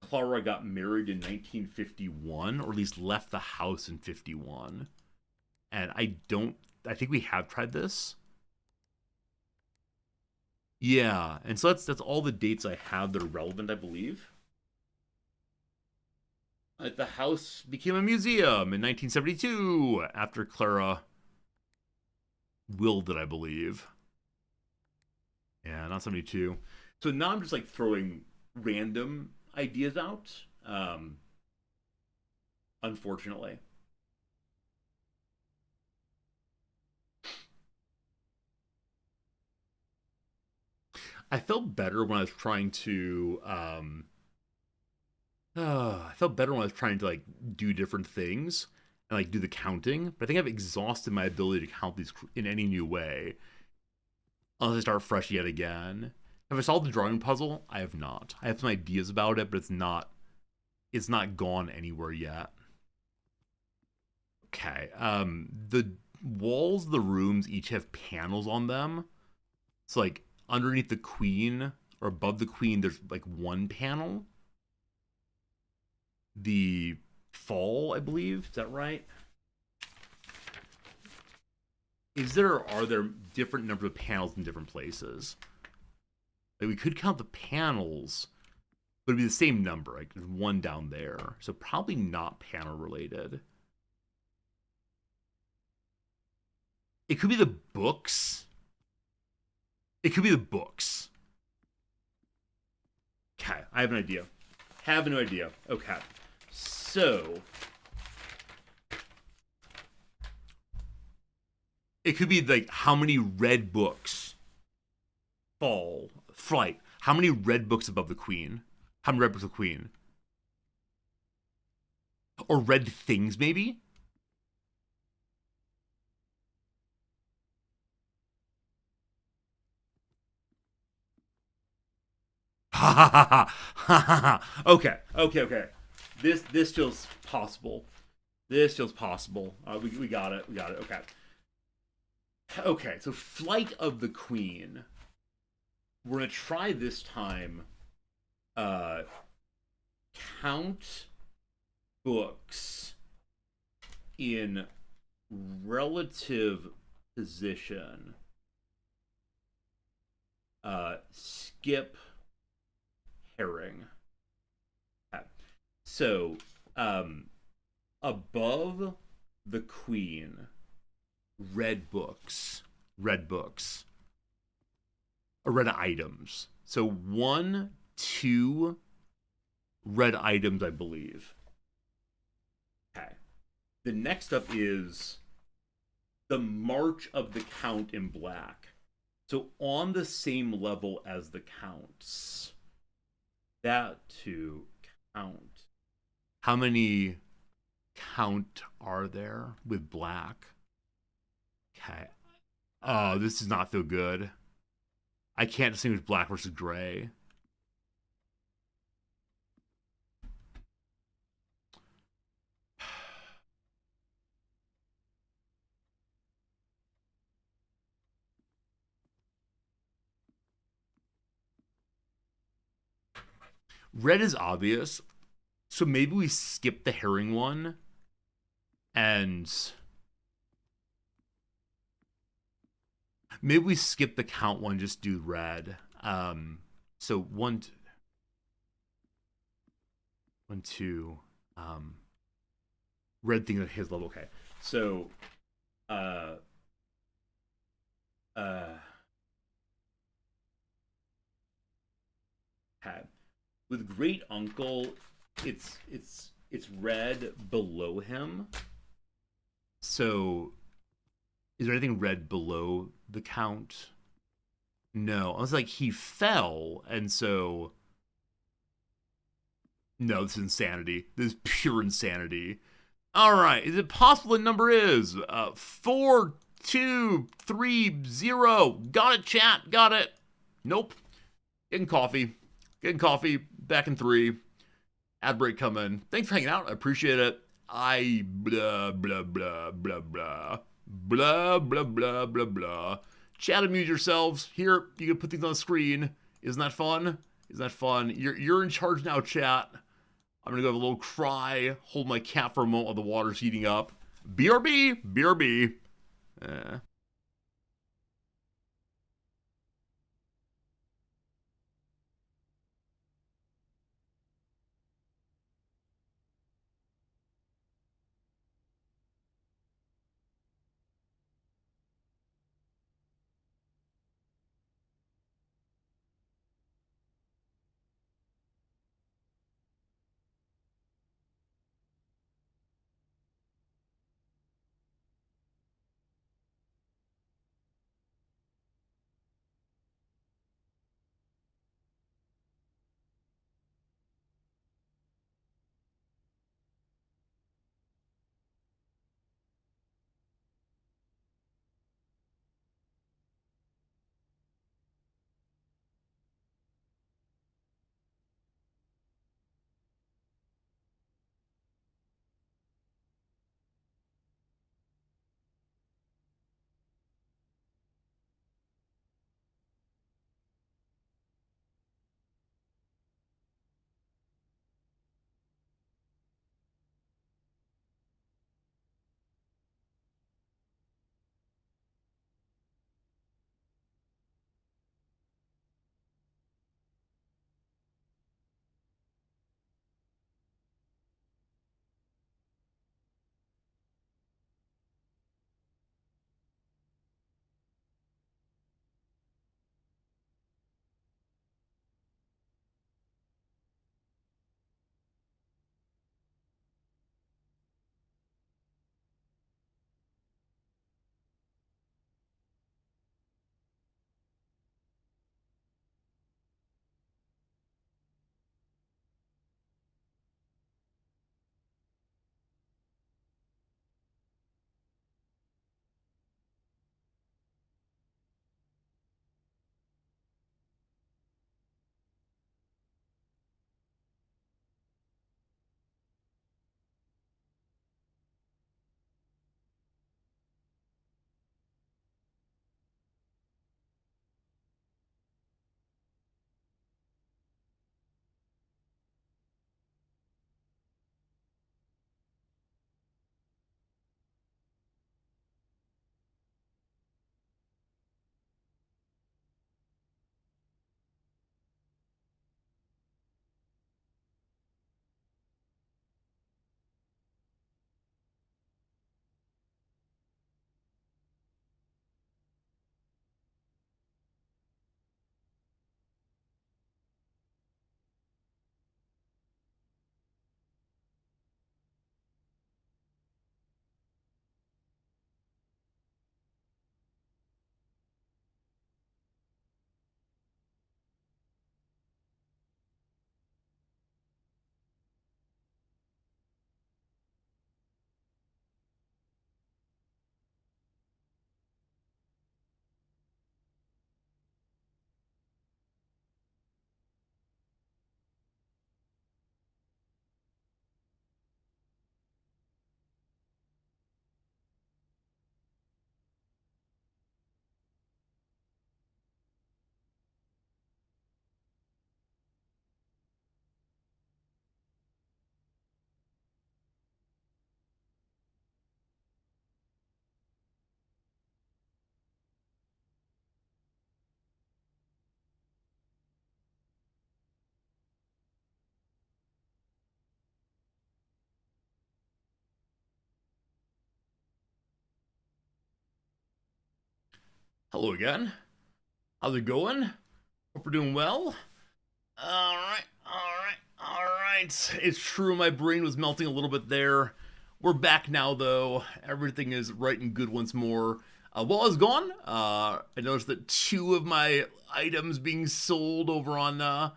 Clara got married in 1951, or at least left the house in 51. And I think we have tried this. Yeah, and so that's all the dates I have that are relevant, I believe. The house became a museum in 1972 after Clara willed it, I believe. Yeah, not 72. So now I'm just like throwing random ideas out. Unfortunately. I felt better when I was trying to I felt better when I was trying to like do different things. and like do the counting. But I think I've exhausted my ability to count these in any new way, unless I start fresh yet again. Have I solved the drawing puzzle? I have not. I have some ideas about it, but it's not gone anywhere yet. Okay. The walls of the rooms each have panels on them. So like underneath the queen or above the queen, there's like one panel. The fall, I believe. Is that right? Are there different numbers of panels in different places? Like we could count the panels, but it'd be the same number. Like there's one down there. So probably not panel related. It could be the books. It could be the books. Okay, I have an idea. Have no idea. Okay. So it could be like how many red books fall flight. How many red books above the queen? How many red books of the queen? Or red things, maybe? Ha ha ha ha ha ha. Okay. This feels possible. This feels possible. We got it. We got it. Okay. Okay. So Flight of the Queen. We're gonna try this time. Uh, count books in relative position. Skip herring. Okay. So, above the queen, red books, or red items. So 1, 2 red items, I believe. Okay. The next up is the March of the Count in black. So on the same level as the counts. That to count. How many count are there with black? Okay. Oh, this does not feel good. I can't distinguish black versus gray. Red is obvious, so maybe we skip the herring one and maybe we skip the count one, just do red. So one, two, red thing at his level. Okay, so uh, uh, had with great uncle, it's red below him. So, is there anything red below the count? No, I was like he fell, and so no, this is insanity. This is pure insanity. All right, is it possible the number is 4230? Got it, chat. Got it. Nope. Getting coffee. Getting coffee. Back in 3. Ad break coming. Thanks for hanging out. I appreciate it. I blah blah blah blah blah blah blah blah blah blah. Chat, amuse yourselves. Here, you can put things on the screen. Isn't that fun? Isn't that fun? You're in charge now, chat. I'm gonna go have a little cry, hold my cat for a moment while the water's heating up. BRB, BRB. Hello again. How's it going? Hope we're doing well. Alright. It's true, my brain was melting a little bit there. We're back now, though. Everything is right and good once more. While I was gone, I noticed that two of my items being sold over on the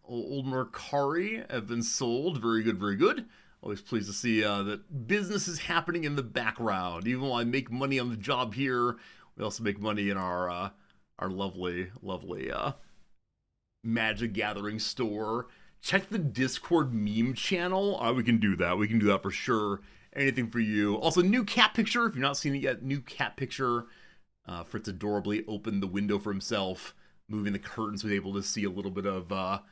old Mercari have been sold. Very good, very good. Always pleased to see that business is happening in the background. Even while I make money on the job here, we also make money in our lovely Magic Gathering store. Check the Discord meme channel. We can do that. We can do that for sure. Anything for you. Also, new cat picture. If you've not seen it yet, new cat picture. Fritz adorably opened the window for himself, moving the curtains, so he's able to see a little bit of, a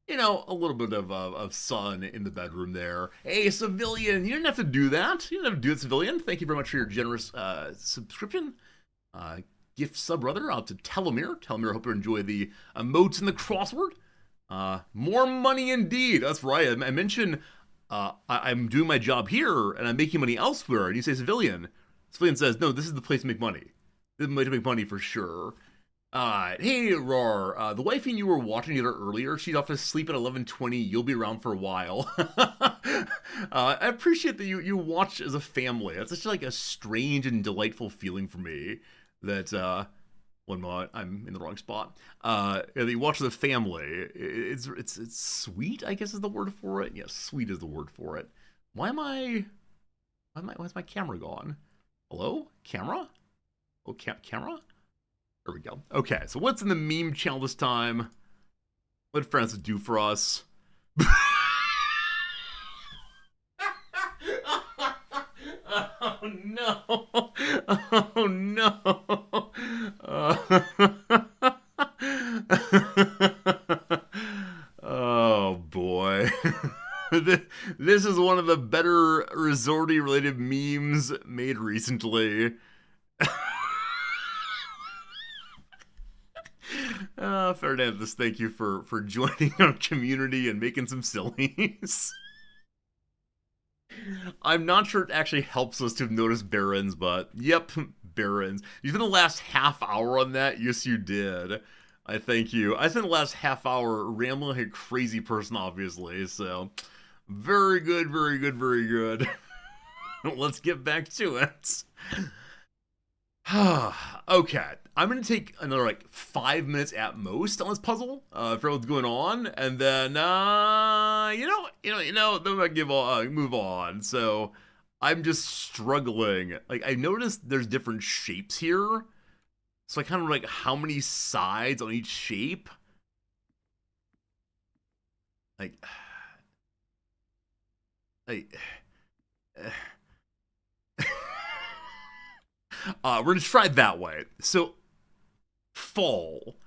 little bit of sun in the bedroom there. Hey, Civilian, you didn't have to do that. You didn't have to do it, Civilian. Thank you very much for your generous subscription. Gift sub, brother, out to Telomere. Telomere, I hope you enjoy the emotes and the crossword. More money indeed. That's right. I mentioned I'm doing my job here and I'm making money elsewhere. And you say Civilian. Civilian says, no, this is the place to make money. This is the way to make money for sure. Hey, Rar. The wife and you were watching it earlier. She's off to sleep at 11:20. You'll be around for a while. I appreciate that you watch as a family. That's such like a strange and delightful feeling for me. That one moment I'm in the wrong spot. You watch the family. It's sweet, I guess is the word for it. Yes, sweet is the word for it. Why is my camera gone? Hello, camera? Oh, camera. There we go. Okay, so what's in the meme channel this time? What did Francis do for us? Oh no! Oh no! Oh boy. This is one of the better resorty related memes made recently. Fernandez, thank you for joining our community and making some sillies. I'm not sure it actually helps us to have noticed Barons, but yep, Barons. You spent the last half hour on that? Yes, you did. I thank you. I spent the last half hour rambling like a crazy person, obviously, so very good, very good, very good. Let's get back to it. Okay, I'm gonna take another like 5 minutes at most on this puzzle, for what's going on, and then then I move on. So I'm just struggling. Like I noticed there's different shapes here, so I kind of like how many sides on each shape. We're gonna try it that way. So, fall.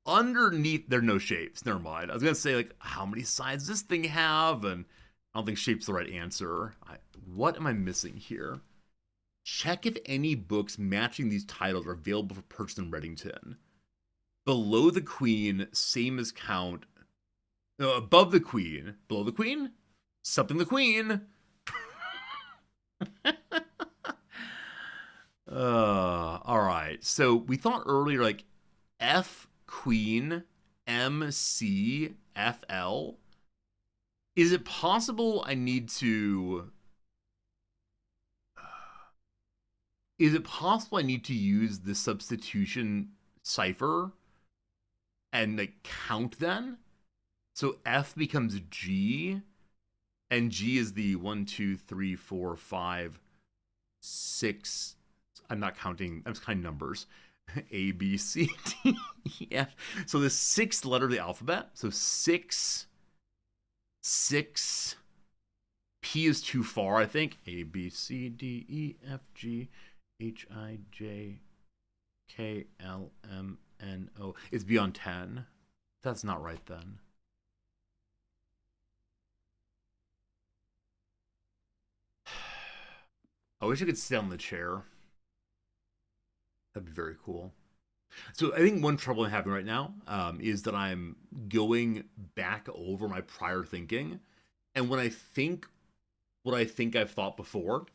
Underneath, there are no shapes. Never mind. I was gonna say, like, how many sides does this thing have? And I don't think shape's the right answer. What am I missing here? Check if any books matching these titles are available for purchase in Reddington. Below the Queen, same as count. No, above the Queen. Below the Queen? Something the Queen. Alright, so we thought earlier, like, F Queen, M C F L. Is it possible I need to... Is it possible I need to use the substitution cipher and, like, count then? So F becomes G, and G is the 1, 2, 3, 4, 5, 6... I'm not counting, I'm just counting numbers. A, B, C, D, E, F. So the sixth letter of the alphabet. So 6. P is too far, I think. A, B, C, D, E, F, G, H, I, J, K, L, M, N, O. It's beyond 10. That's not right then. I wish I could sit on the chair. That'd be very cool. So I think one trouble I'm having right now is that I'm going back over my prior thinking. And when I think what I think I've thought before,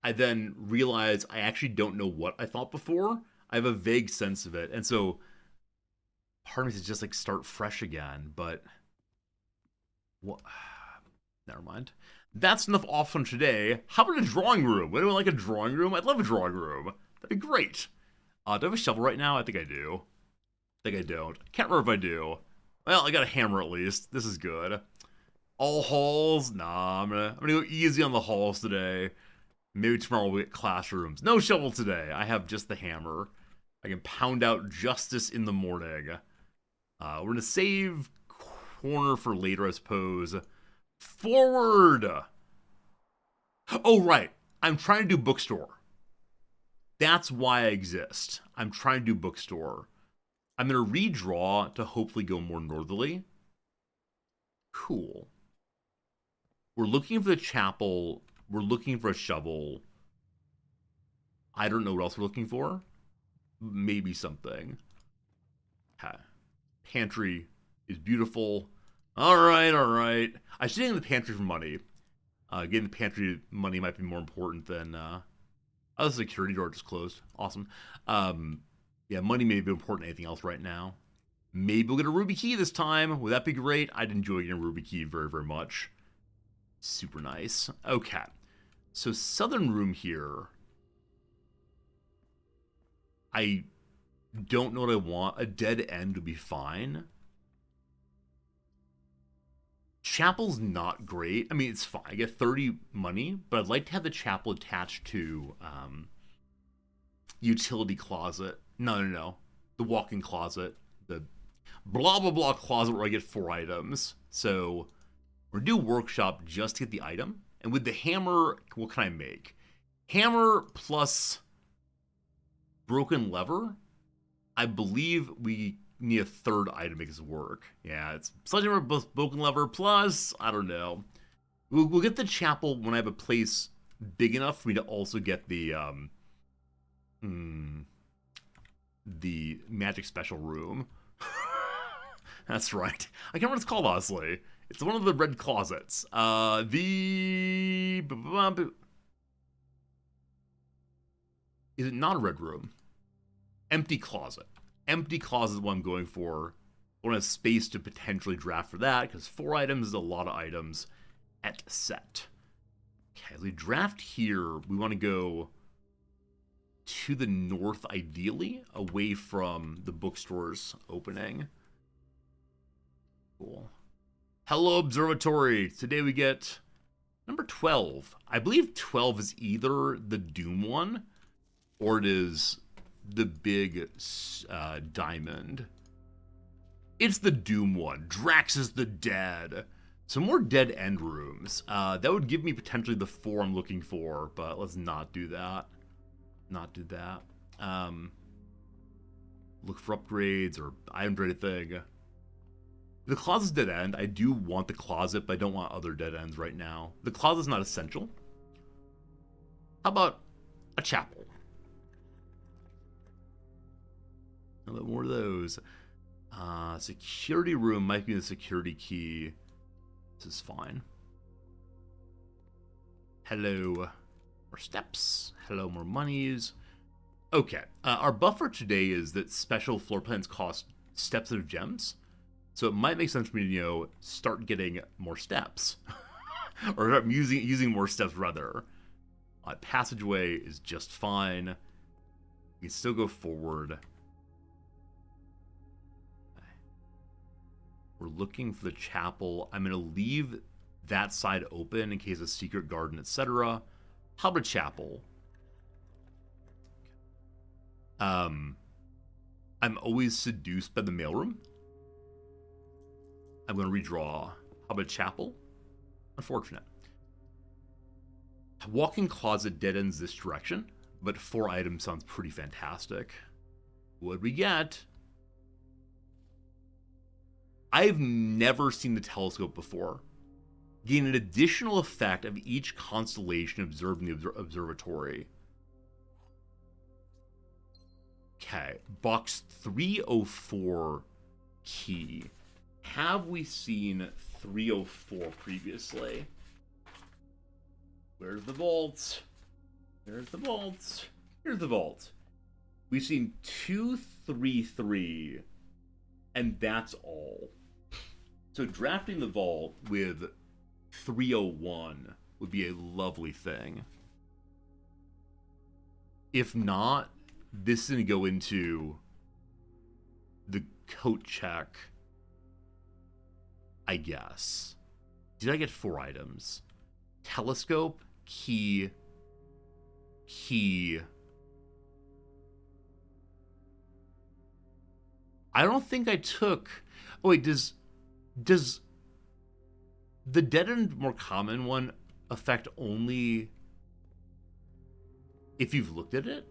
I then realize I actually don't know what I thought before. I have a vague sense of it. And so part of me is just like start fresh again, but what? Never mind. That's enough off from today. How about a drawing room? Would anyone like a drawing room? I'd love a drawing room. That'd be great. Do I have a shovel right now? I think I do. I think I don't. Can't remember if I do. Well, I got a hammer at least. This is good. All halls? Nah, I'm gonna go easy on the halls today. Maybe tomorrow we'll get classrooms. No shovel today. I have just the hammer. I can pound out justice in the morning. We're gonna save corner for later, I suppose. Forward! Oh, right. I'm trying to do bookstore. That's why I exist. I'm trying to do bookstore. I'm going to redraw to hopefully go more northerly. Cool. We're looking for the chapel. We're looking for a shovel. I don't know what else we're looking for. Maybe something. Okay. Pantry is beautiful. Alright, alright. I should get in the pantry for money. Getting the pantry money might be more important than... Oh, the security door just closed. Awesome. Yeah, money may be important than anything else right now. Maybe we'll get a ruby key this time. Would that be great? I'd enjoy getting a ruby key very, very much. Super nice. Okay. So southern room here. I don't know what I want. A dead end would be fine. Chapel's not great. I mean, it's fine. I get 30 money, but I'd like to have the chapel attached to utility closet. No. The walk-in closet. The blah, blah, blah closet where I get 4 items. So we're going to do workshop just to get the item. And with the hammer, what can I make? Hammer plus broken lever. I believe we need a 3rd item to make this work. Yeah, it's sledgehammer plus broken lever plus, I don't know. We'll get the chapel when I have a place big enough for me to also get the magic special room. That's right. I can't remember what it's called, honestly. It's one of the red closets. Is it not a red room? Empty closet. Empty closet is what I'm going for. I want to have space to potentially draft for that, because 4 items is a lot of items at set. Okay, as we draft here, we want to go to the north, ideally, away from the bookstore's opening. Cool. Hello, Observatory. Today we get number 12. I believe 12 is either the Doom one, or it is the big diamond. It's the Doom one. Drax is the dead. Some more dead end rooms. That would give me potentially the 4 I'm looking for, but let's not do that. Not do that. Look for upgrades or item traded thing. The closet's dead end. I do want the closet, but I don't want other dead ends right now. The closet's not essential. How about a chapel? A little more of those. Security room might be the security key. This is fine. Hello. More steps. Hello, more monies. Okay. Our buffer today is that special floor plans cost steps of gems. So it might make sense for me to, start getting more steps. Or start using more steps, rather. Passageway is just fine. We can still go forward. We're looking for the chapel. I'm going to leave that side open in case of secret garden, etc. How about a chapel? I'm always seduced by the mailroom. I'm going to redraw. How about a chapel? Unfortunate. Walk-in closet dead ends this direction, but 4 items sounds pretty fantastic. What'd we get? I've never seen the telescope before. Gain an additional effect of each constellation observed in the observatory. Okay, box 304 key. Have we seen 304 previously? Where's the vault? There's the vault. Here's the vault. We've seen 2-3-3, and that's all. So drafting the vault with 301 would be a lovely thing. If not, this is going to go into the coat check, I guess. Did I get 4 items? Telescope, key. I don't think I took... Oh, wait, does the dead and more common one affect only if you've looked at it?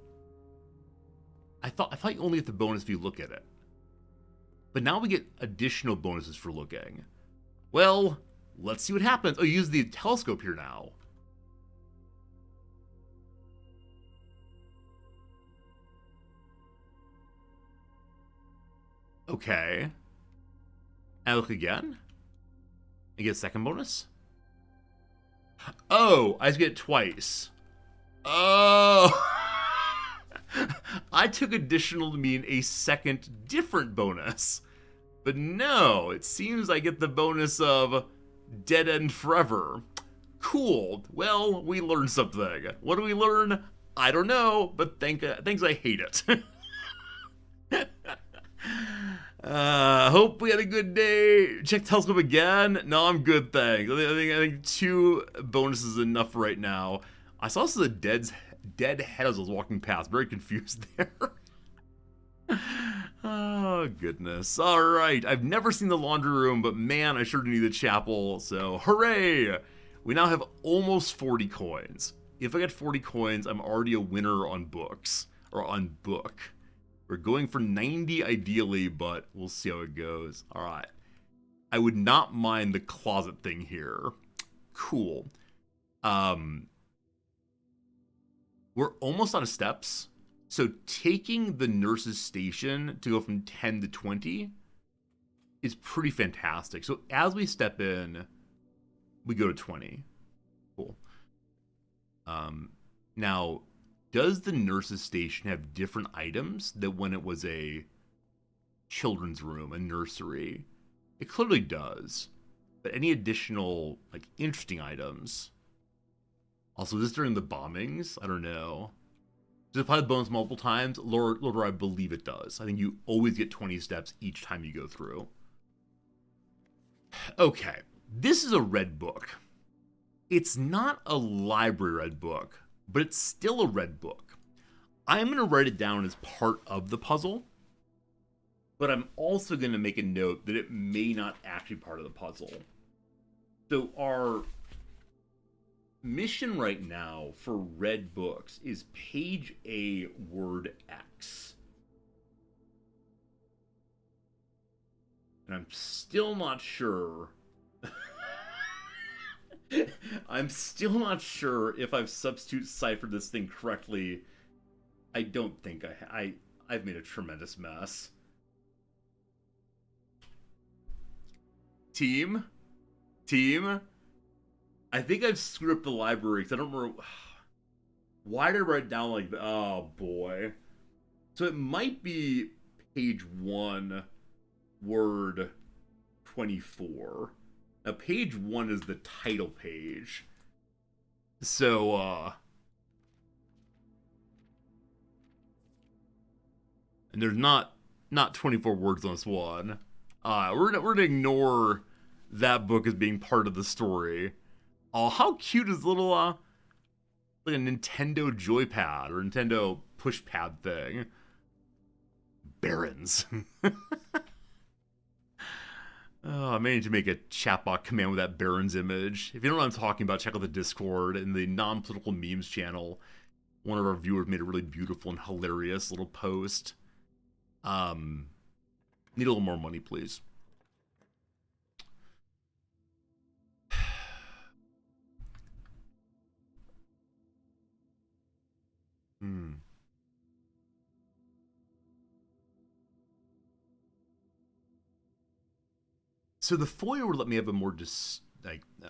I thought you only get the bonus if you look at it. But now we get additional bonuses for looking. Well, let's see what happens. Oh, you use the telescope here now. Okay. And I look again? And get a second bonus? Oh, I just get it twice. Oh! I took additional to mean a second different bonus. But no, it seems I get the bonus of dead end forever. Cool. Well, we learned something. What do we learn? I don't know, but thanks I hate it. Hope we had a good day. Check telescope again. No, I'm good, thanks. I think 2 bonuses is enough right now. I saw this as a dead head as I was walking past. Very confused there. Oh, goodness. All right. I've never seen the laundry room, but man, I sure do need the chapel. So, hooray! We now have almost 40 coins. If I get 40 coins, I'm already a winner on books. Or on book. We're going for 90 ideally, but we'll see how it goes. All right. I would not mind the closet thing here. Cool. We're almost out of steps. So taking the nurse's station to go from 10 to 20 is pretty fantastic. So as we step in, we go to 20. Cool. Now, does the nurse's station have different items than when it was a children's room, a nursery? It clearly does. But any additional, like, interesting items? Also, is this during the bombings? I don't know. Does it apply the bonus multiple times? Lord, I believe it does. I think you always get 20 steps each time you go through. Okay, this is a red book. It's not a library red book, but it's still a red book. I'm going to write it down as part of the puzzle, but I'm also going to make a note that it may not actually be part of the puzzle. So our mission right now for red books is page A, word X. And I'm still not sure. I'm still not sure if I've ciphered this thing correctly. I don't think I've made a tremendous mess. Team? I think I've screwed up the library because I don't remember. Why did I write it down like that? Oh boy. So it might be page 1, word 24. Now page 1 is the title page. So and there's not 24 words on this one. We're gonna ignore that book as being part of the story. Oh, how cute is little like a Nintendo joypad or Nintendo pushpad thing. Barons. Oh, I managed to make a chatbot command with that Barons image. If you don't know what I'm talking about, check out the Discord and the non-political memes channel. One of our viewers made a really beautiful and hilarious little post. Need a little more money, please. So the foyer would let me have a more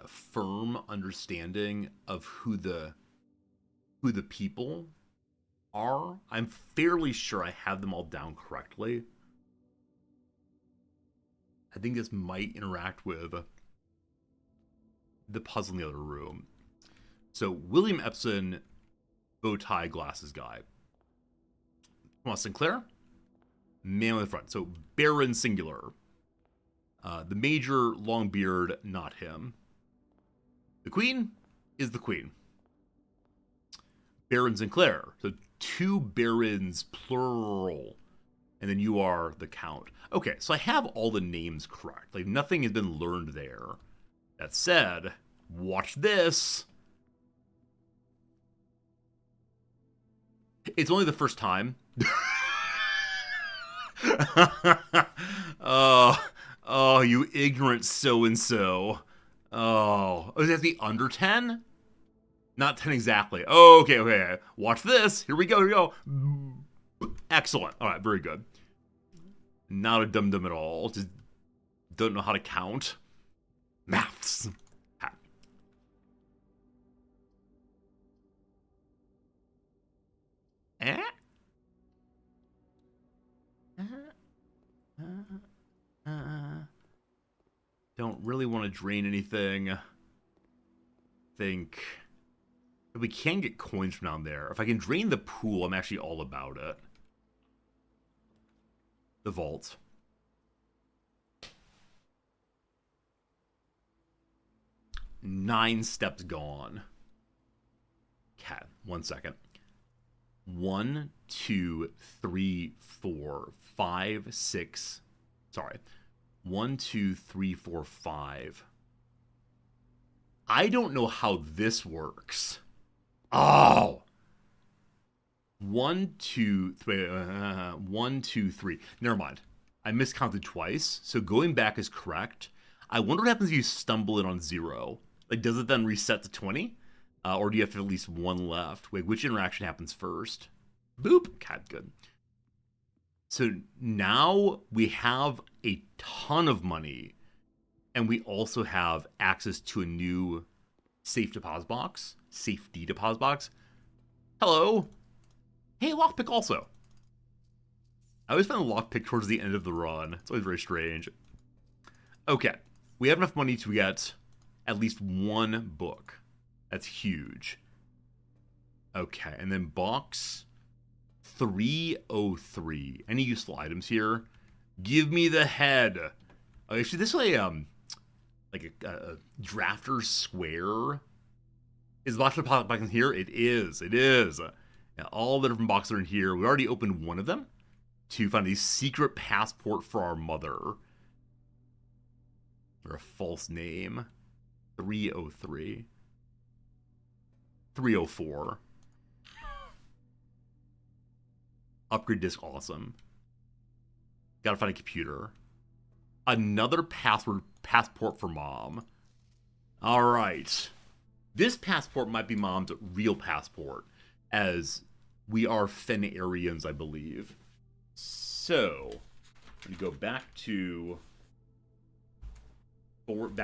firm understanding of who the who the people are. I'm fairly sure I have them all down correctly. I think this might interact with the puzzle in the other room. So, William Epson, bow tie, glasses guy. Thomas Sinclair, man on the front. So, Baron singular. The major, long beard, not him. The queen is the queen. Baron Sinclair. So, two barons, plural. And then you are the count. Okay, so I have all the names correct. Like, nothing has been learned there. That said, watch this. It's only the first time. Oh, you ignorant so-and-so. Oh, does it have to be under 10? Not 10 exactly. Oh, okay. Watch this. Here we go. Excellent. All right, very good. Not a dum-dum at all. Just don't know how to count. Maths. Don't really want to drain anything. Think we can get coins from down there. If I can drain the pool, I'm actually all about it. The vault. Nine steps gone. Cat, 1 second. 1, 2, 3, 4, 5, 6. Sorry. 1, 2, 3, 4, 5. I don't know how this works. Oh! 1, 2, 3. 1, 2, 3. Never mind. I miscounted twice, so going back is correct. I wonder what happens if you stumble in on 0. Like, does it then reset to 20? Or do you have at least 1 left? Wait, which interaction happens first? Boop. Cat, good. So now we have a ton of money, and we also have access to a new safety deposit box. Hello. Hey, lockpick also. I always find the lockpick towards the end of the run. It's always very strange. Okay. We have enough money to get at least 1 book. That's huge. Okay, and then box 303. Any useful items here? Give me the head. Actually, this way, like a drafter's square. Is the box box in here? It is. Now, all the different boxes are in here. We already opened one of them to find a secret passport for our mother. Or a false name. 303. 304. Upgrade disc, awesome. Gotta find a computer. Another passport for mom. Alright. This passport might be mom's real passport, as we are Fenarians, I believe. So, we go back to... forward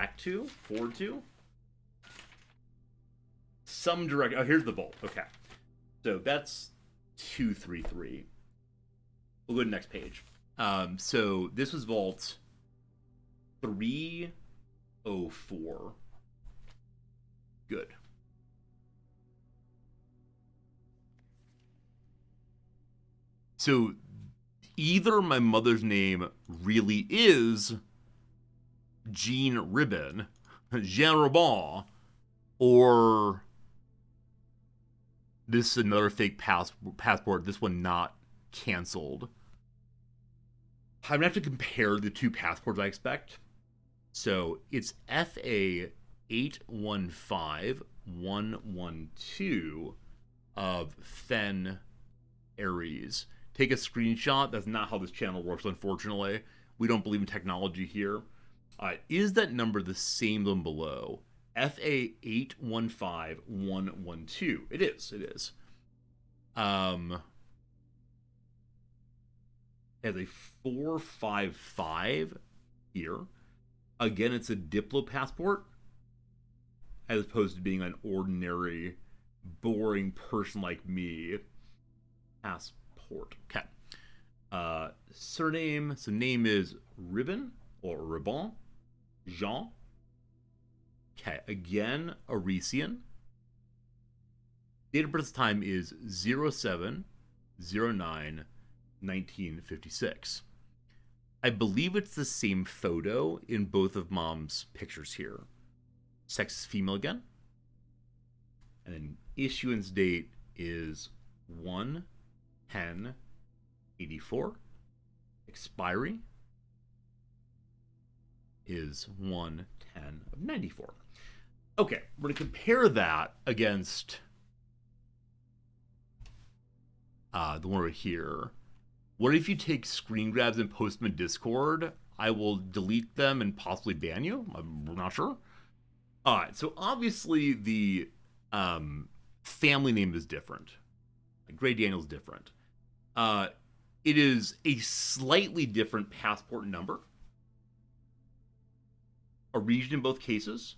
to? Some direct... Oh, here's the vault. Okay. So, that's 233. We'll go to the next page. So this was vault 304. Good. So either my mother's name really is Jean Ribbon, Jean Ribbon, or this is another fake passport, this one not canceled. I'm going to have to compare the 2 passports I expect. So it's FA 815112 of Fen Aries. Take a screenshot. That's not how this channel works, unfortunately. We don't believe in technology here. Is that number the same one below? FA 815112. It is. Has a 455 here. Again, it's a Diplo passport, as opposed to being an ordinary boring person like me. Passport. Okay. Surname. So name is Ribbon or Ribbon. Jean. Okay. Again, Arisian. Date of birth time is 07/09/1956. I believe it's the same photo in both of mom's pictures here. Sex is female again. And then issuance date is 1/10/84. Expiry is 1/10/94. Okay, we're going to compare that against the one over here. What if you take screen grabs and post them in Discord? I will delete them and possibly ban you. I'm not sure. All right, so obviously the family name is different. Gray Daniel's different. It is a slightly different passport number. A region in both cases.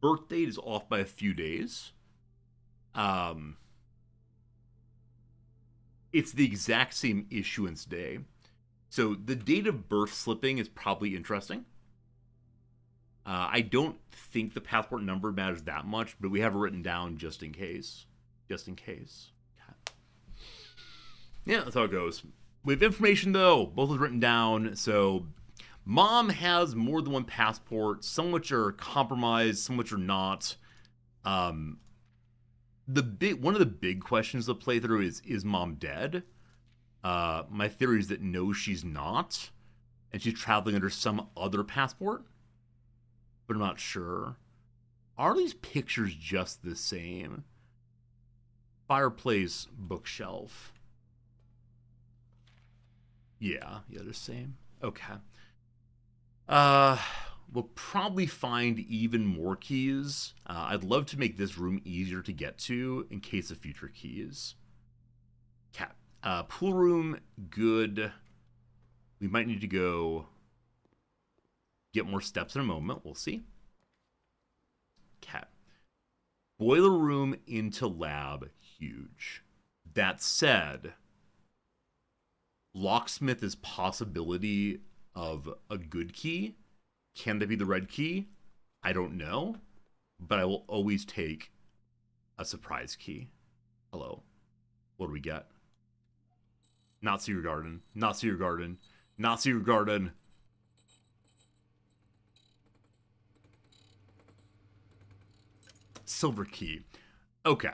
Birth date is off by a few days. It's the exact same issuance day. So the date of birth slipping is probably interesting. I don't think the passport number matters that much, but we have it written down just in case. Just in case. Okay. Yeah, that's how it goes. We have information, though. Both is written down. So mom has more than one passport. Some which are compromised, some which are not. One of the big questions to play through is mom dead? My theory is that no, she's not, and she's traveling under some other passport, but I'm not sure. Are these pictures just the same? Fireplace, bookshelf. Yeah, they're the same. Okay. We'll probably find even more keys. I'd love to make this room easier to get to in case of future keys. Okay. Pool room, good. We might need to go get more steps in a moment. We'll see. Okay. Boiler room into lab, huge. That said, locksmith is possibility of a good key. Can that be the red key? I don't know, but I will always take a surprise key. Hello. What do we get? Not see your garden. Not see your garden. Not see your garden. Silver key. Okay.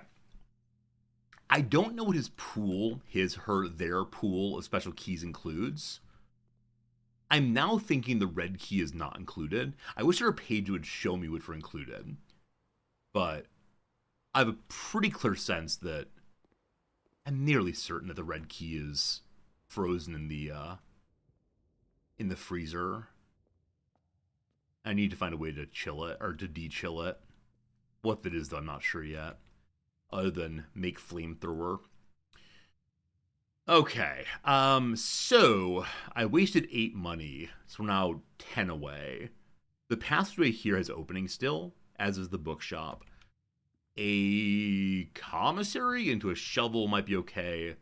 I don't know what his pool, their pool of special keys includes. I'm now thinking the red key is not included. I wish there were a page that would show me which were included. But I have a pretty clear sense that I'm nearly certain that the red key is frozen in the freezer. I need to find a way to chill it, or to de-chill it. What that is, though, I'm not sure yet. Other than make flamethrower. Okay, so I wasted 8 money, so we're now 10 away. The passageway here has opening still, as is the bookshop. A commissary into a shovel might be okay.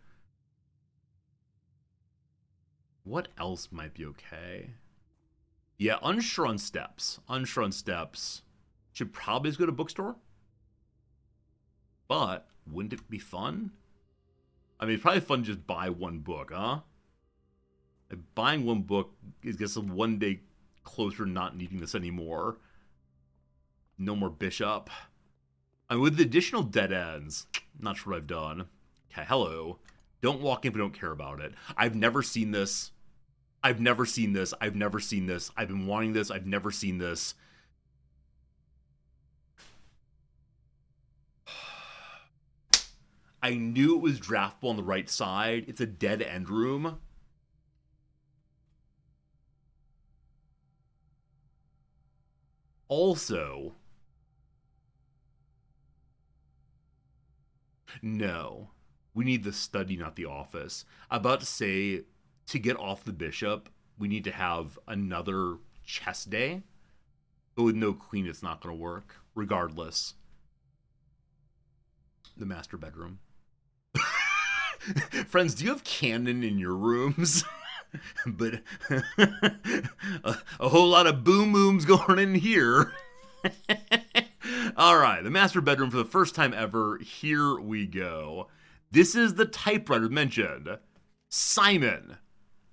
What else might be okay? Yeah, unsure on steps. Unsure on steps. Should probably just go to bookstore. But wouldn't it be fun? I mean, it's probably fun to just buy one book, huh? Like, buying one book is just one day closer to not needing this anymore. No more bishop. I mean, with the additional dead ends, not sure what I've done. Okay, hello. Don't walk in if you don't care about it. I've never seen this. I've never seen this. I've never seen this. I've been wanting this. I've never seen this. I knew it was draftable on the right side. It's a dead end room. Also, no. We need the study, not the office. I'm about to say, to get off the bishop, we need to have another chess day. But with no queen, it's not going to work, regardless. The master bedroom. Friends, do you have canon in your rooms? But a whole lot of boom booms going in here. All right, the master bedroom for the first time ever. Here we go. This is the typewriter mentioned. Simon,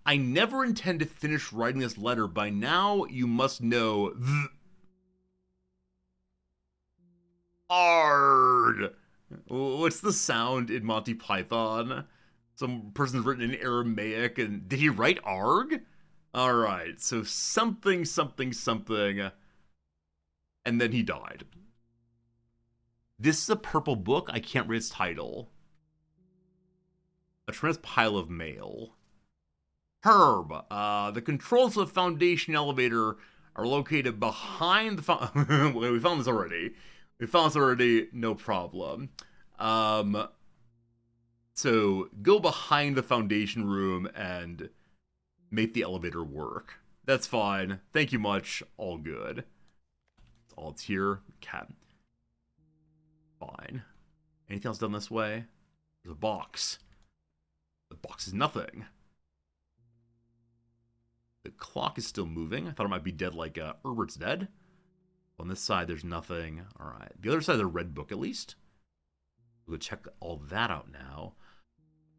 I never intend to finish writing this letter. By now, you must know Ard. What's the sound in Monty Python? Some person's written in Aramaic, and did he write Arg? All right, so something, something, something, and then he died. This is a purple book. I can't read its title. A tremendous pile of mail. Herb, the controls of the Foundation elevator are located behind the we found this already. No problem. So go behind the Foundation room and make the elevator work. That's fine. Thank you much. All good. That's all it's here. Cat. Fine. Anything else done this way? There's a box. The box is nothing. The clock is still moving. I thought it might be dead like Herbert's dead. On this side, there's nothing. All right. The other side is a red book, at least. We'll check all that out now.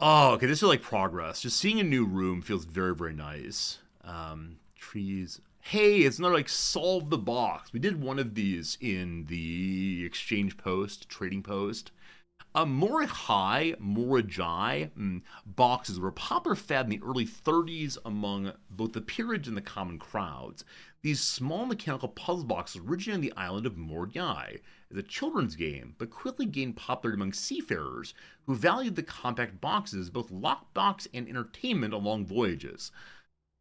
Oh, okay. This is like progress. Just seeing a new room feels very, very nice. Trees. Hey, it's not like solve the box. We did one of these in the exchange post, trading post. Morihai, Morihai boxes were a popular fad in the early 30s among both the peerage and the common crowds. These small mechanical puzzle boxes originated on the island of Morihai as a children's game, but quickly gained popularity among seafarers who valued the compact boxes as both lockbox and entertainment along voyages.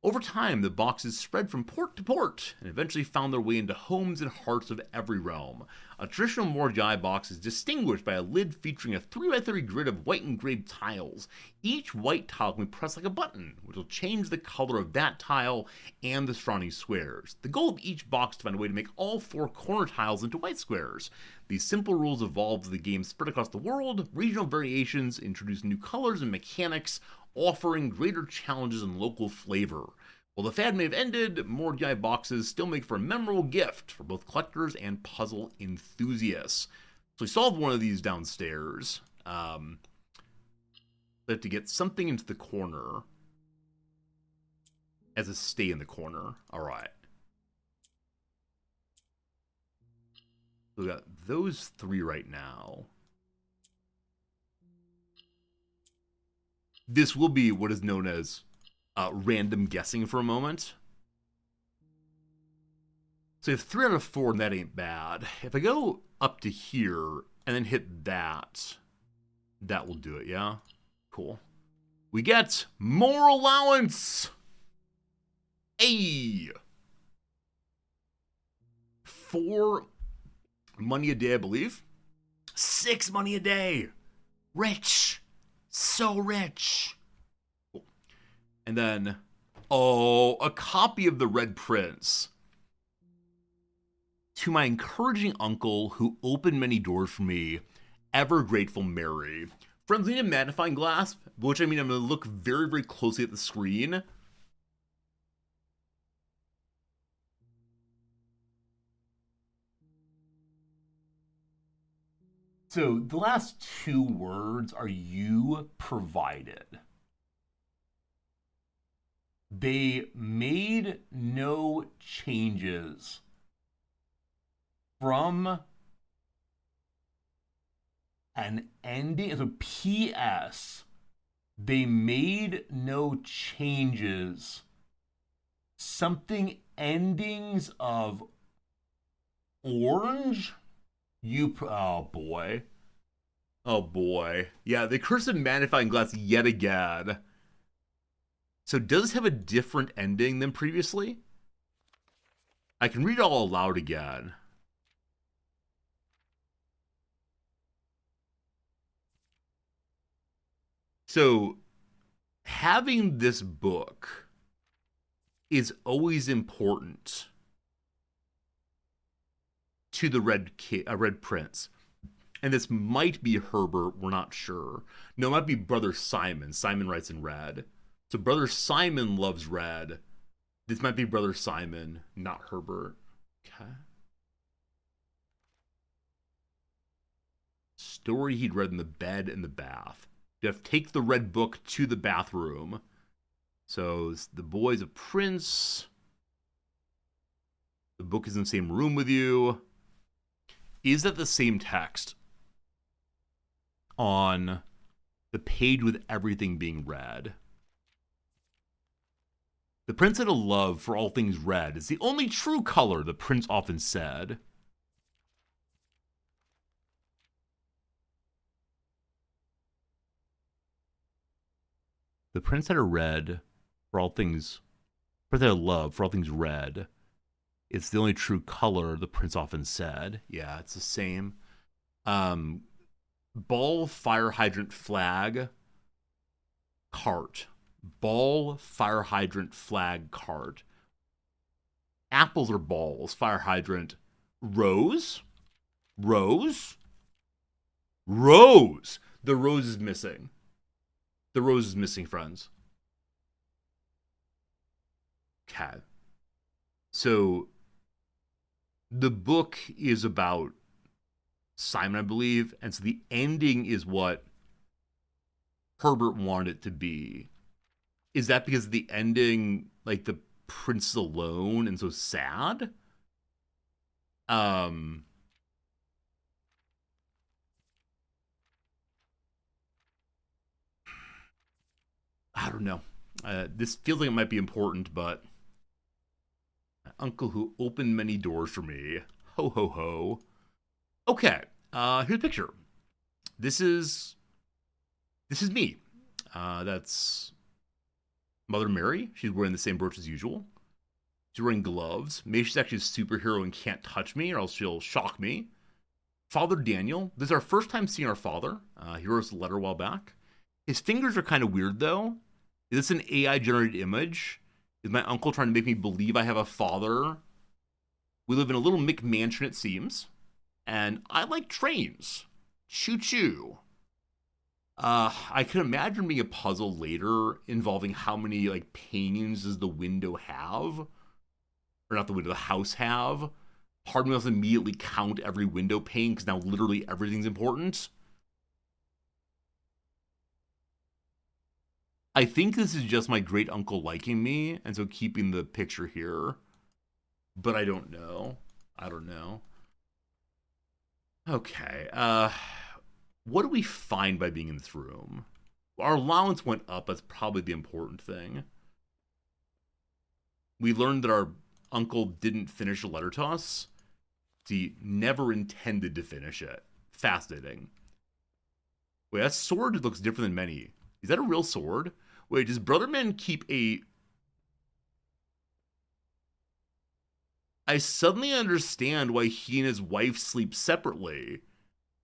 Over time, the boxes spread from port to port and eventually found their way into homes and hearts of every realm. A traditional Morihai box is distinguished by a lid featuring a 3x3 grid of white engraved tiles. Each white tile can be pressed like a button, which will change the color of that tile and the surrounding squares. The goal of each box is to find a way to make all 4 corner tiles into white squares. These simple rules evolved as the game spread across the world. Regional variations introduced new colors and mechanics, offering greater challenges and local flavor. While the fad may have ended, Morihai boxes still make for a memorable gift for both collectors and puzzle enthusiasts. So we solved one of these downstairs. We have to get something into the corner as a stay in the corner. All right. So we got those 3 right now. This will be what is known as random guessing for a moment. So if 3 out of 4, and that ain't bad. If I go up to here and then hit that, that will do it, yeah? Cool. We get more allowance! Hey! 4 money a day, I believe. 6 money a day! Rich! So rich! Cool. And then, oh, a copy of The Red Prince. To my encouraging uncle who opened many doors for me, ever grateful Mary. Friends, we need a magnifying glass, which I mean I'm going to look very, very closely at the screen. So the last 2 words are you provided. They made no changes from an ending. So P.S. They made no changes. Something endings of orange. Oh boy. Oh boy. Yeah, the cursive magnifying glass yet again. So does it have a different ending than previously? I can read it all aloud again. So having this book is always important to the Red Prince. And this might be Herbert, we're not sure. No, it might be Brother Simon. Simon writes in red. So Brother Simon loves red. This might be Brother Simon, not Herbert. Okay. Story he'd read in the bed and the bath. You have to take the red book to the bathroom. So the boy's a prince. The book is in the same room with you. Is that the same text on the page with everything being red? The prince had a love for all things red. It's the only true color, the prince often said. The prince had a red for all things, for their love for all things red. It's the only true color, the prince often said. Yeah, it's the same. Ball, fire hydrant, flag, cart. Ball, fire hydrant, flag, cart. Apples or balls, fire hydrant, rose, rose, rose. The rose is missing. The rose is missing, friends. Okay. So the book is about Simon, I believe, and so the ending is what Herbert wanted it to be. Is that because the ending, like the prince is alone and so sad? I don't know. This feels like it might be important, but uncle who opened many doors for me. Ho, ho, ho. Okay, here's a picture. This is me. That's Mother Mary. She's wearing the same brooch as usual. She's wearing gloves. Maybe she's actually a superhero and can't touch me, or else she'll shock me. Father Daniel. This is our first time seeing our father. He wrote us a letter a while back. His fingers are kind of weird, though. Is this an AI-generated image? Is my uncle trying to make me believe I have a father? We live in a little McMansion, it seems. And I like trains. Choo-choo. I can imagine being a puzzle later involving how many, like, panes does the window have? Or not the window, the house have? Part of me doesn't immediately count every window pane because now literally everything's important. I think this is just my great uncle liking me, and so keeping the picture here. But I don't know. I don't know. Okay. What do we find by being in this room? Our allowance went up. That's probably the important thing. We learned that our uncle didn't finish a letter to us. He never intended to finish it. Fascinating. Wait, that sword looks different than many. Is that a real sword? Wait, does Brotherman keep a... I suddenly understand why he and his wife sleep separately.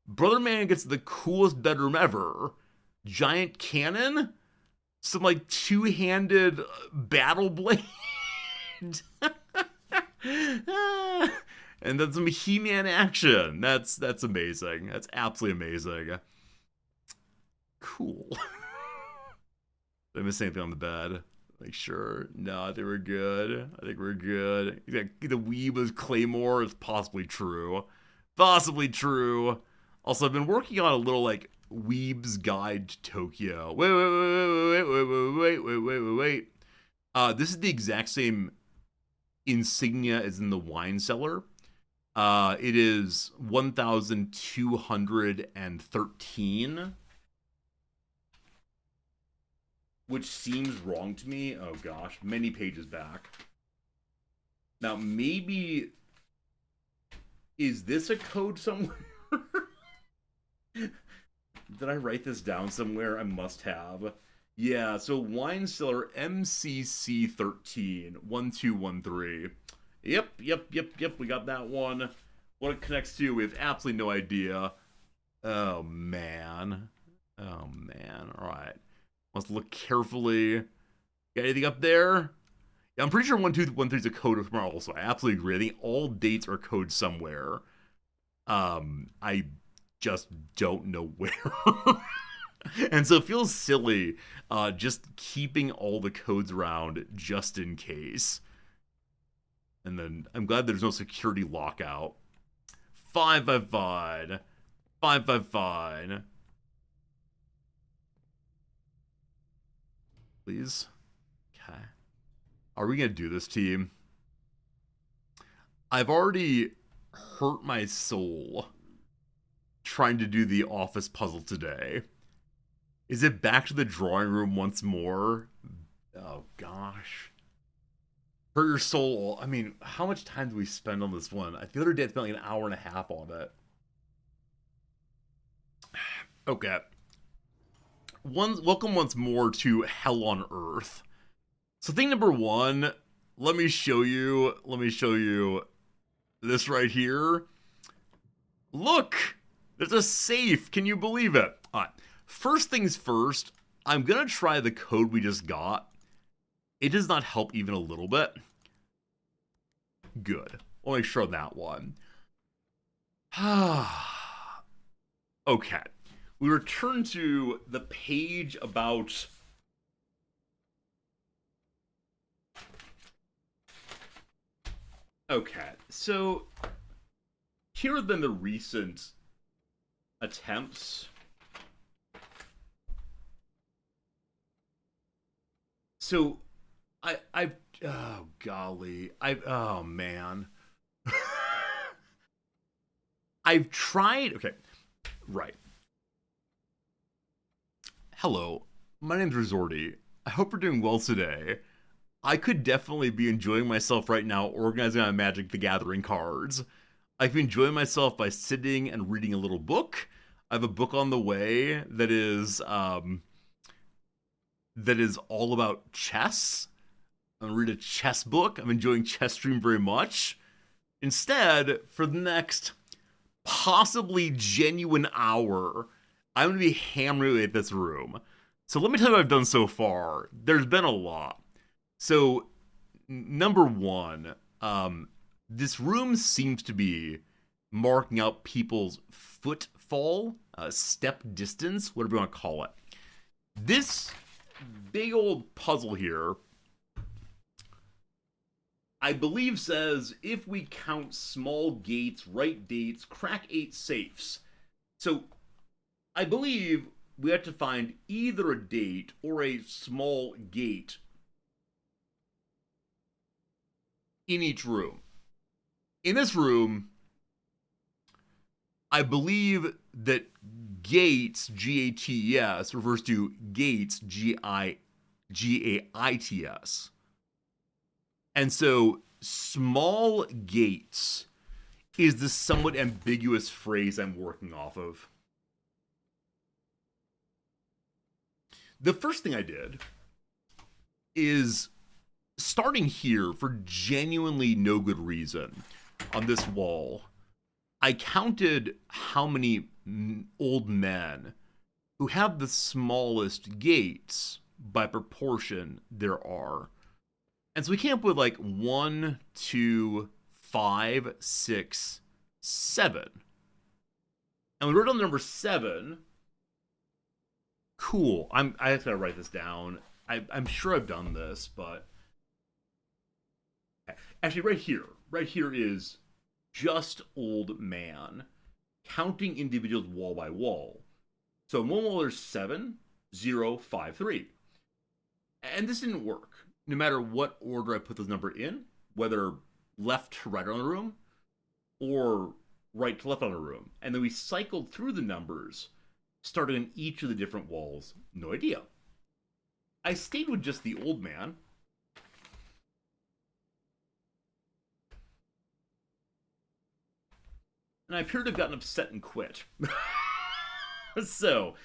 Brotherman gets the coolest bedroom ever. Giant cannon? Some, like, two-handed battle blade? And then some He-Man action. That's amazing. That's absolutely amazing. Cool. Did I miss anything on the bed? Like, sure. No, I think we're good. I think we're good. The weeb was Claymore is possibly true. Possibly true. Also, I've been working on a little, like, Weeb's Guide to Tokyo. Wait. This is the exact same insignia as in the wine cellar. It is 1,213. Which seems wrong to me. Oh gosh, many pages back. Now, maybe... Is this a code somewhere? Did I write this down somewhere? I must have. Yeah, so wine cellar MCC 13 1213. Yep, we got that one. What it connects to, we have absolutely no idea. Oh, man. Alright. Let's look carefully. Got anything up there? Yeah, I'm pretty sure 1213 is a code of tomorrow also. I absolutely agree. I think all dates are codes somewhere. I just don't know where. And so it feels silly just keeping all the codes around just in case. And then I'm glad there's no security lockout. 555. 555. Please. Okay. Are we going to do this, team? I've already hurt my soul trying to do the office puzzle today. Is it back to the drawing room once more? Oh, gosh. Hurt your soul. I mean, how much time do we spend on this one? The other day I spent like an hour and a half on it. Okay. Welcome once more to Hell on Earth. So thing number one, let me show you this right here. Look, there's a safe. Can you believe it? All right. First things first, I'm going to try the code we just got. It does not help even a little bit. Good. I'll make sure on that one. Okay. We return to the page about... Okay, so here have been the recent attempts. So, oh golly, oh man. I've tried, okay, right. Hello, my name's Resorty. I hope you're doing well today. I could definitely be enjoying myself right now organizing my Magic the Gathering cards. I can enjoy myself by sitting and reading a little book. I have a book on the way that is all about chess. I'm gonna read a chess book. I'm enjoying Chess Stream very much. Instead, for the next possibly genuine hour, I'm gonna be hammering away at this room. So let me tell you what I've done so far. There's been a lot. So, number one, this room seems to be marking out people's footfall, step distance, whatever you want to call it. This big old puzzle here, I believe says, if we count small gates, right dates, crack 8 safes. So, I believe we have to find either a date or a small gate in each room. In this room, I believe that gates, G-A-T-E-S, refers to gates, G-A-I-T-S. And so, small gates is the somewhat ambiguous phrase I'm working off of. The first thing I did is, starting here for genuinely no good reason on this wall, I counted how many old men who have the smallest gates by proportion there are. And so we came up with like 1, 2, 5, 6, 7. And we wrote on the number 7. Cool. I have to write this down. I'm sure I've done this, but actually right here is just old man counting individuals wall by wall. So in one wall there's 7, 0, 5, 3. And this didn't work. No matter what order I put this number in, whether left to right on the room or right to left on the room. And then we cycled through the numbers, starting on each of the different walls. No idea. I stayed with just the old man. And I appear to have gotten upset and quit. So,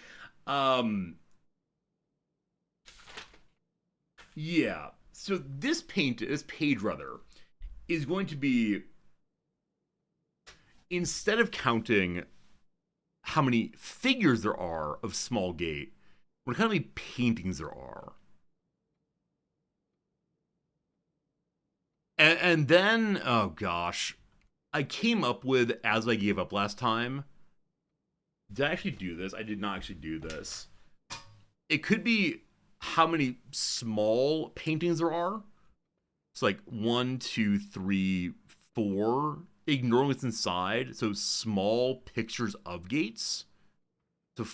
yeah. So this page is going to be, instead of counting how many figures there are of small gate, what kind of many paintings there are. And then, oh gosh, I came up with, as I gave up last time, Did I actually do this? I did not actually do this. It could be how many small paintings there are. It's like 1, 2, 3, 4. Ignoring what's inside. So small pictures of gates. So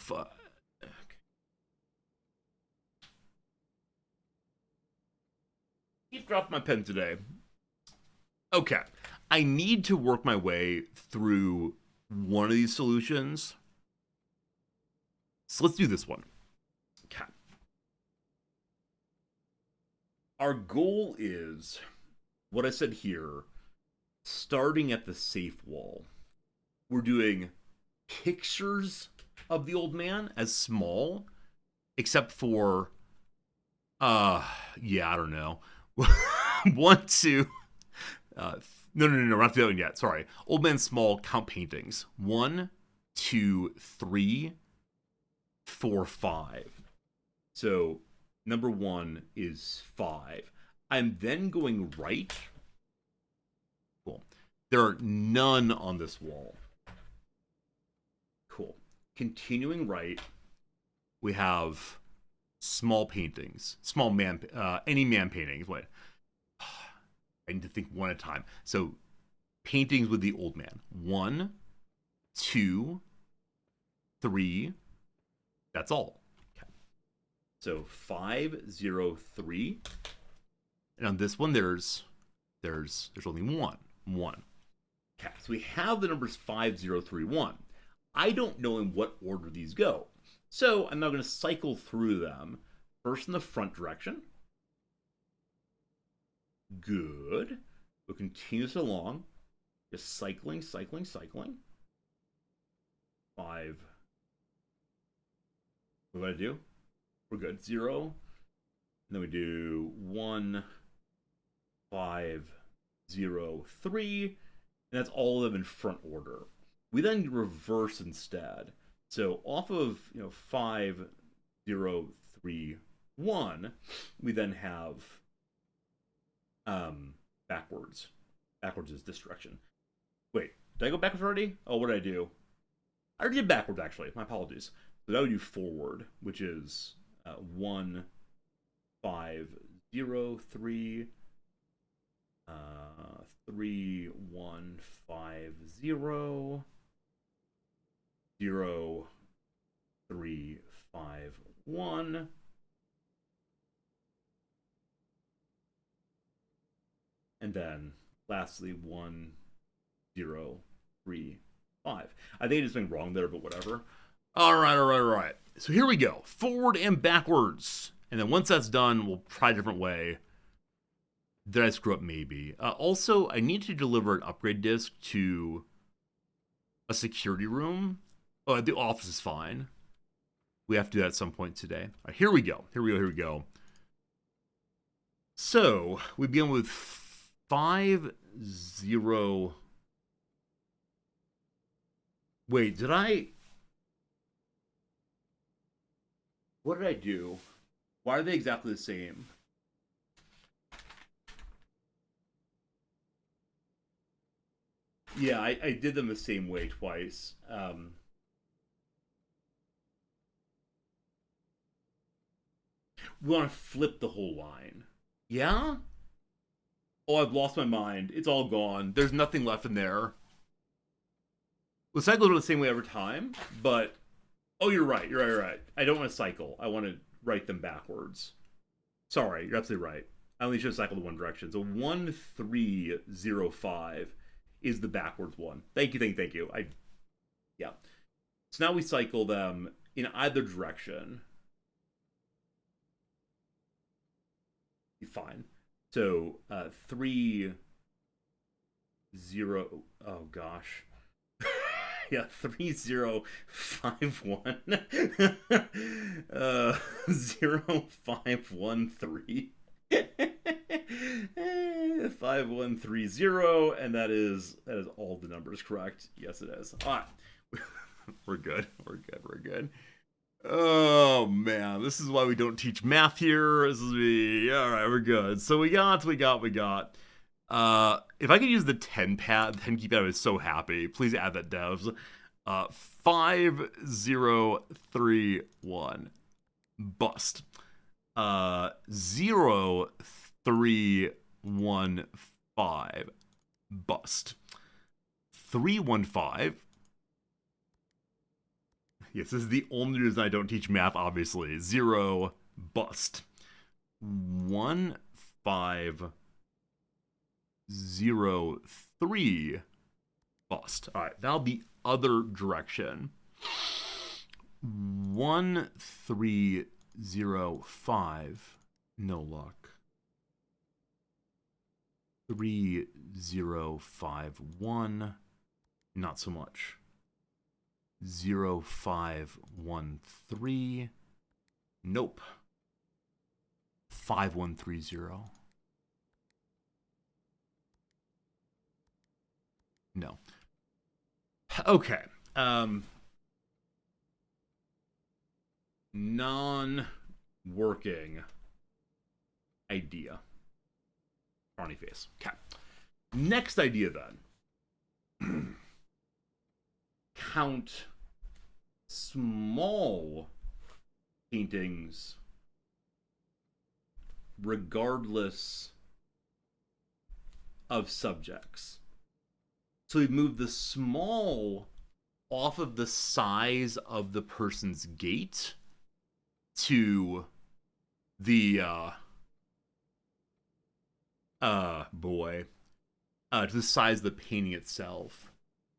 keep dropping my pen today. Okay. I need to work my way through one of these solutions. So let's do this one. Okay. Our goal is what I said here, starting at the safe wall. We're doing pictures of the old man as small, except for, yeah, I don't know. 1, 2, no, we're not doing that one yet. Sorry. Old man small, count paintings. 1, 2, 3, 4, 5. So number 1 is 5. I'm then going right. Cool. There are none on this wall. Cool. Continuing right, we have small paintings. Small man, any man paintings. Wait. I need to think one at a time. So, paintings with the old man. 1, 2, 3. That's all. Okay. So 5, 0, 3. And on this one, there's only one. Okay. So we have the numbers 5, 0, 3, 1. I don't know in what order these go. So I'm now going to cycle through them. First in the front direction. Good. We'll continue this along. Just cycling. 5. What do I do? We're good. 0. And then we do 1, 5, 0, 3. And that's all of them in front order. We then reverse instead. So off of 5, 0, 3, 1, we then have backwards. Backwards is this direction. Wait, did I go backwards already? Oh, what did I do? I already did backwards, actually. My apologies. So that would do forward, which is 1, 5, 0, 3, 3, 1, 5, 0, 0, 3, 5, 1. And then, lastly, 1, 0, 3, 5. I think I did something wrong there, but whatever. All right. So here we go. Forward and backwards. And then once that's done, we'll try a different way. Did I screw up? Maybe. Also, I need to deliver an upgrade disc to a security room. Oh, the office is fine. We have to do that at some point today. All right, here we go. So, we begin with 5, 0. Wait, what did I do? Why are they exactly the same? Yeah, I did them the same way twice. We want to flip the whole line. Yeah? Oh, I've lost my mind. It's all gone. There's nothing left in there. The cycles are the same way every time, but... Oh, you're right. I don't want to cycle. I want to write them backwards. Sorry, you're absolutely right. I only should have cycled one direction. So 1, 3, 0, 5 is the backwards one. Thank you. Yeah. So now we cycle them in either direction. Fine. So 3, 0. Oh gosh. Yeah, 3, 0, 5, 1. 0, 5, 1, 3. 5, 1, 3, 0, and that is all the numbers correct. Yes, it is. All right. We're good. Oh man, this is why we don't teach math here. This is me. All right, we're good. So we got. If I could use the 10 pad, 10 keypad, I was so happy. Please add that, devs. 5031. Bust. 0315. Bust. 315. Yes, this is the only reason I don't teach math, obviously. 0. Bust. 1503. Bust. All right, now the other direction. 1305. No luck. 3051. Not so much. 0513. Nope. 5130. No. Okay. Non-working idea. Frowny face. Okay. Next idea then. Count small paintings regardless of subjects. So we move the small off of the size of the person's gait to the to the size of the painting itself.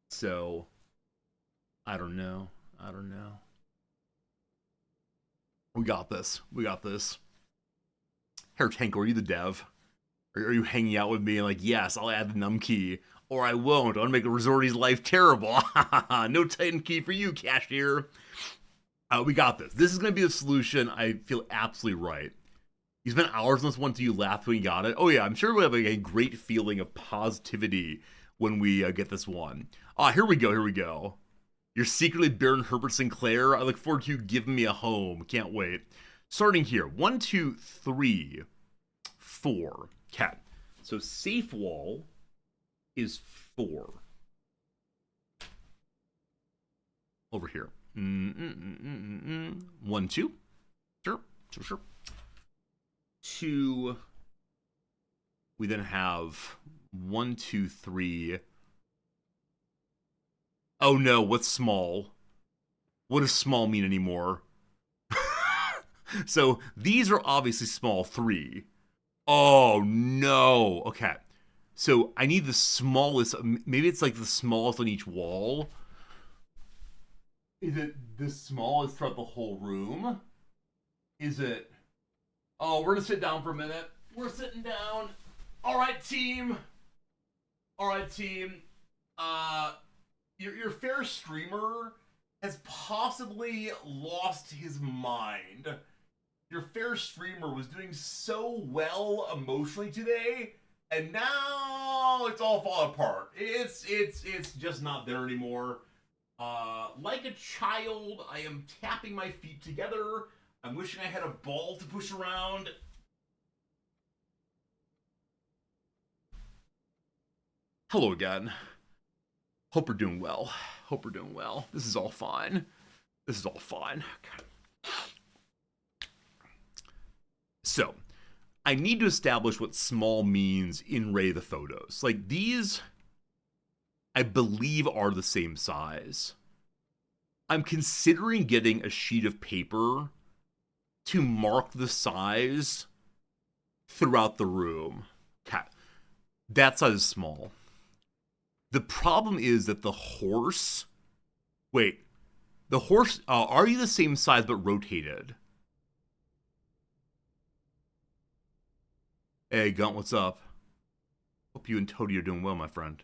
So I don't know. We got this. Hair Tank, are you the dev? Are you hanging out with me and like, yes, I'll add the num key, or I won't. I'll make a resorty's life terrible. No Titan key for you, cashier. We got this. This is going to be the solution. I feel absolutely right. You spent hours on this one till you laughed when you got it. Oh yeah, I'm sure we'll have like a great feeling of positivity when we get this one. Here we go. You're secretly Baron Herbert Sinclair. I look forward to you giving me a home. Can't wait. Starting here. 1, 2, 3, 4. Cat. So safe wall is 4. Over here. 1, 2. Sure. 2. We then have 1, 2, 3. Oh no, what's small? What does small mean anymore? So these are obviously small. 3. Oh no. Okay. So I need the smallest. Maybe it's like the smallest on each wall. Is it the smallest throughout the whole room? Is it? Oh, we're gonna sit down for a minute. We're sitting down. All right, team. Your fair streamer has possibly lost his mind. Your fair streamer was doing so well emotionally today, and now it's all falling apart. It's just not there anymore. Like a child, I am tapping my feet together. I'm wishing I had a ball to push around. Hello again. Hope we're doing well. This is all fine. Okay. So, I need to establish what small means in Ray the photos. Like, these, I believe, are the same size. I'm considering getting a sheet of paper to mark the size throughout the room. Okay. That size is small. The problem is that the horse... Wait. The horse... are you the same size but rotated? Hey, Gunt, what's up? Hope you and Toady are doing well, my friend.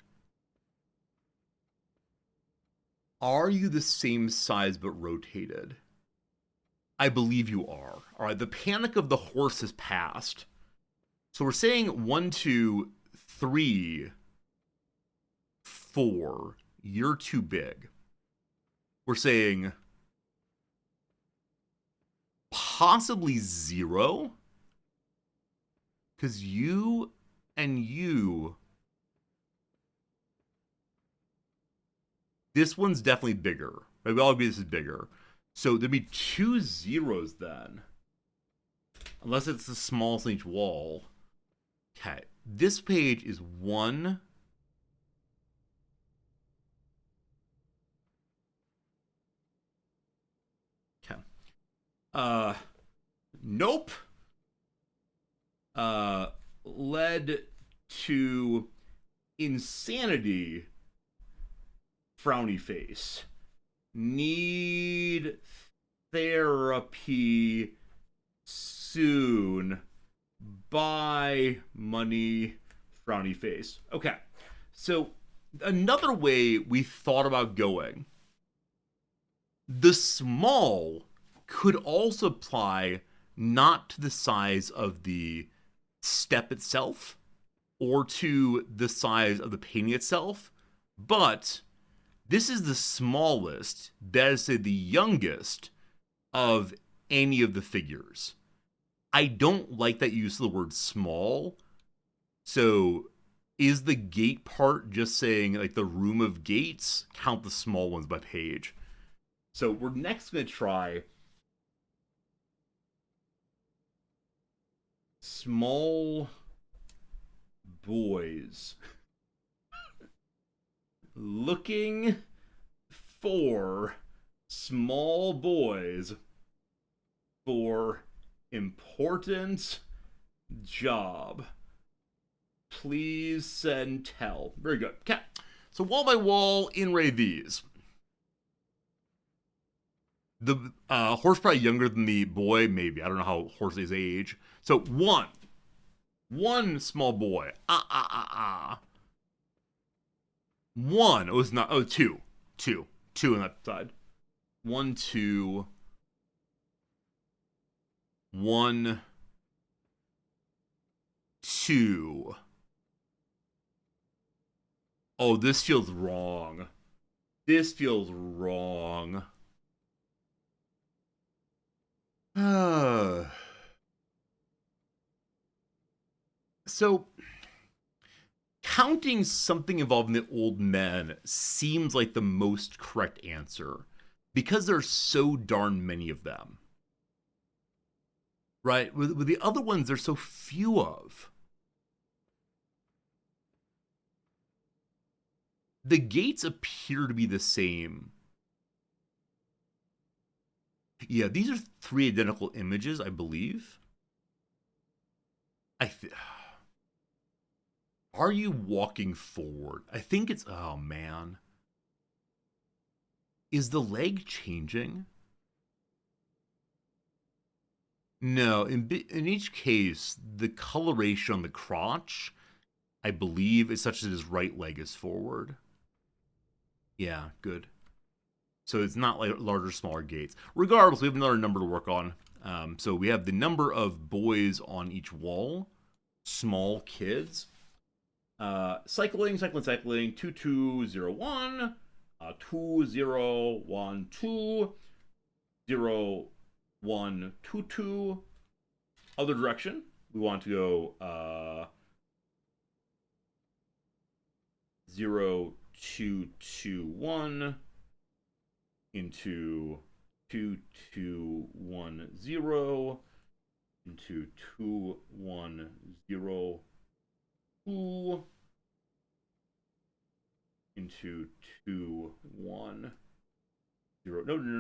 Are you the same size but rotated? I believe you are. All right, the panic of the horse has passed. So we're saying 1, 2, 3, 4. You're too big. We're saying possibly 0. Because you and you This one's definitely bigger. Right? We all agree this is bigger. So there'd be 2 zeros then. Unless it's the smallest on each wall. Okay. This page is 1. Okay. Nope. Led to insanity. Frowny face. Need therapy soon. Buy money. Frowny face. Okay. So another way we thought about going, the small could also apply not to the size of the step itself or to the size of the painting itself, but this is the smallest, that is to say the youngest, of any of the figures. I don't like that use of the word small. So is the gate part just saying like the room of gates? Count the small ones by page. So we're next going to try small boys. Looking for small boys for important job. Please send tell. Very good. Okay. So wall by wall, inray these. The horse probably younger than the boy, maybe. I don't know how horses age. So one small boy. One. It was not. Oh, two on that side. 1, 2. 1, 2. Oh, this feels wrong. This feels wrong. So, counting something involving the old men seems like the most correct answer because there's so darn many of them. Right? With the other ones, there's so few of. The gates appear to be the same. Yeah, these are 3 identical images, I believe. Are you walking forward? I think it's... Oh, man. Is the leg changing? No, in each case, the coloration on the crotch, I believe, is such that his right leg is forward. Yeah, good. So it's not like larger, smaller gates. Regardless, we have another number to work on. So we have the number of boys on each wall. Small kids. Cycling. 2201. 2012. 0122. Other direction. We want to go 0221 into 2210 into 2102 into 210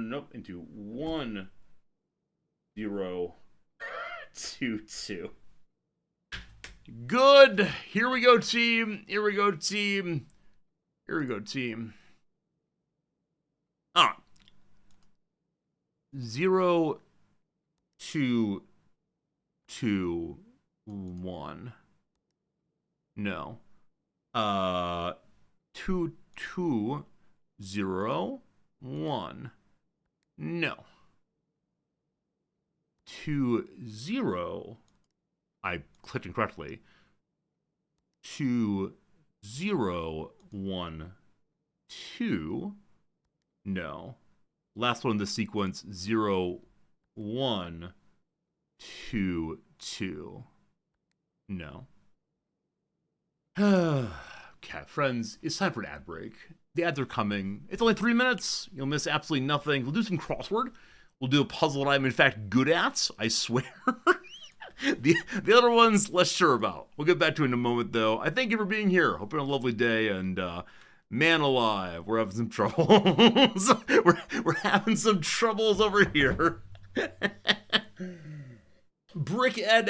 no into 1022. Good. Here we go, team. Here we go, team. Here we go, team. 0 2 2 1. No. 2 2 0 1. No. 2 0. I clicked incorrectly. 2 0 1 2. No. Last one in the sequence 0 1 2 2. No. Okay, friends, it's time for an ad break. The ads are coming. It's only 3 minutes. You'll miss absolutely nothing. We'll do some crossword. We'll do a puzzle that I'm in fact good at, I swear. the other ones, less sure about. We'll get back to it in a moment, though. I thank you for being here. Hope you're having a lovely day, and man alive, we're having some troubles. we're having some troubles over here. Brick Ed,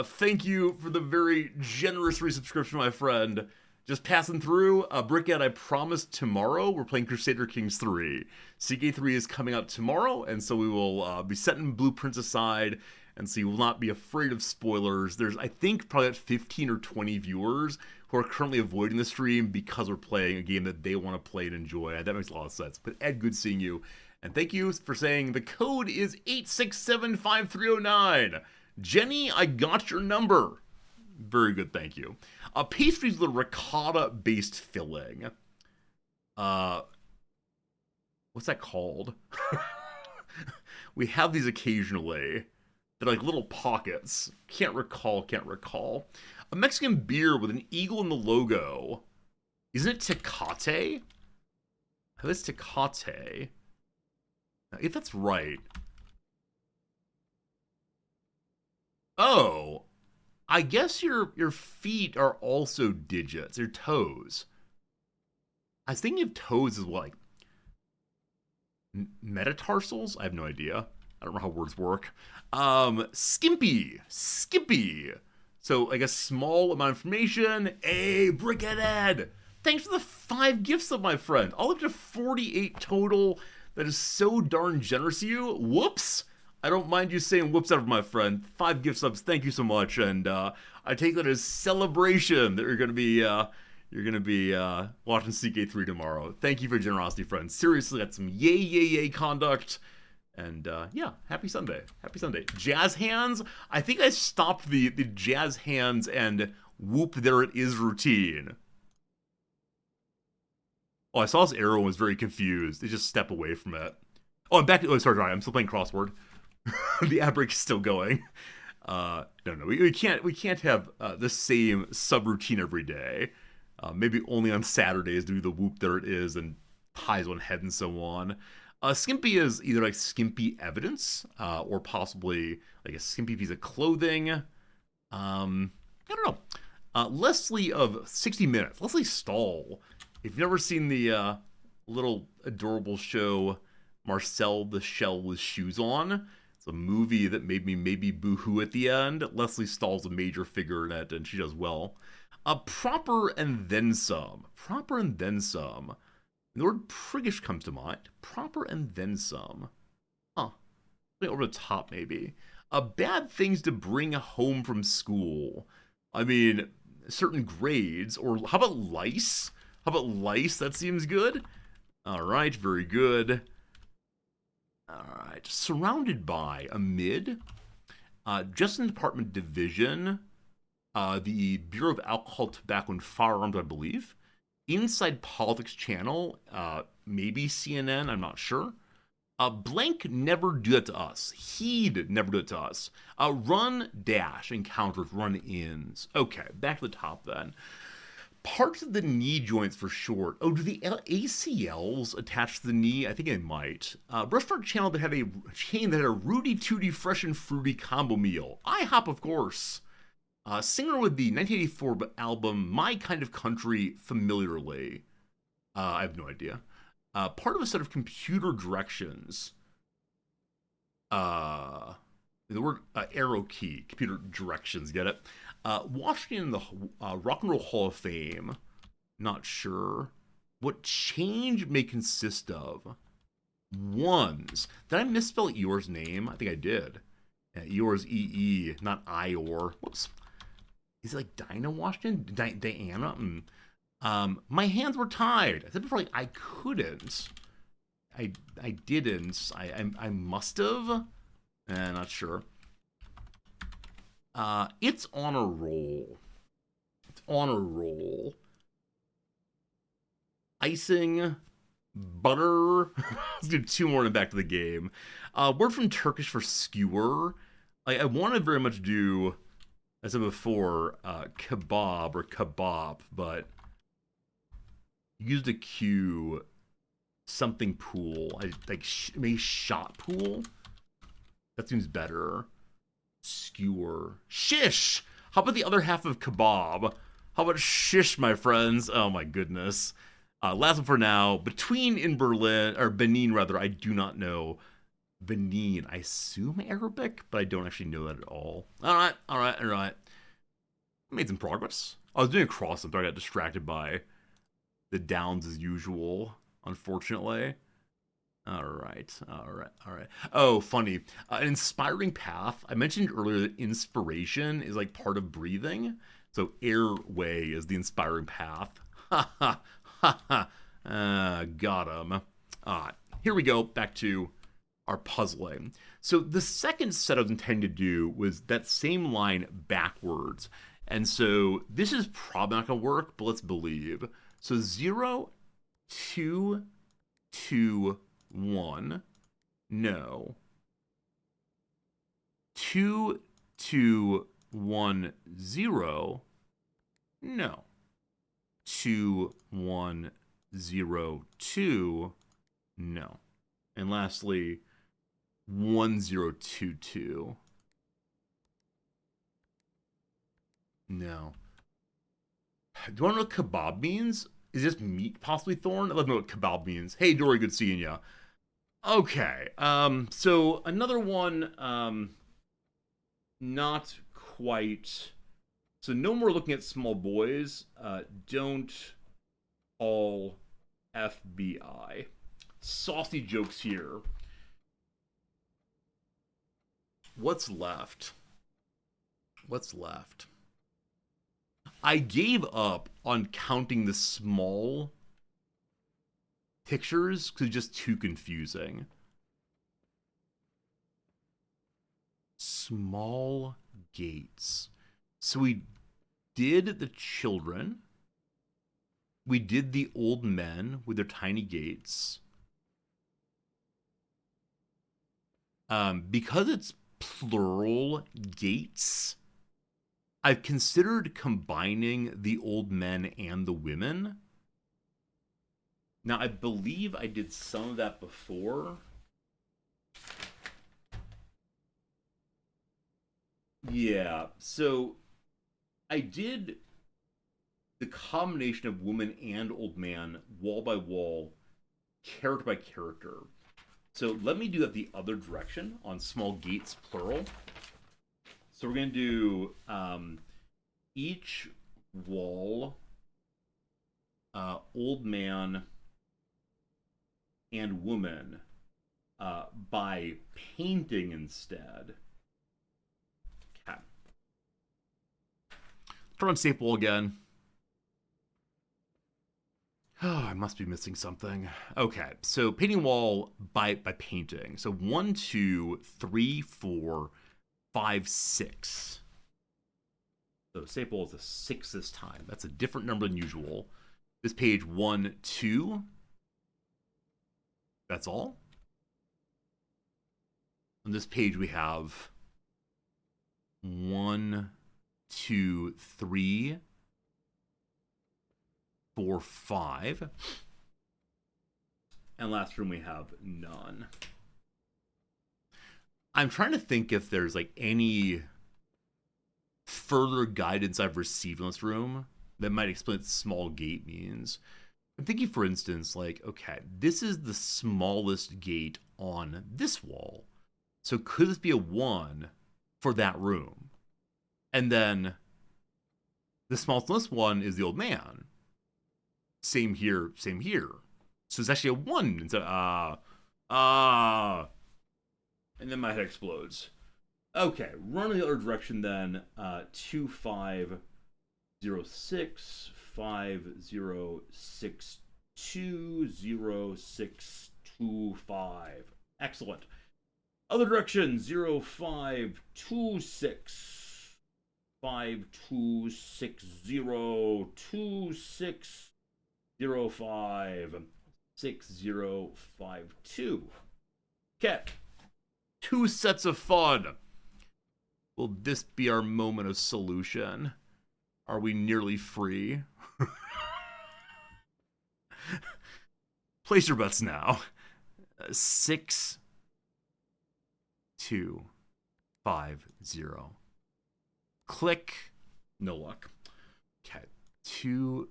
thank you for the very generous resubscription, my friend. Just passing through, Brick Ed, I promise tomorrow we're playing Crusader Kings 3. CK3 is coming out tomorrow, and so we will be setting blueprints aside, and so you will not be afraid of spoilers. There's, I think, probably about 15 or 20 viewers who are currently avoiding the stream because we're playing a game that they want to play and enjoy. That makes a lot of sense. But Ed, good seeing you. And thank you for saying the code is 8675309. Jenny, I got your number. Very good, thank you. Pastries with a ricotta-based filling. What's that called? We have these occasionally. They're like little pockets. Can't recall. A Mexican beer with an eagle in the logo. Isn't it Tecate? Oh, it's Tecate. If that's right. Oh, I guess your feet are also digits. Your toes. I was thinking of toes as what, like metatarsals? I have no idea. I don't know how words work. Skimpy. So I guess small amount of information. Hey, Brick Ed. Thanks for the 5 gifts of my friend. All up to 48 total. That is so darn generous of you. Whoops. I don't mind you saying whoops out of my friend. 5 gift subs. Thank you so much. And I take that as celebration that you're going to be watching CK3 tomorrow. Thank you for your generosity, friend. Seriously, that's some yay conduct. And yeah, happy Sunday. Jazz hands. I think I stopped the jazz hands and whoop, there it is routine. Oh, I saw this arrow and was very confused. They just step away from it. Oh, I'm back. Oh, sorry. I'm still playing crossword. The ad break is still going. No. We can't have the same subroutine every day. Maybe only on Saturdays do the whoop, there it is, and ties on head and so on. Skimpy is either like skimpy evidence, or possibly like a skimpy piece of clothing. I don't know. Leslie of 60 Minutes. Leslie Stahl. If you've never seen the little adorable show Marcel the Shell with Shoes On, it's a movie that made me maybe boo-hoo at the end. Leslie Stahl's a major figure in it, and she does well. Proper and then some. And the word priggish comes to mind. Proper and then some. Over the top, maybe. Bad things to bring home from school. I mean, certain grades, or how about lice? That seems good. Alright, very good. Alright, surrounded by, amid, Justice Department Division, the Bureau of Alcohol, Tobacco, and Firearms, I believe. Inside Politics Channel, maybe CNN, I'm not sure. Blank never do that to us. He'd never do it to us. Run dash encounters run-ins. Okay, back to the top then. Parts of the knee joints for short. Oh, do the ACLs attach to the knee? I think they might. Restaurant channel that had a chain that had a Rooty Tooty Fresh and Fruity combo meal. IHOP, of course. Singer with the 1984 album My Kind of Country familiarly. I have no idea. Part of a set of computer directions. The word arrow key, computer directions, get it? Washington in the Rock and Roll Hall of Fame. Not sure. What change may consist of. Ones. Did I misspell Eeyore's name? I think I did. Eeyore's E-E, not Ior. Whoops. Is it like Dinah Washington? Diana? My hands were tied. I said before, like, I couldn't. I didn't. I must have. Not sure. It's on a roll. Icing, butter. Let's do 2 more and back to the game. Word from Turkish for skewer. I want to very much do, as I said before, kebab or kebab, but Used a Q something pool. Like maybe shot pool. That seems better. Skewer. Shish! How about the other half of kebab? How about shish, my friends? Oh my goodness. Last one for now. Between in Berlin, or Benin rather, I do not know. Benin, I assume Arabic, but I don't actually know that at all. Alright. Made some progress. I was doing a cross, but I got distracted by the downs as usual, unfortunately. All right. Oh, funny. An inspiring path. I mentioned earlier that inspiration is like part of breathing. So airway is the inspiring path. Ha ha ha ha. Got him. Here we go. Back to our puzzling. So the second set I was intending to do was that same line backwards. And so this is probably not going to work, but let's believe. So 0, 2, 2, 1. No. 2, 2, 1, 0. No. 2, 1, 0, 2. No. And lastly, 1, 0, 2, 2. No. Do you want to know what kebab means? Is this meat possibly thorn? I'd love to know what kebab means. Hey, Dory, good seeing ya. Okay, so another one, not quite. So no more looking at small boys. Don't call FBI. Saucy jokes here. What's left? I gave up on counting the small pictures because it's just too confusing. Small gates. So we did the children. We did the old men with their tiny gates. Because it's plural gates, I've considered combining the old men and the women. Now, I believe I did some of that before. Yeah, so I did the combination of woman and old man, wall by wall, character by character. So let me do that the other direction on small gates, plural. So we're going to do each wall, old man, and woman by painting instead. Okay. Turn on safe wall again. Oh, I must be missing something. Okay, so painting wall by painting. So 1, 2, 3, 4, 5, 6. So safe wall is a 6 this time. That's a different number than usual. This page 1, 2. That's all. On this page we have 1, 2, 3, 4, 5. And last room we have none. I'm trying to think if there's like any further guidance I've received in this room that might explain what small gate means. I'm thinking, for instance, like, okay, this is the smallest gate on this wall. So could this be a 1 for that room? And then the smallest one is the old man. Same here, same here. So it's actually a 1 instead of, and then my head explodes. Okay, run in the other direction then. 2, 5, 0, 6, 5, 0, 6, 2, 0, 6, 2, 5. Excellent. Other direction, 0, 5, 2, 6, 5, 2, 6, 0, 2, 6, 0, 5, 6, 0, 5, 2. Okay. 2 sets of fun. Will this be our moment of solution? Are we nearly free? Place your bets now. 6, 2, 5, 0. Click. No luck. Okay. 2,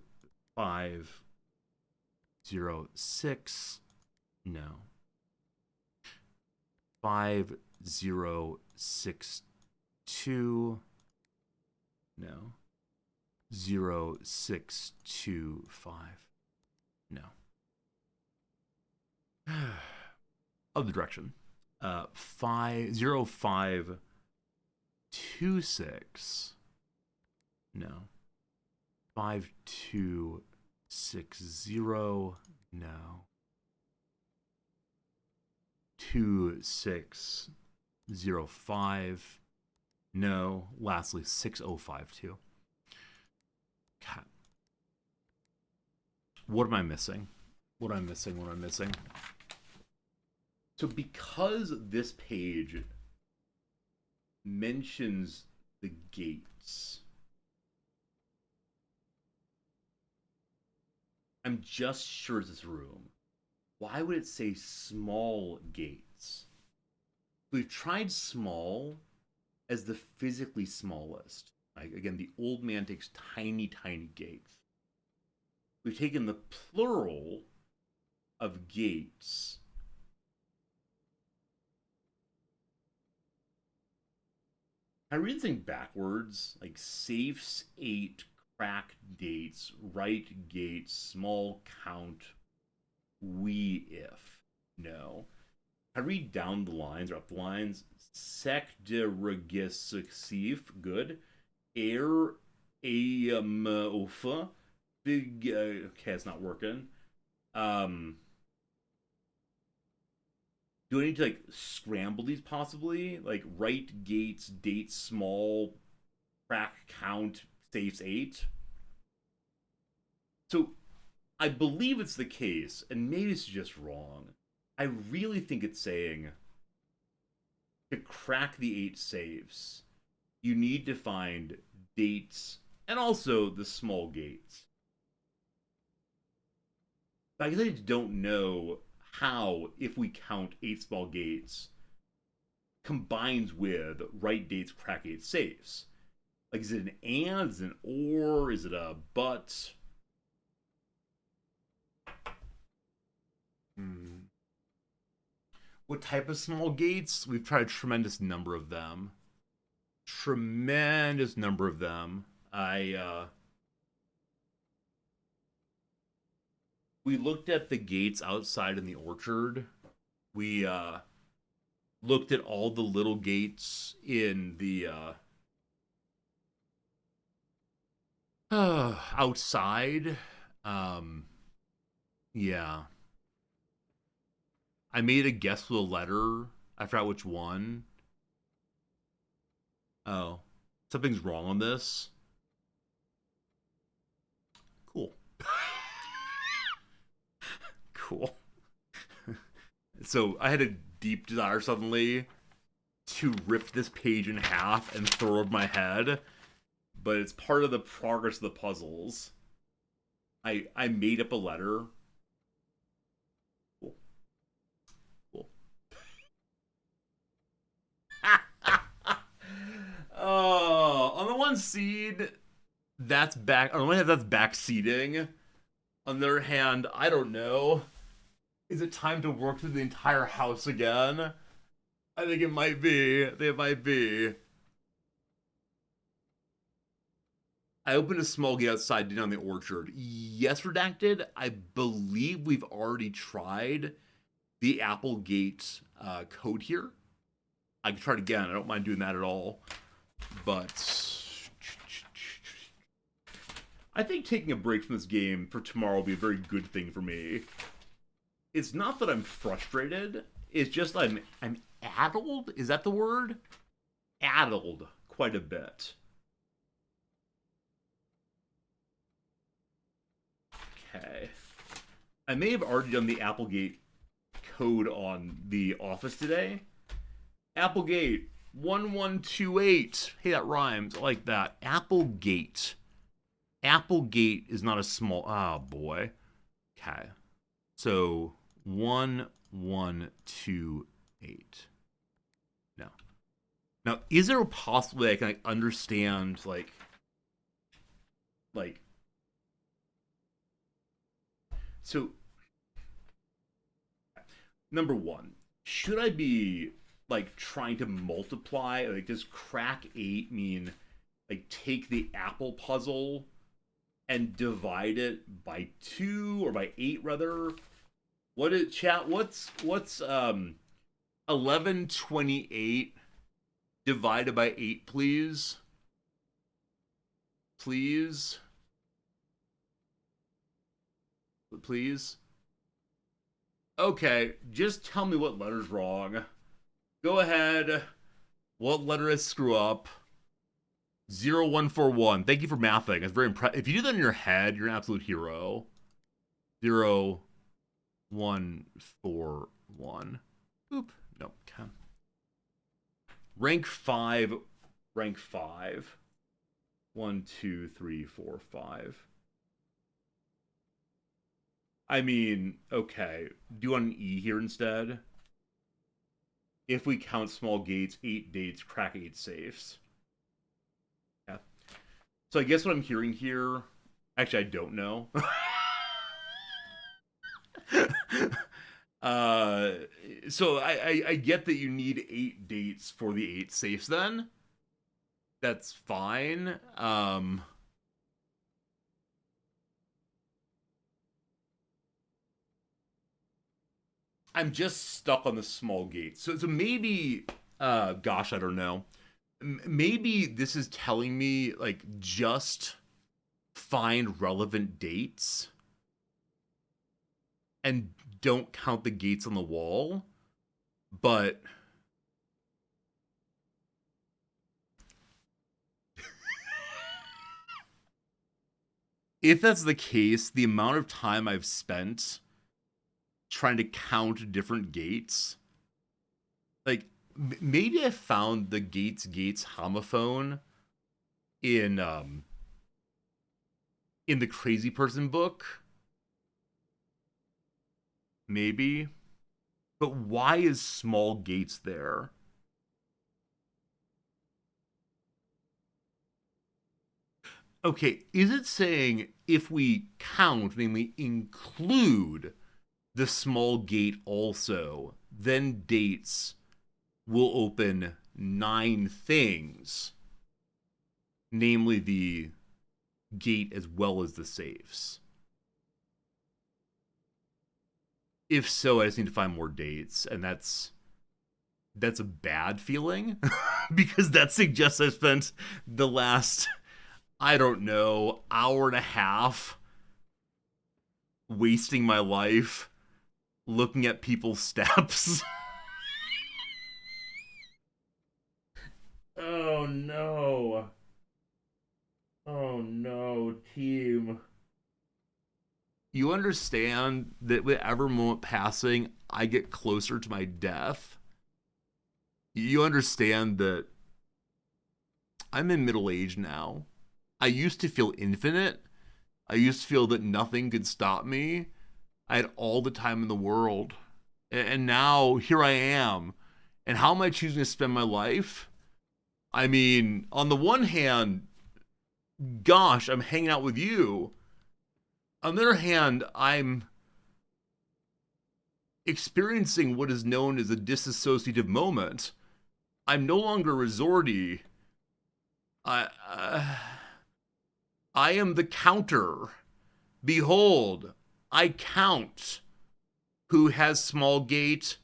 5, 0, 6. No. 5, 0, 6, 2. No. 0, 6, 2, 5. No. Other direction. 0, 5, 2, 6. No. 5, 2, 6, 0. No. 2, 6, 0, 5. No. Lastly, 6, 0, 5, 2. Okay. What am I missing? What am I missing? So because this page mentions the gates, I'm just sure it's this room. Why would it say small gates? We've tried small as the physically smallest. Like, again, the old man takes tiny, tiny gates. We've taken the plural of gates. I read the thing backwards, like safes 8, crack dates, right gates, small count, we if. No. I read down the lines or up the lines. Sec de regis successif, good. Air ofa. Big okay, it's not working. Do I need to like scramble these possibly? Like right gates, dates small, crack count, safes 8. So I believe it's the case, and maybe it's just wrong. I really think it's saying to crack the 8 safes, you need to find dates and also the small gates. But I guess I don't know how, if we count 8 small gates, combines with right dates, crack 8 safes. Like, is it an and? Is it an or? Is it a but? What type of small gates? We've tried a tremendous number of them. Tremendous number of them. We looked at the gates outside in the orchard. We looked at all the little gates in the outside. Yeah. I made a guess with a letter. I forgot which one. Oh. Something's wrong on this. Cool. Cool. So I had a deep desire suddenly to rip this page in half and throw it over my head, but it's part of the progress of the puzzles. I made up a letter. Cool. Cool. Oh, on the one seed, that's back. On the one hand, that's back seating. On the other hand, I don't know. Is it time to work through the entire house again? I think it might be. I think it might be. I opened a small gate outside down the orchard. Yes, redacted. I believe we've already tried the Applegate code here. I can try it again. I don't mind doing that at all. But I think taking a break from this game for tomorrow will be a very good thing for me. It's not that I'm frustrated. It's just I'm addled. Is that the word? Addled quite a bit. Okay. I may have already done the Applegate code on the office today. Applegate 1128. Hey, that rhymes. I like that. Applegate. Applegate is not a small. Ah, boy. Okay. So 1128. No. Now, is there a possibility I can like, understand like so number one, should I be like trying to multiply? Like, does crack eight mean like take the apple puzzle and divide it by two or by eight rather? What is chat? What's 1128 divided by eight, please? Please, please. Okay, just tell me what letter's wrong. Go ahead. What letter is screw up? 0141. Thank you for mathing. It's very impressive. If you do that in your head, you're an absolute hero. 0141. Oop. No. Okay. Rank 5. Rank 5. 1, 2, 3, 4, 5. I mean, okay. Do you want an E here instead? If we count small gates, 8 dates, crack 8 safes. Yeah. So I guess what I'm hearing here... Actually, I don't know. So I get that you need 8 dates for the 8 safes then. That's fine. I'm just stuck on the small gate. So maybe, gosh, I don't know. Maybe this is telling me, like, just find relevant dates and don't count the gates on the wall. But if that's the case, the amount of time I've spent trying to count different gates, like maybe I found the gates homophone in the Crazy Person book. Maybe. But why is small gates there? Okay, is it saying if we count, namely include the small gate also, then dates will open 9 things, namely the gate as well as the safes? If so, I just need to find more dates, and that's a bad feeling because that suggests I spent the last, I don't know, hour and a half wasting my life looking at people's steps. Oh no. Oh no, team. You understand that with every moment passing, I get closer to my death? You understand that I'm in middle age now. I used to feel infinite. I used to feel that nothing could stop me. I had all the time in the world. And now here I am. And how am I choosing to spend my life? I mean, on the one hand, gosh, I'm hanging out with you. On the other hand, I'm experiencing what is known as a disassociative moment. I'm no longer resorty. I am the counter. Behold, I count. Who has small gate?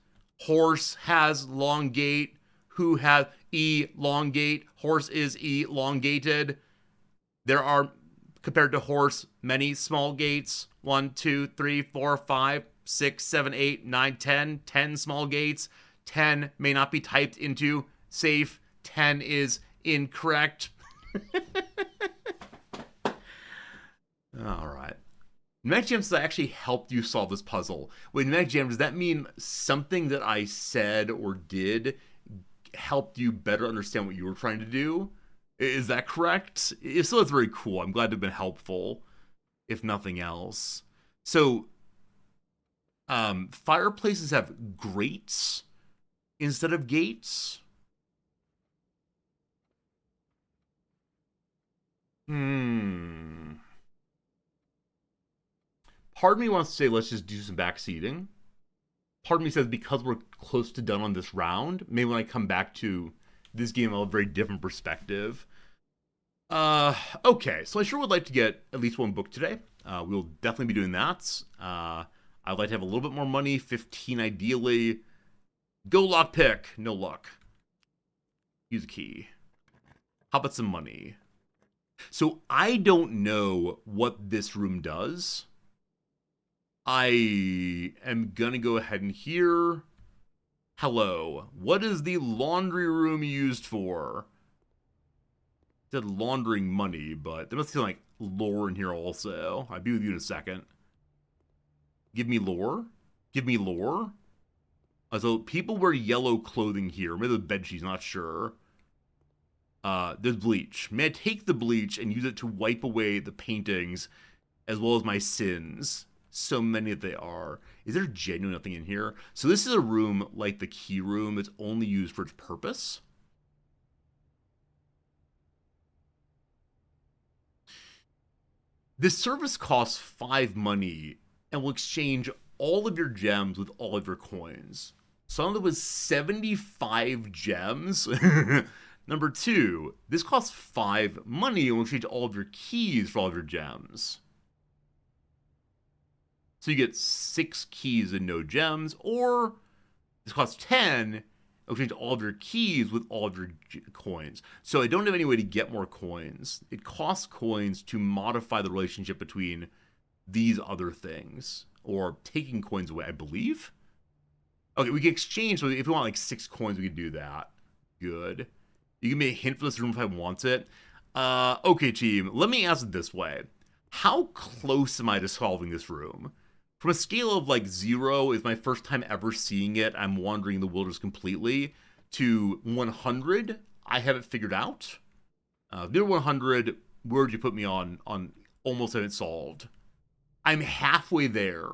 Horse has long gate. Who has elongate? Horse is elongated. There are, compared to horse, many small gates. 1, 2, 3, 4, 5, 6, 7, 8, 9, 10. 10 small gates. 10 may not be typed into safe. 10 is incorrect. All right. Midgame actually helped you solve this puzzle. Wait, Midgame, does that mean something that I said or did helped you better understand what you were trying to do? Is that correct? If so, it's very cool. I'm glad to have been helpful, if nothing else. So, Fireplaces have grates instead of gates. Hmm. Part of me wants to say let's just do some backseating. Part of me says because we're close to done on this round, maybe when I come back to this game, I'll have a very different perspective. Okay, so I sure would like to get at least one book today. We'll definitely be doing that. I'd like to have a little bit more money, 15 ideally. Go lockpick, no luck. Use a key. How about some money? So I don't know what this room does. I am gonna go ahead and hear. Hello. What is the laundry room used for? It said laundering money, but there must be like lore in here also. I'll be with you in a second. Give me lore. Give me lore. So people wear yellow clothing here. Maybe the bedsheets, not sure. There's bleach. May I take the bleach and use it to wipe away the paintings as well as my sins? So many that they are. Is there genuinely nothing in here? So this is a room like the key room that's only used for its purpose. This service costs 5 money and will exchange all of your gems with all of your coins. So that was 75 gems. Number 2, this costs 5 money and will exchange all of your keys for all of your gems. So you get 6 keys and no gems, or this costs 10, and will change all of your keys with all of your coins. So I don't have any way to get more coins. It costs coins to modify the relationship between these other things, or taking coins away, I believe. Okay, we can exchange, so if we want like 6 coins, we can do that. Good. You give me a hint for this room if I want it. Okay, team, let me ask it this way. How close am I to solving this room? From a scale of like 0 is my first time ever seeing it, I'm wandering the wilderness completely, to 100, I have it figured out. Near 100, where would you put me on almost have it solved? I'm halfway there.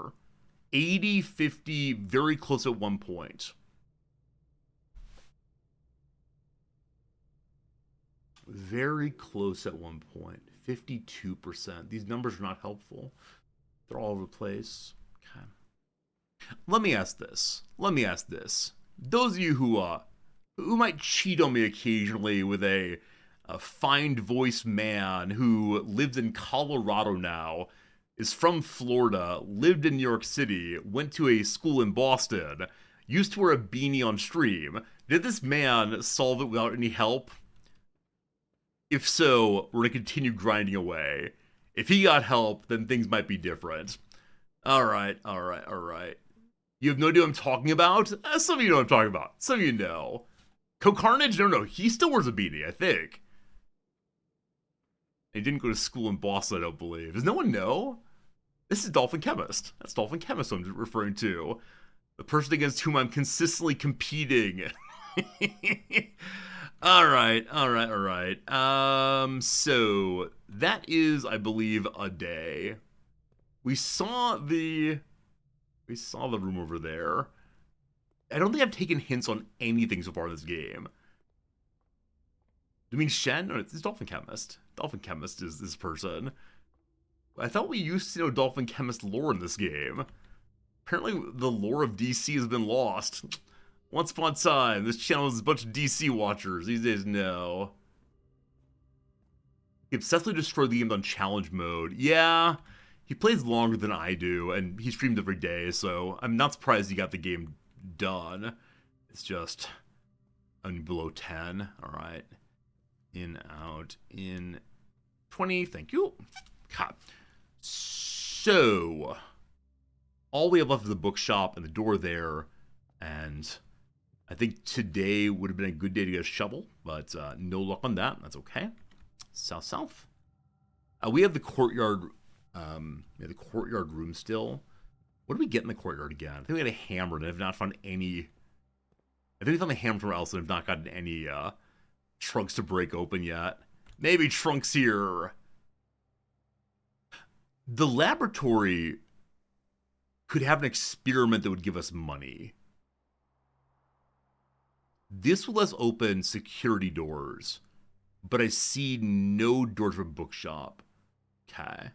80, 50, very close at one point. Very close at one point. 52%. These numbers are not helpful. They're all over the place. Okay. Let me ask this. Those of you who might cheat on me occasionally with a fine voice man who lives in Colorado now, is from Florida, lived in New York City, went to a school in Boston, used to wear a beanie on stream. Did this man solve it without any help? If so, we're going to continue grinding away. If he got help, then things might be different. Alright. You have no idea what I'm talking about? Some of you know what I'm talking about. Some of you know. Co-Carnage? No, he still wears a beanie, I think. He didn't go to school in Boston, I don't believe. Does no one know? This is Dolphin Chemist. That's Dolphin Chemist I'm referring to. The person against whom I'm consistently competing. Alright. So that is, I believe, a day. We saw the room over there. I don't think I've taken hints on anything so far in this game. Do you mean Shen? No, it's Dolphin Chemist. Dolphin Chemist is this person. I thought we used to know Dolphin Chemist lore in this game. Apparently the lore of DC has been lost. Once upon a time, this channel was a bunch of DC watchers. These days, no. He obsessively destroyed the game on challenge mode. Yeah, he plays longer than I do, and he streams every day, so I'm not surprised he got the game done. It's just below 10. Alright. In, out, in 20. Thank you. God. So, all we have left is the bookshop and the door there, and I think today would have been a good day to get a shovel, but no luck on that. That's okay. South. We have the courtyard. The courtyard room still. What did we get in the courtyard again? I think we had a hammer, and I've not found any. I think we found the hammer somewhere else, and have not gotten any trunks to break open yet. Maybe trunks here. The laboratory could have an experiment that would give us money. This will let us open security doors, but I see no doors for bookshop. Okay.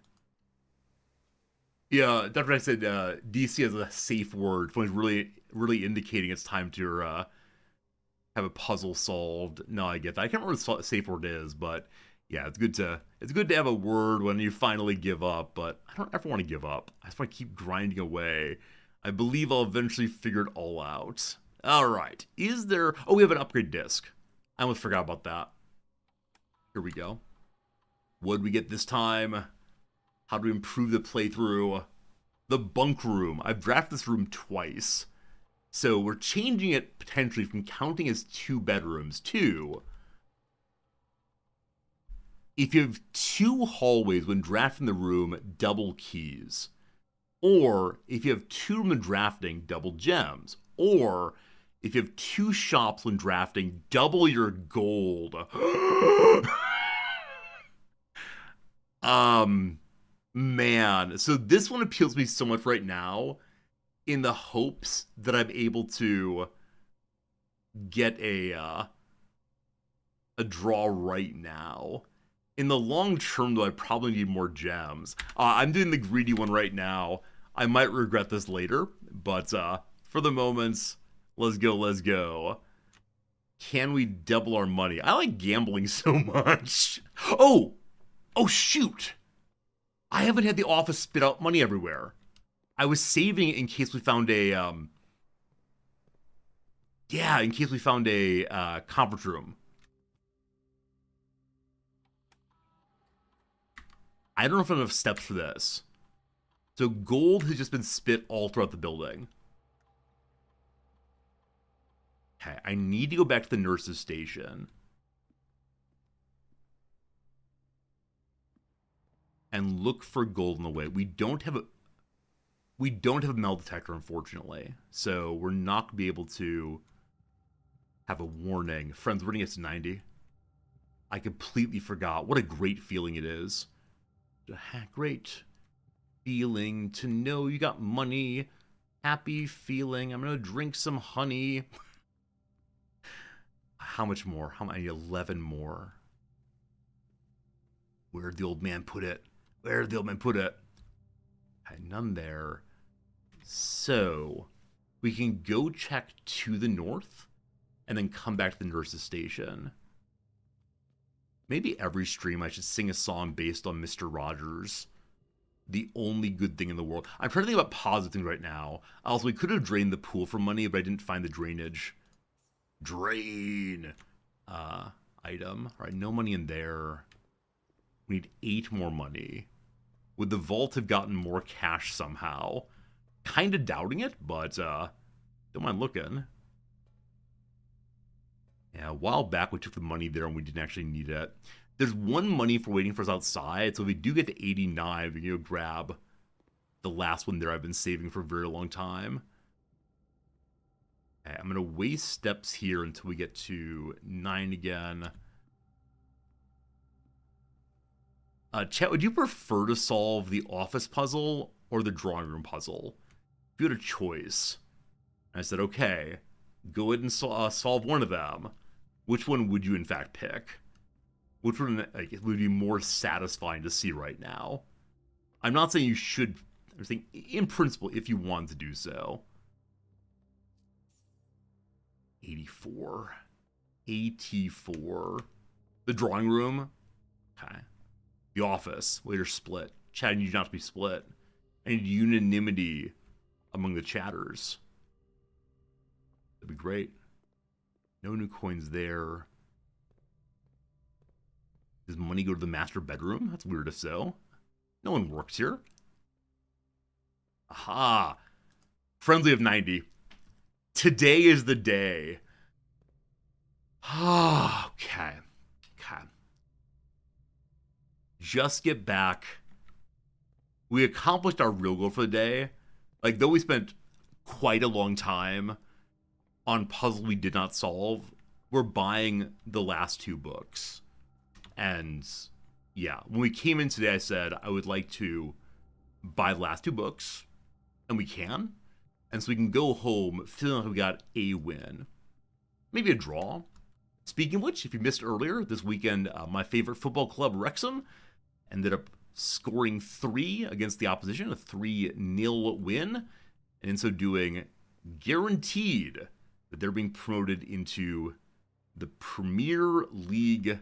Yeah, Dr. I said DC has a safe word. It's really indicating it's time to have a puzzle solved. No, I get that. I can't remember what the safe word is, but yeah, it's good to have a word when you finally give up. But I don't ever want to give up. I just want to keep grinding away. I believe I'll eventually figure it all out. All right. Is there? Oh, we have an upgrade disc. I almost forgot about that. Here we go. What did we get this time? How do we improve the playthrough? The bunk room. I've drafted this room twice. So we're changing it potentially from counting as 2 bedrooms to, if you have 2 hallways when drafting the room, double keys. Or if you have 2 rooms when drafting, double gems. Or if you have 2 shops when drafting, double your gold. Man. So this one appeals to me so much right now, in the hopes that I'm able to get a draw right now. In the long term, though, I probably need more gems. I'm doing the greedy one right now. I might regret this later, but for the moment, let's go. Can we double our money? I like gambling so much. Oh, shoot. I haven't had the office spit out money everywhere. I was saving it in case we found a, conference room. I don't know if I have enough steps for this. So gold has just been spit all throughout the building. Okay, I need to go back to the nurse's station. And look for gold in the way. We don't have a metal detector, unfortunately. So we're not going to be able to have a warning. Friends, we're going to get to 90. I completely forgot. What a great feeling it is. Great feeling to know you got money. Happy feeling. I'm going to drink some honey. How much more? I need 11 more. Where'd the old man put it? Okay, none there. So we can go check to the north and then come back to the nurse's station. Maybe every stream I should sing a song based on Mr. Rogers. The only good thing in the world. I'm trying to think about positive things right now. Also, we could have drained the pool for money, but I didn't find the drainage. Drain. Item. All right, no money in there. We need 8 more money. Would the vault have gotten more cash somehow? Kind of doubting it, but don't mind looking. Yeah, a while back we took the money there and we didn't actually need it. There's 1 money for waiting for us outside, so if we do get to 89, we can go grab the last one there I've been saving for a very long time. Okay, I'm going to waste steps here until we get to 9 again. Chat, would you prefer to solve the office puzzle or the drawing room puzzle? If you had a choice. I said, okay, go ahead and solve one of them. Which one would you in fact pick? Which one would be more satisfying to see right now? I'm not saying you should. I'm saying in principle, if you want to do so. 84. 84. The drawing room. Okay. The office. Later split. Chat needs not to be split. I need unanimity among the chatters. That'd be great. No new coins there. Does money go to the master bedroom? That's weird if so. No one works here. Aha. Friendly of 90. Today is the day. Okay. Just get back. We accomplished our real goal for the day. Like, though we spent quite a long time on puzzle we did not solve, we're buying the last 2 books. And yeah, when we came in today, I said I would like to buy the last 2 books. and we can. And so we can go home feeling like we got a win. Maybe a draw. Speaking of which, if you missed earlier, this weekend, my favorite football club, Wrexham, ended up scoring 3 against the opposition, a 3-0 win. And in so doing, guaranteed that they're being promoted into the Premier League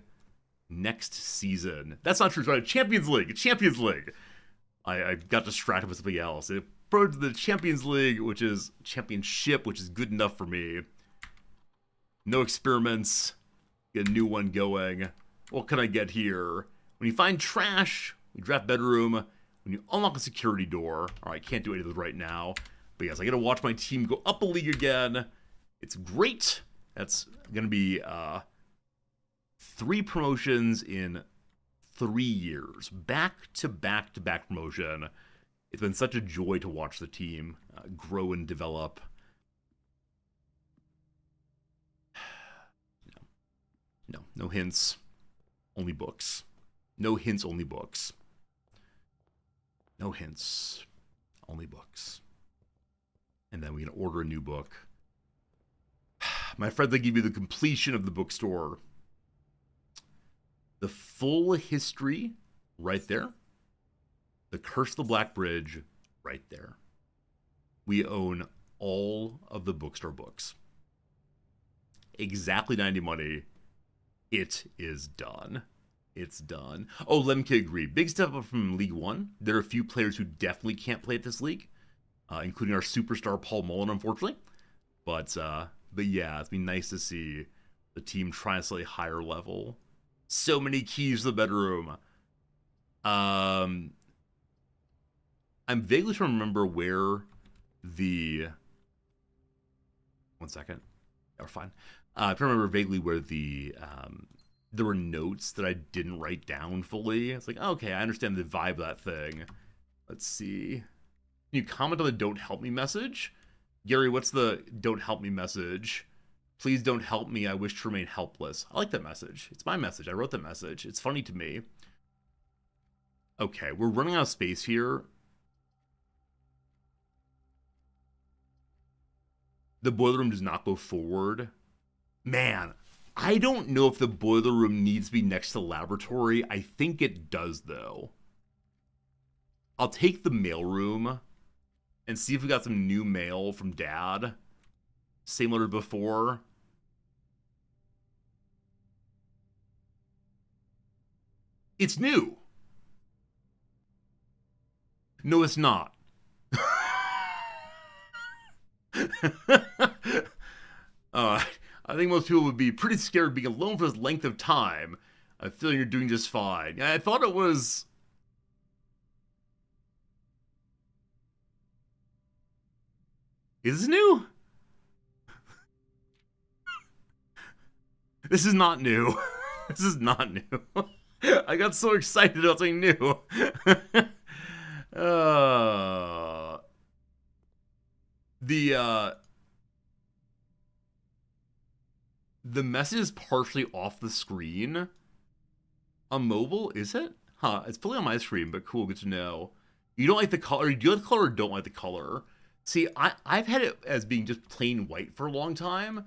next season. That's not true. Sorry, Champions League. I got distracted with something else. It promoted to the Champions League, which is championship, which is good enough for me. No experiments. Get a new one going. What can I get here? When you find trash, you draft bedroom. When you unlock a security door. Alright, can't do any of this right now. But yes, I get to watch my team go up a league again. It's great. That's going to be 3 promotions in 3 years. Back to back to back promotion. It's been such a joy to watch the team grow and develop. No hints, only books. No hints, only books. No hints, only books. And then we can order a new book. My friend, they give you the completion of the bookstore. The full history, right there. The Curse of the Black Bridge, right there. We own all of the bookstore books. Exactly 90 money. It is done. It's done. Oh, Lemke agreed. Big step up from League One. There are a few players who definitely can't play at this league, including our superstar Paul Mullen, unfortunately. But yeah, it's been nice to see the team try a slightly higher level. So many keys to the bedroom. I'm vaguely trying to remember where the... One second. We're fine. I remember vaguely where there were notes that I didn't write down fully. It's like, okay, I understand the vibe of that thing. Let's see. Can you comment on the don't help me message? Gary, what's the don't help me message? Please don't help me. I wish to remain helpless. I like that message. It's my message. I wrote that message. It's funny to me. Okay, we're running out of space here. The boiler room does not go forward. Man, I don't know if the boiler room needs to be next to the laboratory. I think it does, though. I'll take the mailroom and see if we got some new mail from Dad. Same letter before. It's new. No, it's not. I think most people would be pretty scared being alone for this length of time. I feel you're doing just fine. I thought it was... Is this new? This is not new. This is not new. I got so excited about something new. The message is partially off the screen. On mobile, is it? Huh, it's fully on my screen, but cool, good to know. You don't like the color? Do you like the color or don't like the color? See, I've had it as being just plain white for a long time,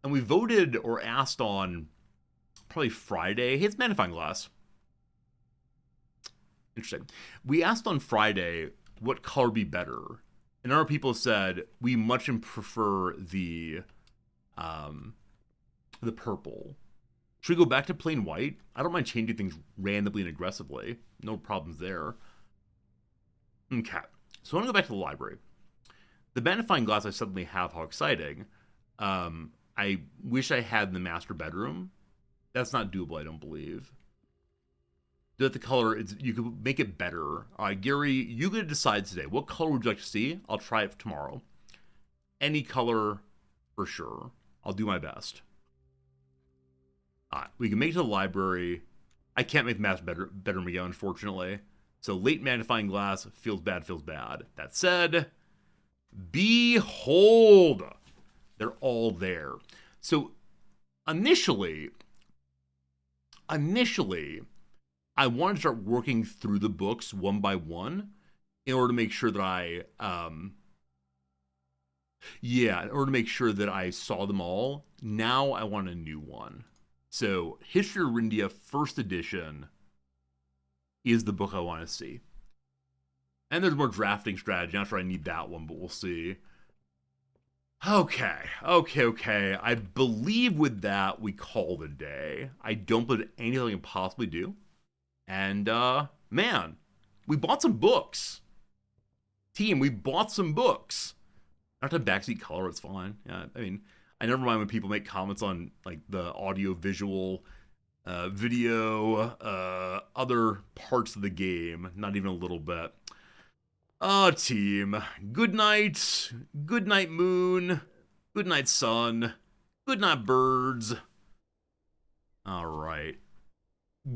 and we voted or asked on probably Friday. Hey, it's magnifying glass. Interesting. We asked on Friday what color would be better, and other people said we much prefer the purple. Should we go back to plain white? I don't mind changing things randomly and aggressively. No problems there. Okay, so I want to go back to the library. The magnifying glass I suddenly have, how exciting. I wish I had in the master bedroom. That's not doable, I don't believe. Do the color, you could make it better. Gary, you could decide today. What color would you like to see? I'll try it tomorrow. Any color, for sure. I'll do my best. We can make it to the library. I can't make the master bedroom again, unfortunately. So late magnifying glass, feels bad. That said, behold, they're all there. So initially, I wanted to start working through the books one by one, in order to make sure that yeah, in order to make sure that I saw them all. Now I want a new one. So History of Rindia First Edition is the book I want to see. And there's more drafting strategy. Not sure I need that one, but we'll see. Okay. I believe with that we call it a day. I don't believe anything I can possibly do. And man, we bought some books. Team, we bought some books. Not to backseat color, it's fine. Yeah, I mean, I never mind when people make comments on like the audio, visual, video, other parts of the game. Not even a little bit. Team. Good night. Good night, moon. Good night, sun. Good night, birds. All right.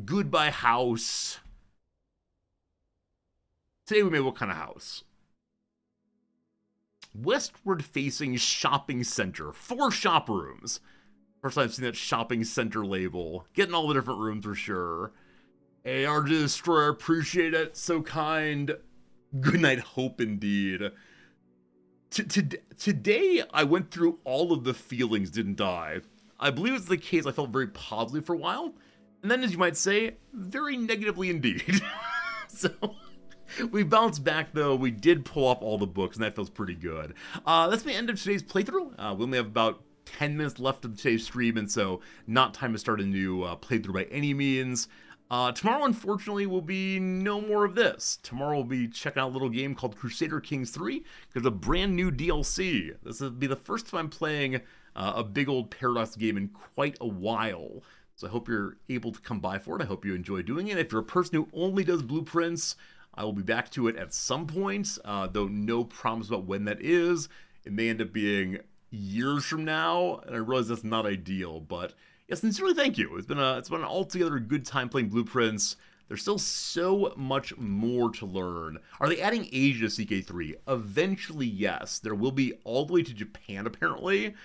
Goodbye, house. Today we made what kind of house? Westward facing shopping center. 4 shop rooms. First time I've seen that shopping center label. Getting all the different rooms for sure. AR Destroyer, appreciate it. So kind. Good night, hope indeed. Today, I went through all of the feelings didn't die. I believe it's the case I felt very positively for a while. And then, as you might say, very negatively indeed. So, we bounced back though. We did pull up all the books, and that feels pretty good. That's the end of today's playthrough. We only have about 10 minutes left of today's stream, and so not time to start a new playthrough by any means. Tomorrow, unfortunately, will be no more of this. Tomorrow we'll be checking out a little game called Crusader Kings 3. There's a brand new DLC. This will be the first time I'm playing a big old Paradox game in quite a while. So I hope you're able to come by for it. I hope you enjoy doing it. If you're a person who only does blueprints, I will be back to it at some point, though no promise about when that is. It may end up being years from now, and I realize that's not ideal, but yeah, sincerely thank you. It's been an altogether good time playing blueprints. There's still so much more to learn. Are they adding Asia to CK3? Eventually, yes. There will be all the way to Japan, apparently.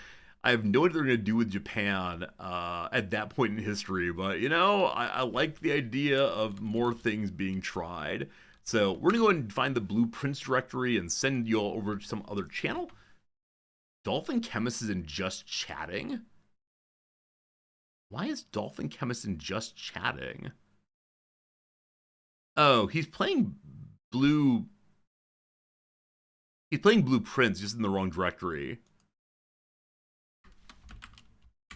I have no idea what they're going to do with Japan at that point in history, but, you know, I like the idea of more things being tried. So we're going to go ahead and find the blueprints directory and send you all over to some other channel. Dolphin Chemist is in Just Chatting? Why is Dolphin Chemist in Just Chatting? Oh, he's playing Blue... He's playing Blueprints, just in the wrong directory.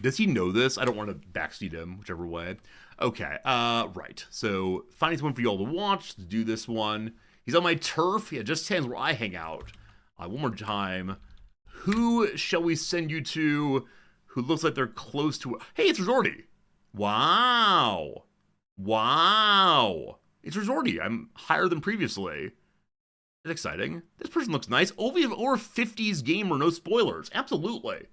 Does he know this? I don't want to backseat him, whichever way. Okay, right. So, finding someone for you all to watch. Let's do this one. He's on my turf. Yeah, Just Chatting's where I hang out. One more time. Who shall we send you to who looks like they're close to... Hey, it's Resorty. Wow. Wow. It's Resorty. I'm higher than previously. That's exciting. This person looks nice. Or 50s gamer, no spoilers. Absolutely.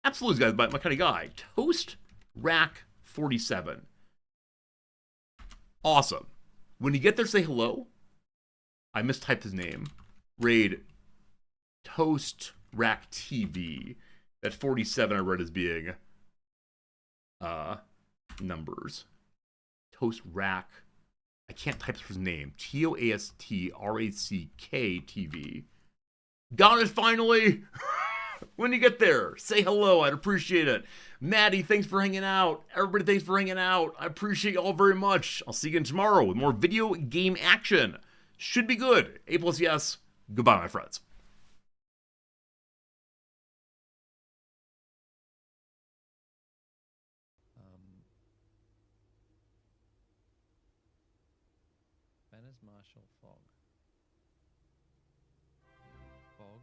Absolutely, guys, my kind of guy. Toast Rack 47. Awesome. When you get there, say hello. I mistyped his name. Raid Toast Rack TV. That 47 I read as being numbers. Toast Rack. I can't type his name. TOASTRACK TV. Got it finally! When you get there, say hello. I'd appreciate it. Maddie, thanks for hanging out. Everybody, thanks for hanging out. I appreciate you all very much. I'll see you again tomorrow with more video game action. Should be good. A+ yes. Goodbye, my friends. Banners Marshall Fog. Fog.